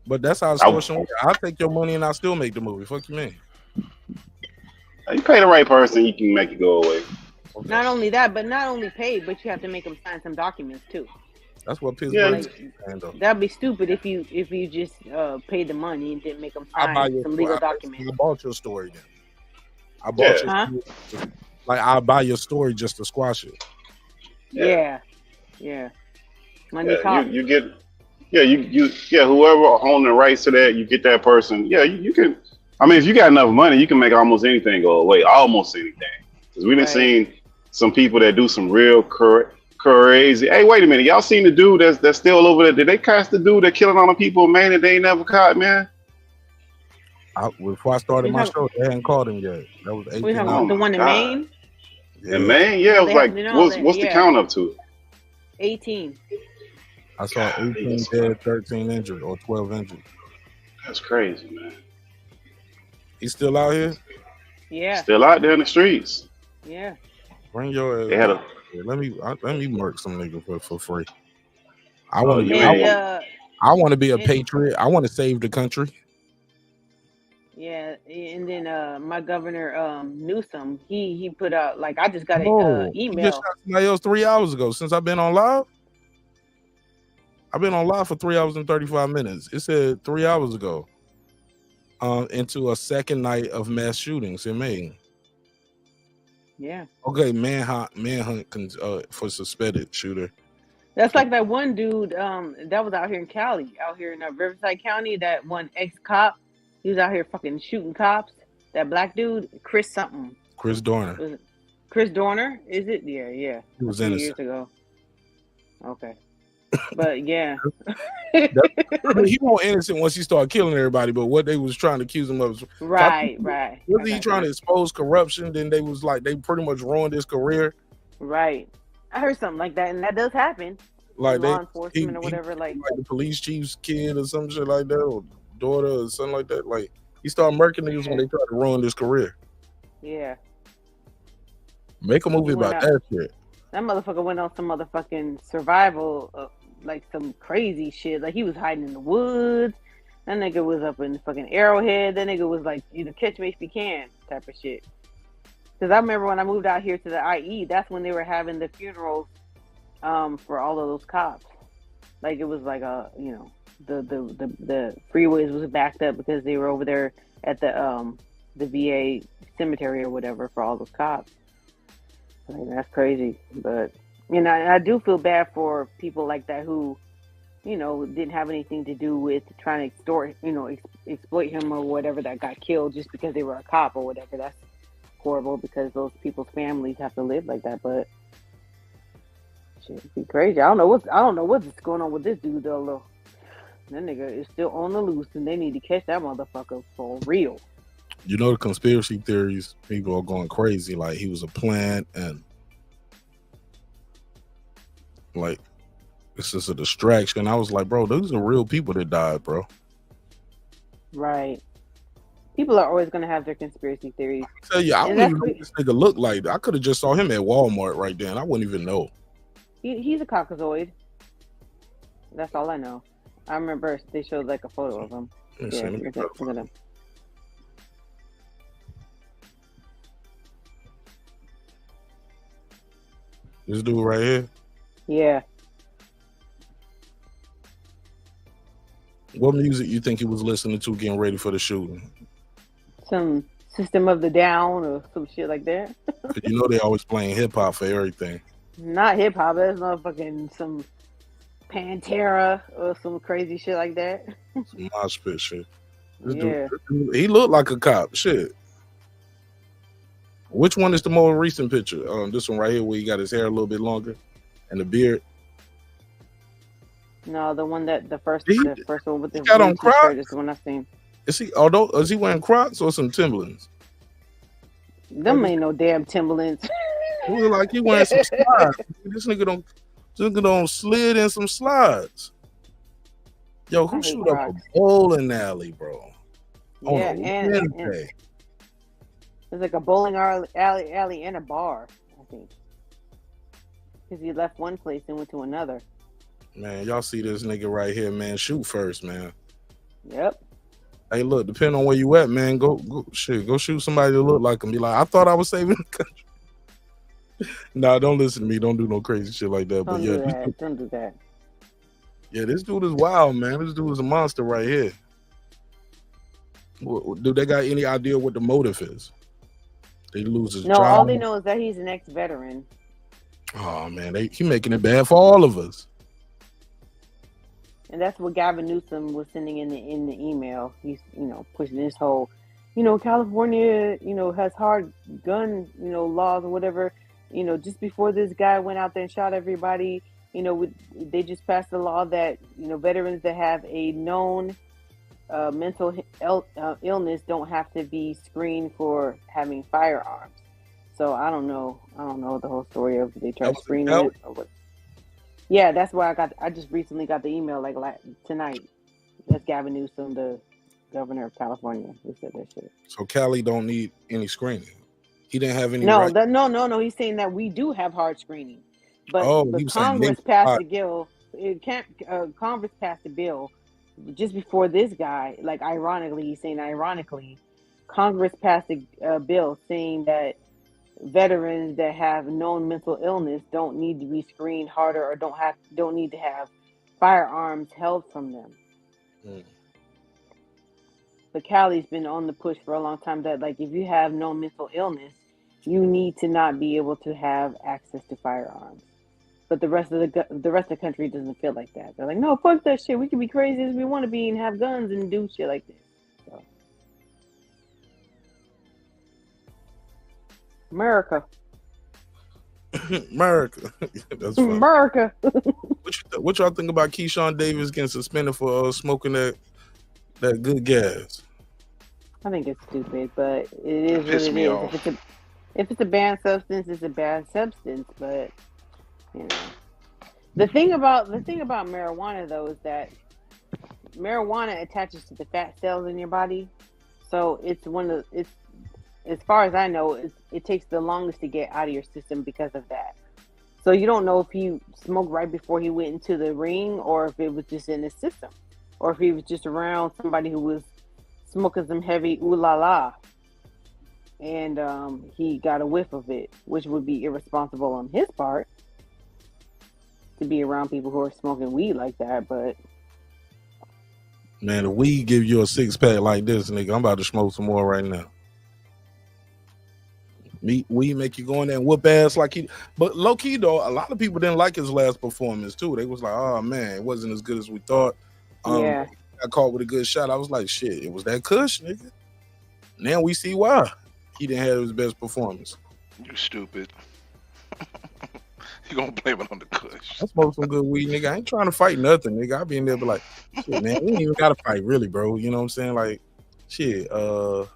Speaker 1: But that's how extortion works. I'll take your money and I'll still make the movie. Fuck you mean?
Speaker 16: You pay the right person, you can make it go away.
Speaker 18: Not only that, but not only paid, but you have to make them sign some documents too.
Speaker 1: That's what Pittsburgh.
Speaker 18: That'd be stupid if you just paid the money and didn't make them sign some legal documents.
Speaker 1: I bought your story then. I bought your story. Like I'll buy your story just to squash it.
Speaker 18: Yeah. Money talks.
Speaker 16: You get. Whoever owns the rights to that, you get that person. Yeah, you can. I mean, if you got enough money, you can make almost anything go away. Almost anything. Because we done seen some people that do some real crazy. Hey, wait a minute. Y'all seen the dude that's still over there? Did they catch the dude that killing all the people, man, that they ain't never caught, man?
Speaker 1: Before I started my show, they hadn't caught him yet. That was 18.
Speaker 18: The one in Maine?
Speaker 16: In Maine? Yeah, it was like, what's the count up to?
Speaker 18: 18.
Speaker 1: I saw 18 dead, 13 injured, or 12 injured.
Speaker 16: That's crazy, man.
Speaker 1: He's still out here?
Speaker 18: Yeah.
Speaker 16: Still out there in the streets.
Speaker 18: Yeah.
Speaker 1: Bring your ass.
Speaker 16: They had
Speaker 1: let me murk some nigga for free. I
Speaker 16: Oh,
Speaker 1: want to
Speaker 16: yeah.
Speaker 1: I want to be a patriot. I want to save the country.
Speaker 18: Yeah, and then my governor Newsom, he put out, like, I just got an
Speaker 1: You
Speaker 18: email.
Speaker 1: just shot somebody else 3 hours ago. Since I've been on live, I've been on live for 3 hours and 35 minutes. It said 3 hours ago. Into a second night of mass shootings in Maine.
Speaker 18: Yeah.
Speaker 1: Okay, manhunt for suspected shooter.
Speaker 18: That's like that one dude that was out here in Cali, out here in Riverside County, that one ex-cop. He was out here fucking shooting cops. That black dude, Chris something.
Speaker 1: Chris Dorner.
Speaker 18: Chris Dorner, is it? Yeah.
Speaker 1: He was
Speaker 18: A few
Speaker 1: innocent.
Speaker 18: years ago. Okay. But yeah.
Speaker 1: I mean, he wasn't innocent once he started killing everybody, but what they was trying to accuse him of.
Speaker 18: Right.
Speaker 1: Was he trying to expose corruption? Then they was like, they pretty much ruined his career.
Speaker 18: Right. I heard something like that, and that does happen.
Speaker 1: Like
Speaker 18: law enforcement or whatever, like
Speaker 1: the police chief's kid or some shit like that, or daughter or something like that. Like he started murking niggas when they tried to ruin his career.
Speaker 18: yeah.
Speaker 1: Make a movie
Speaker 18: He went
Speaker 1: about
Speaker 18: out.
Speaker 1: that shit.
Speaker 18: That motherfucker went on some motherfucking survival, like some crazy shit. Like he was hiding in the woods. That nigga was up in fucking Arrowhead. That nigga was like, catch me if you can type of shit. Because I remember when I moved out here to the IE, that's when they were having the funerals for all of those cops. Like it was like the freeways was backed up because they were over there at the VA cemetery or whatever for all those cops. Like, that's crazy. But I do feel bad for people like that who, didn't have anything to do with trying to extort, exploit him or whatever, that got killed just because they were a cop or whatever. That's horrible because those people's families have to live like that. But shit, it'd be crazy. I don't know what's going on with this dude though. That nigga is still on the loose, and they need to catch that motherfucker for real.
Speaker 1: You know, the conspiracy theories, people are going crazy. Like he was a plant and like it's just a distraction. I was like, bro, those are real people that died, bro.
Speaker 18: Right. People are always gonna have their conspiracy theories.
Speaker 1: I tell you, I
Speaker 18: And
Speaker 1: don't even
Speaker 18: that's
Speaker 1: know what this nigga looked like. I could have just saw him at Walmart right then. I wouldn't even know.
Speaker 18: He's a Caucasoid. That's all I know. I remember they showed like a photo of him.
Speaker 1: Let's
Speaker 18: Yeah,
Speaker 1: see, let me
Speaker 18: look
Speaker 1: try
Speaker 18: at him.
Speaker 1: This dude right here.
Speaker 18: Yeah.
Speaker 1: What music you think he was listening to getting ready for the shooting?
Speaker 18: Some System of the Down or some shit like that.
Speaker 1: 'Cause you know they always playing hip hop for everything.
Speaker 18: Not hip hop. That's not fucking some Pantera or some crazy shit like that.
Speaker 1: Some mosh pit shit. This
Speaker 18: Yeah.
Speaker 1: dude, he looked like a cop. Shit. Which one is the more recent picture? This one right here where he got his hair a little bit longer and the beard.
Speaker 18: No, the one that the first one with the
Speaker 1: got on
Speaker 18: blue t-shirt
Speaker 1: Crocs?
Speaker 18: is the one I seen.
Speaker 1: Is he wearing Crocs or some Timberlands?
Speaker 18: Them ain't no damn Timberlands.
Speaker 1: He look like he wearing some slides. This nigga don't slid in some slides. Yo, who
Speaker 18: I hate
Speaker 1: shoot up a
Speaker 18: Crocs.
Speaker 1: bowling alley, bro? On
Speaker 18: Yeah,
Speaker 1: a
Speaker 18: and
Speaker 1: Wednesday?
Speaker 18: it's like a bowling alley and a bar, I think. Because he left one place and went to another.
Speaker 1: Man, y'all see this nigga right here, man. Shoot first, man.
Speaker 18: Yep.
Speaker 1: Hey, look, depending on where you at, man, go shoot somebody that look like him. Be like, I thought I was saving the country. Nah, don't listen to me. Don't do no crazy shit like that. But yeah,
Speaker 18: Don't do that.
Speaker 1: Yeah, this dude is wild, man. This dude is a monster right here. Do they got any idea what the motive is? They lose his
Speaker 18: No,
Speaker 1: job.
Speaker 18: all they know is that he's an ex-veteran.
Speaker 1: Oh man, he making it bad for all of us.
Speaker 18: And that's what Gavin Newsom was sending in the email. He's, pushing this whole, California, has hard gun, laws or whatever. Just before this guy went out there and shot everybody, they just passed a law that, veterans that have a known mental illness don't have to be screened for having firearms. So I don't know the whole story of they try to screen it or what. Yeah, that's why I just recently got the email like tonight. That's Gavin Newsom, the governor of California, who said that shit.
Speaker 1: So Cali don't need any screening. He didn't have any.
Speaker 18: No, no. He's saying that we do have hard screening, but Congress passed a bill. Congress passed a bill just before this guy. Like ironically, he's saying ironically, Congress passed a bill saying that veterans that have known mental illness don't need to be screened harder or don't need to have firearms held from them. But Cali's been on the push for a long time that like if you have known mental illness, you need to not be able to have access to firearms. But the rest of the country doesn't feel like that. They're like, no, fuck that shit. We can be crazy as we want to be and have guns and do shit like this. So. America.
Speaker 1: That's fine.
Speaker 18: America.
Speaker 1: What y'all think about Keyshawn Davis getting suspended for smoking that good gas?
Speaker 18: I think it's stupid, but it is what
Speaker 10: Pissed
Speaker 18: it
Speaker 10: me
Speaker 18: is.
Speaker 10: off.
Speaker 18: If it's a banned substance, it's a banned substance. But the thing about marijuana though is that marijuana attaches to the fat cells in your body, so it's as far as I know, it takes the longest to get out of your system because of that. So you don't know if he smoked right before he went into the ring or if it was just in his system or if he was just around somebody who was smoking some heavy ooh la la and he got a whiff of it, which would be irresponsible on his part to be around people who are smoking weed like that. But
Speaker 1: man, the weed give you a 6-pack like this, nigga. I'm about to smoke some more right now. Weed make you go in there and whoop ass like he. But low key though, a lot of people didn't like his last performance too. They was like, oh man, it wasn't as good as we thought.
Speaker 18: Yeah.
Speaker 1: Got caught with a good shot. I was like, shit, it was that kush, nigga. Now we see why he didn't have his best performance.
Speaker 10: You stupid. You gonna blame it on the kush?
Speaker 1: I smoked some good weed, nigga. I ain't trying to fight nothing, nigga. I be in there be like, shit, man, we ain't even gotta fight, really, bro. You know what I'm saying? Like, shit. Wanna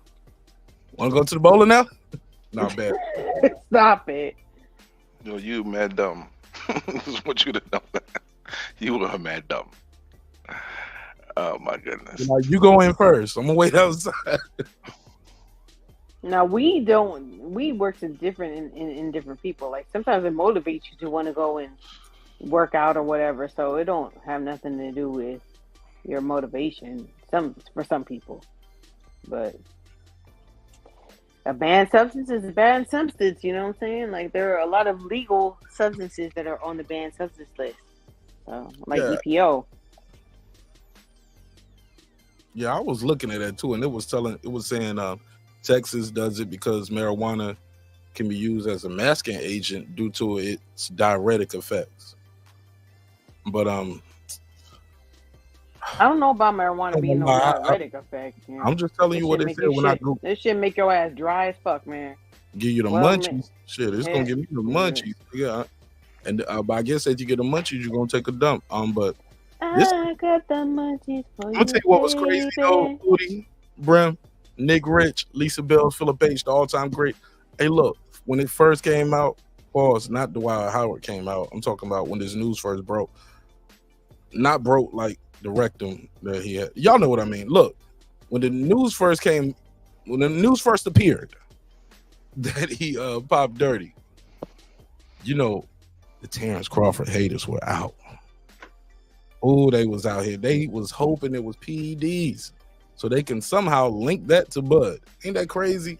Speaker 1: go to the bowling now? Not bad.
Speaker 18: Stop it.
Speaker 10: No, you mad dumb. Just want you to know that. You were mad dumb. Oh my goodness.
Speaker 1: You go in first. I'm gonna wait outside.
Speaker 18: Now weed works in different in different people. Like sometimes it motivates you to want to go and work out or whatever. So it don't have nothing to do with your motivation. For some people, but a banned substance is a banned substance. You know what I'm saying? Like there are a lot of legal substances that are on the banned substance list. So like EPO.
Speaker 1: Yeah, I was looking at that too, and it was saying Texas does it because marijuana can be used as a masking agent due to its diuretic effects. But
Speaker 18: I don't know about marijuana being no diuretic effect. Yeah.
Speaker 1: I'm just telling you what they said when I go.
Speaker 18: This shit make your ass dry as fuck, man.
Speaker 1: Give you the munchies. Shit, it's gonna give me the munchies. Yeah, and but I guess if you get the munchies, you're gonna take a dump. But
Speaker 18: I got the munchies for
Speaker 1: I'm gonna tell you what was crazy though, Woody, Brim, Nick Rich, Lisa Bell, Philip H, the all-time great. Hey, look, when it first came out, not the Dwight Howard came out. I'm talking about when this news first broke. Not broke like the rectum that he had. Y'all know what I mean. Look, when the news first appeared that he popped dirty, you know, the Terrence Crawford haters were out. Oh, they was out here. They was hoping it was PEDs so they can somehow link that to Bud. Ain't that crazy?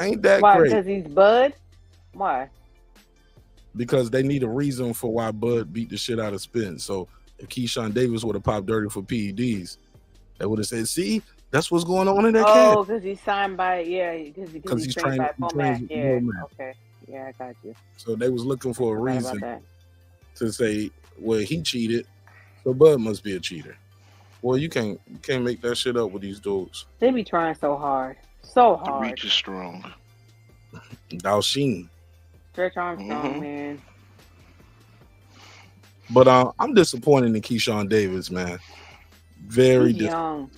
Speaker 1: Ain't that
Speaker 18: Why?
Speaker 1: great?
Speaker 18: Because he's Bud? Why?
Speaker 1: Because they need a reason for why Bud beat the shit out of Spence. So if Keyshawn Davis would have popped dirty for PEDs, they would have said, see, that's what's going on in that
Speaker 18: Oh,
Speaker 1: camp.
Speaker 18: because he's signed by, because he's trained by Bomac. Yeah, okay. Yeah, I got you.
Speaker 1: So they was looking for a
Speaker 18: Forgot about
Speaker 1: reason
Speaker 18: that.
Speaker 1: to say, well, he cheated, so Bud must be a cheater. Well, you can't make that shit up with these dudes.
Speaker 18: They be trying so hard. So
Speaker 10: The
Speaker 18: hard.
Speaker 10: reach is strong.
Speaker 1: Dalshin.
Speaker 18: Stretch Armstrong, man.
Speaker 1: But I'm disappointed in Keyshawn Davis, man. Very
Speaker 18: He's young.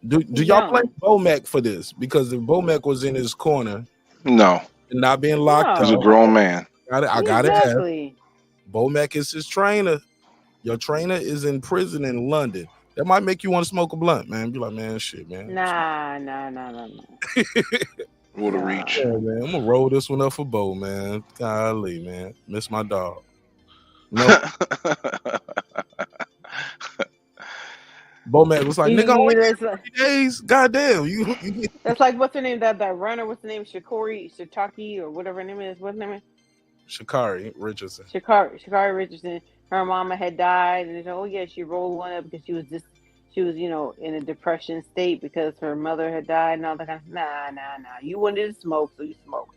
Speaker 1: Do
Speaker 18: He's
Speaker 1: y'all
Speaker 18: young.
Speaker 1: blame Bomac for this? Because if Bomac was in his corner
Speaker 10: No.
Speaker 1: and not being locked
Speaker 10: He's a
Speaker 1: up,
Speaker 10: grown man.
Speaker 1: I got to ask.
Speaker 18: Exactly.
Speaker 1: Bomac is his trainer. Your trainer is in prison in London. That might make you want to smoke a blunt, man. Be like, man, shit, man.
Speaker 18: Nah.
Speaker 10: What a reach.
Speaker 1: Yeah, man. I'm gonna roll this one up for Bo, man. Golly, man. Miss my dog. No. Bomac was like, nigga, only
Speaker 18: that's,
Speaker 1: 30 days. Goddamn, you
Speaker 18: that's like, what's her name? That runner, what's the name? Shitaki, or whatever her name is. What's her name?
Speaker 1: Shakari Richardson.
Speaker 18: Shakari Richardson. Her mama had died, and they said, oh yeah, she rolled one up because she was in a depression state because her mother had died and all that kind of. Nah. You wanted to smoke, so you smoked.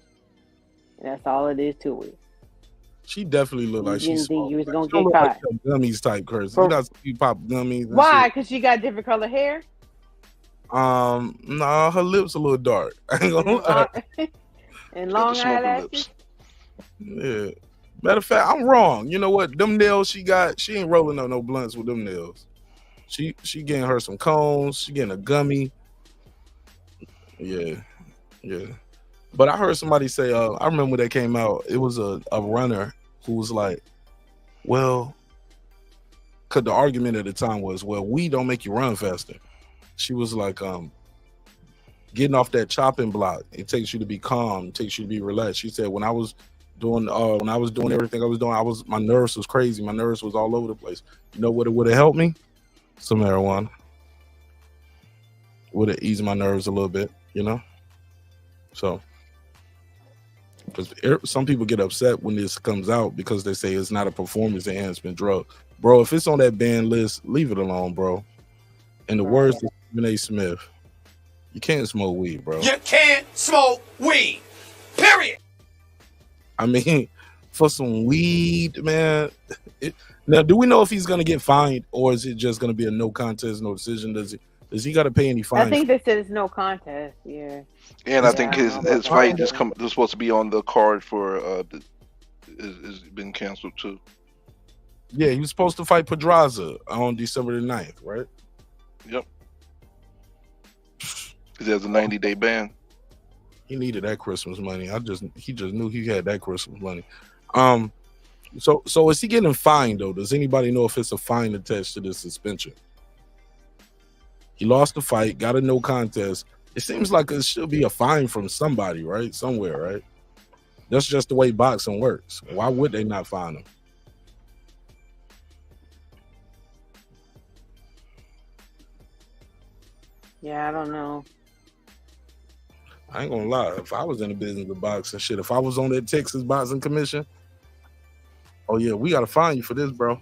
Speaker 18: And that's all it is to it.
Speaker 1: She definitely looked like
Speaker 18: You
Speaker 1: she
Speaker 18: didn't think
Speaker 1: smoked.
Speaker 18: you was gonna
Speaker 1: She don't
Speaker 18: get
Speaker 1: look
Speaker 18: caught.
Speaker 1: like some gummies type person.
Speaker 18: For-
Speaker 1: You know, you pop gummies. And
Speaker 18: Why?
Speaker 1: shit.
Speaker 18: Because she got different color hair.
Speaker 1: Nah, her lips a little dark. I ain't gonna lie.
Speaker 18: And long eyelashes.
Speaker 1: Yeah. Matter of fact, I'm wrong. You know what? Them nails she got, she ain't rolling up no blunts with them nails. She getting her some cones. She getting a gummy. Yeah. But I heard somebody say, I remember when they came out, it was a runner who was like, well, because the argument at the time was, well, weed don't make you run faster. She was like, getting off that chopping block, it takes you to be calm, it takes you to be relaxed. She said, when I was doing everything I was doing, my nerves was crazy. My nerves was all over the place. You know what it would have helped me? Some marijuana. Would have eased my nerves a little bit, you know? So, because some people get upset when this comes out because they say it's not a performance enhancement drug. Bro, if it's on that ban list, leave it alone, bro. In the words of Stephen A. Smith, you can't smoke weed, bro.
Speaker 3: You can't smoke weed. Period.
Speaker 1: I mean, for some weed, man. Now, do we know if he's gonna get fined or is it just gonna be a no contest, no decision? Does he got to pay any fines?
Speaker 18: I think they said it's no contest. Yeah.
Speaker 10: And I think his fight is supposed to be on the card for is been canceled too.
Speaker 1: Yeah, he was supposed to fight Pedraza on December the 9th, right?
Speaker 10: Yep. Because he has a 90-day ban.
Speaker 1: He needed that Christmas money. He just knew he had that Christmas money. So is he getting fined though? Does anybody know if it's a fine attached to this suspension? He lost the fight, got a no contest. It seems like it should be a fine from somebody, right? Somewhere, right? That's just the way boxing works. Why would they not fine him?
Speaker 18: Yeah, I don't know.
Speaker 1: I ain't gonna lie. If I was in the business of boxing, shit, if I was on that Texas Boxing Commission, oh yeah, we gotta fine you for this, bro.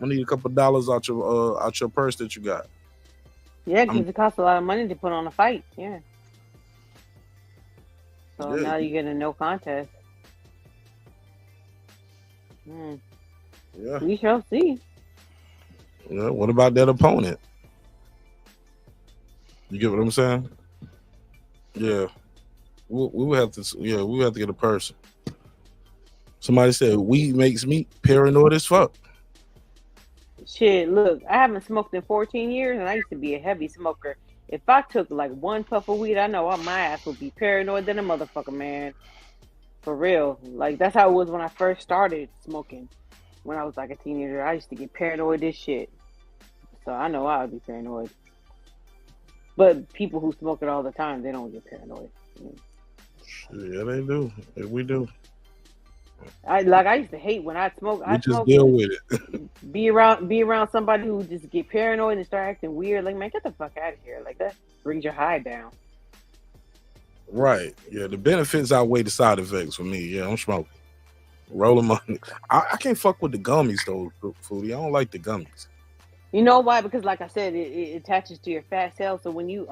Speaker 1: I need a couple dollars out your purse that you got.
Speaker 18: Yeah, because it costs a lot of money to put on a fight. Yeah. So
Speaker 1: Yeah.
Speaker 18: now you get a no contest.
Speaker 1: Yeah.
Speaker 18: We shall see.
Speaker 1: Yeah. What about that opponent? You get what I'm saying? Yeah. We would have to. Yeah, we would have to get a person. Somebody said weed makes me paranoid as fuck.
Speaker 18: Shit, look, I haven't smoked in 14 years, and I used to be a heavy smoker. If I took like one puff of weed, I know my ass would be paranoid than a motherfucker, man. For real. Like, that's how it was when I first started smoking. When I was like a teenager, I used to get paranoid as shit. So I know I would be paranoid. But people who smoke it all the time, they don't get paranoid.
Speaker 1: Yeah, they do. Yeah, we do.
Speaker 18: I used to hate when I smoke.
Speaker 1: We just deal with it.
Speaker 18: Be around somebody who just get paranoid and start acting weird. Like, man, get the fuck out of here. Like, that brings your high down.
Speaker 1: Right. Yeah, the benefits outweigh the side effects for me. Yeah, I'm smoking. Rolling money. I can't fuck with the gummies though, Foodie. I don't like the gummies.
Speaker 18: You know why? Because like I said, it attaches to your fat cells. So when you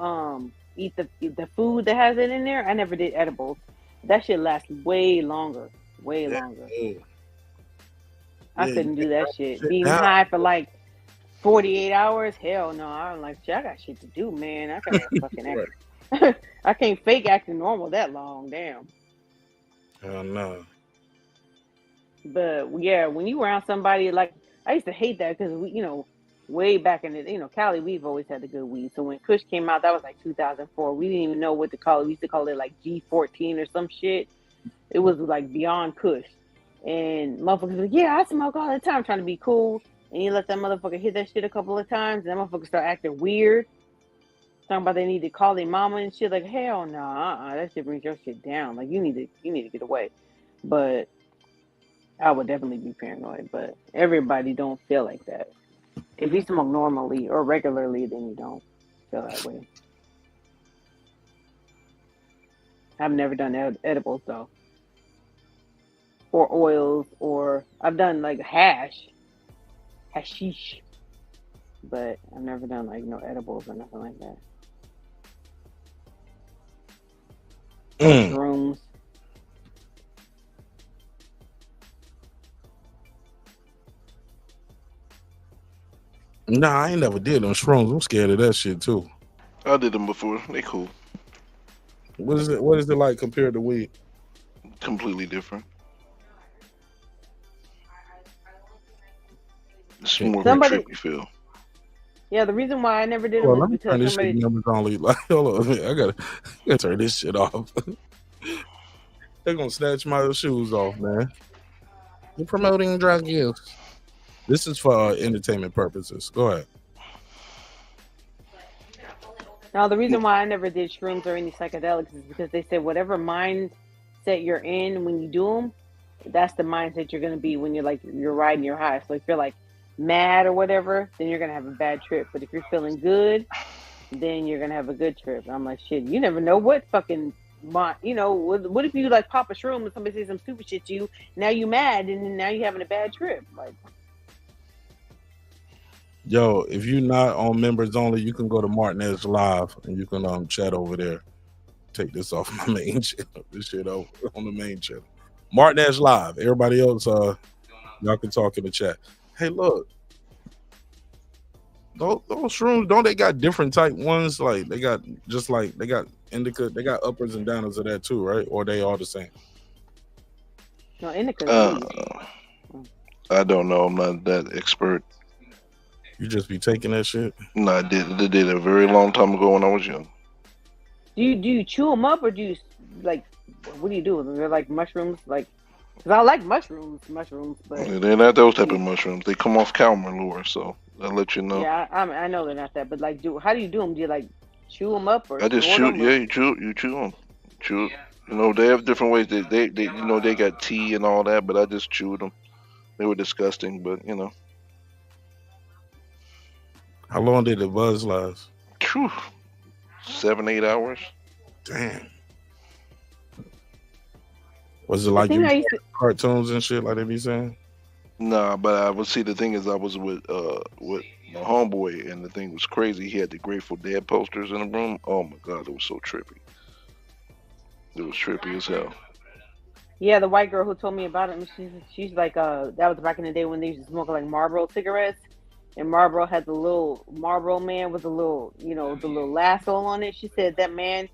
Speaker 18: eat the food that has it in there, I never did edibles. That shit lasts way longer. Way longer.
Speaker 1: Yeah.
Speaker 18: I couldn't do that shit. Being high for like 48 hours? Hell no. I'm like, shit, I got shit to do, man. I can't fucking act. I can't fake acting normal that long. Damn.
Speaker 1: Hell no.
Speaker 18: But yeah, when you around somebody, like, I used to hate that because we, way back in the, Cali, we've always had the good weed. So when Kush came out, that was like 2004. We didn't even know what to call it. We used to call it like G14 or some shit. It was like beyond Kush. And motherfuckers like, yeah, I smoke all the time trying to be cool. And you let that motherfucker hit that shit a couple of times, and that motherfucker start acting weird. Talking about they need to call their mama and shit. Like, hell no, that shit brings your shit down. Like, you need to get away. But I would definitely be paranoid. But everybody don't feel like that. If you smoke normally or regularly, then you don't feel that way. I've never done edibles though, or oils, or I've done like hashish, but I've never done like no edibles or nothing like that. Mushrooms.
Speaker 1: Nah, I ain't never did them shrooms. I'm scared of that shit too.
Speaker 10: I did them before. They cool.
Speaker 1: What is it like compared to weed?
Speaker 10: Completely different. It's more of a trip you feel.
Speaker 18: Yeah, the reason why I never did it
Speaker 1: Well,
Speaker 18: was
Speaker 1: let me turn
Speaker 18: because
Speaker 1: this shit numbers only. Like, hold on, I gotta turn this shit off. They're gonna snatch my shoes off, man. You're promoting drug use. This is for entertainment purposes. Go ahead.
Speaker 18: Now, the reason why I never did shrooms or any psychedelics is because they said whatever mindset you're in when you do them, that's the mindset you're going to be when you're riding your high. So if you're like mad or whatever, then you're going to have a bad trip. But if you're feeling good, then you're going to have a good trip. And I'm like, shit, you never know what fucking, what if you like pop a shroom and somebody says some stupid shit to you, now you mad and then now you're having a bad trip. Like,
Speaker 1: Yo, if you're not on members only, you can go to Martinez Live and you can chat over there. Take this off my main channel. This shit over on the main channel. Martinez Live. Everybody else, y'all can talk in the chat. Hey, look. Those shrooms, don't they got different type ones? Like they got indica, they got uppers and downers of that too, right? Or they all the same?
Speaker 18: no, indica.
Speaker 10: I don't know. I'm not that expert.
Speaker 1: You just be taking that shit?
Speaker 10: No, I did it a very long time ago when I was young.
Speaker 18: Do you chew them up or do you like? What do you do? They're like mushrooms, like. Cause I like mushrooms, but
Speaker 10: They're not those type of mushrooms. They come off cow manure, so I'll let you know.
Speaker 18: yeah, I know they're not that. But like, how do you do them? Do you like chew them up or?
Speaker 10: I just
Speaker 18: snort
Speaker 10: chew.
Speaker 18: them, or-
Speaker 10: Yeah, you chew them. Chew. You know, they have different ways. They they got tea and all that, but I just chewed them. They were disgusting, but you know.
Speaker 1: How long did the buzz last?
Speaker 10: 7-8 hours.
Speaker 1: Damn. Was it like
Speaker 18: think
Speaker 1: you
Speaker 18: I used to-
Speaker 1: cartoons and shit like they be saying?
Speaker 10: Nah, but I would see the thing is I was with my homeboy and the thing was crazy. He had the Grateful Dead posters in the room. Oh my god, it was so trippy. It was trippy as hell.
Speaker 18: Yeah, the white girl who told me about it, she's like, that was back in the day when they used to smoke like Marlboro cigarettes, and Marlboro had the little Marlboro man with the little, the little lasso on it. She said that man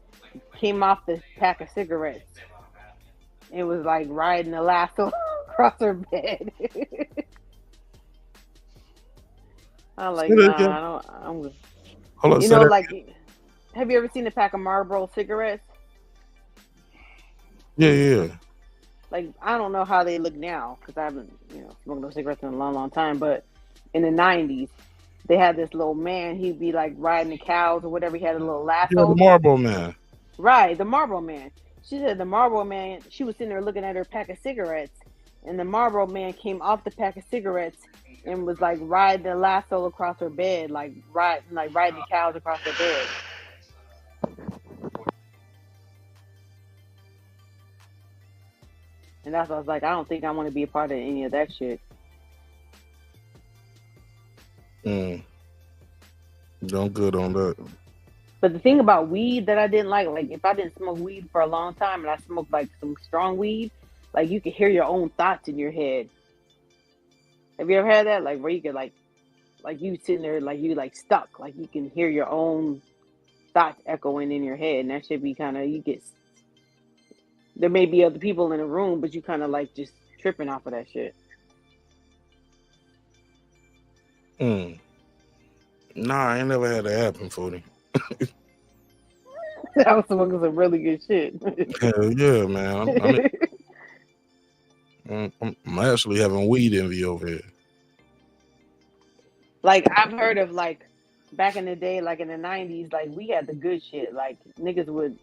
Speaker 18: came off the pack of cigarettes. It was like riding a lasso across her bed. I'm like, nah, I'm good.
Speaker 1: Hold on,
Speaker 18: like, have you ever seen a pack of Marlboro cigarettes?
Speaker 1: Yeah.
Speaker 18: Like, I don't know how they look now because I haven't, smoked those cigarettes in a long, long time. But in the 90s, they had this little man. He'd be like riding the cows or whatever. He had a little lasso.
Speaker 1: Yeah, the Marlboro man.
Speaker 18: Right, the Marlboro man. She said the Marlboro Man. She was sitting there looking at her pack of cigarettes, and the Marlboro Man came off the pack of cigarettes and was like riding the lasso across her bed, like riding the cows across her bed. And that's why I was like, I don't think I want to be a part of any of that shit.
Speaker 1: I'm good on that.
Speaker 18: But the thing about weed that I didn't like if I didn't smoke weed for a long time and I smoked like some strong weed, like you could hear your own thoughts in your head. Have you ever had that? Like where you could like you sitting there like you like stuck, like you can hear your own thoughts echoing in your head, and that should be kind of there may be other people in the room, but you kind of like just tripping off of that shit.
Speaker 1: Nah, I ain't never had that happen, Fody.
Speaker 18: I was smoking some really good shit.
Speaker 1: Hell yeah, man. I'm actually having weed envy over here.
Speaker 18: Like I've heard of like back in the day, like in the 90s, like we had the good shit. Like niggas would,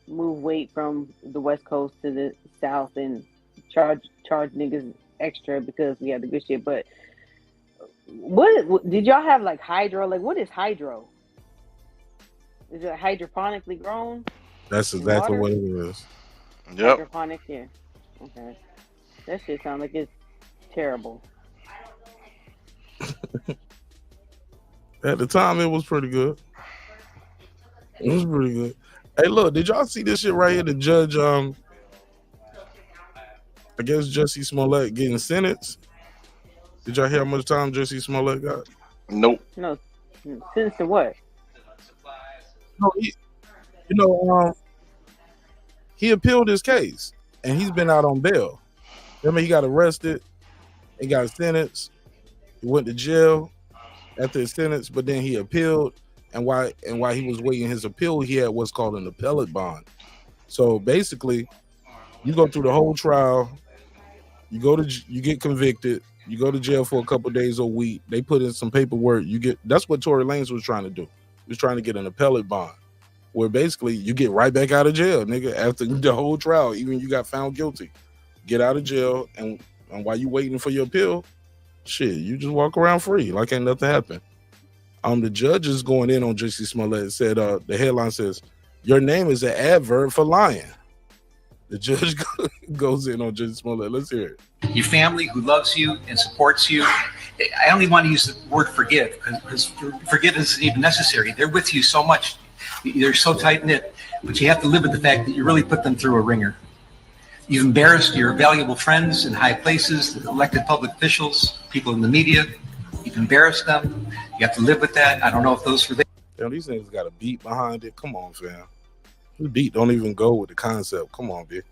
Speaker 18: move weight from the West Coast to the South and charge niggas extra because we had the good shit. But what did y'all have like hydro? Like what is hydro? Is it hydroponically grown?
Speaker 1: That's exactly what it is.
Speaker 10: Yep.
Speaker 18: Hydroponic, yeah. Okay. That shit sounds like it's terrible.
Speaker 1: At the time, it was pretty good. It was pretty good. Hey, look, did y'all see this shit right here? The judge, I guess Jussie Smollett getting sentenced. Did y'all hear how much time Jussie Smollett got?
Speaker 10: Nope.
Speaker 18: No. Sentenced to what?
Speaker 1: No, he appealed his case, and he's been out on bail. Remember, he got arrested, he got sentenced, he went to jail after his sentence, but then he appealed, and while he was waiting his appeal, he had what's called an appellate bond. So basically, you go through the whole trial, you get convicted, you go to jail for a couple days or a week. They put in some paperwork. That's what Tory Lanez was trying to do. He was trying to get an appellate bond, where basically you get right back out of jail, nigga, after the whole trial, even you got found guilty. Get out of jail, and while you waiting for your appeal, shit, you just walk around free like ain't nothing happened. The judge is going in on Jussie Smollett. Said the headline says, "Your name is an adverb for lying." The judge goes in on Jussie Smollett. Let's hear it.
Speaker 4: Your family who loves you and supports you. I only want to use the word forgive because forgiveness isn't even necessary. They're with you so much. They're so tight-knit, but you have to live with the fact that you really put them through a ringer. You've embarrassed your valuable friends in high places, elected public officials, people in the media. You've embarrassed them. You have to live with that. I don't know if those were there.
Speaker 1: Damn, these niggas got a beat behind it. Come on, fam. The beat don't even go with the concept. Come on, bitch.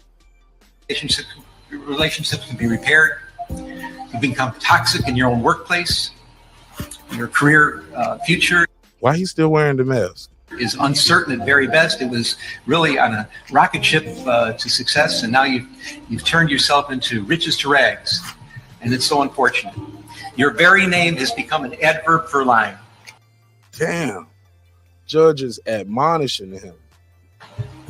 Speaker 4: Relationships can be repaired. You become toxic in your own workplace. Your career future.
Speaker 1: Why he still wearing the mask?
Speaker 4: Is uncertain at very best. It was really on a rocket ship to success, and now you've turned yourself into riches to rags, and it's so unfortunate. Your very name has become an adverb for lying.
Speaker 1: Damn. Judge is admonishing him.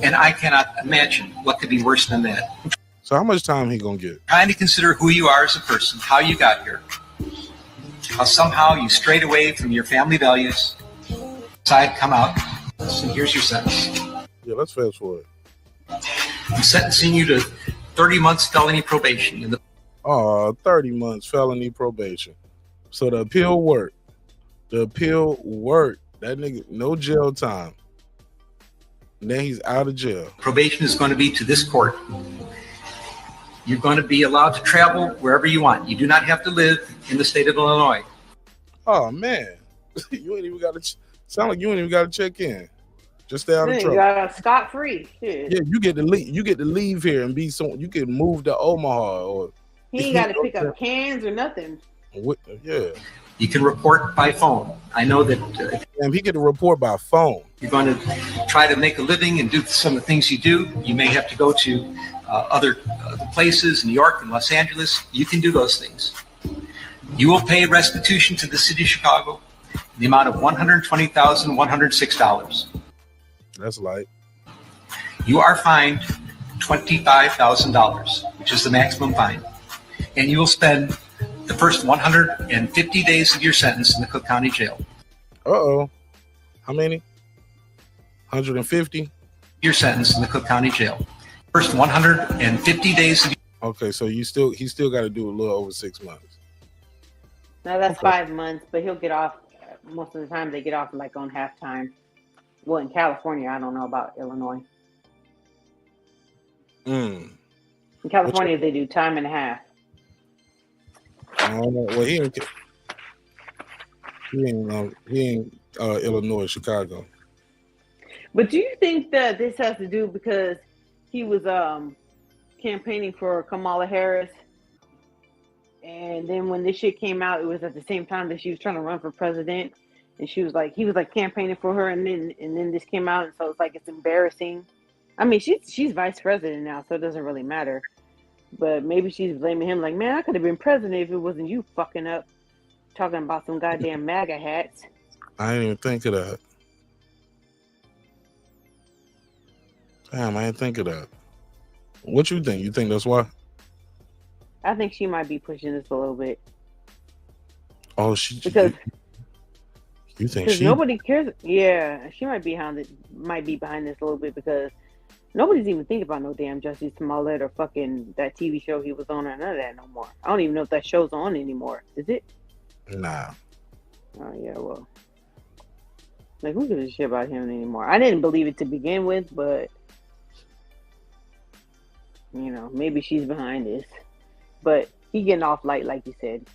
Speaker 4: And I cannot imagine what could be worse than that.
Speaker 1: So how much time he gonna get?
Speaker 4: Trying to consider who you are as a person, how you got here, how somehow you strayed away from your family values. Side, come out. So here's your sentence.
Speaker 1: Yeah, let's fast forward.
Speaker 4: I'm sentencing you to 30 months felony probation.
Speaker 1: 30 months felony probation. So the appeal worked. That nigga, no jail time. And then he's out of jail.
Speaker 4: Probation is going to be to this court. You're going to be allowed to travel wherever you want. You do not have to live in the state of Illinois.
Speaker 1: Oh, man. You ain't even got to... Sound like you ain't even got to check in. Just stay out of trouble.
Speaker 18: You got scot free.
Speaker 1: Yeah, you get to leave. You get to leave here and be so. You can move to Omaha or.
Speaker 18: He ain't got to pick up cans or nothing.
Speaker 1: Yeah.
Speaker 4: You can report by phone. I know that.
Speaker 1: He get to report by phone.
Speaker 4: You're going to try to make a living and do some of the things you do. You may have to go to other places, New York and Los Angeles. You can do those things. You will pay restitution to the city of Chicago. The amount of $120,106.
Speaker 1: That's light.
Speaker 4: you are fined $25,000, which is the maximum fine, and you will spend the first 150 days of your sentence in the Cook County Jail.
Speaker 1: Uh-oh. How many? 150?
Speaker 4: Your sentence in the Cook County Jail. First 150 days of
Speaker 1: Okay, so he still got to do a little over 6 months.
Speaker 18: No, that's 5 months, but he'll get off. Most of the time, they get off like on halftime. Well, in California, I don't know about Illinois. In California, they do time and a half.
Speaker 1: Well, he ain't Illinois, Chicago.
Speaker 18: But do you think that this has to do because he was campaigning for Kamala Harris, and then when this shit came out, it was at the same time that she was trying to run for president, and he was like campaigning for her, and then this came out, and so it's like it's embarrassing. I mean, she's vice president now, so it doesn't really matter. But maybe she's blaming him, like, man, I could have been president if it wasn't you fucking up, talking about some goddamn MAGA hats.
Speaker 1: I didn't even think of that. Damn, I didn't think of that. What you think? You think that's why?
Speaker 18: I think she might be pushing this a little bit.
Speaker 1: Oh,
Speaker 18: because
Speaker 1: you think she?
Speaker 18: Nobody cares. Yeah, she might be behind this a little bit because nobody's even thinking about no damn Jussie Smollett or fucking that TV show he was on or none of that no more. I don't even know if that show's on anymore. Is it?
Speaker 1: Nah.
Speaker 18: Oh yeah, well, like who gives a shit about him anymore? I didn't believe it to begin with, but you know, maybe she's behind this. But he getting off light, like you said.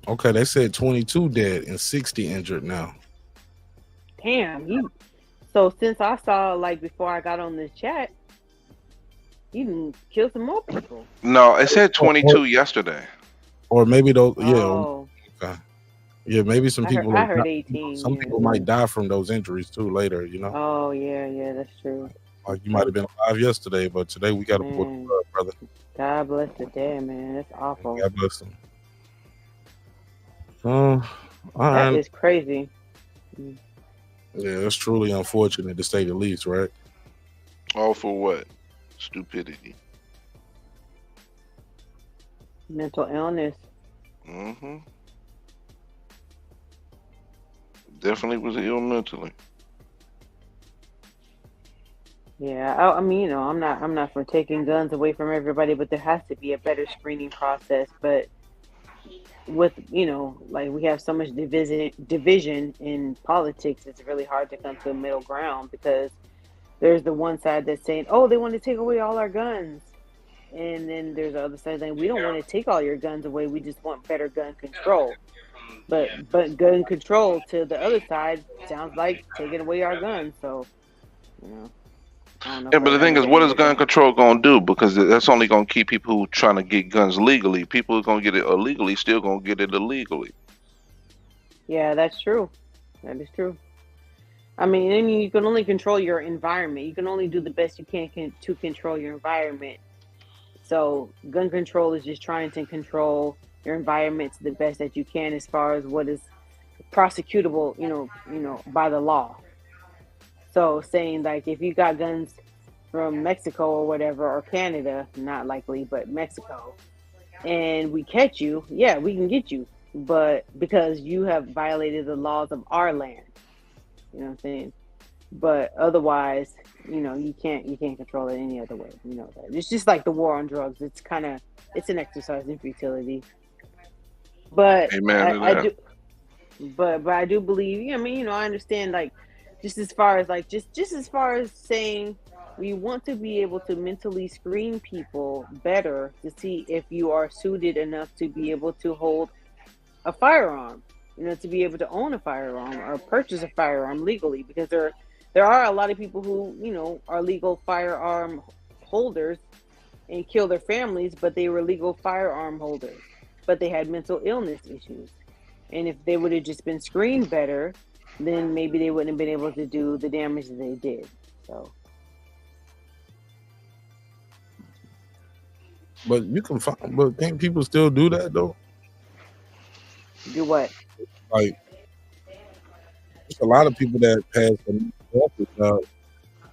Speaker 1: Okay, they said 22 dead and 60 injured now.
Speaker 18: Damn, so since I saw, like, before I got on this chat, he didn't kill some more people.
Speaker 10: No, it said 22 yesterday.
Speaker 1: Or maybe those,
Speaker 18: Oh.
Speaker 1: Okay. Yeah, maybe some people.
Speaker 18: I heard 18.
Speaker 1: Some people might die from those injuries too later, you know?
Speaker 18: Oh, yeah, that's true.
Speaker 1: Like you might have been alive yesterday, but today we got to pull the plug, brother.
Speaker 18: God bless the dead, man. That's awful.
Speaker 1: God bless them. All right.
Speaker 18: That is crazy.
Speaker 1: Yeah, that's truly unfortunate to say the least, right?
Speaker 10: All for what? Stupidity.
Speaker 18: Mental illness.
Speaker 10: Mm-hmm. Definitely was ill mentally.
Speaker 18: Yeah, I mean, you know, I'm not for taking guns away from everybody, but there has to be a better screening process. But with, you know, like we have so much division in politics, it's really hard to come to a middle ground because there's the one side that's saying, oh, they want to take away all our guns. And then there's the other side saying, we don't want to take all your guns away. We just want better gun control. But gun control to the other side sounds like taking away our guns. So, you know.
Speaker 10: Yeah, but the thing is, what is gun control going to do? Because that's only going to keep people who trying to get guns legally. People who are going to get it illegally still going to get it illegally.
Speaker 18: Yeah, that's true. That is true. I mean, you can only control your environment. You can only do the best you can to control your environment. So gun control is just trying to control your environment to the best that you can as far as what is prosecutable, you know, by the law. So saying like if you got guns from Mexico or whatever, or Canada, not likely, but Mexico, and we catch you, yeah, we can get you. But because you have violated the laws of our land, you know what I'm saying? But otherwise, you know, you can't control it any other way. You know that. It's just like the war on drugs. It's an exercise in futility. But
Speaker 10: Amen
Speaker 18: I do, but I do believe. I mean, you know, I understand like. Just as far as saying we want to be able to mentally screen people better to see if you are suited enough to be able to hold a firearm, you know, to be able to own a firearm or purchase a firearm legally, because there are a lot of people who, you know, are legal firearm holders and kill their families, but they were legal firearm holders, but they had mental illness issues. And if they would have just been screened better, then maybe they wouldn't have been able to do the damage that they did. So,
Speaker 1: but you can find, but can't people still do that though?
Speaker 18: Do what?
Speaker 1: Like, there's a lot of people that pass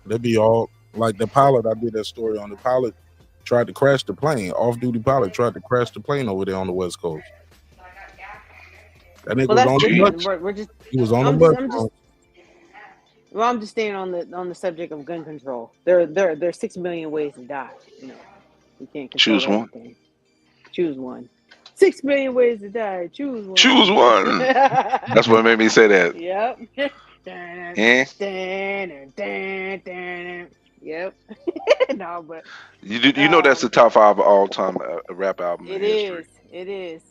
Speaker 1: They be all like the pilot. I did that story on the pilot. Tried to crash the plane. Off-duty pilot tried to crash the plane over there on the West Coast. That nigga
Speaker 18: Well,
Speaker 1: was
Speaker 18: that's
Speaker 1: on the
Speaker 18: different.
Speaker 1: bus.
Speaker 18: We're just.
Speaker 1: He was on the
Speaker 18: I'm
Speaker 1: bus.
Speaker 18: just. I'm just. Well, I'm just staying on the subject of gun control. There's 6 million ways to die. You know, you can't control
Speaker 10: Choose one.
Speaker 18: everything. Choose one. 6 million ways to die. Choose one.
Speaker 10: Choose one. That's what made me say that.
Speaker 18: Yep.
Speaker 10: Eh?
Speaker 18: Yep. No, but
Speaker 10: You know that's the top 5 all-time rap album in
Speaker 18: it
Speaker 10: history.
Speaker 18: is. It is.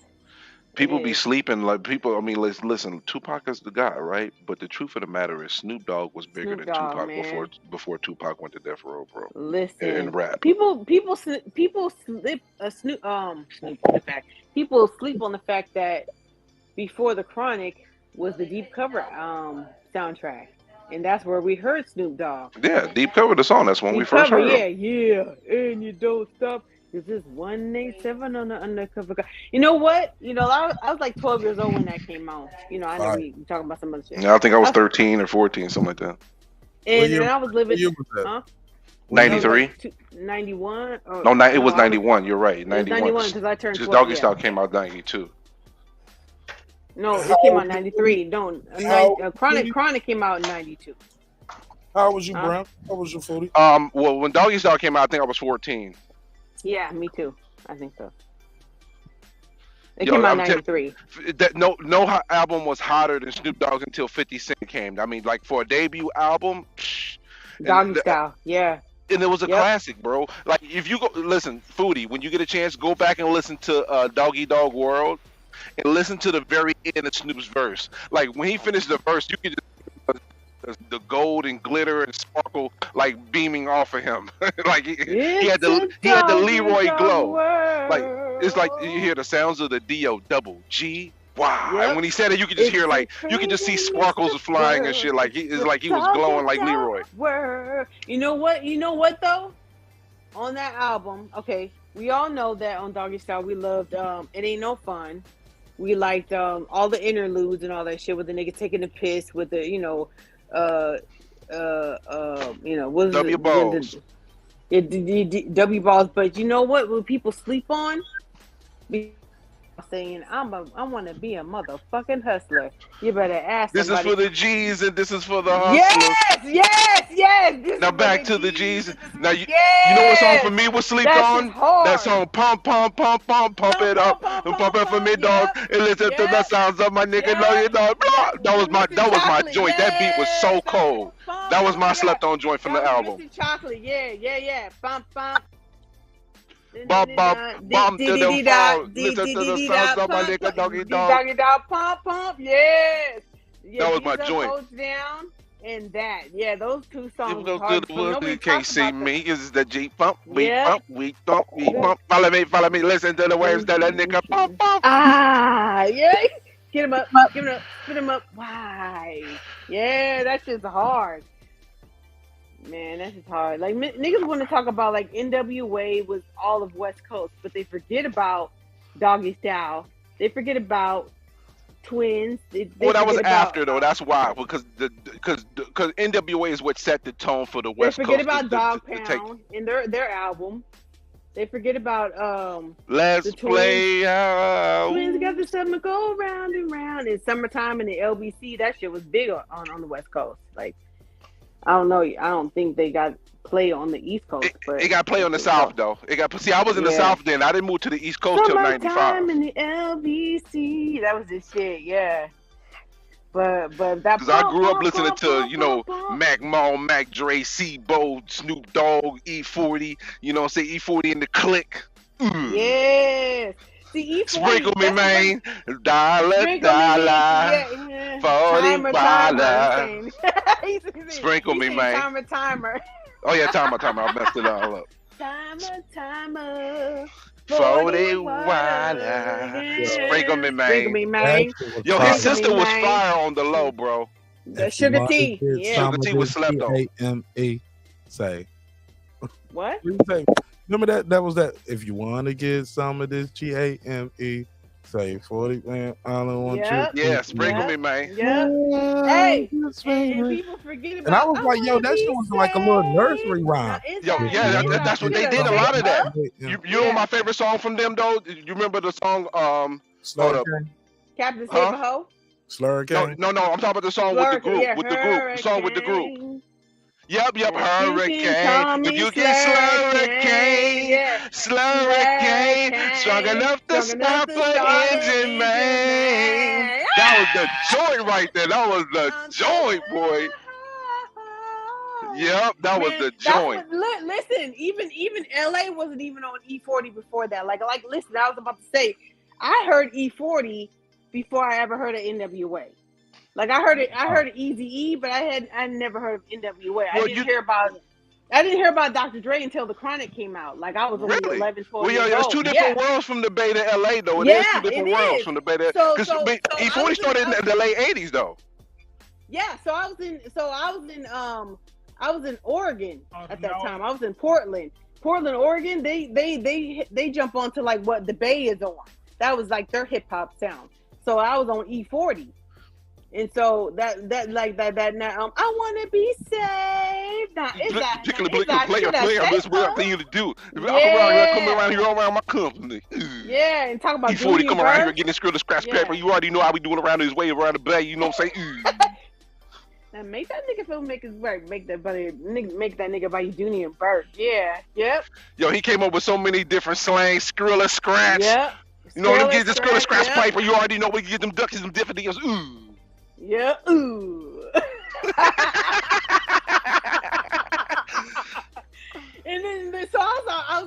Speaker 10: People be sleeping like people. I mean, listen. Tupac is the guy, right? But the truth of the matter is, Snoop Dogg was bigger
Speaker 18: Snoop
Speaker 10: than
Speaker 18: Dogg,
Speaker 10: Tupac
Speaker 18: man.
Speaker 10: before Tupac went to death row, bro.
Speaker 18: Listen,
Speaker 10: in rap.
Speaker 18: people slip Snoop the fact. People sleep on the fact that before the Chronic was the Deep Cover soundtrack, and that's where we heard Snoop Dogg.
Speaker 10: Yeah, Deep covered the song. That's when we
Speaker 18: Deep
Speaker 10: first
Speaker 18: Cover,
Speaker 10: heard him.
Speaker 18: yeah, and you don't stop. Is this 187 on the undercover guy? You know what? You know, I was like 12 years old when that came out. You know, I know we talking about some other shit.
Speaker 10: Yeah, I think I was 13 or 14, something like that.
Speaker 18: And I was living.
Speaker 1: year was that?
Speaker 18: Huh?
Speaker 10: 93.
Speaker 18: 91.
Speaker 10: No, it was 91. You're right. 91.
Speaker 18: 91 because I turned 12.
Speaker 10: Doggy
Speaker 18: yeah.
Speaker 10: Style came out 92.
Speaker 18: No, it came out in 93. Don't. Chronic came out in 92.
Speaker 1: How was you, Brown? How was your 40?
Speaker 10: Well, when Doggy Style came out, I think I was 14.
Speaker 18: Yeah, me too. I think so. It
Speaker 10: Yo,
Speaker 18: came out in
Speaker 10: I'm
Speaker 18: 93.
Speaker 10: No album was hotter than Snoop Dogg's until 50 Cent came. I mean, like for a debut album,
Speaker 18: Doggy Style, yeah.
Speaker 10: And it was a classic, bro. Like if you go listen, Foodie, when you get a chance, go back and listen to Doggy Dog World, and listen to the very end of Snoop's verse. Like when he finished the verse, you could just the gold and glitter and sparkle like beaming off of him. Like he had the Leroy glow. Like it's like you hear the sounds of the D-O-double G. Wow.
Speaker 18: Yep.
Speaker 10: And when he said it, you could just hear like you could just see sparkles flying and shit. Like he was glowing like Leroy.
Speaker 18: You know what? You know what though? On that album, okay, we all know that on Doggy Style we loved It Ain't No Fun. We liked all the interludes and all that shit with the nigga taking the piss with the what
Speaker 10: W balls.
Speaker 18: W balls. But you know what? When people sleep on, saying I want to be a motherfucking hustler. You better ask.
Speaker 10: This
Speaker 18: somebody.
Speaker 10: is for the G's and this is for the hustlers.
Speaker 18: Yes.
Speaker 10: Now back to the G's. Now you know what song for me was sleep on? That song pump it up and pump it for me, dog. And listen to the sounds of my nigga, know you know. That was my joint. That beat was so cold. That was my slept on joint from the album.
Speaker 18: Chocolate, yeah. Bump.
Speaker 10: Bump to the phone. Listen to the sounds of my nigga, doggy dog.
Speaker 18: Pump, yes.
Speaker 10: That was my
Speaker 18: These
Speaker 10: joint.
Speaker 18: Goes down and that, yeah, those two songs.
Speaker 10: You go
Speaker 18: hard
Speaker 10: to the
Speaker 18: for-
Speaker 10: woods,
Speaker 18: nobody
Speaker 10: you can't
Speaker 18: talks
Speaker 10: see
Speaker 18: about
Speaker 10: me. Is the G pump? We
Speaker 18: Yeah.
Speaker 10: pump, we thump, we pump. Follow me. Listen to the words that a nigga pump.
Speaker 18: Yeah. Get him up, spit him up. Why? Yeah, that shit's hard. Man, that's just hard. Like niggas want to talk about like NWA was all of West Coast, but they forget about Doggy Style. They forget about Twins.
Speaker 10: Well, that was after though. That's why, because NWA is what set the tone for the West
Speaker 18: They
Speaker 10: Coast.
Speaker 18: forget about Dog
Speaker 10: to
Speaker 18: Pound in their album. They forget about
Speaker 10: Let's
Speaker 18: the Twins.
Speaker 10: play out.
Speaker 18: Twins got the summer go round and round. In summertime in the LBC, that shit was big on the West Coast. Like I don't know. I don't think they got play on the East Coast. But
Speaker 10: It got play on the South though. I was in the
Speaker 18: Yeah.
Speaker 10: South then. I didn't move to the East Coast till '95.
Speaker 18: Summertime in the LBC. That was the shit. Yeah. But that.
Speaker 10: Because I grew up listening to, Mac Mall, Mac Dre, C-Bo, Snoop Dogg, E40, say E40 in the click.
Speaker 18: Yes. See, E40,
Speaker 10: Sprinkle me,
Speaker 18: that's
Speaker 10: man. Dollar.
Speaker 18: Yeah.
Speaker 10: 40
Speaker 18: Timer.
Speaker 10: Sprinkle me, man.
Speaker 18: Timer.
Speaker 10: Oh, yeah, timer. I messed it all up.
Speaker 18: Timer.
Speaker 10: 40 Wilder. Sprinkle me, man.
Speaker 18: Sprinkle me, man.
Speaker 10: Yo, his sister was fire on the low, bro.
Speaker 18: The Sugar T. Yeah.
Speaker 10: Sugar T was slept on.
Speaker 1: G-A-M-E. Say.
Speaker 18: What?
Speaker 1: Remember that? That was that. If you want to get some of this G-A-M-E, Say 40 man. I don't want
Speaker 18: Yep.
Speaker 1: you.
Speaker 2: Yeah, sprinkle me, man.
Speaker 18: Yep. Hey, and people forget about.
Speaker 1: And I was like, yo, that shit was like a little nursery rhyme.
Speaker 2: Yo, yeah, that's what they did. A lot of that. You know my favorite song from them though? You remember the song? Hold up.
Speaker 18: Captain Save a Hoe.
Speaker 1: Slurricane?
Speaker 2: No. I'm talking about the song with the group. The song with the group. Yep. Hurricane. If you get slurricane, strong enough to stop an engine, man. That was the joint right there. That was the joint, boy. Yep, that was the joint.
Speaker 18: Listen, even LA wasn't even on E40 before that. Like, listen, I was about to say, I heard E40 before I ever heard of NWA. Like I heard Eazy-E, but I never heard of NWA. I didn't hear about Dr. Dre until The Chronic came out. Like I was only 11, 12 years old.
Speaker 2: It's two different worlds from the Bay to LA though. It is two different worlds from the Bay to because E40 started in the late 80s though.
Speaker 18: Yeah, so I was in Oregon at that time. I was in Portland, Oregon. They jump onto like what the Bay is on. That was like their hip hop sound. So I was on E40. And so that now I want to be saved. Now is that
Speaker 2: This is what I think you to do. Come around here around my company.
Speaker 18: Yeah, and talk about
Speaker 2: E40 come around here getting this skrill to scratch paper. You already know how we doing around this way around the Bay. You know what I'm saying?
Speaker 18: Now make that nigga feel make his work. Make that nigga buy you Dooney and Burt. Yeah, yep.
Speaker 2: Yo, he came up with so many different slangs. Skrill scratch.
Speaker 18: Yep.
Speaker 2: You know, them get the skrill scratch paper. You already know we can get them duckies, them different deals. Ooh.
Speaker 18: Yeah, ooh. And then so I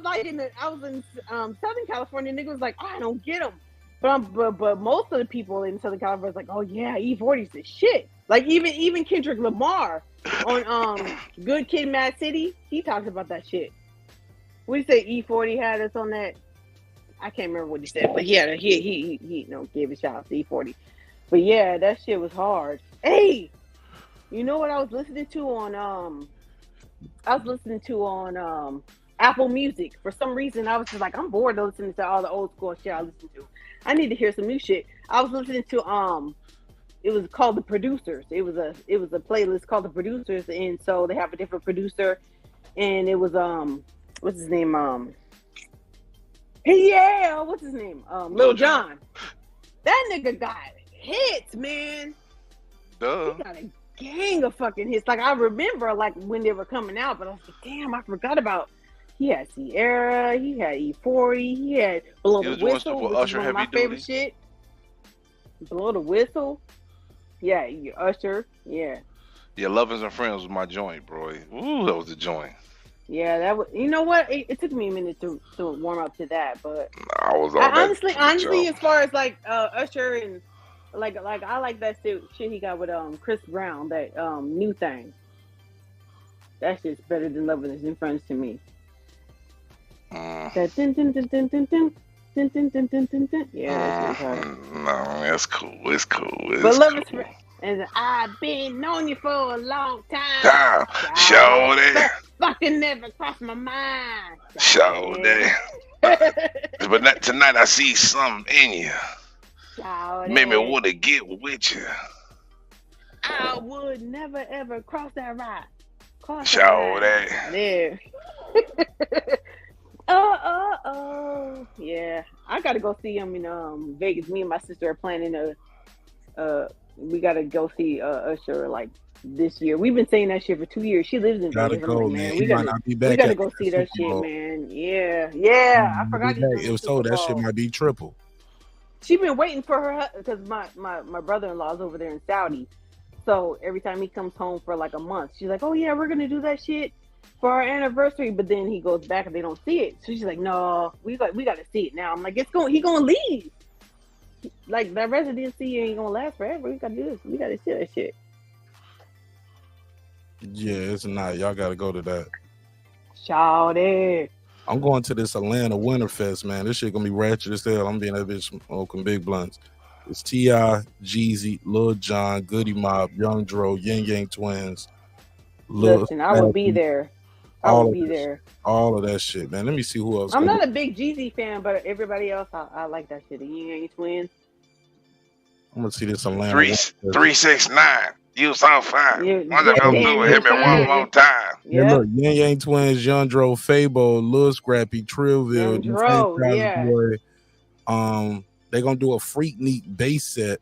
Speaker 18: was in Southern California. Nigga was like, oh, I don't get them, but most of the people in Southern California was like, oh yeah, E40's the shit. Like even Kendrick Lamar on Good Kid, Mad City, he talks about that shit. We say E40 had us on that. I can't remember what he said, but yeah, he gave a shout out to E40. But yeah, that shit was hard. Hey, you know what I was listening to on Apple Music. For some reason, I was just like, I'm bored of listening to all the old school shit I listen to. I need to hear some new shit. I was listening to it was called The Producers. It was a playlist called The Producers, and so they have a different producer, and it was what's his name? What's his name? Lil Jon. That nigga got hits, man.
Speaker 2: Duh.
Speaker 18: He got a gang of fucking hits. Like I remember, like when they were coming out, but I was like, damn, I forgot about. He had Sierra, he had E40, he had Blow the Whistle, which is one of my favorite shit. Blow the Whistle, yeah, Usher, yeah.
Speaker 2: Yeah, Lovers and Friends was my joint, bro. Ooh, that was the joint.
Speaker 18: Yeah, that was. You know what? It took me a minute to warm up to that, but
Speaker 2: I was
Speaker 18: honestly, as far as like Usher and like I like that shit he got with Chris Brown, that New Thing. That shit's better than Lovers and Friends to me. That din din din din din din din din din din din din. Yeah, that's
Speaker 2: no, that's cool. It's cool.
Speaker 18: But Lovers and Friends, and I've been knowing you for a long time.
Speaker 2: Show that.
Speaker 18: Fucking never crossed my mind.
Speaker 2: Show that. But not tonight. I see something in you. Made me want to get with you.
Speaker 18: I would never ever cross that ride.
Speaker 2: Show that.
Speaker 18: Yeah. Yeah. I gotta go see him in Vegas. Me and my sister are planning we gotta go see Usher like this year. We've been saying that shit for 2 years. She lives in Vegas.
Speaker 1: Go, man.
Speaker 18: We gotta go see that shit, man. Yeah. I forgot.
Speaker 1: It was told that shit might be triple.
Speaker 18: She been waiting for her because my brother-in-law's over there in Saudi. So every time he comes home for like a month, she's like, "Oh yeah, we're gonna do that shit for our anniversary." But then he goes back and they don't see it. So she's like, "No, we got to see it now." I'm like, he gonna leave. Like that residency ain't gonna last forever. We gotta do this. We gotta see that shit.
Speaker 1: Yeah, it's not. Y'all gotta go to that.
Speaker 18: Shawty.
Speaker 1: I'm going to this Atlanta Winterfest, man. This shit gonna be ratchet as hell. I'm being that bitch smoking big blunts. It's T.I., Jeezy, Lil Jon, Goody Mob, Young Dro, Yin Yang Twins.
Speaker 18: Listen, I will be there. I
Speaker 1: All
Speaker 18: would
Speaker 1: of
Speaker 18: be
Speaker 1: this,
Speaker 18: there.
Speaker 1: all of that shit, man. Let me see who else.
Speaker 18: I'm
Speaker 1: gonna
Speaker 18: not a big Jeezy fan, but everybody else, I like that shit. The Yin Yang Twins.
Speaker 1: I'm gonna see this Atlanta.
Speaker 2: 369. You so fine.
Speaker 18: Yeah,
Speaker 2: Wonder if
Speaker 18: yeah,
Speaker 2: I'm
Speaker 18: damn,
Speaker 2: through it.
Speaker 18: you
Speaker 2: Hit me one more
Speaker 18: fine.
Speaker 2: time.
Speaker 1: Yeah,
Speaker 18: Yeah,
Speaker 1: look, Yang Yang Twins, Yandro, Fabo, Lil Scrappy, Trillville,
Speaker 18: Young
Speaker 1: Insane
Speaker 18: Dro,
Speaker 1: Cosby
Speaker 18: yeah.
Speaker 1: Boy. They gonna do a freak neat bass set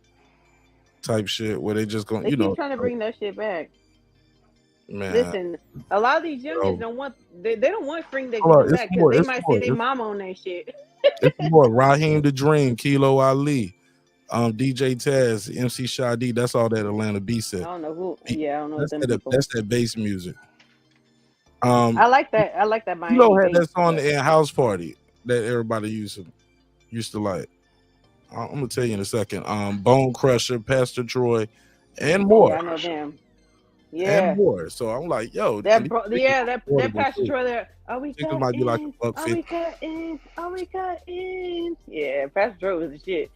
Speaker 1: type shit where they just gonna,
Speaker 18: They keep trying to bring that shit back.
Speaker 1: man.
Speaker 18: Listen, a lot of these youngins
Speaker 1: Bro.
Speaker 18: don't want they don't want Spring Day to
Speaker 1: Hold on,
Speaker 18: come
Speaker 1: it's
Speaker 18: back
Speaker 1: more,
Speaker 18: because they
Speaker 1: it's
Speaker 18: might
Speaker 1: more,
Speaker 18: say their
Speaker 1: it's,
Speaker 18: mama on that shit.
Speaker 1: it's the boy Raheem the Dream, Kilo Ali, DJ Taz, MC Shadi. That's all that Atlanta B
Speaker 18: I
Speaker 1: set.
Speaker 18: don't know who. Yeah, I don't know
Speaker 1: That's
Speaker 18: them
Speaker 1: that.
Speaker 18: people.
Speaker 1: That's that bass music.
Speaker 18: I like that. I like that
Speaker 1: Kilo
Speaker 18: Miami
Speaker 1: had that
Speaker 18: bass.
Speaker 1: song
Speaker 18: but-
Speaker 1: in House Party that everybody used to like. I'm gonna tell you in a second. Bone Crusher, Pastor Troy, and more.
Speaker 18: Yeah, I know them. Yeah,
Speaker 1: And more. So I'm like, yo,
Speaker 18: that
Speaker 1: and
Speaker 18: bro,
Speaker 1: these
Speaker 18: yeah,
Speaker 1: niggas
Speaker 18: that
Speaker 1: affordable,
Speaker 18: Pastor
Speaker 1: too.
Speaker 18: Troy there. Are we
Speaker 1: Niggas might be like
Speaker 18: cutting?
Speaker 1: $1.50.
Speaker 18: Are we cutting? Are we cutting? Yeah, Pastor Troy was the shit.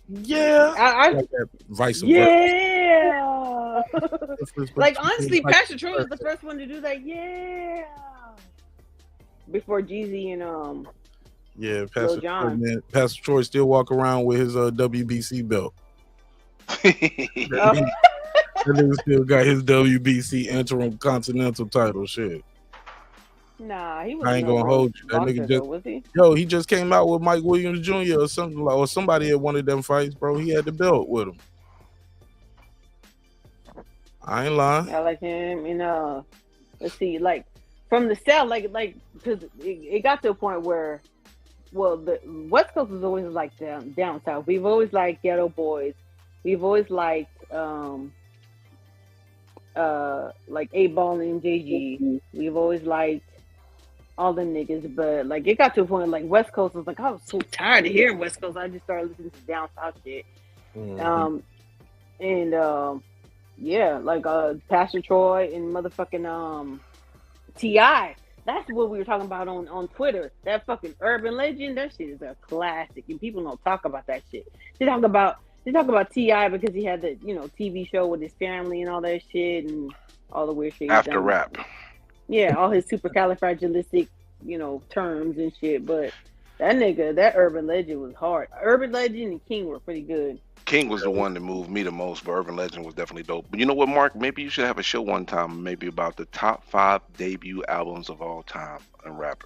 Speaker 1: Yeah,
Speaker 18: I
Speaker 1: like that vice versa.
Speaker 18: yeah. Like
Speaker 1: But
Speaker 18: honestly,
Speaker 1: like
Speaker 18: Pastor Troy was the first one to do that. Yeah. Before Jeezy and
Speaker 1: Yeah,
Speaker 18: Lil
Speaker 1: Pastor Troy,
Speaker 18: Jon.
Speaker 1: man. Pastor Troy still walk around with his WBC belt.
Speaker 18: Oh.
Speaker 1: That nigga still got his WBC interim continental title. Shit,
Speaker 18: Nah, he
Speaker 1: I
Speaker 18: wasn't
Speaker 1: ain't
Speaker 18: no
Speaker 1: gonna hold you. That
Speaker 18: boxer
Speaker 1: nigga
Speaker 18: though,
Speaker 1: just,
Speaker 18: was he?
Speaker 1: yo, he just came out with Mike Williams Jr. or something like, or somebody at one of them fights, bro. He had the belt with him. I ain't lying.
Speaker 18: I like him and let's see, like from the South, like because it got to a point where, well, the West Coast was always like down South. We've always liked Ghetto Boys. We've always liked like 8-Ball and JG. We've always liked all the niggas, but like it got to a point like West Coast was like I was so tired of hearing West Coast. I just started listening to down South shit. Yeah, like Pastor Troy and motherfucking T.I. That's what we were talking about on Twitter. That fucking Urban Legend, that shit is a classic, and people don't talk about that shit. They talk about T.I. because he had the TV show with his family and all that shit and all the weird shit. he's
Speaker 2: After
Speaker 18: done.
Speaker 2: rap.
Speaker 18: Yeah, all his supercalifragilistic, terms and shit. But that Urban Legend was hard. Urban Legend and King were pretty good.
Speaker 2: King was the one that moved me the most, but Urban Legend was definitely dope. But you know what, Mark? Maybe you should have a show one time, maybe about the top 5 debut albums of all time in rap.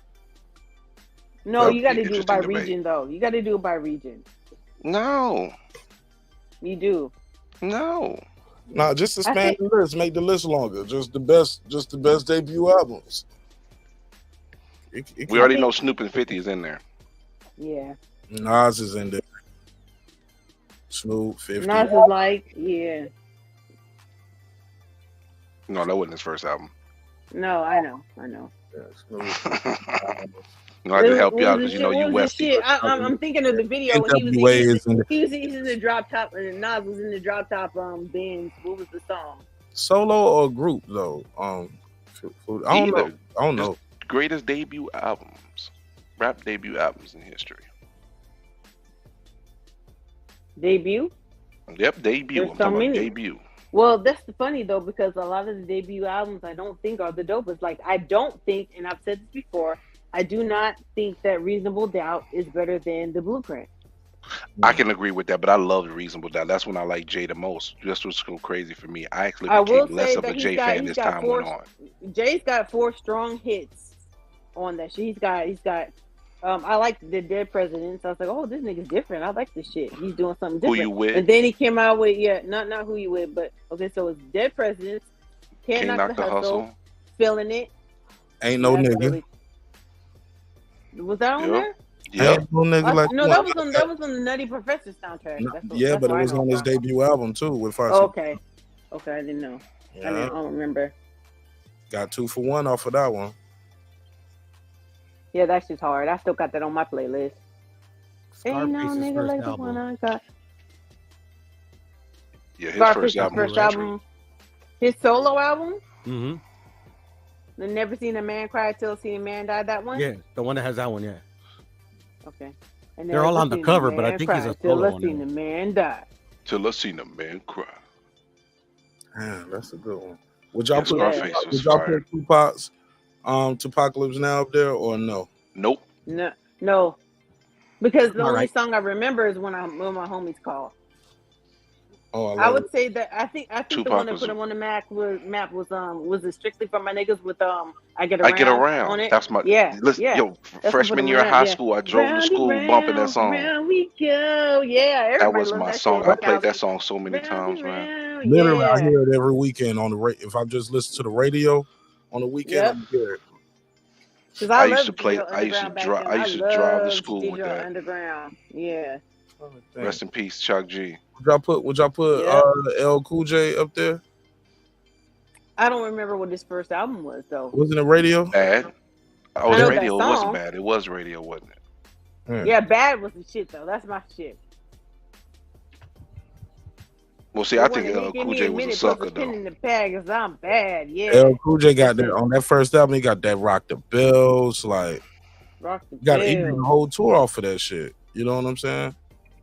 Speaker 18: No,
Speaker 2: That'd
Speaker 18: you got
Speaker 2: be
Speaker 18: to do it
Speaker 2: interesting
Speaker 18: by
Speaker 2: debate.
Speaker 18: region, though. You got to do it by region.
Speaker 2: No.
Speaker 18: You do.
Speaker 2: No.
Speaker 1: Nah, just expand the list, make the list longer. Just the best debut albums.
Speaker 2: We already know Snoop and 50 is in there.
Speaker 18: Yeah.
Speaker 1: Nas is in there. Snoop, 50.
Speaker 18: Nas is like, yeah.
Speaker 2: No, that wasn't his first album.
Speaker 18: No, I know.
Speaker 2: No, I just help you out because you know you Westy.
Speaker 18: I'm thinking of the video when
Speaker 1: NWA is in
Speaker 18: he's in the drop top and Nas was in the drop top bands. What was the song?
Speaker 1: Solo or group though? I don't know.
Speaker 2: Greatest debut albums, rap debut albums in history.
Speaker 18: Debut?
Speaker 2: Yep, debut.
Speaker 18: There's
Speaker 2: I'm
Speaker 18: so
Speaker 2: talking
Speaker 18: many.
Speaker 2: about debut.
Speaker 18: Well, that's funny though, because a lot of the debut albums I don't think are the dopest. Like I don't think, and I've said this before, I do not think that Reasonable Doubt is better than The Blueprint.
Speaker 2: I can agree with that, but I love Reasonable Doubt. That's when I like Jay the most. That's what's so crazy for me. I actually
Speaker 18: I will
Speaker 2: became less
Speaker 18: say
Speaker 2: of a
Speaker 18: that
Speaker 2: Jay fan as time went on.
Speaker 18: Jay's got 4 strong hits on that shit. He's got. I like the Dead Presidents. I was like, oh, this nigga's different. I like this shit. He's doing something different.
Speaker 2: Who You With?
Speaker 18: And then he came out with not Who You With, but okay, so it's Dead Presidents, Can't Knock the Hustle, Feeling It.
Speaker 1: Ain't no
Speaker 18: That's
Speaker 1: nigga.
Speaker 18: Was that on there?
Speaker 1: Ain't no nigga like
Speaker 18: No, that was on the Nutty Professor soundtrack.
Speaker 1: yeah, but it was on his debut album too with Foxy.
Speaker 18: Okay, I didn't know.
Speaker 1: Yeah.
Speaker 18: I don't remember.
Speaker 1: Got 2 for 1 off of that one.
Speaker 18: Yeah, that's just hard. I still got that on my playlist. Ain't no
Speaker 11: Scarface's
Speaker 18: nigga
Speaker 11: first
Speaker 18: like the
Speaker 11: album.
Speaker 18: one I got.
Speaker 2: Yeah, his
Speaker 18: Scarface's
Speaker 2: first album.
Speaker 18: His solo album.
Speaker 11: Mm-hmm.
Speaker 18: The Never Seen a Man Cry Till Seen a Man Die. That one.
Speaker 11: Yeah, the one that has that one. Yeah.
Speaker 18: Okay. And
Speaker 11: They're all
Speaker 18: Never
Speaker 11: on the
Speaker 18: Seen a
Speaker 11: cover, but I
Speaker 18: Man
Speaker 11: think he's a
Speaker 18: Cry Till
Speaker 11: solo
Speaker 18: I
Speaker 11: on
Speaker 18: Seen
Speaker 11: that
Speaker 18: a Man Die.
Speaker 2: Till I seen a man cry.
Speaker 1: Damn, that's a good one. Would y'all
Speaker 2: Yeah,
Speaker 1: put
Speaker 2: Scarface was
Speaker 1: would y'all
Speaker 2: fire.
Speaker 1: put Tupac's Tupacalypse Now up there or no?
Speaker 2: Nope.
Speaker 18: No, because the
Speaker 1: All
Speaker 18: only
Speaker 1: right.
Speaker 18: song I remember is when my homies call.
Speaker 1: Oh,
Speaker 18: I would say that I think the
Speaker 2: Tupac
Speaker 18: one that
Speaker 2: was
Speaker 18: put him on the map was it Strictly for My Niggas with I Get
Speaker 2: I Get
Speaker 18: Around
Speaker 2: Around.
Speaker 18: on it.
Speaker 2: That's my listen.
Speaker 18: Yeah.
Speaker 2: Yo,
Speaker 18: That's what put
Speaker 2: freshman
Speaker 18: him
Speaker 2: year of
Speaker 18: around.
Speaker 2: high
Speaker 18: Yeah.
Speaker 2: school, I drove to
Speaker 18: Round and
Speaker 2: school bumping that
Speaker 18: round,
Speaker 2: song.
Speaker 18: round we go. Yeah,
Speaker 2: That
Speaker 18: everybody
Speaker 2: was
Speaker 18: loves
Speaker 2: my
Speaker 18: that
Speaker 2: song.
Speaker 18: shit.
Speaker 2: I played that
Speaker 18: Wachowski.
Speaker 2: song so many
Speaker 18: Round and
Speaker 2: times, man.
Speaker 18: round.
Speaker 1: Literally, I
Speaker 18: Yeah.
Speaker 1: hear it every weekend on the if I just listen to the radio on the weekend,
Speaker 18: Yep.
Speaker 1: I'm hear it.
Speaker 18: Because
Speaker 2: I
Speaker 18: I
Speaker 2: used to
Speaker 18: loved
Speaker 2: play.
Speaker 18: Digital
Speaker 2: I used to
Speaker 18: Underground back
Speaker 2: drive.
Speaker 18: then.
Speaker 2: I
Speaker 18: I
Speaker 2: used to drive to
Speaker 18: loved
Speaker 2: school with
Speaker 18: Digital
Speaker 2: that.
Speaker 18: Underground. Yeah.
Speaker 2: Rest in peace, Chuck G.
Speaker 1: Would y'all put
Speaker 18: Yep.
Speaker 1: L Cool J up there?
Speaker 18: I don't remember what his first album was though.
Speaker 1: Wasn't it radio?
Speaker 2: Bad. Oh, it
Speaker 18: I
Speaker 2: was
Speaker 18: know
Speaker 2: radio.
Speaker 18: that
Speaker 2: It wasn't
Speaker 18: song.
Speaker 2: bad. It was radio, wasn't it?
Speaker 18: Yeah, Bad was the shit though. That's my shit.
Speaker 2: Well, see,
Speaker 18: The
Speaker 2: I
Speaker 18: one
Speaker 2: think
Speaker 18: that he
Speaker 2: LL
Speaker 18: give
Speaker 2: Cool
Speaker 18: me
Speaker 2: J
Speaker 18: a
Speaker 2: was a
Speaker 18: minute plus
Speaker 2: sucker
Speaker 18: a pin
Speaker 2: though.
Speaker 18: in the bag cause I'm bad. Yeah.
Speaker 1: L Cool J got
Speaker 18: That's
Speaker 1: that
Speaker 18: it.
Speaker 1: on that first album. He got that Rock the Bells, like
Speaker 18: Rock the
Speaker 1: he did a
Speaker 18: Bell.
Speaker 1: whole tour off of that shit. You know what I'm saying?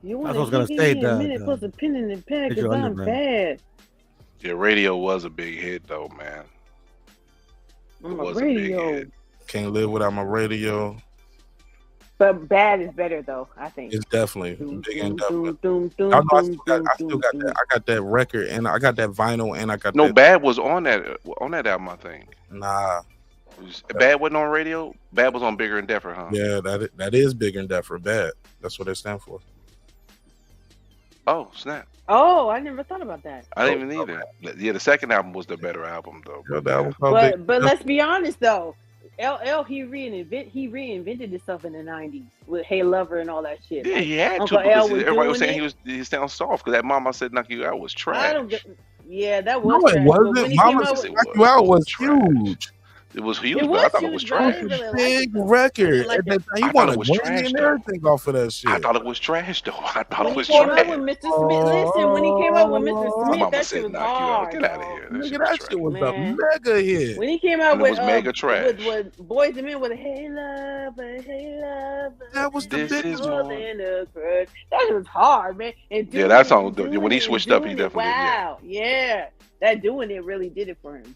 Speaker 18: You
Speaker 11: That's
Speaker 18: want
Speaker 11: what I was
Speaker 18: to
Speaker 11: gonna
Speaker 18: give
Speaker 11: say.
Speaker 18: me a minute plus a pin in the bag cause
Speaker 11: Digital
Speaker 18: I'm
Speaker 11: Underground.
Speaker 18: bad.
Speaker 2: Yeah, radio was a big hit though, man.
Speaker 18: I'm
Speaker 2: It
Speaker 18: a
Speaker 2: was a big
Speaker 18: radio.
Speaker 2: hit.
Speaker 1: Can't live without my radio.
Speaker 18: But Bad is better though, I think.
Speaker 1: It's definitely big and definitely.
Speaker 18: Doom,
Speaker 1: I know I still got that. I got that record and I got that vinyl and I got
Speaker 2: No,
Speaker 1: that.
Speaker 2: Bad was on that album, I think.
Speaker 1: Nah.
Speaker 2: Bad wasn't on radio. Bad was on Bigger and Deffer, huh?
Speaker 1: Yeah, that is Bigger and Deffer. Bad. That's what they stand for.
Speaker 2: Oh, snap.
Speaker 18: Oh, I never thought about that.
Speaker 2: I didn't even either. Yeah, the second album was the better album though.
Speaker 1: Yeah, that album
Speaker 18: But let's be honest though. LL he reinvented himself in the 90s with Hey Lover and all that shit.
Speaker 2: Yeah,
Speaker 18: Like,
Speaker 2: he had to
Speaker 18: Uncle
Speaker 2: because
Speaker 18: L was
Speaker 2: everybody was
Speaker 18: doing
Speaker 2: saying he sounds soft because that Mama Said Knock You Out was
Speaker 18: I
Speaker 2: trash.
Speaker 18: don't get. Yeah, that
Speaker 1: No,
Speaker 18: was
Speaker 1: it
Speaker 18: trash. But when
Speaker 1: wasn't.
Speaker 18: he
Speaker 1: Mama
Speaker 18: came out
Speaker 1: Said
Speaker 18: with,
Speaker 1: Knock You Out was huge.
Speaker 2: It was huge,
Speaker 18: it
Speaker 2: but
Speaker 18: was
Speaker 2: I thought it was
Speaker 18: huge, but I
Speaker 2: trash.
Speaker 18: didn't really like
Speaker 1: Big
Speaker 18: it.
Speaker 1: record.
Speaker 18: like
Speaker 1: At that time, he
Speaker 2: I
Speaker 1: won
Speaker 2: thought
Speaker 1: a
Speaker 2: it was
Speaker 1: Grammy
Speaker 2: trash
Speaker 1: and
Speaker 2: though.
Speaker 1: everything off of that shit.
Speaker 2: I thought it was trash though. I thought
Speaker 18: When
Speaker 2: it
Speaker 18: he
Speaker 2: was
Speaker 18: came out
Speaker 2: trash.
Speaker 18: with Mr. Smith, listen, when he came out with Mr.
Speaker 2: My
Speaker 18: Smith,
Speaker 2: Mama
Speaker 18: that
Speaker 2: Said
Speaker 18: shit was
Speaker 2: Knock You Out.
Speaker 18: hard.
Speaker 2: Get out of here. That shit
Speaker 1: Nigga,
Speaker 2: was
Speaker 1: that
Speaker 2: trash.
Speaker 1: shit was a
Speaker 18: Man.
Speaker 1: mega hit.
Speaker 18: When he came out
Speaker 2: And it
Speaker 18: with
Speaker 2: was mega trash.
Speaker 18: with Boys and Men with Hey Lover,
Speaker 1: That was the
Speaker 2: This
Speaker 1: big
Speaker 2: is
Speaker 18: more
Speaker 2: more.
Speaker 18: than a crush. That was hard, man. And
Speaker 2: Yeah, that song.
Speaker 18: doing
Speaker 2: When he
Speaker 18: it,
Speaker 2: switched up, he
Speaker 18: doing it,
Speaker 2: definitely
Speaker 18: wow, yeah. That doing it really did it for him.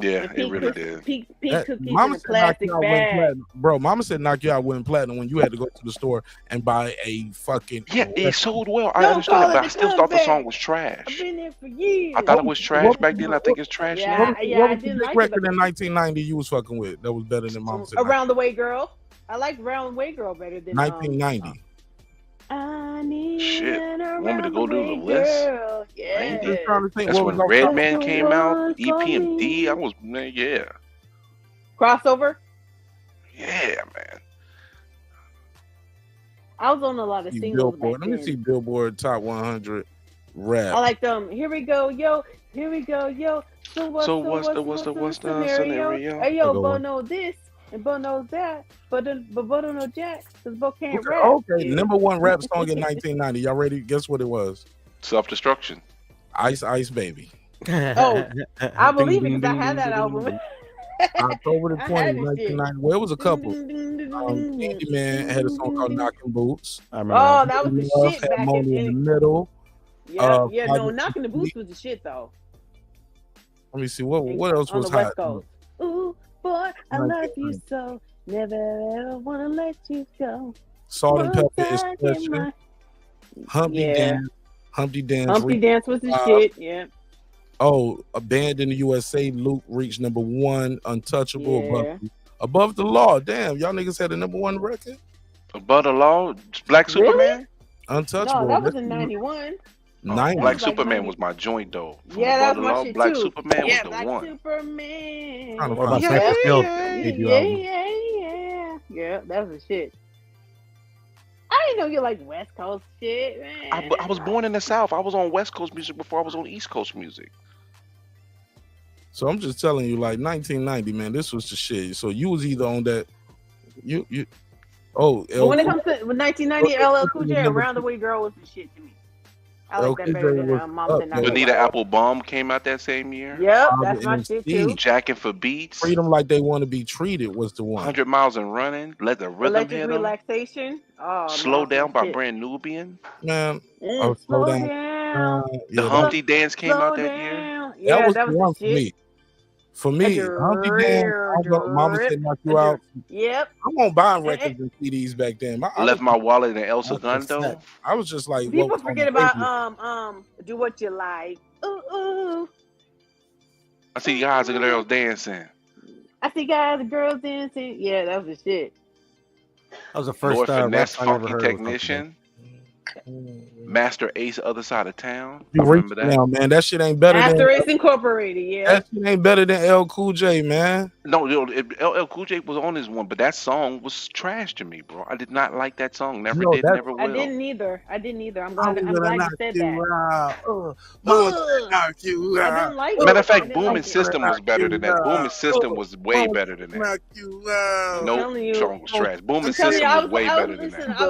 Speaker 2: yeah,
Speaker 18: And
Speaker 2: it really did.
Speaker 18: Pink
Speaker 1: That-
Speaker 18: cookies in
Speaker 1: Mama
Speaker 18: a
Speaker 1: said knock
Speaker 18: plastic
Speaker 1: you out went
Speaker 18: bag.
Speaker 1: platinum. Bro, Mama said knock you out went platinum when you had to go to the store and buy a fucking
Speaker 2: Yeah, it sold well. I
Speaker 18: Don't
Speaker 2: understood
Speaker 18: call
Speaker 2: it, but
Speaker 18: it
Speaker 2: I
Speaker 18: a
Speaker 2: still thought the song
Speaker 18: comeback.
Speaker 2: was
Speaker 18: I've
Speaker 2: trash.
Speaker 18: been there for years.
Speaker 2: I thought it was trash back then. I think it's trash now.
Speaker 1: What was
Speaker 18: I
Speaker 1: the
Speaker 18: didn't
Speaker 1: big
Speaker 18: like
Speaker 1: record
Speaker 18: it.
Speaker 1: in 1990 you was fucking with that was better than Mama said knock
Speaker 18: Around the Way Girl. I like Round the Way Girl better than
Speaker 1: 1990.
Speaker 18: I need
Speaker 2: Shit.
Speaker 18: an
Speaker 2: Want me to go
Speaker 18: around
Speaker 2: do
Speaker 18: the
Speaker 2: the
Speaker 18: way
Speaker 2: list?
Speaker 18: girl. Yeah.
Speaker 1: I'm just trying to think
Speaker 2: That's
Speaker 1: what
Speaker 2: when
Speaker 1: was
Speaker 2: Red
Speaker 1: off
Speaker 2: Man
Speaker 18: the
Speaker 2: came out.
Speaker 18: one for
Speaker 2: EPMD.
Speaker 18: me.
Speaker 2: I was, man, yeah.
Speaker 18: Crossover.
Speaker 2: Yeah, man.
Speaker 18: I was on a lot of
Speaker 1: See
Speaker 18: singles
Speaker 1: Billboard.
Speaker 18: back
Speaker 1: Let me
Speaker 18: then.
Speaker 1: see Billboard Top 100 rap.
Speaker 18: I like them. Here we go, yo. Here we go, yo. So what's
Speaker 2: what's the scenario?
Speaker 18: Hey, yo,
Speaker 1: Good
Speaker 18: Bo
Speaker 1: one.
Speaker 18: knows this and Bo knows that, but Bo don't know Jack because Bo can't
Speaker 1: Okay,
Speaker 18: rap.
Speaker 1: okay,
Speaker 18: Yeah.
Speaker 1: number one rap song in 1990. Y'all ready? Guess what it was?
Speaker 2: Self-destruction.
Speaker 1: Ice Ice Baby.
Speaker 18: Oh, I believe it because I had that album.
Speaker 1: October the
Speaker 18: I
Speaker 1: 20th,
Speaker 18: had this shit.
Speaker 1: 1990. Well, it was a couple. Candyman had a song called Knocking Boots.
Speaker 11: I remember
Speaker 18: Oh,
Speaker 11: that.
Speaker 18: that was the
Speaker 1: Love
Speaker 18: shit
Speaker 1: had
Speaker 18: back
Speaker 1: Money in the
Speaker 18: in.
Speaker 1: Middle.
Speaker 18: Yeah, yeah. No,
Speaker 1: Project
Speaker 18: Knocking the Boots was the shit though.
Speaker 1: Let me see what else
Speaker 18: On
Speaker 1: was
Speaker 18: the West
Speaker 1: hot.
Speaker 18: Coast. Ooh, boy, I love you so. Never ever wanna let you go.
Speaker 1: Salt and
Speaker 18: Once
Speaker 1: Pepper
Speaker 18: I
Speaker 1: is
Speaker 18: get
Speaker 1: Expression.
Speaker 18: my-
Speaker 1: Humpty
Speaker 18: Yeah.
Speaker 1: Dance. Humpty Dance.
Speaker 18: Humpty
Speaker 1: reached
Speaker 18: Dance was the
Speaker 1: top.
Speaker 18: shit. Yeah.
Speaker 1: Oh, a band in the USA. Luke reached number one. Untouchable.
Speaker 18: Yeah.
Speaker 1: Above the Law. Damn, y'all niggas had a number one record.
Speaker 2: Above the Law, Black
Speaker 18: Really?
Speaker 2: Superman.
Speaker 1: Untouchable.
Speaker 18: No, that was
Speaker 1: That's
Speaker 18: in '91.
Speaker 1: 90.
Speaker 2: Black
Speaker 18: was like
Speaker 2: Superman
Speaker 18: 90.
Speaker 2: was my joint though. From
Speaker 18: Yeah,
Speaker 2: Above
Speaker 18: that
Speaker 2: the
Speaker 18: was my
Speaker 2: Law,
Speaker 18: shit
Speaker 2: Black
Speaker 18: too.
Speaker 2: Superman
Speaker 18: Yeah,
Speaker 2: was the
Speaker 18: Black
Speaker 2: one.
Speaker 18: Superman.
Speaker 1: Trying to
Speaker 11: What about
Speaker 1: find
Speaker 11: Cypress Hill
Speaker 18: Yeah,
Speaker 11: debut
Speaker 18: yeah,
Speaker 11: album?
Speaker 18: yeah. Yeah, that was the shit. I didn't know you liked West Coast shit, man.
Speaker 2: I was born in the South. I was on West Coast music before I was on East Coast music.
Speaker 1: So I'm just telling you, like 1990, man, this was the shit. So you was either on that, you. Oh,
Speaker 18: But when it comes to 1990, LL Cool J, Around the Way Girl was the shit to me. I like that better than Mom Said Knock You Out.
Speaker 2: Bonita Applebaum came out that same year.
Speaker 18: Yep, that's my shit too.
Speaker 2: Jacking for Beats.
Speaker 1: Freedom Like They Want to Be Treated was the one.
Speaker 2: 100 Miles and Running. Let the rhythm
Speaker 18: Electric
Speaker 2: hit 'em.
Speaker 18: Relaxation. Oh,
Speaker 2: Slow
Speaker 18: man,
Speaker 2: Down by
Speaker 18: shit.
Speaker 2: Brand Nubian.
Speaker 1: Man,
Speaker 18: Mm,
Speaker 1: slow
Speaker 18: slow
Speaker 1: down.
Speaker 18: down.
Speaker 2: The
Speaker 1: Yeah,
Speaker 2: Humpty Dance came
Speaker 18: Slow
Speaker 2: out that year.
Speaker 18: down. Yeah,
Speaker 1: that was
Speaker 18: that
Speaker 1: the
Speaker 18: was
Speaker 1: one
Speaker 18: the
Speaker 1: for
Speaker 18: shit.
Speaker 1: me. For me, Humpty Dance, Mama Said Knock You Out.
Speaker 18: Yep.
Speaker 1: I won't buy records and CDs back then. I
Speaker 2: Left
Speaker 1: was,
Speaker 2: my wallet in El
Speaker 1: I was
Speaker 2: Segundo.
Speaker 1: upset. I was just like,
Speaker 18: People
Speaker 1: what was on
Speaker 18: forget
Speaker 1: the
Speaker 18: about
Speaker 1: radio?
Speaker 18: Do What You Like. Ooh ooh.
Speaker 2: I see guys and girls dancing.
Speaker 18: I see guys and girls dancing. Yeah, that was the shit.
Speaker 11: That was the first
Speaker 2: Lord Finesse,
Speaker 11: rap I ever
Speaker 2: Funky
Speaker 11: heard.
Speaker 2: Technician. Master Ace, Other Side of Town.
Speaker 1: You
Speaker 2: I remember
Speaker 1: reaching
Speaker 2: that.
Speaker 1: now, man. That shit ain't better than
Speaker 18: After It's Incorporated, yeah.
Speaker 1: that shit ain't better than L Cool J, man.
Speaker 2: No, LL Cool J was on this one, but that song was trash to me, bro. I did not like that song. Never
Speaker 1: No,
Speaker 2: did,
Speaker 1: that-
Speaker 2: never will.
Speaker 18: I didn't either. I'm
Speaker 1: I'm
Speaker 18: glad. I'm
Speaker 1: gonna
Speaker 18: glad you
Speaker 1: knock
Speaker 18: said
Speaker 1: you
Speaker 18: that.
Speaker 1: out. Mama said knock you
Speaker 18: I
Speaker 1: out.
Speaker 18: didn't like
Speaker 2: Matter of
Speaker 18: it. I
Speaker 2: fact,
Speaker 18: didn't
Speaker 2: Booming
Speaker 18: like it.
Speaker 2: System was better than that. Booming System was way better than that.
Speaker 1: Knock you out.
Speaker 2: No
Speaker 18: telling you.
Speaker 2: song was trash. Booming
Speaker 18: I'm telling you,
Speaker 2: System was way better than
Speaker 18: listen,
Speaker 2: that.
Speaker 18: I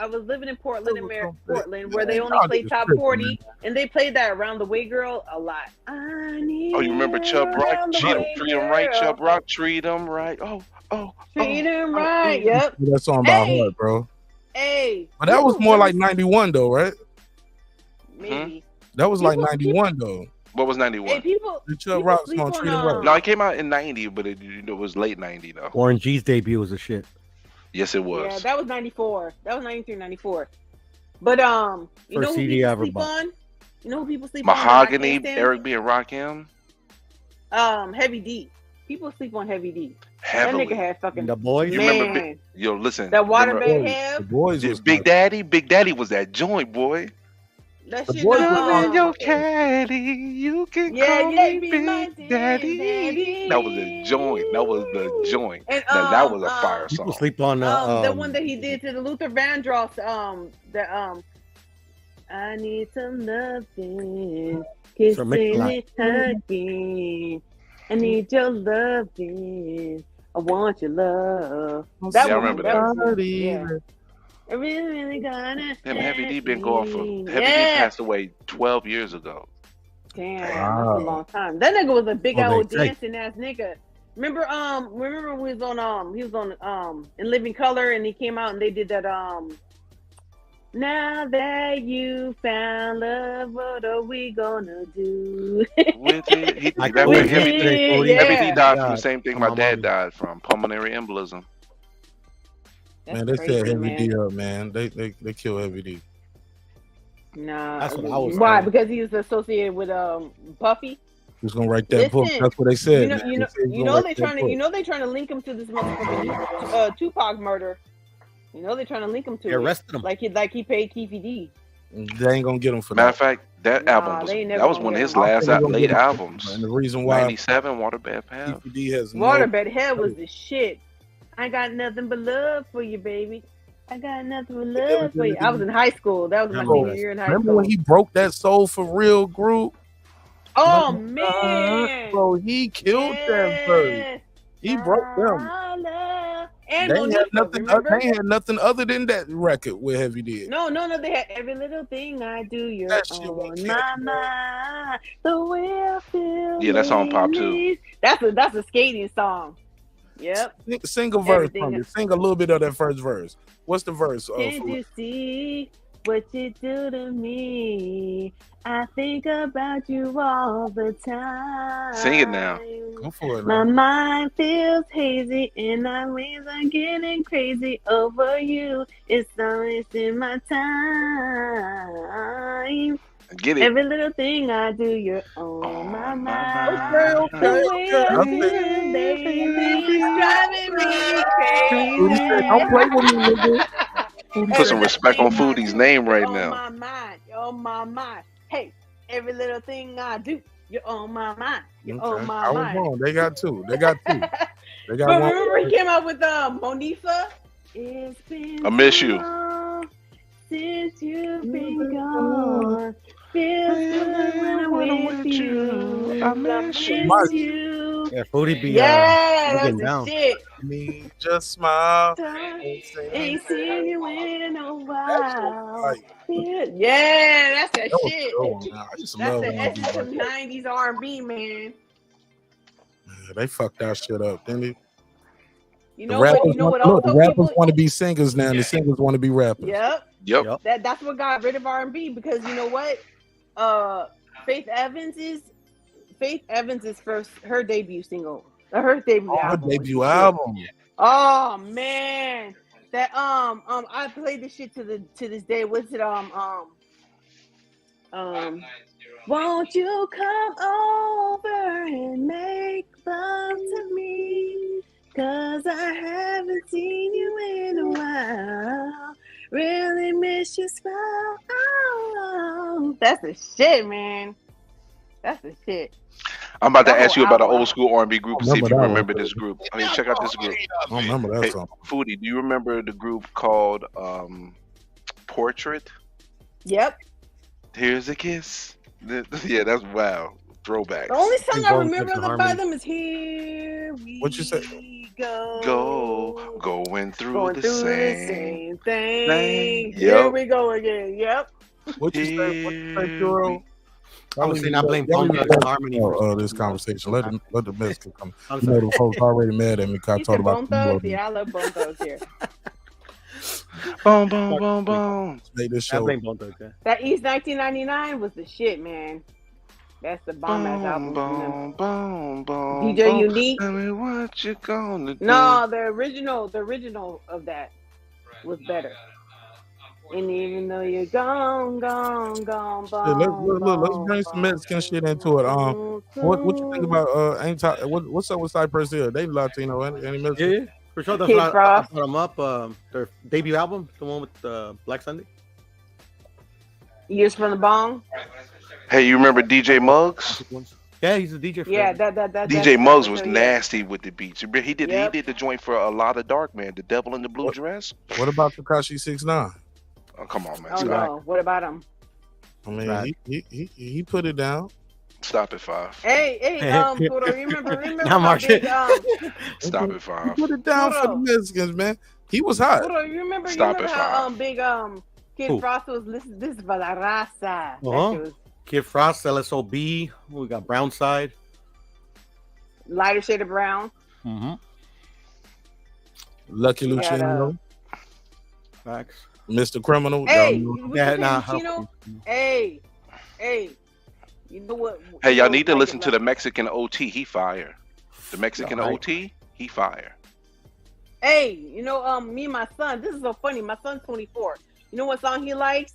Speaker 18: was living in Portland, Portland, where they
Speaker 1: Man,
Speaker 18: only
Speaker 1: y'all
Speaker 18: played
Speaker 1: niggas
Speaker 18: top
Speaker 1: tripping,
Speaker 18: 40, and they played that Around the Way Girl a lot. I need
Speaker 2: Oh, you remember Chubb Rock?
Speaker 18: Around the Way
Speaker 2: Treat 'em right,
Speaker 18: Girl.
Speaker 2: Chubb Rock. Treat 'em right.
Speaker 18: Treat him right. Yep.
Speaker 1: That song by
Speaker 18: Hey.
Speaker 1: heart, bro.
Speaker 18: Hey.
Speaker 1: But that was more like 91 though, right?
Speaker 18: Maybe.
Speaker 1: That was like 91 though.
Speaker 2: What was 91?
Speaker 18: Hey, people.
Speaker 1: The Chubb
Speaker 18: people
Speaker 1: Rock
Speaker 18: sleep
Speaker 1: song,
Speaker 18: on,
Speaker 1: Treat 'em right.
Speaker 2: No, it came out in 90, but it was late 90 though.
Speaker 11: Warren G's debut was a shit.
Speaker 2: Yes, it was.
Speaker 18: Yeah, that was 94. That was 93, 94. But you
Speaker 11: First
Speaker 18: know who
Speaker 11: CD I
Speaker 18: people
Speaker 11: ever
Speaker 18: sleep
Speaker 11: bought.
Speaker 18: on? You know who people sleep
Speaker 2: Mahogany,
Speaker 18: on?
Speaker 2: Eric B. and Rakim.
Speaker 18: Heavy D. People sleep on Heavy D.
Speaker 2: Heavily.
Speaker 18: That nigga had fucking
Speaker 11: The Boys.
Speaker 2: You
Speaker 18: man.
Speaker 2: remember? Yo, listen.
Speaker 18: That
Speaker 2: remember-
Speaker 18: waterbed
Speaker 1: The
Speaker 18: have
Speaker 1: boys was
Speaker 2: Big Daddy. Big Daddy was that joint, boy.
Speaker 18: that
Speaker 1: The
Speaker 18: shit.
Speaker 1: boys
Speaker 18: no,
Speaker 1: was on
Speaker 2: Your caddy, you can
Speaker 18: Yeah,
Speaker 2: call
Speaker 18: yeah,
Speaker 2: me
Speaker 18: be my
Speaker 2: Big Daddy. That was a joint. That was the joint.
Speaker 18: And
Speaker 2: Now, that was a fire
Speaker 11: People
Speaker 2: song.
Speaker 11: sleep on
Speaker 18: the one that he did to the Luther Vandross, I need some loving,
Speaker 11: Sir
Speaker 18: kissing
Speaker 11: Mix-a-Lot.
Speaker 18: and hugging. I need your loving. I want your love.
Speaker 2: Yeah, I remember that.
Speaker 18: was yeah. I really gonna.
Speaker 2: Him, Heavy D been going for. Heavy D
Speaker 18: Yeah.
Speaker 2: passed away 12 years ago.
Speaker 18: Damn,
Speaker 1: Wow.
Speaker 18: that's a long time. That nigga was a big
Speaker 11: Oh,
Speaker 18: old
Speaker 11: they say.
Speaker 18: dancing ass nigga. Remember when he was on In Living Color, and he came out and they did that now that you found love, what are we gonna do?
Speaker 2: With it,
Speaker 11: Like
Speaker 2: that
Speaker 11: With
Speaker 2: way Heavy
Speaker 11: it,
Speaker 2: D,
Speaker 11: yeah.
Speaker 2: Heavy D died from
Speaker 11: God,
Speaker 2: the same thing
Speaker 11: on
Speaker 2: my
Speaker 11: my
Speaker 2: dad
Speaker 11: mommy.
Speaker 2: died from, pulmonary embolism.
Speaker 1: Man, they
Speaker 18: crazy,
Speaker 1: said Heavy
Speaker 18: man.
Speaker 1: D up, man. They kill Heavy D.
Speaker 18: Nah,
Speaker 11: That's what I was
Speaker 18: why?
Speaker 11: saying.
Speaker 18: Because he was associated with Puffy.
Speaker 1: Who's gonna write that book?
Speaker 18: Listen,
Speaker 1: That's what they said.
Speaker 18: You know,
Speaker 1: man.
Speaker 18: you
Speaker 1: They
Speaker 18: know,
Speaker 1: said he's
Speaker 18: you
Speaker 1: gonna
Speaker 18: know
Speaker 1: write
Speaker 18: they
Speaker 1: that
Speaker 18: trying to,
Speaker 1: book.
Speaker 18: you know they trying to link him to this motherfucking Tupac murder. You know they trying to link him to
Speaker 11: They
Speaker 18: it.
Speaker 11: arrested him.
Speaker 18: Like he paid Keefy D.
Speaker 1: They ain't gonna get him for
Speaker 2: Matter
Speaker 1: that.
Speaker 2: of fact, that
Speaker 18: Nah,
Speaker 2: album was
Speaker 18: they never
Speaker 2: that was
Speaker 18: gonna
Speaker 2: one of
Speaker 18: get
Speaker 2: his
Speaker 18: him.
Speaker 1: I
Speaker 2: last
Speaker 1: think they gonna
Speaker 2: late
Speaker 1: get him for that.
Speaker 2: albums.
Speaker 1: And the reason why
Speaker 2: 97, Waterbed Pal.
Speaker 1: PPD has no.
Speaker 18: Waterbed Hell was the shit. I got nothing but love for you, baby. I got nothing but love for you. I was in high school. That was my
Speaker 1: Bro,
Speaker 18: senior year in high
Speaker 1: remember
Speaker 18: school.
Speaker 1: when he broke that soul for real group?
Speaker 18: Oh man,
Speaker 1: Bro, he killed that verse. He broke them.
Speaker 18: And
Speaker 1: They ain't had
Speaker 18: Monifa,
Speaker 1: nothing.
Speaker 18: remember?
Speaker 1: They ain't had nothing other than that record with Heavy D.
Speaker 18: No, they had every little thing I do. You're
Speaker 1: That shit
Speaker 18: on my mind. The way I feel.
Speaker 2: Yeah, that song popped too.
Speaker 18: lately. That's a skating song. Yep.
Speaker 1: Sing a verse
Speaker 18: Everything
Speaker 1: from
Speaker 18: is-
Speaker 1: it. Sing a little bit of that first verse. What's the verse?
Speaker 18: Can't you see what you do to me? I think about you all the time.
Speaker 2: Sing it now.
Speaker 1: Go for it.
Speaker 18: My
Speaker 1: Man.
Speaker 18: mind feels hazy and my wings are getting crazy over you. It's always in my time.
Speaker 2: Get it.
Speaker 18: Every little thing I do, you're on my mind.
Speaker 1: Okay.
Speaker 18: The way I feel, baby, it's driving me crazy.
Speaker 1: Don't play with me, nigga.
Speaker 2: Put some respect on Foodie's name right
Speaker 18: on
Speaker 2: now.
Speaker 18: my mind. You're on my mind. Hey, every little thing I do, you're on my mind. You're on my
Speaker 1: I was
Speaker 18: mind.
Speaker 1: wrong. They got two. They got two. They got
Speaker 18: But
Speaker 1: one.
Speaker 18: remember he came out with Monifa? It's been
Speaker 2: I miss you.
Speaker 18: long since you've been gone. Feels good when I'm with you. I miss you.
Speaker 11: Yeah, Foodie be
Speaker 18: Yeah, that's
Speaker 11: looking
Speaker 18: the
Speaker 11: down.
Speaker 18: shit.
Speaker 1: Me just smile.
Speaker 18: Ain't seen you in a while.
Speaker 1: Like,
Speaker 18: Yeah, that's that
Speaker 1: that was
Speaker 18: shit.
Speaker 1: a good one, man. I used to
Speaker 18: That's
Speaker 1: love
Speaker 18: the
Speaker 1: when they
Speaker 18: essence
Speaker 1: do
Speaker 18: of
Speaker 1: that.
Speaker 18: 90s R&B, man.
Speaker 1: They fucked that shit up, didn't they?
Speaker 18: You
Speaker 1: The
Speaker 18: know what?
Speaker 1: rappers,
Speaker 18: You know what?
Speaker 1: look, the
Speaker 18: Also,
Speaker 1: rappers
Speaker 18: people.
Speaker 1: want to be singers now, and the singers want to be rappers.
Speaker 18: Yep. That's what got rid of R&B because you know what? Faith Faith Evans' her debut single, her debut
Speaker 1: Her
Speaker 18: album.
Speaker 1: debut album.
Speaker 18: Oh man, that I played this shit to this day. What's it won't you come over and make love to me? 'Cause I haven't seen you in a while. Really miss your smile. Oh, that's the shit, man. That's the shit.
Speaker 10: I'm about to
Speaker 18: That
Speaker 10: ask you
Speaker 18: whole
Speaker 10: about an
Speaker 18: album.
Speaker 10: old school R&B group and see if
Speaker 1: Remember
Speaker 10: you
Speaker 1: that
Speaker 10: remember
Speaker 1: one.
Speaker 10: this group. I mean, check out this group.
Speaker 1: I don't remember that
Speaker 10: Hey,
Speaker 1: song.
Speaker 10: Foodie, do you remember the group called Portrait?
Speaker 18: Yep.
Speaker 10: Here's a kiss. Yeah, that's wow. Throwback.
Speaker 18: The only song I
Speaker 10: Bone
Speaker 18: remember
Speaker 10: Thugs and
Speaker 18: by
Speaker 10: Harmony.
Speaker 18: them is Here We
Speaker 1: What you say?
Speaker 10: Going through
Speaker 18: Going
Speaker 10: the
Speaker 18: through the
Speaker 10: same
Speaker 18: same thing.
Speaker 10: thing.
Speaker 18: Here
Speaker 10: Yep.
Speaker 18: we go again. Yep.
Speaker 1: What you say? What you say, Puro?
Speaker 11: I was saying I blame Bone Thugs and Harmony for
Speaker 1: this conversation. Let the Mexican come.
Speaker 11: I'm
Speaker 1: You know
Speaker 11: sorry.
Speaker 1: the folks already mad at me because I
Speaker 18: You
Speaker 1: talked
Speaker 18: said
Speaker 1: about
Speaker 18: Bone
Speaker 1: the
Speaker 18: Thugs?
Speaker 1: blood.
Speaker 18: Yeah, I love Bone Thugs here.
Speaker 10: Boom, boom, boom, boom.
Speaker 1: Make this
Speaker 11: I
Speaker 1: show.
Speaker 11: blame Bone Thugs. Yeah.
Speaker 18: That East 1999 was the shit, man. That's the bomb ass album.
Speaker 10: Boom, boom, boom.
Speaker 18: DJ
Speaker 10: boom.
Speaker 18: Unique.
Speaker 10: Tell me what you gonna do.
Speaker 18: No, the original of that was better. And even though you're gone,
Speaker 1: Yeah, let's bring some Mexican shit into it. What you think about what's up with Cypress Hill? They Latino, any Mexican?
Speaker 11: Yeah, for sure. That's
Speaker 18: Kid
Speaker 11: why I
Speaker 18: Frost.
Speaker 11: brought them up. Their debut album, the one with Black Sunday.
Speaker 18: Years from the Bong.
Speaker 10: Hey, you remember DJ Muggs?
Speaker 11: Yeah, he's a DJ. For
Speaker 18: Yeah,
Speaker 11: that.
Speaker 18: that
Speaker 10: DJ Muggs was
Speaker 18: yeah.
Speaker 10: nasty with the beats. He did
Speaker 18: Yep.
Speaker 10: the joint for a lot of dark man, the devil in the blue dress.
Speaker 1: What about Tekashi 6ix9ine?
Speaker 10: Oh, come on, man.
Speaker 18: Oh no, what about him?
Speaker 1: I mean, he put it down.
Speaker 10: Stop it, Five.
Speaker 18: Hey, Puro, remember
Speaker 11: Now,
Speaker 18: how
Speaker 11: Mark.
Speaker 18: big,
Speaker 10: Stop it, Five.
Speaker 1: He put it down for the Mexicans, man. He was hot.
Speaker 18: Puro, you remember
Speaker 10: Stop it,
Speaker 18: how
Speaker 10: Five.
Speaker 18: big Kid
Speaker 11: Who?
Speaker 18: Frost was listening? This is for la raza. That
Speaker 11: Uh-huh.
Speaker 18: shit was
Speaker 11: Kid Frost, LSOB. We got Brown Side.
Speaker 18: lighter shade of brown.
Speaker 11: Mm-hmm.
Speaker 1: Lucky
Speaker 18: Yeah,
Speaker 1: Luciano,
Speaker 11: Facts.
Speaker 1: Mr. Criminal.
Speaker 18: Hey,
Speaker 1: y'all know.
Speaker 18: what
Speaker 11: Yeah,
Speaker 18: you say,
Speaker 11: nah,
Speaker 18: Chino? Hey, you know what?
Speaker 10: Hey, y'all
Speaker 18: you know,
Speaker 10: need to
Speaker 18: like,
Speaker 10: listen to the Mexican OT. He fire. The Mexican
Speaker 11: Alright.
Speaker 10: OT. He fire.
Speaker 18: Hey, you know, me and my son. This is so funny. My son's 24. You know what song he likes?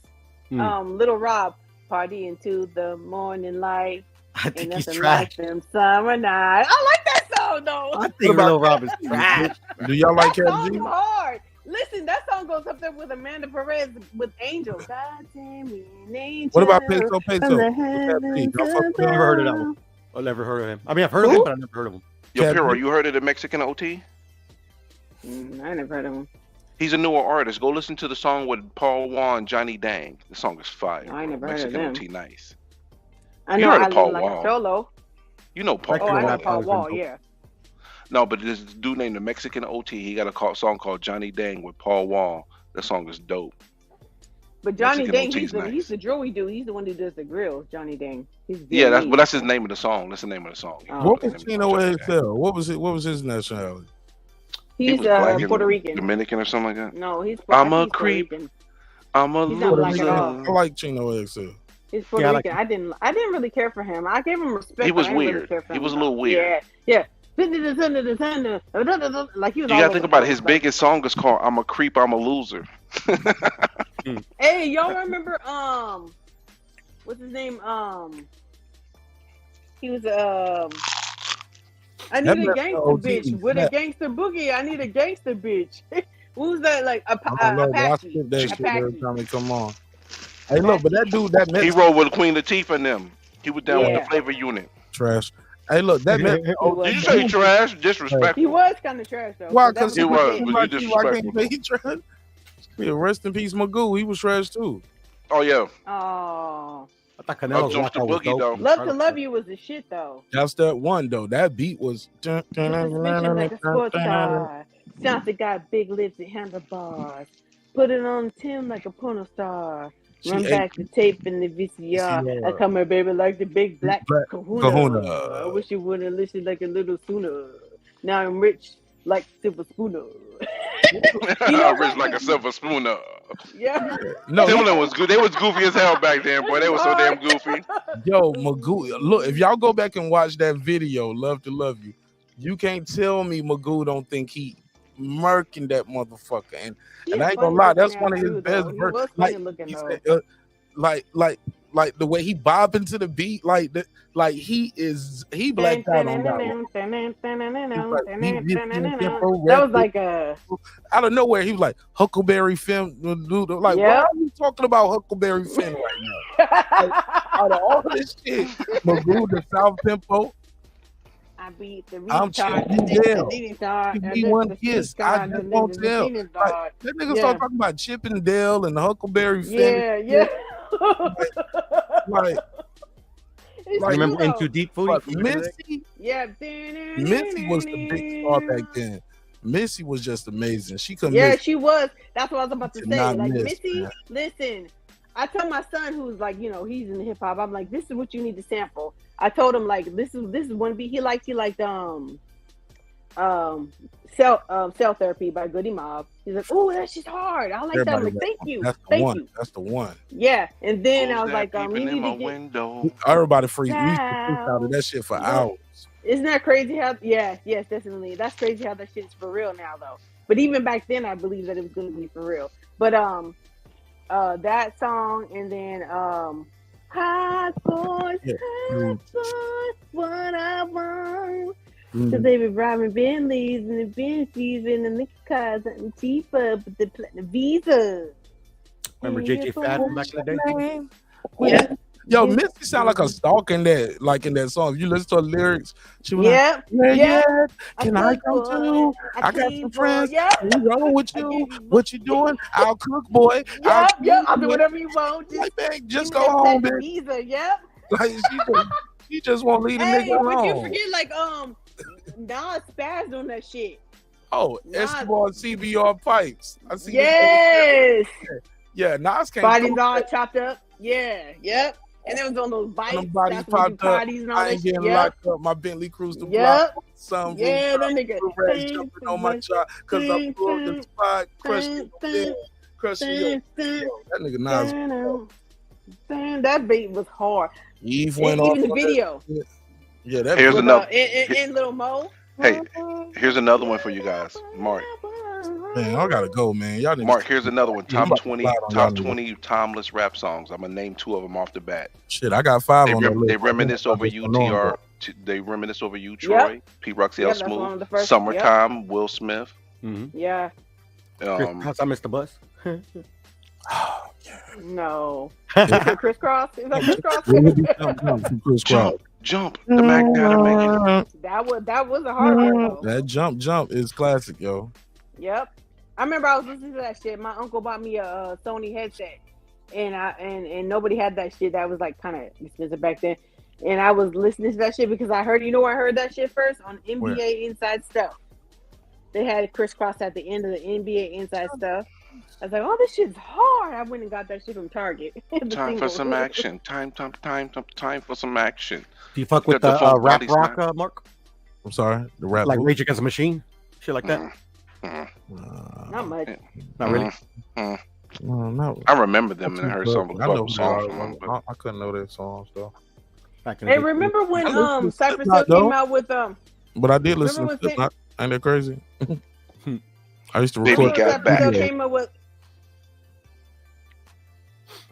Speaker 18: Little Rob, Party into the Morning Light.
Speaker 11: I
Speaker 18: Ain't
Speaker 11: think he's
Speaker 18: nothing
Speaker 11: trash.
Speaker 18: like them summer nights. I like that song though.
Speaker 11: I think Lil Rob is trash.
Speaker 1: Do y'all like
Speaker 18: That
Speaker 1: Cardi
Speaker 18: song's
Speaker 1: G?
Speaker 18: hard. Listen, that song goes up there with Amanda Perez with Angel. God damn me, an angel.
Speaker 1: What about Peso?
Speaker 18: from
Speaker 1: What's
Speaker 18: the
Speaker 1: that beat? Y'all fuck with
Speaker 11: Never
Speaker 1: him?
Speaker 11: heard of that one. I've never heard of him. I mean, I've heard of him, but I've never heard of him.
Speaker 10: Yo,
Speaker 1: Cat
Speaker 10: Piro,
Speaker 1: Beat?
Speaker 10: you heard of the Mexican OT?
Speaker 18: I never heard of him.
Speaker 10: He's a newer artist. Go listen to the song with Paul Wall and Johnny Dang. The song is fire.
Speaker 18: I
Speaker 10: bro.
Speaker 18: never heard of
Speaker 10: Mexican
Speaker 18: them.
Speaker 10: OT, nice.
Speaker 18: I
Speaker 10: You
Speaker 18: know
Speaker 10: heard
Speaker 18: I
Speaker 10: of Paul
Speaker 18: live like
Speaker 10: Wall.
Speaker 18: a cholo.
Speaker 10: You know Paul
Speaker 18: Oh, I know
Speaker 10: Wall.
Speaker 18: Paul Wall. Yeah.
Speaker 10: No, but this dude named the Mexican OT. He got a song called Johnny Dang with Paul Wall. That song is dope.
Speaker 18: But Johnny
Speaker 10: Mexican
Speaker 18: Dang,
Speaker 10: OT's
Speaker 18: he's the drill dude. He's the one who does the grills. Johnny Dang. He's
Speaker 10: Yeah,
Speaker 18: Vietnamese.
Speaker 10: that's his name of the song. That's the name of the song.
Speaker 18: Oh,
Speaker 1: What
Speaker 18: okay.
Speaker 1: was Chino XL? What was his nationality?
Speaker 10: He
Speaker 18: He's
Speaker 10: was black and
Speaker 18: Puerto Rican.
Speaker 10: Dominican or something like that.
Speaker 18: No, he's
Speaker 10: I'm
Speaker 18: I
Speaker 10: a
Speaker 18: think he's Puerto
Speaker 10: creep.
Speaker 18: Rican.
Speaker 10: I'm a
Speaker 18: He's not black at all.
Speaker 10: loser.
Speaker 1: I like Chino XL.
Speaker 18: He's Puerto
Speaker 11: Yeah, I like
Speaker 18: Rican. I didn't really care for him. I gave him respect.
Speaker 10: He
Speaker 18: but
Speaker 10: was
Speaker 18: I didn't really
Speaker 10: weird.
Speaker 18: care for
Speaker 10: He
Speaker 18: him.
Speaker 10: was a little weird.
Speaker 18: Yeah. Like he was.
Speaker 10: You
Speaker 18: all
Speaker 10: gotta
Speaker 18: over
Speaker 10: think
Speaker 18: the
Speaker 10: about it.
Speaker 18: place,
Speaker 10: His
Speaker 18: like-
Speaker 10: biggest song is called "I'm a Creep, I'm a Loser."
Speaker 18: Hey, y'all remember what's his name? He was I
Speaker 1: That
Speaker 18: need a
Speaker 1: man
Speaker 18: gangster
Speaker 1: OT
Speaker 18: bitch
Speaker 1: was
Speaker 18: with a
Speaker 1: fat.
Speaker 18: gangster boogie. I need a gangster bitch. Who's that? Like
Speaker 1: I don't know, but I
Speaker 18: Apache.
Speaker 1: skip that shit every
Speaker 18: Apache.
Speaker 1: time they come on. Hey, look, but that dude, that
Speaker 10: He
Speaker 1: Mexican
Speaker 10: rolled with Queen Latifah and them. He was down with
Speaker 18: Yeah.
Speaker 10: the Flavor Unit.
Speaker 1: trash. Hey, look, that Mexican
Speaker 18: was.
Speaker 10: Did you say trash?
Speaker 18: He
Speaker 10: Disrespectful.
Speaker 18: was kind of trash though.
Speaker 1: Why?
Speaker 18: So that
Speaker 1: Because
Speaker 10: He was, but you
Speaker 1: why can't
Speaker 10: disrespectful.
Speaker 1: you say he trash? Yeah, rest in peace, Magoo. He was trash too.
Speaker 10: Oh yeah.
Speaker 18: Oh,
Speaker 11: I thought
Speaker 10: Up
Speaker 11: Canelo's
Speaker 10: jumps the
Speaker 11: walkout was
Speaker 10: boogie
Speaker 11: dope.
Speaker 10: though.
Speaker 18: Love to Love You was the shit though.
Speaker 1: That's that one though. That beat was.
Speaker 18: Suspension like a sports car. Johnson got big lips and handlebars. Put it on Tim like a porno star.
Speaker 1: She
Speaker 18: Run
Speaker 1: ate
Speaker 18: back the tape in the VCR. I come here, baby, like the big black kahuna. I wish you would have listened like a little sooner. Now I'm rich like silver spooner. You know
Speaker 10: Rich like a silver spooner.
Speaker 18: Yeah.
Speaker 1: No,
Speaker 2: Timberland was good. They was goofy as hell back then, boy. They was so damn goofy.
Speaker 1: yo, Magoo. Look, if y'all go back and watch that video, "Love to Love You," you can't tell me Magoo don't think he murking that motherfucker. And I ain't gonna lie, that's one of his best verses. Like he said, like the way he bobbing to the beat, like he blacked out on that one.
Speaker 18: That was like a
Speaker 1: out of nowhere. He was like Huckleberry Finn. Like, why are you talking about Huckleberry Finn right now? Like, out of all this shit, Magoo, the South Tempo.
Speaker 18: I beat the
Speaker 1: I'm chipping Dale. Give me one kiss. I just won't tell. Like, that nigga start talking about Chippendale and Huckleberry Finn.
Speaker 18: Yeah.
Speaker 1: Like
Speaker 11: remember Into Deep Food?
Speaker 1: Missy?
Speaker 18: Yeah.
Speaker 1: Missy was the big star back then. Missy was just amazing. She could
Speaker 18: she was. That's what I was about to say. Like
Speaker 1: miss,
Speaker 18: Missy,
Speaker 1: man.
Speaker 18: listen. I tell my son who's like, he's in hip hop. I'm like, this is what you need to sample. I told him like this is one beat he liked Cell Therapy by Goody Mob. He's like, oh, that's just hard. I like that. I'm like, thank you. Thank you.
Speaker 1: That's the one.
Speaker 18: Yeah. And then I was like, you need to
Speaker 2: window.
Speaker 1: Everybody free. We used to out of that shit for hours.
Speaker 18: Isn't that crazy how yes, definitely. That's crazy how that shit's for real now though. But even back then I believe that it was gonna be for real. But that song and then Hot Boys, what I want. Cause they be driving Bentleys and the Bentleys and the cars and cheaper, but the platinum Visa.
Speaker 11: Remember JJ Fad from back in the day?
Speaker 18: Yeah.
Speaker 1: Yo, Missy sound like a stalk in that song. If you listen to her lyrics, she was
Speaker 18: Yep.
Speaker 1: like,
Speaker 18: Yeah.
Speaker 1: Can I come too? I got some friends. We rolling with you. What you doing? I'll cook, boy.
Speaker 18: I'll do whatever you want.
Speaker 1: Like, man, just go home, man.
Speaker 18: Visa, yep.
Speaker 1: Like she just won't leave the nigga alone.
Speaker 18: But you forget like Nas spazzed on that shit.
Speaker 1: Oh, Escobar CBR pipes. I see.
Speaker 18: Yes.
Speaker 1: Yeah, Nas came.
Speaker 18: Bodies all chopped up. Yeah. Yep. And it was on those bikes.
Speaker 1: Bodies popped up.
Speaker 18: And all
Speaker 1: I ain't
Speaker 18: that
Speaker 1: getting
Speaker 18: shit.
Speaker 1: locked up. My Bentley cruised the
Speaker 18: Yep.
Speaker 1: block. Some
Speaker 18: Yeah, that nigga.
Speaker 1: jumping on my job because I blew up the spot, crushing it. That nigga Nas.
Speaker 18: Damn, that beat was hard.
Speaker 1: Eve went off.
Speaker 18: Even the video.
Speaker 1: Yeah, that.
Speaker 2: Here's another.
Speaker 18: In Little Mo.
Speaker 2: Hey, here's another one for you guys, Mark.
Speaker 1: Man, I gotta go, man. Y'all need
Speaker 2: Mark, here's another one.
Speaker 1: Yeah,
Speaker 2: Top 20 timeless rap songs. I'm gonna name 2 of them off the bat.
Speaker 1: Shit, I got 5 on that list.
Speaker 2: They reminisce over you, TR. They reminisce over you, Troy. Pete Roxy, L Smooth. Summertime, Will Smith.
Speaker 18: Yeah.
Speaker 11: How's I missed the bus?
Speaker 18: No. Is it crisscross? Is that crisscross?
Speaker 2: Jump. The Magnanimous.
Speaker 18: That was a hard one though.
Speaker 1: That jump is classic, yo.
Speaker 18: Yep. I remember I was listening to that shit. My uncle bought me a Sony headset, and nobody had that shit. That was like kind of expensive back then. And I was listening to that shit because I heard. You know where I heard that shit first? On NBA Inside Stuff. They had crisscross at the end of the NBA Inside Stuff. I was like, oh, this shit's hard. I went and got that shit from Target.
Speaker 2: Time for some action. Time for some action.
Speaker 11: Do you fuck with the rap rock, Mark?
Speaker 1: I'm sorry, the rap
Speaker 11: like Rage Against the Machine, shit like that.
Speaker 18: Not much.
Speaker 11: Not really.
Speaker 1: No.
Speaker 2: I remember them and I heard some songs from them.
Speaker 1: But I couldn't know their songs though.
Speaker 18: Hey, remember when Cypress Hill came out with
Speaker 1: But I did listen to Slipknot. Ain't that crazy? I used to record.
Speaker 18: Came up with...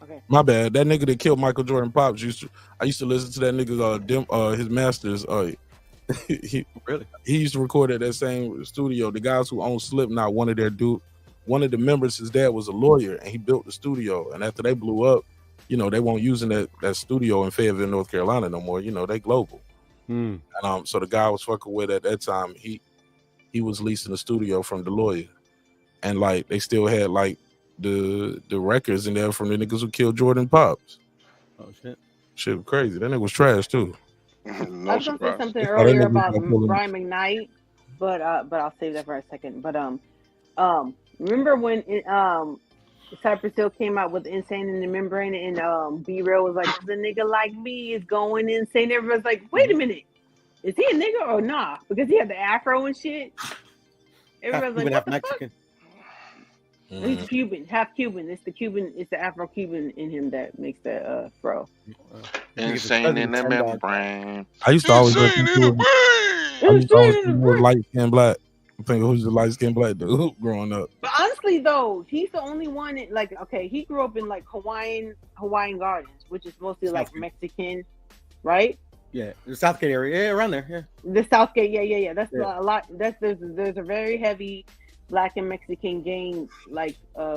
Speaker 18: Okay.
Speaker 1: My bad. That nigga that killed Michael Jordan Pops I used to listen to that nigga's his masters. He used to record at that same studio. The guys who owned Slipknot, one of the members, his dad was a lawyer, and he built the studio. And after they blew up, they won't using that studio in Fayetteville, North Carolina no more. They global. And so the guy I was fucking with at that time, he was leasing the studio from the lawyer, and like they still had like the records in there from the niggas who killed Jordan Pops.
Speaker 11: Oh shit!
Speaker 1: Shit was crazy. That nigga was trash too.
Speaker 18: I was gonna say something earlier about Brian McKnight, but I'll save that for a second. But remember when Cypress Hill came out with Insane in the Membrane and B-Real was like, the nigga like me is going insane. Everyone's like, wait a minute. Is he a nigga or nah? Because he had the afro and shit. Everybody's like, what the fuck? He's Cuban, half Cuban. It's the Afro-Cuban in him that makes that fro.
Speaker 2: Insane in the membrane.
Speaker 1: I used to always
Speaker 2: Insane in the brain.
Speaker 1: I used to always think he was light skinned black. I think who's the light skinned black dude growing up.
Speaker 18: But honestly, though, he's the only one that, like, okay, he grew up in like Hawaiian Gardens, which is mostly like Mexican, right?
Speaker 11: Yeah, the Southgate area, yeah, around there, yeah.
Speaker 18: The Southgate, yeah. That's a lot. There's a very heavy Black and Mexican gang like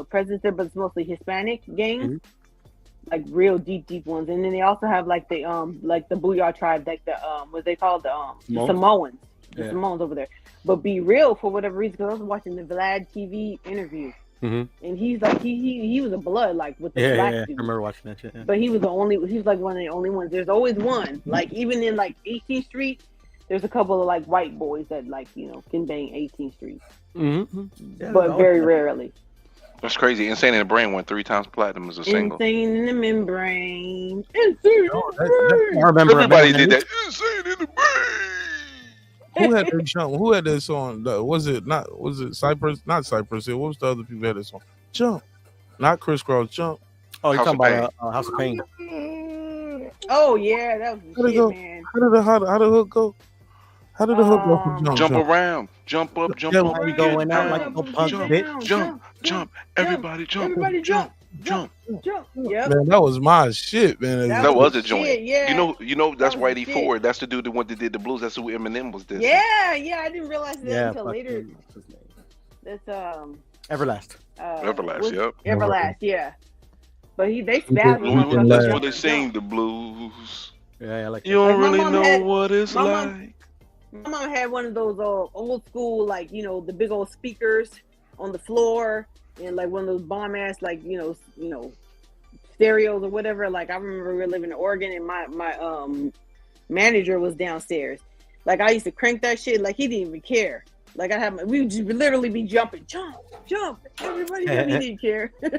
Speaker 18: presence there, but it's mostly Hispanic gangs, like real deep ones. And then they also have like the Booyah tribe, like the what they call the Samoans, Samoans over there. But Be Real, for whatever reason, because I was watching the Vlad TV interview, and he's like he was a blood like with the black dude.
Speaker 11: I remember watching that shit. Yeah.
Speaker 18: But he was like one of the only ones. There's always one. Like even in like 18th Street, there's a couple of like white boys that like can bang 18th Street, but very rarely.
Speaker 2: That's crazy. Insane in the Brain won 3 times platinum as a single.
Speaker 18: Insane in the membrane. Insane in the brain.
Speaker 11: I remember
Speaker 2: everybody did that. Insane in the
Speaker 1: Who had that song? Who had that song? Was it Cypress? Not Cypress Hill. What was the other people that had that song? Jump. Not Crisscross. Jump.
Speaker 11: Oh, you're talking about House of Pain.
Speaker 18: Oh yeah, that was the shit, man.
Speaker 1: How did the hook go? How did the hook go for jump?
Speaker 2: Jump around, jump up, jump up.
Speaker 11: Everybody going out like a punk bitch.
Speaker 2: Jump. Everybody jump.
Speaker 18: Jump. Yep.
Speaker 1: Man, that was my shit, man.
Speaker 2: That was a joint.
Speaker 18: Shit, yeah.
Speaker 2: You know that's
Speaker 18: That was
Speaker 2: Whitey
Speaker 18: shit.
Speaker 2: Ford. That's the dude that did the blues. That's who Eminem was this.
Speaker 18: Yeah, I didn't realize that until later. That's
Speaker 11: Everlast.
Speaker 2: Everlast, yep.
Speaker 18: Everlast, yeah. But they spazzed.
Speaker 2: That's what they sing the blues.
Speaker 11: Yeah, like
Speaker 2: you don't
Speaker 18: Like,
Speaker 2: really
Speaker 18: my mom
Speaker 2: know
Speaker 18: had-
Speaker 2: what it's
Speaker 18: my
Speaker 2: like.
Speaker 18: mom- My mom had one of those old school, like, the big old speakers on the floor, and like one of those bomb ass, like, stereos or whatever. Like, I remember we were living in Oregon, and my manager was downstairs. Like, I used to crank that shit like he didn't even care. Like, we would just literally be jumping, jump. Everybody didn't care.
Speaker 2: I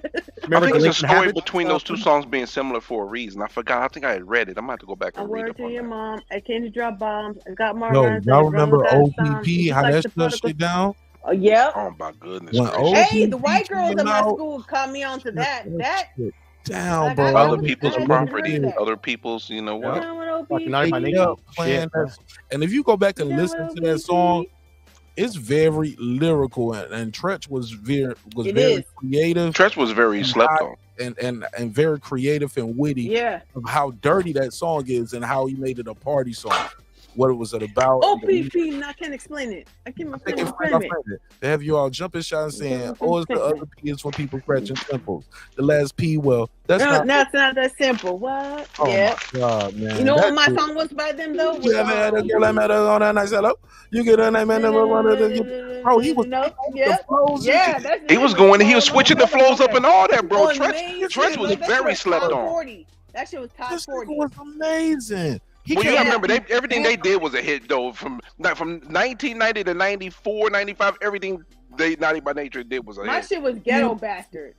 Speaker 2: think it's a story between those two songs being similar for a reason. I forgot. I think I had read it. I might have to go back
Speaker 18: I
Speaker 2: and read
Speaker 18: word
Speaker 2: it.
Speaker 18: to your mom. I came to drop bombs. I got my
Speaker 1: Yo,
Speaker 18: runs.
Speaker 1: y'all remember OPP? How that shut down?
Speaker 18: Oh, yeah.
Speaker 2: Oh my goodness.
Speaker 1: When
Speaker 18: Hey,
Speaker 1: OPP
Speaker 18: the white girls
Speaker 1: came
Speaker 18: at my
Speaker 1: out,
Speaker 18: school caught me onto that. That
Speaker 1: down,
Speaker 18: Like,
Speaker 1: bro.
Speaker 2: Other people's
Speaker 18: I
Speaker 2: property,
Speaker 18: heard that.
Speaker 2: other people's, you know what?
Speaker 11: Fucking Naughty by Nature.
Speaker 1: Playing that. And if you go back and listen to that song, it's very lyrical, and Tretch was very creative.
Speaker 2: Tretch was very slept on.
Speaker 1: And very creative and witty.
Speaker 18: Yeah.
Speaker 1: Of how dirty that song is and how he made it a party song. What was it about?
Speaker 18: OPP, I can't explain it. I can't explain it.
Speaker 1: They have you all jumping shot and saying, "Oh, it's the other P is for people scratching temples." The last P, well, that's not.
Speaker 18: That's not that simple. What?
Speaker 1: Oh
Speaker 18: Yeah.
Speaker 1: my God, man!
Speaker 18: You know what my
Speaker 1: That-
Speaker 18: song was by them though?
Speaker 1: You ever had a girl I met her on that night? Hello, you get her name and number one of the. Bro, he was.
Speaker 2: He was going. He was switching the flows up and all that, bro.
Speaker 18: Oh,
Speaker 2: Tretch was very slept on.
Speaker 18: 40. That shit was top 40.
Speaker 1: was amazing.
Speaker 2: Well, you gotta remember, everything they did was a hit, though. From 1990 to 94, 95, everything Naughty by Nature did was a
Speaker 18: My
Speaker 2: hit.
Speaker 18: shit was Ghetto Bastard.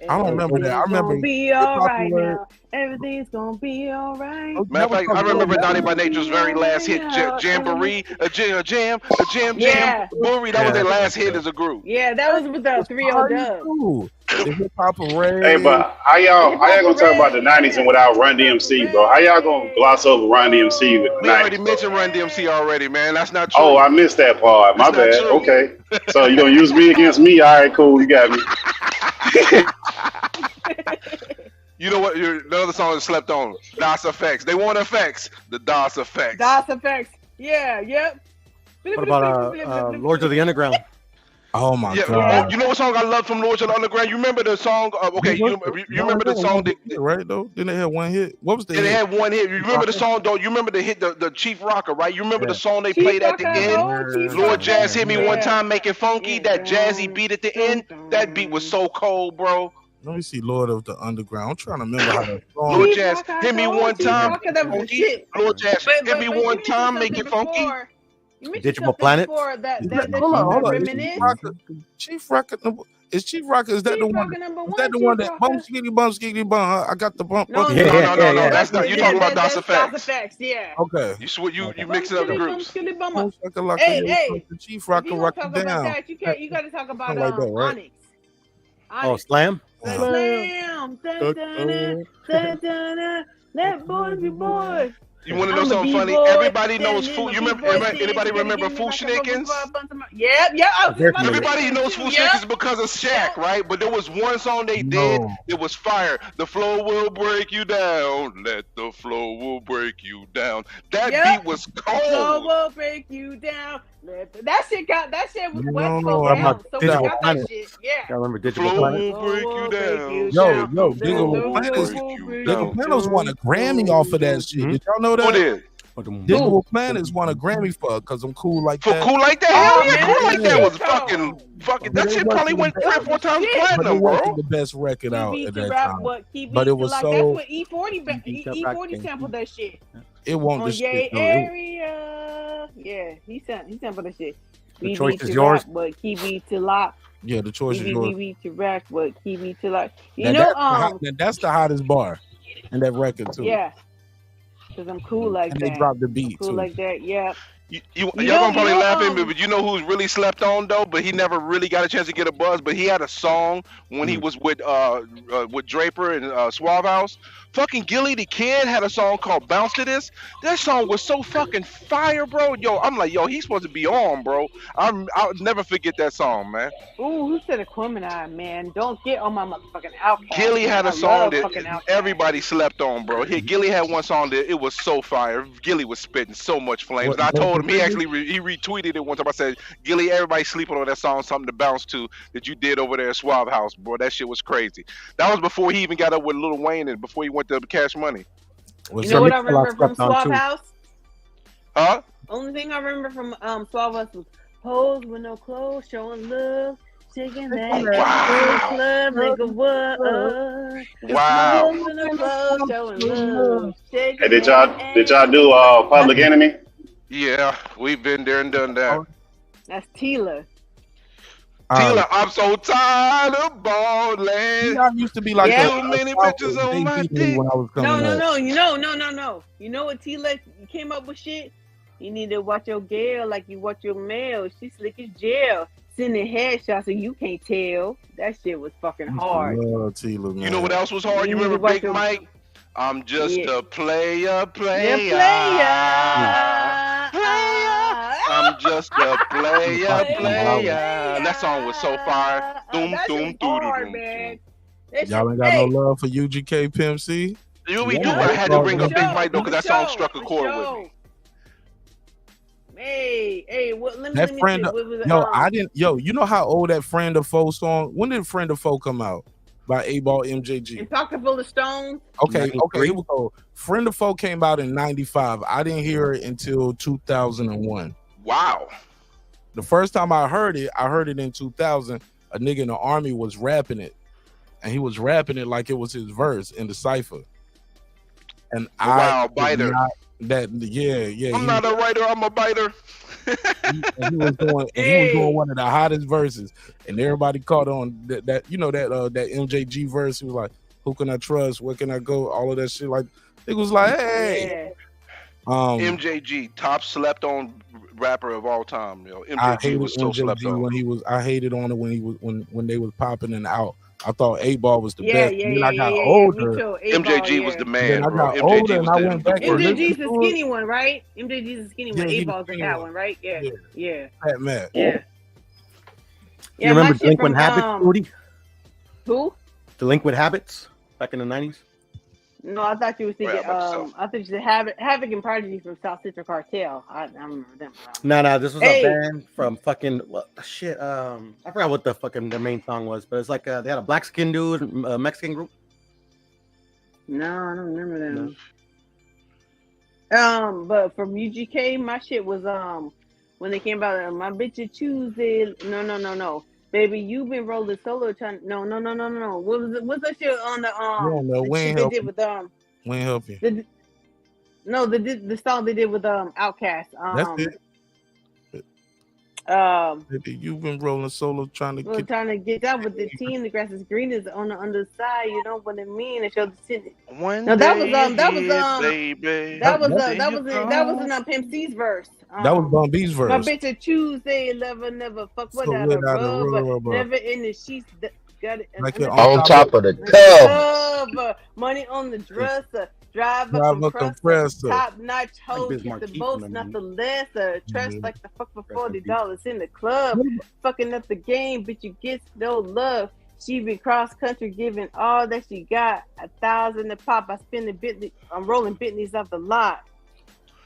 Speaker 1: I don't remember that. I remember
Speaker 18: Gonna be all right now. Everything's gonna be all right.
Speaker 2: Matter of fact, I remember Naughty by Nature's very last hit, Jamboree, a jam,
Speaker 18: Yeah.
Speaker 2: Boory. That was their last hit as a group.
Speaker 18: Yeah, that was with the 3-0 dub.
Speaker 1: The hip hop parade.
Speaker 16: Hey, but how y'all gonna talk about the '90s and without Run DMC, bro? How y'all gonna gloss over Run DMC with the
Speaker 2: We already
Speaker 16: 90s?
Speaker 2: mentioned Run DMC already, man. That's not true.
Speaker 16: Oh, I missed that part. My
Speaker 2: That's
Speaker 16: bad.
Speaker 2: not true.
Speaker 16: Okay, so you gonna use me against me? All right, cool. You got me.
Speaker 2: You know what? The other song that slept on, DOS Effects. They want effects. The DOS Effects.
Speaker 18: DOS Effects. Yeah, yep.
Speaker 11: What about Lords of the Underground?
Speaker 1: Oh my
Speaker 2: Yeah,
Speaker 1: God!
Speaker 2: you know what song I love from Lords of the Underground? You remember the song? Okay, you remember the song?
Speaker 1: Right though? Didn't they have one hit? What was the?
Speaker 2: They
Speaker 1: hit?
Speaker 2: had one hit. You remember the song though? You remember the hit, the Chief Rocker, right? You remember the song they played at the end? Lord Jazz hit me one time, make it funky. That jazzy beat at the end. That beat was so cold, bro.
Speaker 1: Let me see, Lord of the Underground. I'm trying to remember how that song.
Speaker 2: Lord Jazz hit me one time.
Speaker 18: Shit.
Speaker 2: Lord Jazz hit me one time, make it funky.
Speaker 11: Digital Planet.
Speaker 1: Hold on. Chief Rocker. Is Chief Rocker? Is that the one? Is that the one that bump skiddly bum? Huh? I got the bump.
Speaker 2: No, that's not. You're talking about DOS Effects.
Speaker 18: Yeah.
Speaker 1: Okay.
Speaker 2: You mixing up the groups.
Speaker 18: Hey,
Speaker 1: Chief Rocker,
Speaker 18: if you
Speaker 1: rock
Speaker 18: talk
Speaker 1: it
Speaker 18: about
Speaker 1: down.
Speaker 18: that, you got to talk about
Speaker 1: Something like that, right?
Speaker 18: Onyx.
Speaker 11: Oh, Slam.
Speaker 18: Slam. Dun, dun, dun, dun, dun, dun. That boy be boy.
Speaker 2: You want to know
Speaker 18: I'm a
Speaker 2: something funny?
Speaker 18: B-boy,
Speaker 2: Everybody knows
Speaker 18: standing
Speaker 2: Fool.
Speaker 18: in
Speaker 2: You
Speaker 18: my
Speaker 2: remember?
Speaker 18: B-boy stance.
Speaker 2: Anybody
Speaker 18: You gotta
Speaker 2: remember
Speaker 18: give me my cup of
Speaker 2: Fushnikins?
Speaker 18: Yeah. I was just about to say
Speaker 2: Everybody
Speaker 18: that
Speaker 2: knows
Speaker 18: too.
Speaker 2: Fushnikins because of Shaq, right? But there was one song they did.
Speaker 1: No.
Speaker 2: It was fire. The flow will break you down. Let the flow will break you down. That beat was
Speaker 18: Flow
Speaker 2: cold.
Speaker 18: will break you down. That shit was West
Speaker 11: No,
Speaker 18: Coast
Speaker 11: I'm
Speaker 18: down.
Speaker 11: not
Speaker 18: So we
Speaker 11: Digital
Speaker 18: got
Speaker 11: Planet.
Speaker 18: that shit. Yeah.
Speaker 11: I remember Digital
Speaker 2: Flow
Speaker 11: Planet.
Speaker 2: will break you down.
Speaker 1: Yo,
Speaker 2: The
Speaker 1: Digital
Speaker 2: flow will
Speaker 1: Planets.
Speaker 2: break you
Speaker 1: Digital
Speaker 2: down.
Speaker 1: Planets won a Grammy off of that shit. Did y'all know
Speaker 2: Who
Speaker 1: that?
Speaker 2: did?
Speaker 1: Digital Planets won a Grammy for because I'm cool like
Speaker 2: For
Speaker 1: that.
Speaker 2: Cool Like That?
Speaker 18: Oh,
Speaker 2: Hell yeah,
Speaker 18: man,
Speaker 2: Cool Like
Speaker 18: that
Speaker 2: That was
Speaker 18: shit
Speaker 2: fucking.
Speaker 1: But
Speaker 2: That
Speaker 1: it
Speaker 2: shit probably
Speaker 1: wasn't
Speaker 2: went
Speaker 1: the
Speaker 2: 3 or
Speaker 1: best-
Speaker 2: 4 times
Speaker 1: But
Speaker 2: platinum,
Speaker 1: it
Speaker 2: bro.
Speaker 1: wasn't the best record out
Speaker 18: QB
Speaker 1: at
Speaker 18: to
Speaker 1: that
Speaker 18: rap
Speaker 1: time.
Speaker 18: what QB
Speaker 1: But it
Speaker 18: to
Speaker 1: was
Speaker 18: like.
Speaker 1: so.
Speaker 18: That's what E40 sampled that shit.
Speaker 1: It won't
Speaker 18: On
Speaker 1: the
Speaker 18: Yay
Speaker 1: shit though.
Speaker 18: Area. Yeah, he sampled that shit.
Speaker 11: The
Speaker 18: BB
Speaker 11: choice
Speaker 18: to
Speaker 11: is yours.
Speaker 18: rap what QB to lock.
Speaker 1: Yeah, the choice is yours.
Speaker 18: BB to rap what QB to lock.
Speaker 1: Now, that's the hottest bar in that record too.
Speaker 18: Yeah. Cause I'm cool like
Speaker 1: And
Speaker 18: that.
Speaker 1: they dropped the beat
Speaker 18: Cool
Speaker 1: too.
Speaker 18: like that. Yeah.
Speaker 2: Y'all gonna probably laugh at me, but you know who's really slept on though, but he never really got a chance to get a buzz. But he had a song when he was with Draper and Suave House. Fucking Gilly the Kid had a song called "Bounce to This." That song was so fucking fire, bro. Yo, I'm like, yo, he's supposed to be on, bro. I'll never forget that song, man.
Speaker 18: Ooh, who said Aquemini, man? Don't get on my motherfucking Outcast.
Speaker 2: Gilly had
Speaker 18: I
Speaker 2: a song
Speaker 18: love
Speaker 2: that
Speaker 18: fucking Outkast.
Speaker 2: everybody slept on, bro. Gilly had one song that it was so fire. Gilly was spitting so much flames. And I told him, he actually he retweeted it one time. I said, Gilly, everybody sleeping on that song, something to bounce to that you did over there at Suave House, bro. That shit was crazy. That was before he even got up with Lil Wayne and before he went to Cash Money.
Speaker 18: You know what I remember from Suave House?
Speaker 2: Huh?
Speaker 18: Only thing I remember from Suave House was hoes with no clothes, showing love, shaking that club, nigga, what?
Speaker 2: Wow.
Speaker 18: Hoes with no clothes, showing love, shaking
Speaker 16: Hey, did y'all do Public Enemy?
Speaker 2: Yeah, we've been there and done that.
Speaker 18: That's Tila.
Speaker 2: Tila, I'm so tired of balling.
Speaker 1: I used to be like
Speaker 2: too many bitches on my dick.
Speaker 1: when I was coming up.
Speaker 18: No. You know what Tila came up with shit? You need to watch your girl like you watch your mail. She slick as jail. Sending headshots and you can't tell. That shit was fucking hard.
Speaker 1: Tila, man.
Speaker 2: You know what else was hard? You remember Big Mike? I'm just a player. I'm just a player. That song was so fire. Doom, doom, doom,
Speaker 18: man.
Speaker 1: Y'all ain't got no love for UGK Pimp C?
Speaker 2: Yeah, we do, but I had to bring up Big Mike though, because that song struck a chord with me.
Speaker 18: Hey, what? Let me
Speaker 1: That
Speaker 18: see.
Speaker 1: friend,
Speaker 18: What was it?
Speaker 1: I didn't. Yo, you know how old that Friend of Foe song? When did Friend of Foe come out? By A-Ball MJG.
Speaker 18: And Pocket Full of Stones.
Speaker 1: Okay, here we go. Friend of Foe came out in '95. I didn't hear it until 2001.
Speaker 2: Wow.
Speaker 1: The first time I heard it in 2000. A nigga in the army was rapping it, and he was rapping it like it was his verse in the cipher. And
Speaker 2: biter.
Speaker 1: Yeah.
Speaker 2: I'm not a writer. I'm a biter.
Speaker 1: He was doing one of the hottest verses, and everybody caught on that MJG verse. He was like, "Who can I trust? Where can I go?" All of that shit. Like it was like, hey.
Speaker 2: MJG, top slept on rapper of all time. Yo, MJG was so slept on.
Speaker 1: I hated on it when they was popping and out. I thought 8-Ball was the best.
Speaker 18: Yeah.
Speaker 1: Then I got older.
Speaker 2: MJG was the man,
Speaker 1: I
Speaker 2: bro.
Speaker 1: got older and I went back.
Speaker 18: MJG's the skinny one, right? MJG's the skinny one. 8-Ball's the fat one, right? Yeah.
Speaker 1: Fat man.
Speaker 18: Yeah.
Speaker 11: You remember Delinquent Habits, Rudy?
Speaker 18: Who?
Speaker 11: Delinquent Habits back in the 90s?
Speaker 18: No, I thought you were thinking. I think you said Havoc and Prodigy from South Central Cartel. I remember them.
Speaker 11: No, this was a band from fucking shit. I forgot what their main song was, but it's like they had a black skin dude, a Mexican group.
Speaker 18: No, I don't remember them. But from UGK, my shit was when they came out. My bitch is Tuesday. No. Baby, you've been rolling solo. No. What was it? What's that shit on the
Speaker 1: we ain't
Speaker 18: they
Speaker 1: help
Speaker 18: did
Speaker 1: you.
Speaker 18: with
Speaker 1: We ain't help you.
Speaker 18: The song they did with Outkast.
Speaker 1: That's it. Baby, you've been rolling solo trying to
Speaker 18: get out with the team. The grass is green is on the underside. You know what I mean? And show the city.
Speaker 2: That
Speaker 18: was in Pimp C's verse.
Speaker 1: That was Bun B's verse.
Speaker 18: My bitch a Tuesday lover never fuck without a rubber. Never in the sheets. got it.
Speaker 1: Like you're
Speaker 5: on top of the tub.
Speaker 18: Money on the dresser. Drive
Speaker 1: Drive
Speaker 18: a
Speaker 1: a compressor.
Speaker 18: Top notch hoes,
Speaker 11: Bismarck
Speaker 18: get the
Speaker 11: keeping
Speaker 18: most,
Speaker 11: them,
Speaker 18: not
Speaker 11: man.
Speaker 18: the lesser. Trash
Speaker 1: Mhm.
Speaker 18: like the fuck for $40 in the club. Fucking up the game, bitch, you get no love. She be cross country giving all that she got. 1,000 a pop. I spend the Bentley. I'm rolling Bentleys off the lot.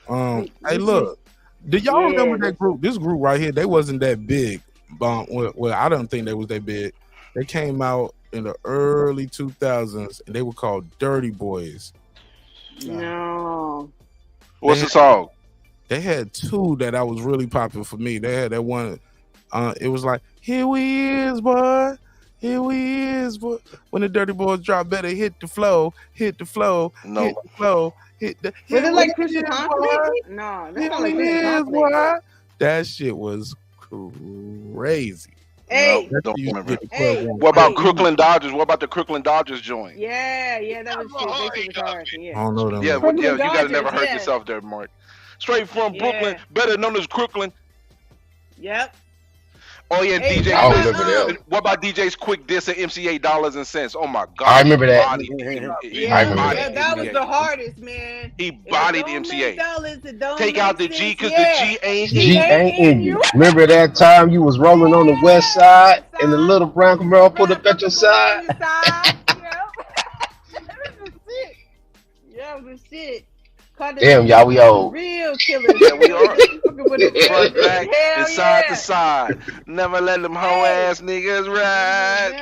Speaker 1: Hey, look. Do y'all
Speaker 18: Yeah,
Speaker 1: remember
Speaker 18: that's-
Speaker 1: that group? This group right here, they wasn't that big. Well, I don't think they was that big. They came out in the early 2000s, and they were called Dirty Boys.
Speaker 18: No.
Speaker 2: What's the song?
Speaker 1: They had two that was really popular for me. They had that one. It was like, "Here we is, boy. Here we is, boy." When the Dirty Boys drop, better hit the flow, hit the flow,
Speaker 2: No.
Speaker 1: hit the flow, hit the.
Speaker 18: Was
Speaker 1: Here
Speaker 18: it like
Speaker 1: we
Speaker 18: Christian
Speaker 1: is,
Speaker 18: Conflict?
Speaker 1: boy.
Speaker 18: No, that's
Speaker 1: Here
Speaker 18: not like
Speaker 1: we
Speaker 18: Christian
Speaker 1: is,
Speaker 18: Conflict.
Speaker 1: boy. That shit was crazy.
Speaker 18: Hey,
Speaker 2: No, don't
Speaker 1: used to
Speaker 2: remember.
Speaker 1: get the club going.
Speaker 2: What about Crooklyn Dodgers? What about the Crooklyn Dodgers joint?
Speaker 18: yeah, that was shit. That shit was hard.
Speaker 1: I
Speaker 18: Yeah.
Speaker 1: don't know them.
Speaker 2: Yeah,
Speaker 18: Crooklyn
Speaker 2: you gotta
Speaker 18: Dodgers,
Speaker 2: never hurt
Speaker 18: yeah.
Speaker 2: yourself there, Mark. Straight from
Speaker 18: Yeah.
Speaker 2: Brooklyn, better known as Crooklyn.
Speaker 18: Yep.
Speaker 2: Oh yeah, and
Speaker 18: Hey,
Speaker 2: DJ.
Speaker 5: I
Speaker 2: Quick.
Speaker 5: remember that.
Speaker 2: What about DJ's quick diss at MCA Dollars and Cents? Oh my God,
Speaker 5: I remember that.
Speaker 2: He
Speaker 18: Yeah,
Speaker 5: I remember
Speaker 18: yeah, that was the hardest, man.
Speaker 2: He
Speaker 18: If it
Speaker 2: bodied
Speaker 18: don't
Speaker 2: MCA.
Speaker 18: make dollars, it don't
Speaker 2: Take
Speaker 18: make
Speaker 2: out the
Speaker 18: sense.
Speaker 2: G because
Speaker 18: Yeah.
Speaker 2: the G ain't
Speaker 5: G
Speaker 2: in.
Speaker 5: ain't in you. Remember that time you was rolling on the west side and the little brown Camaro pulled up at your side?
Speaker 18: Yeah, it was shit. Caught
Speaker 5: Damn, y'all, we old.
Speaker 18: Real killers.
Speaker 2: Yeah, we are.
Speaker 18: Fucking with the
Speaker 2: Front, back,
Speaker 18: Hell
Speaker 2: and side
Speaker 18: yeah.
Speaker 2: to side. Never let them hoe ass niggas ride.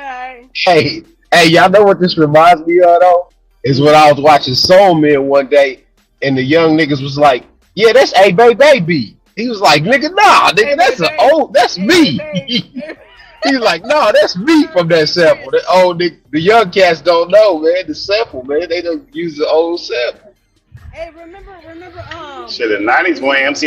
Speaker 18: Yeah.
Speaker 5: Hey, y'all know what this reminds me of though? Is when I was watching Soul Man one day and the young niggas was like, yeah, that's A Baby. He was like, nigga, nah, nigga, that's me. He's like, no, that's me from that sample. The old nigga, the young cats don't know, man, the sample, man. They don't use the old sample.
Speaker 18: Hey, remember,
Speaker 16: Shit, the 90s when MC